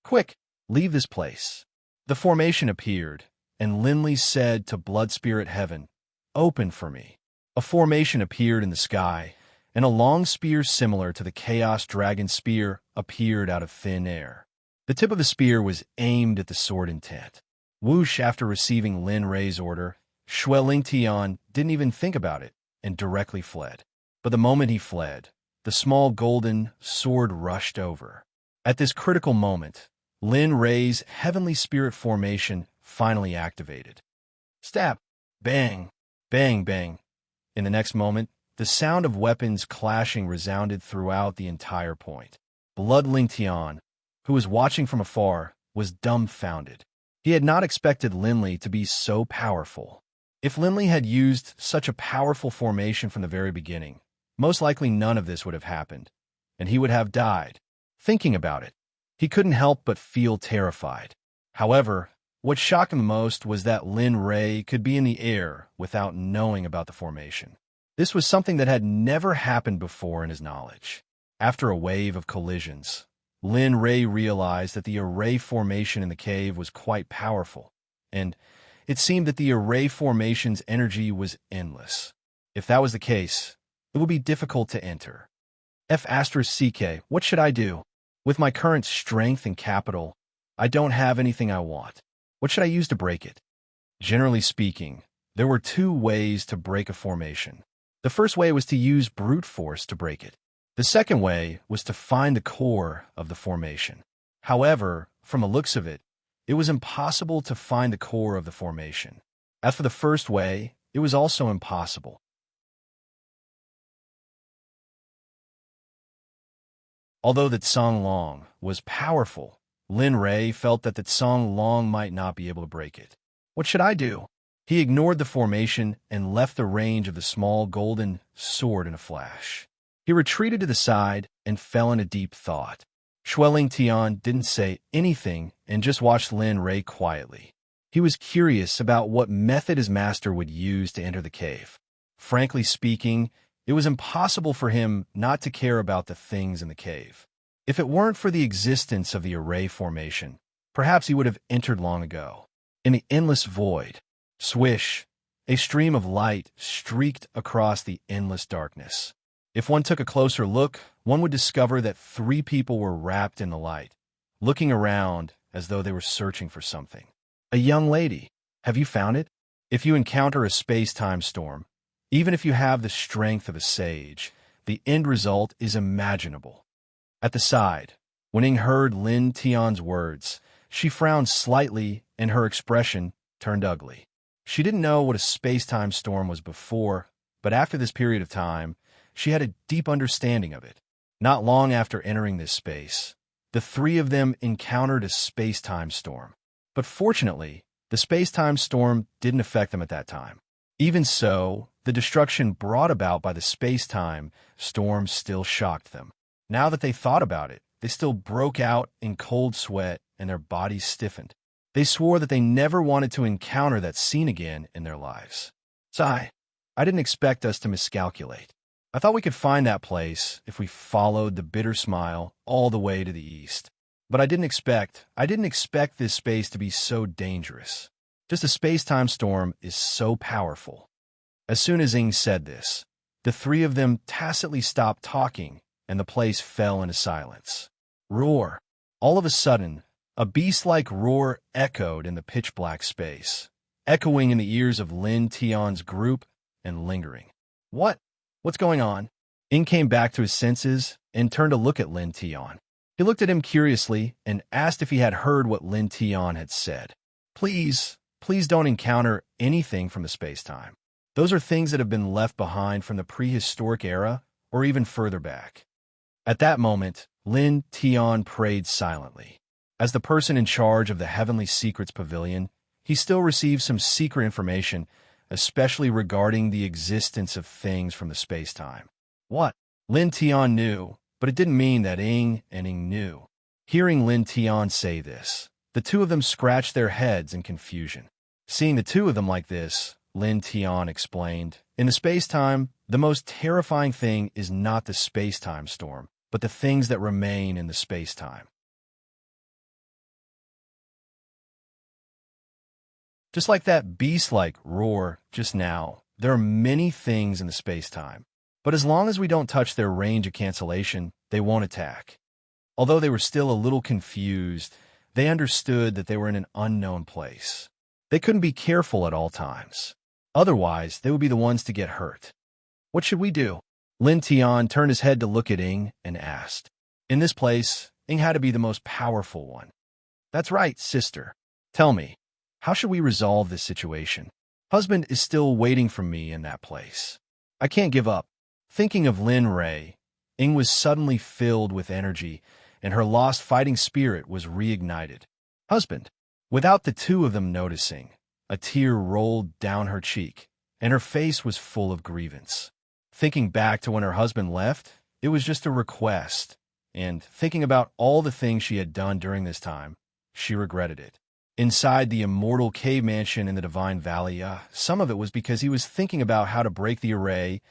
Quick, leave this place. The formation appeared, and Lin Li said to Blood Spirit Heaven, "Open for me." A formation appeared in the sky, and a long spear similar to the Chaos Dragon spear appeared out of thin air. The tip of the spear was aimed at the sword intent. Whoosh! After receiving Lin Rei's order, Shuai Lingtian didn't even think about it and directly fled. But the moment he fled, the small golden sword rushed over. At this critical moment, Lin Rei's Heavenly Spirit Formation finally activated. Stab! Bang! Bang! Bang! In the next moment, the sound of weapons clashing resounded throughout the entire point. Blood Lingtian, who was watching from afar, was dumbfounded. He had not expected Lin Li to be so powerful. If Lin Li had used such a powerful formation from the very beginning, most likely none of this would have happened, and he would have died. Thinking about it, he couldn't help but feel terrified. However, what shocked him most was that Lin Rei could be in the air without knowing about the formation. This was something that had never happened before in his knowledge. After a wave of collisions, Lin Rei realized that the array formation in the cave was quite powerful, and it seemed that the array formation's energy was endless. If that was the case, it would be difficult to enter. F***CK, what should I do? With my current strength and capital, I don't have anything I want. What should I use to break it? Generally speaking, there were two ways to break a formation. The first way was to use brute force to break it. The second way was to find the core of the formation. However, from the looks of it, it was impossible to find the core of the formation. As for the first way, it was also impossible. Although the Tsang Long was powerful, Lin Rei felt that the Tsang Long might not be able to break it. What should I do? He ignored the formation and left the range of the small golden sword in a flash. He retreated to the side and fell into deep thought. Shuai Lingtian didn't say anything and just watched Lin Rei quietly. He was curious about what method his master would use to enter the cave. Frankly speaking, it was impossible for him not to care about the things in the cave. If it weren't for the existence of the array formation, perhaps he would have entered long ago. In the endless void, swish, a stream of light streaked across the endless darkness. If one took a closer look, one would discover that 3 people were wrapped in the light, looking around as though they were searching for something. A young lady. Have you found it? If you encounter a space-time storm, even if you have the strength of a sage, the end result is imaginable. At the side, when Ning heard Lin Tian's words, she frowned slightly and her expression turned ugly. She didn't know what a space-time storm was before, but after this period of time, she had a deep understanding of it. Not long after entering this space, the 3 of them encountered a space-time storm. But fortunately, the space-time storm didn't affect them at that time. Even so, the destruction brought about by the space-time storm still shocked them. Now that they thought about it, they still broke out in cold sweat and their bodies stiffened. They swore that they never wanted to encounter that scene again in their lives. Sigh. I didn't expect us to miscalculate. I thought we could find that place if we followed the bitter smile all the way to the east. But I didn't expect this space to be so dangerous. Just a space-time storm is so powerful. As soon as Ing said this, the three of them tacitly stopped talking, and the place fell into silence. Roar! All of a sudden, a beast-like roar echoed in the pitch-black space, echoing in the ears of Lin Tion's group and lingering. What's going on? Ing came back to his senses and turned to look at Lin Tion. He looked at him curiously and asked if he had heard what Lin Tion had said. Please don't encounter anything from the space-time. Those are things that have been left behind from the prehistoric era or even further back. At that moment, Lin Tion prayed silently. As the person in charge of the Heavenly Secrets Pavilion, he still received some secret information, especially regarding the existence of things from the space-time. What? Lin Tion knew, but it didn't mean that Ing and Ing knew. Hearing Lin Tion say this, the two of them scratched their heads in confusion. Seeing the two of them like this, Lin Tion explained, in the space-time, the most terrifying thing is not the space-time storm, but the things that remain in the space-time. Just like that beast-like roar just now, there are many things in the space-time, but as long as we don't touch their range of cancellation, they won't attack. Although they were still a little confused, they understood that they were in an unknown place. They couldn't be careful at all times. Otherwise, they would be the ones to get hurt. What should we do? Lin Tion turned his head to look at Ing and asked. In this place, Ing had to be the most powerful one. That's right, sister. Tell me, how should we resolve this situation? Husband is still waiting for me in that place. I can't give up. Thinking of Lin Ray, Ing was suddenly filled with energy, and her lost fighting spirit was reignited. Husband, without the two of them noticing, a tear rolled down her cheek, and her face was full of grievance. Thinking back to when her husband left, it was just a request, and thinking about all the things she had done during this time, she regretted it. Inside the immortal cave mansion in the Divine Valley, some of it was because he was thinking about how to break the array,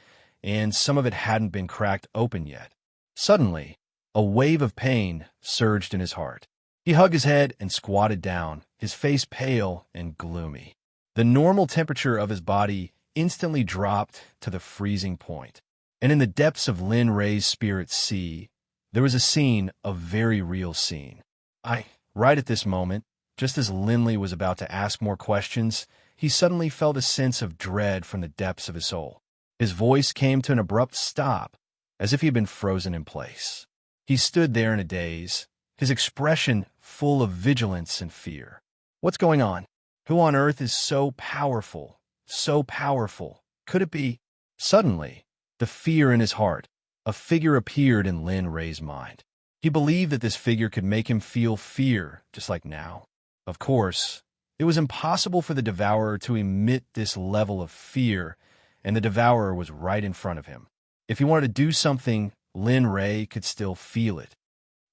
and some of it hadn't been cracked open yet. Suddenly, a wave of pain surged in his heart. He hugged his head and squatted down, his face pale and gloomy. The normal temperature of his body instantly dropped to the freezing point. And in the depths of Lin Ray's spirit sea, there was a very real scene. Right at this moment, just as Linley was about to ask more questions, he suddenly felt a sense of dread from the depths of his soul. His voice came to an abrupt stop, as if he had been frozen in place. He stood there in a daze, his expression full of vigilance and fear. What's going on? Who on earth is so powerful? So powerful? Could it be? Suddenly, the fear in his heart, a figure appeared in Lin Ray's mind. He believed that this figure could make him feel fear, just like now. Of course, it was impossible for the Devourer to emit this level of fear, and the Devourer was right in front of him. If he wanted to do something, Lin Ray could still feel it.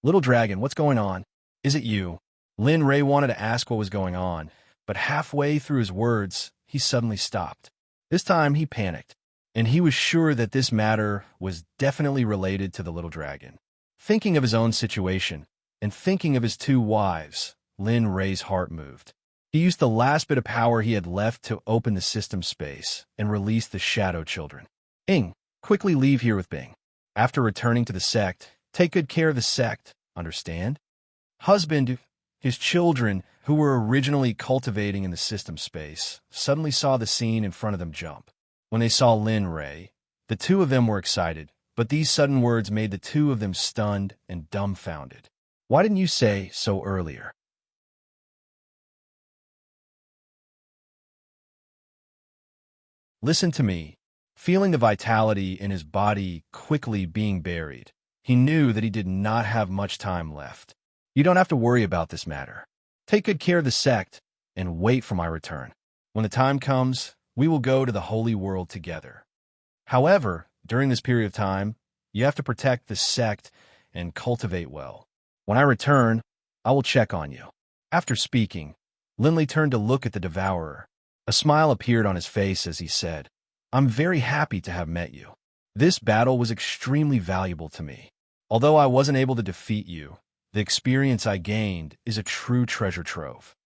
Little dragon, what's going on? Is it you? Lin Ray wanted to ask what was going on, but halfway through his words, he suddenly stopped. This time he panicked, and he was sure that this matter was definitely related to the little dragon. Thinking of his own situation, and thinking of his two wives, Lin Ray's heart moved. He used the last bit of power he had left to open the system space and release the Shadow Children. Ing, quickly leave here with Bing. After returning to the Sect, take good care of the Sect, understand? Husband, his children, who were originally cultivating in the system space, suddenly saw the scene in front of them jump. When they saw Lin Ray, the two of them were excited, but these sudden words made the two of them stunned and dumbfounded. Why didn't you say so earlier? Listen to me. Feeling the vitality in his body quickly being buried, he knew that he did not have much time left. You don't have to worry about this matter. Take good care of the Sect and wait for my return. When the time comes, we will go to the Holy World together. However, during this period of time, you have to protect the Sect and cultivate well. When I return, I will check on you. After speaking, Linley turned to look at the Devourer. A smile appeared on his face as he said, I'm very happy to have met you. This battle was extremely valuable to me. Although I wasn't able to defeat you, the experience I gained is a true treasure trove.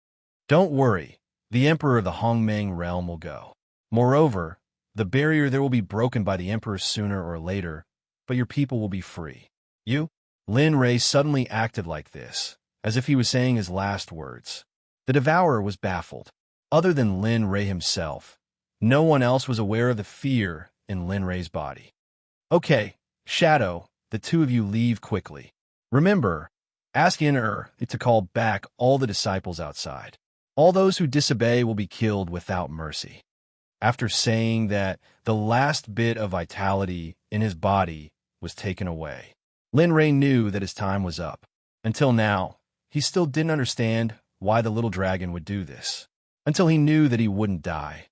Don't worry, the Emperor of the Hongmeng realm will go. Moreover, the barrier there will be broken by the Emperor sooner or later, but your people will be free. You? Lin Rei suddenly acted like this, as if he was saying his last words. The Devourer was baffled. Other than Lin Rei himself, no one else was aware of the fear in Lin Rei's body. Okay, Shadow, the two of you leave quickly. Remember, ask Enrich to call back all the disciples outside. All those who disobey will be killed without mercy. After saying that, the last bit of vitality in his body was taken away. Lin Rei knew that his time was up. Until now, he still didn't understand why the little dragon would do this. Until he knew that he wouldn't die.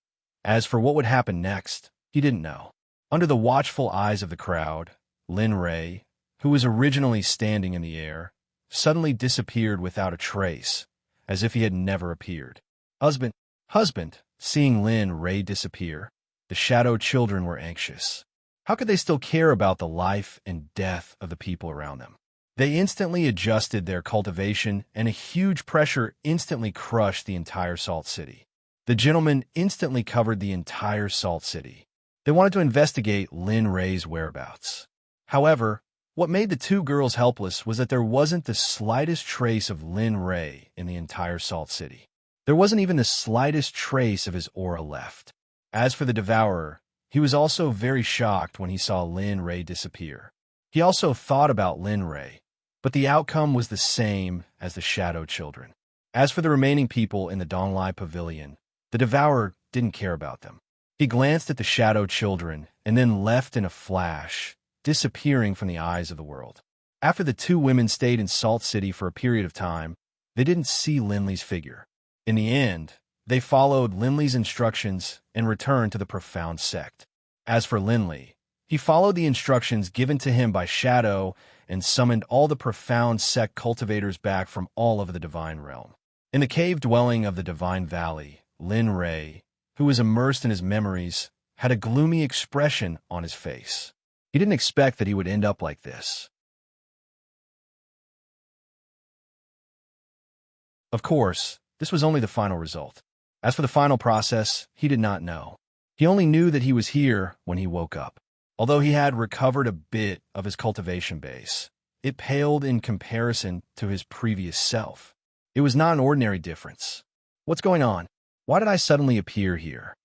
As for what would happen next, he didn't know. Under the watchful eyes of the crowd, Lin Rei, who was originally standing in the air, suddenly disappeared without a trace, as if he had never appeared. Husband, seeing Lin Rei disappear, the shadow children were anxious. How could they still care about the life and death of the people around them? They instantly adjusted their cultivation, and a huge pressure instantly crushed the entire Salt City. The gentlemen instantly covered the entire Salt City. They wanted to investigate Lin Rei's whereabouts. However, what made the two girls helpless was that there wasn't the slightest trace of Lin Rei in the entire Salt City. There wasn't even the slightest trace of his aura left. As for the Devourer, he was also very shocked when he saw Lin Rei disappear. He also thought about Lin Rei, but the outcome was the same as the Shadow Children. As for the remaining people in the Donglai Pavilion, the Devourer didn't care about them. He glanced at the Shadow Children and then left in a flash, disappearing from the eyes of the world. After the two women stayed in Salt City for a period of time, they didn't see Linley's figure. In the end, they followed Linley's instructions and returned to the profound sect. As for Linley, he followed the instructions given to him by Shadow and summoned all the profound sect cultivators back from all over the divine realm. In the cave dwelling of the Divine Valley, Lin Rei, who was immersed in his memories, had a gloomy expression on his face. He didn't expect that he would end up like this. Of course, this was only the final result. As for the final process, he did not know. He only knew that he was here when he woke up. Although he had recovered a bit of his cultivation base, it paled in comparison to his previous self. It was not an ordinary difference. What's going on? Why did I suddenly appear here?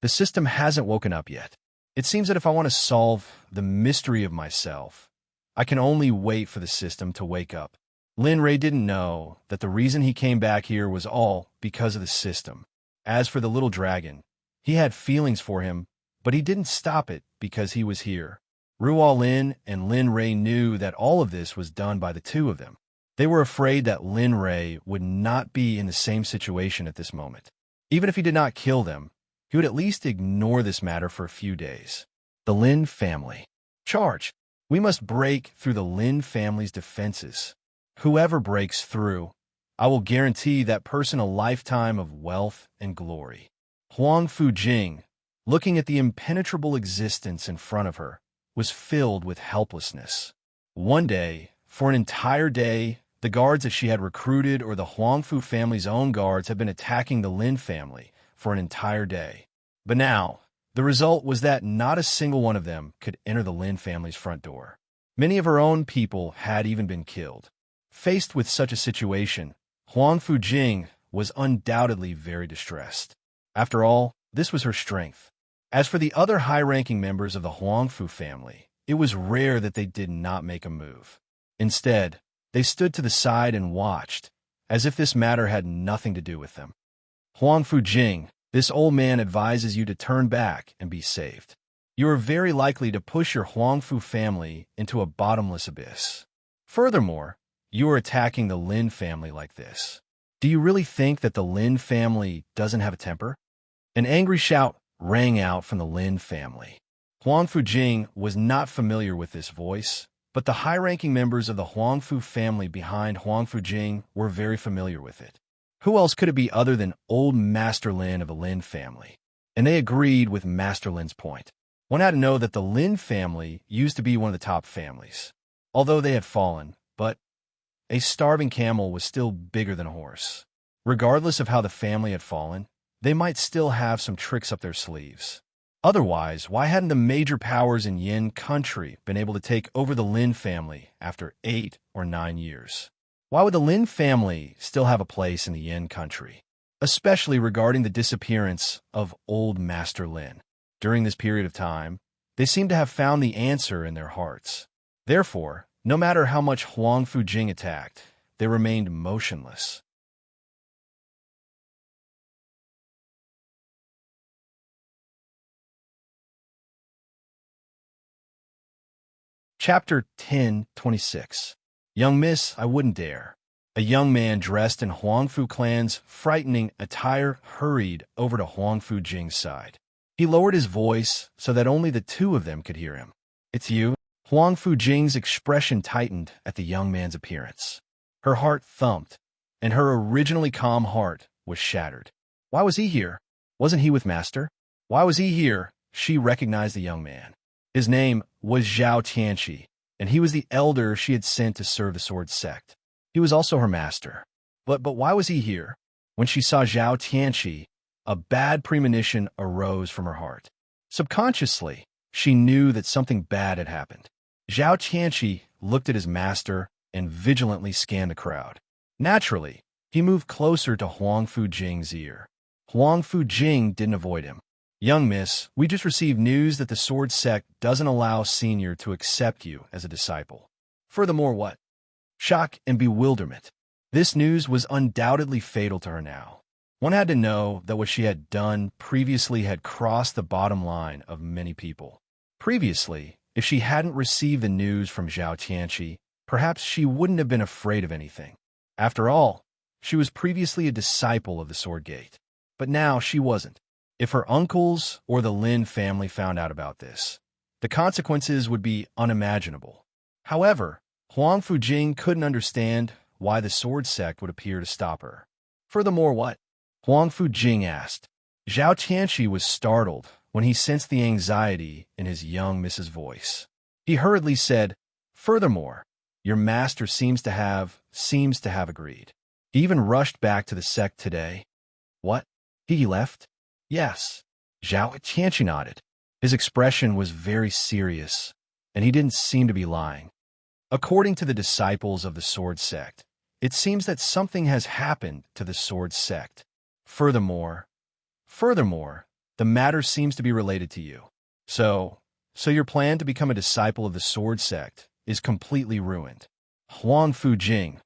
The system hasn't woken up yet. It seems that if I want to solve the mystery of myself, I can only wait for the system to wake up. Lin Rei didn't know that the reason he came back here was all because of the system. As for the little dragon, he had feelings for him, but he didn't stop it because he was here. Ruo Lin and Lin Rei knew that all of this was done by the two of them. They were afraid that Lin Rei would not be in the same situation at this moment. Even if he did not kill them, he would at least ignore this matter for a few days. The Lin family. Charge! We must break through the Lin family's defenses. Whoever breaks through, I will guarantee that person a lifetime of wealth and glory. Huang Fujing, looking at the impenetrable existence in front of her, was filled with helplessness. One day, for an entire day, the guards that she had recruited or the Huangfu family's own guards had been attacking the Lin family for an entire day. But now, the result was that not a single one of them could enter the Lin family's front door. Many of her own people had even been killed. Faced with such a situation, Huang Fujing was undoubtedly very distressed. After all, this was her strength. As for the other high-ranking members of the Huangfu family, it was rare that they did not make a move. Instead, they stood to the side and watched, as if this matter had nothing to do with them. Huang Fujing, this old man advises you to turn back and be saved. You are very likely to push your Huangfu family into a bottomless abyss. Furthermore, you are attacking the Lin family like this. Do you really think that the Lin family doesn't have a temper? An angry shout rang out from the Lin family. Huang Fujing was not familiar with this voice, but the high-ranking members of the Huangfu family behind Huang Fujing were very familiar with it. Who else could it be other than old Master Lin of the Lin family? and they agreed with Master Lin's point. One had to know that the Lin family used to be one of the top families, although they had fallen, but a starving camel was still bigger than a horse. Regardless of how the family had fallen, they might still have some tricks up their sleeves. Otherwise, why hadn't the major powers in Yin country been able to take over the Lin family after 8 or 9 years? Why would the Lin family still have a place in the Yin country, especially regarding the disappearance of old Master Lin? During this period of time, they seemed to have found the answer in their hearts. Therefore, no matter how much Huang Fujing attacked, they remained motionless. Chapter 10:26. Young Miss, I wouldn't dare. A young man dressed in Huangfu clan's frightening attire hurried over to Huangfu Jing's side. He lowered his voice so that only the two of them could hear him. It's you? Huangfu Jing's expression tightened at the young man's appearance. Her heart thumped, and her originally calm heart was shattered. Why was he here? Wasn't he with Master? Why was he here? She recognized the young man. His name was Zhao Tianqi, and he was the elder she had sent to serve the sword sect. He was also her master. But why was he here? When she saw Zhao Tianqi, a bad premonition arose from her heart. Subconsciously, she knew that something bad had happened. Zhao Tianqi looked at his master and vigilantly scanned the crowd. Naturally, he moved closer to Huangfu Jing's ear. Huangfu Jing didn't avoid him. Young miss, we just received news that the sword sect doesn't allow senior to accept you as a disciple. Furthermore, what? Shock and bewilderment. This news was undoubtedly fatal to her now. One had to know that what she had done previously had crossed the bottom line of many people. Previously, if she hadn't received the news from Zhao Tianqi, perhaps she wouldn't have been afraid of anything. After all, she was previously a disciple of the Sword Gate. But now she wasn't. If her uncles or the Lin family found out about this, the consequences would be unimaginable. However, Huang Fujing couldn't understand why the sword sect would appear to stop her. Furthermore, what? Huang Fujing asked. Zhao Tianqi was startled when he sensed the anxiety in his young miss's voice. He hurriedly said, furthermore, your master seems to have agreed. He even rushed back to the sect today. What? He left? Yes. Zhao Tianqi nodded. His expression was very serious, and he didn't seem to be lying. According to the disciples of the sword sect, it seems that something has happened to the sword sect. Furthermore, the matter seems to be related to you. So your plan to become a disciple of the sword sect is completely ruined. Huang Fujing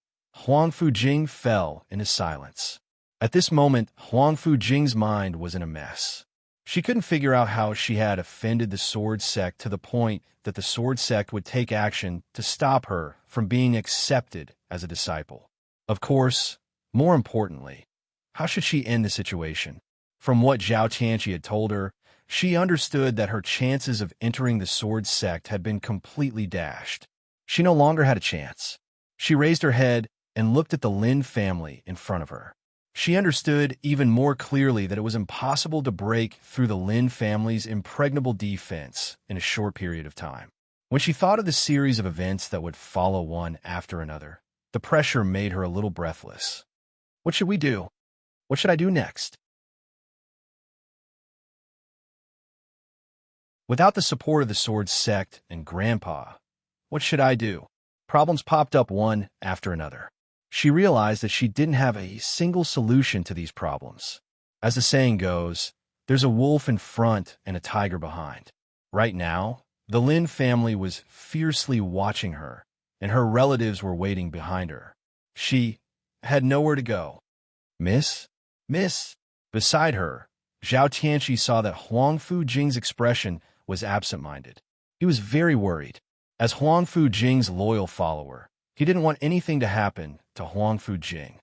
fell into silence. At this moment, Huang Fujing's mind was in a mess. She couldn't figure out how she had offended the sword sect to the point that the sword sect would take action to stop her from being accepted as a disciple. Of course, more importantly, how should she end the situation? From what Zhao Tianqi had told her, she understood that her chances of entering the sword sect had been completely dashed. She no longer had a chance. She raised her head and looked at the Lin family in front of her. She understood even more clearly that it was impossible to break through the Lin family's impregnable defense in a short period of time. When she thought of the series of events that would follow one after another, the pressure made her a little breathless. What should we do? What should I do next? Without the support of the sword sect and Grandpa, what should I do? Problems popped up one after another. She realized that she didn't have a single solution to these problems. As the saying goes, there's a wolf in front and a tiger behind. Right now, the Lin family was fiercely watching her, and her relatives were waiting behind her. She had nowhere to go. Miss? Beside her, Zhao Tianqi saw that Huang Fujing's expression was absent-minded. He was very worried. As Huang Fujing's loyal follower, he didn't want anything to happen to Huang Fujing.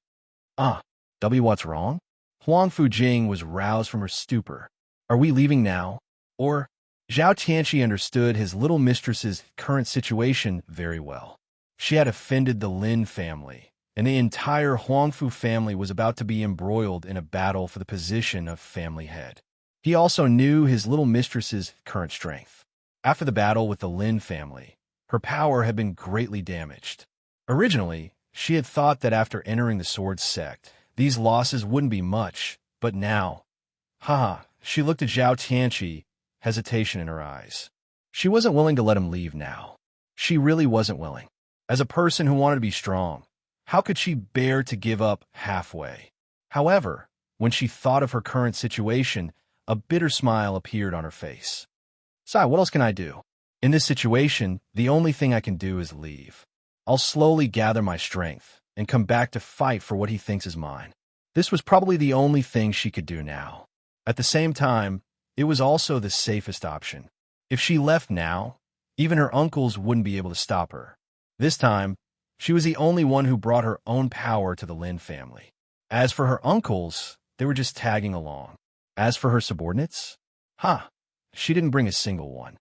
What's wrong? Huang Fujing was roused from her stupor. Are we leaving now? Or? Zhao Tianqi understood his little mistress's current situation very well. She had offended the Lin family, and the entire Huangfu family was about to be embroiled in a battle for the position of family head. He also knew his little mistress's current strength. After the battle with the Lin family, her power had been greatly damaged. Originally, she had thought that after entering the Sword Sect, these losses wouldn't be much, but now, she looked at Zhao Tianqi, hesitation in her eyes. She wasn't willing to let him leave now. She really wasn't willing. As a person who wanted to be strong, how could she bear to give up halfway? However, when she thought of her current situation, a bitter smile appeared on her face. Sai, what else can I do? In this situation, the only thing I can do is leave. I'll slowly gather my strength and come back to fight for what he thinks is mine. This was probably the only thing she could do now. At the same time, it was also the safest option. If she left now, even her uncles wouldn't be able to stop her. This time, she was the only one who brought her own power to the Lin family. As for her uncles, they were just tagging along. As for her subordinates, she didn't bring a single one.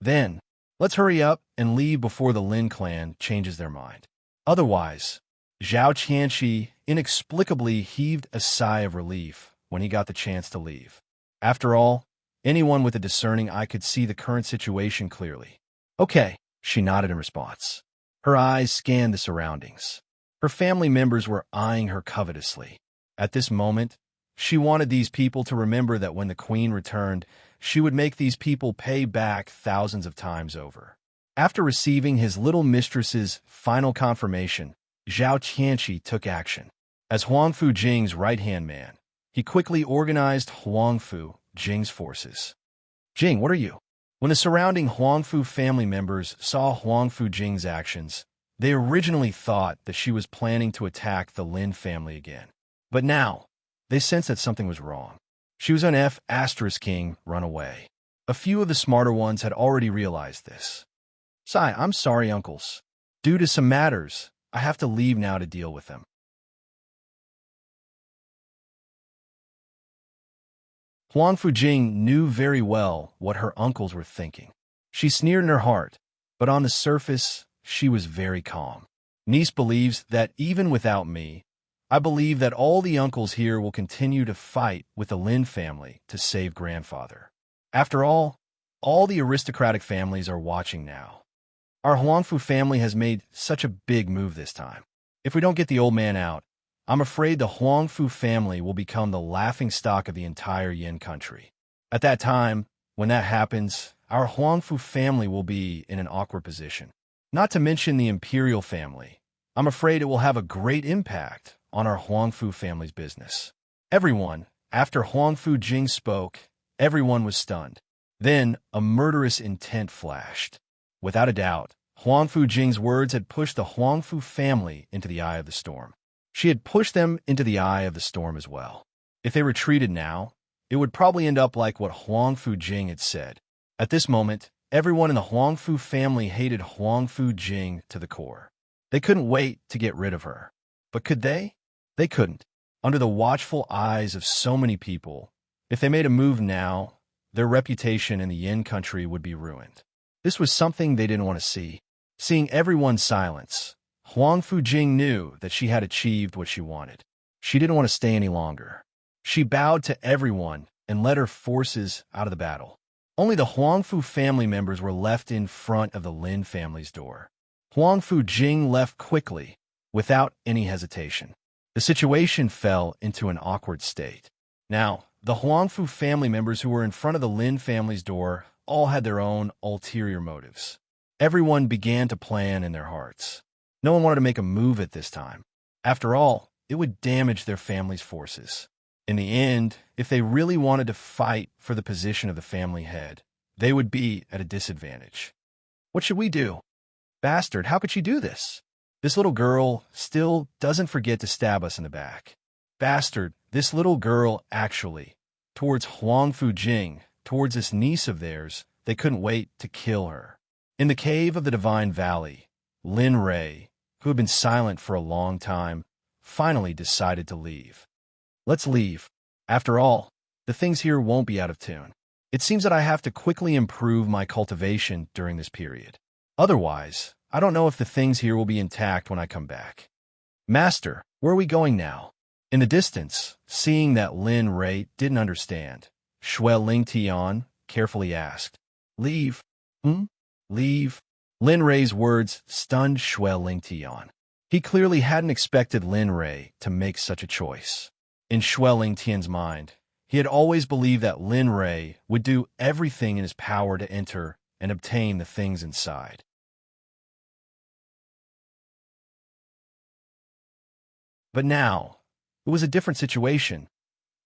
Then, let's hurry up and leave before the Lin clan changes their mind. Otherwise, Zhao Qianqi inexplicably heaved a sigh of relief when he got the chance to leave. After all, anyone with a discerning eye could see the current situation clearly. Okay, she nodded in response. Her eyes scanned the surroundings. Her family members were eyeing her covetously. At this moment, she wanted these people to remember that when the queen returned, she would make these people pay back thousands of times over. After receiving his little mistress's final confirmation, Zhao Qianqi took action. As Huangfu Jing's right-hand man, he quickly organized Huangfu Jing's forces. Jing, what are you? When the surrounding Huangfu family members saw Huangfu Jing's actions, they originally thought that she was planning to attack the Lin family again. But now, they sensed that something was wrong. She was an King run away. A few of the smarter ones had already realized this. Sai, I'm sorry, uncles. Due to some matters, I have to leave now to deal with them. Huangfu Jing knew very well what her uncles were thinking. She sneered in her heart, but on the surface, she was very calm. Niece believes that even without me, I believe that all the uncles here will continue to fight with the Lin family to save grandfather. After all the aristocratic families are watching now. Our Huangfu family has made such a big move this time. If we don't get the old man out, I'm afraid the Huangfu family will become the laughingstock of the entire Yin country. At that time, when that happens, our Huangfu family will be in an awkward position. Not to mention the imperial family. I'm afraid it will have a great impact on our Huangfu family's business. Everyone, after Huangfu Jing spoke, everyone was stunned. Then a murderous intent flashed. Without a doubt, Huangfu Jing's words had pushed the Huangfu family into the eye of the storm. She had pushed them into the eye of the storm as well. If they retreated now, it would probably end up like what Huangfu Jing had said. At this moment, everyone in the Huangfu family hated Huangfu Jing to the core. They couldn't wait to get rid of her. But could they? They couldn't. Under the watchful eyes of so many people, if they made a move now, their reputation in the Yin country would be ruined. This was something they didn't want to see. Seeing everyone's silence, Huangfu Jing knew that she had achieved what she wanted. She didn't want to stay any longer. She bowed to everyone and led her forces out of the battle. Only the Huangfu family members were left in front of the Lin family's door. Huangfu Jing left quickly, without any hesitation. The situation fell into an awkward state. Now, the Huangfu family members who were in front of the Lin family's door all had their own ulterior motives. Everyone began to plan in their hearts. No one wanted to make a move at this time. After all, it would damage their family's forces. In the end, if they really wanted to fight for the position of the family head, they would be at a disadvantage. What should we do? Bastard, how could she do this? This little girl still doesn't forget to stab us in the back. Bastard, this little girl actually, towards Huangfu Jing, towards this niece of theirs, they couldn't wait to kill her. In the cave of the Divine Valley, Lin Rei, who had been silent for a long time, finally decided to leave. Let's leave. After all, the things here won't be out of tune. It seems that I have to quickly improve my cultivation during this period. Otherwise, I don't know if the things here will be intact when I come back. Master, where are we going now? In the distance, seeing that Lin Rei didn't understand, Shui Ling Tian carefully asked. Leave? Leave? Lin Rei's words stunned Shui Ling Tian. He clearly hadn't expected Lin Rei to make such a choice. In Shui Ling Tian's mind, he had always believed that Lin Rei would do everything in his power to enter and obtain the things inside. But now, it was a different situation.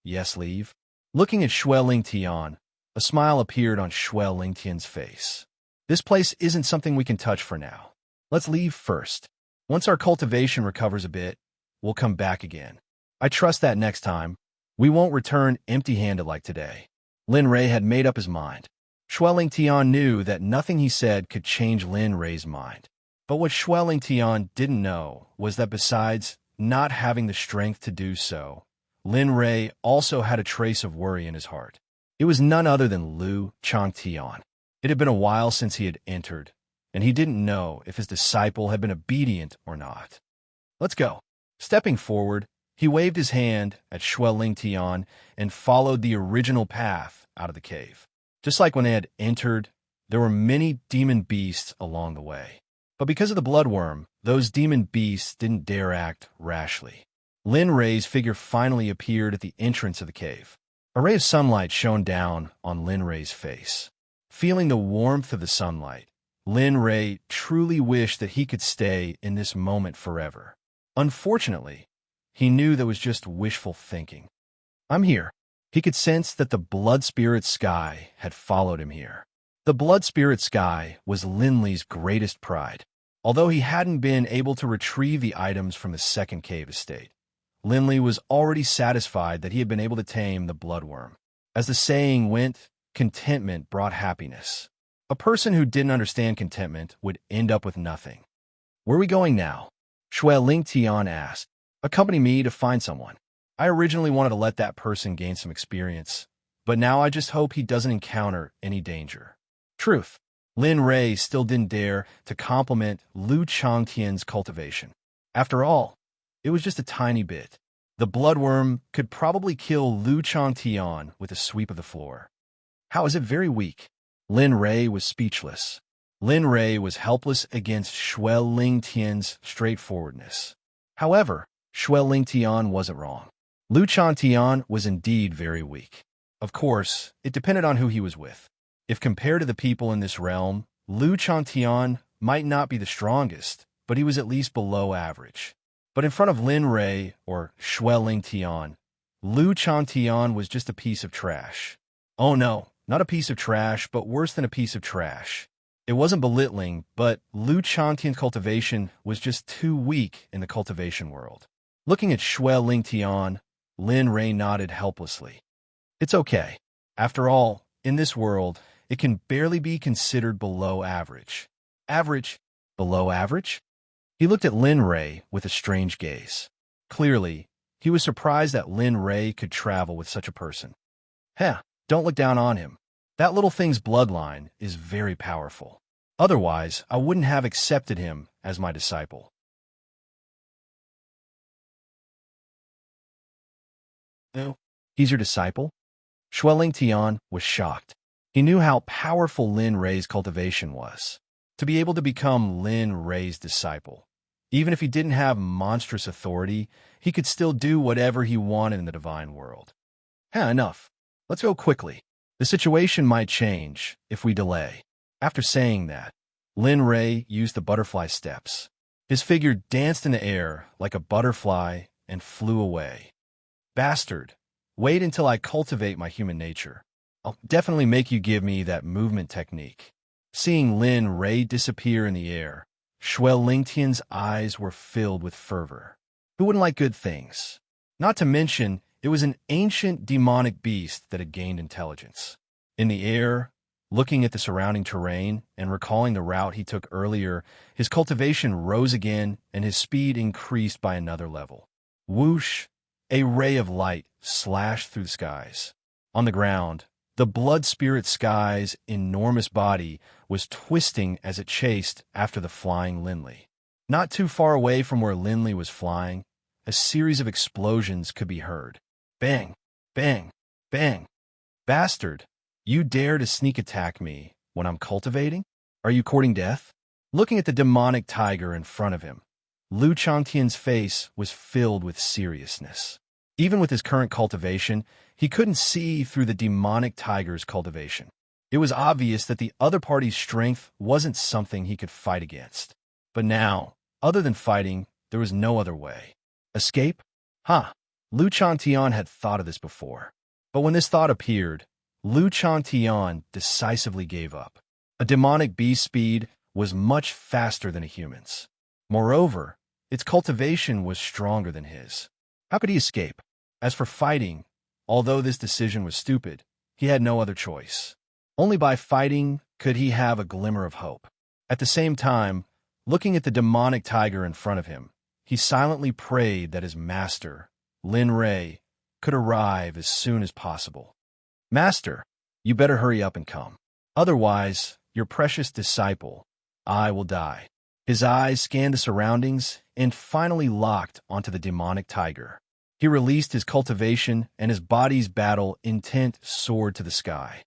Yes, leave. Looking at Shui Ling Tian, a smile appeared on Shui Ling Tian's face. This place isn't something we can touch for now. Let's leave first. Once our cultivation recovers a bit, we'll come back again. I trust that next time, we won't return empty-handed like today. Lin Rei had made up his mind. Shui Ling Tian knew that nothing he said could change Lin Rei's mind. But what Shui Ling Tian didn't know was that besides not having the strength to do so, Lin Rei also had a trace of worry in his heart. It was none other than Lu Changtian. It had been a while since he had entered, and he didn't know if his disciple had been obedient or not. Let's go. Stepping forward, he waved his hand at Shui Ling Tian and followed the original path out of the cave. Just like when they had entered, there were many demon beasts along the way. But because of the bloodworm, those demon beasts didn't dare act rashly. Lin Rei's figure finally appeared at the entrance of the cave. A ray of sunlight shone down on Lin Rei's face. Feeling the warmth of the sunlight, Lin Rei truly wished that he could stay in this moment forever. Unfortunately, he knew that was just wishful thinking. I'm here. He could sense that the blood spirit sky had followed him here. The blood spirit sky was Lin Li's greatest pride. Although he hadn't been able to retrieve the items from the second cave estate, Lin Li was already satisfied that he had been able to tame the bloodworm. As the saying went, contentment brought happiness. A person who didn't understand contentment would end up with nothing. Where are we going now? Shui Ling Tian asked. Accompany me to find someone. I originally wanted to let that person gain some experience, but now I just hope he doesn't encounter any danger. Truth. Lin Rei still didn't dare to compliment Lu Changtian's cultivation. After all, it was just a tiny bit. The bloodworm could probably kill Lu Changtian with a sweep of the floor. How is it very weak? Lin Rei was speechless. Lin Rei was helpless against Shui Ling Tian's straightforwardness. However, Shui Ling Tian wasn't wrong. Lu Changtian was indeed very weak. Of course, it depended on who he was with. If compared to the people in this realm, Lu Changtian might not be the strongest, but he was at least below average. But in front of Lin Rei or Shui Ling Tian, Lu Changtian was just a piece of trash. Oh no, not a piece of trash, but worse than a piece of trash. It wasn't belittling, but Lu Changtian's cultivation was just too weak in the cultivation world. Looking at Shui Ling Tian, Lin Rei nodded helplessly. It's okay. After all, in this world, it can barely be considered below average. Average? Below average? He looked at Lin Rei with a strange gaze. Clearly, he was surprised that Lin Rei could travel with such a person. Don't look down on him. That little thing's bloodline is very powerful. Otherwise, I wouldn't have accepted him as my disciple. Oh, he's your disciple? Shui Ling Tian was shocked. He knew how powerful Lin Rei's cultivation was. To be able to become Lin Rei's disciple, even if he didn't have monstrous authority, he could still do whatever he wanted in the divine world. Enough. Let's go quickly. The situation might change if we delay. After saying that, Lin Rei used the butterfly steps. His figure danced in the air like a butterfly and flew away. Bastard, wait until I cultivate my human nature. I'll definitely make you give me that movement technique. Seeing Lin Rei disappear in the air, Shui Ling Tian's eyes were filled with fervor. Who wouldn't like good things? Not to mention, it was an ancient demonic beast that had gained intelligence. In the air, looking at the surrounding terrain and recalling the route he took earlier, his cultivation rose again and his speed increased by another level. Whoosh! A ray of light slashed through the skies. On the ground, the blood spirit sky's enormous body was twisting as it chased after the flying Lin Li. Not too far away from where Lin Li was flying, a series of explosions could be heard. Bang! Bang! Bang! Bastard, you dare to sneak attack me when I'm cultivating? Are you courting death? Looking at the demonic tiger in front of him, Lu Changtian's face was filled with seriousness. Even with his current cultivation, he couldn't see through the demonic tiger's cultivation. It was obvious that the other party's strength wasn't something he could fight against. But now, other than fighting, there was no other way. Escape? Lu Changtian had thought of this before. But when this thought appeared, Lu Changtian decisively gave up. A demonic beast's speed was much faster than a human's. Moreover, its cultivation was stronger than his. How could he escape? As for fighting, although this decision was stupid, he had no other choice. Only by fighting could he have a glimmer of hope. At the same time, looking at the demonic tiger in front of him, he silently prayed that his master, Lin Rei, could arrive as soon as possible. Master, you better hurry up and come. Otherwise, your precious disciple, I will die. His eyes scanned the surroundings and finally locked onto the demonic tiger. He released his cultivation and his body's battle intent soared to the sky.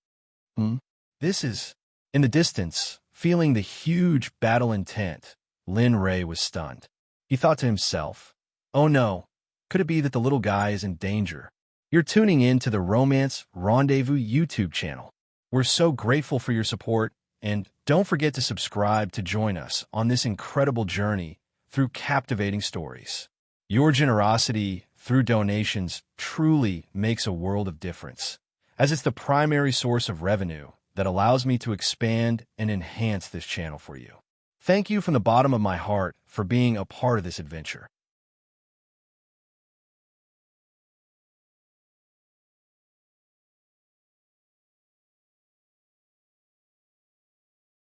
This is... In the distance, feeling the huge battle intent, Lin Rei was stunned. He thought to himself, oh no, could it be that the little guy is in danger? You're tuning in to the Romance Rendezvous YouTube channel. We're so grateful for your support, and don't forget to subscribe to join us on this incredible journey through captivating stories. Your generosity through donations truly makes a world of difference, as it's the primary source of revenue that allows me to expand and enhance this channel for you. Thank you from the bottom of my heart for being a part of this adventure.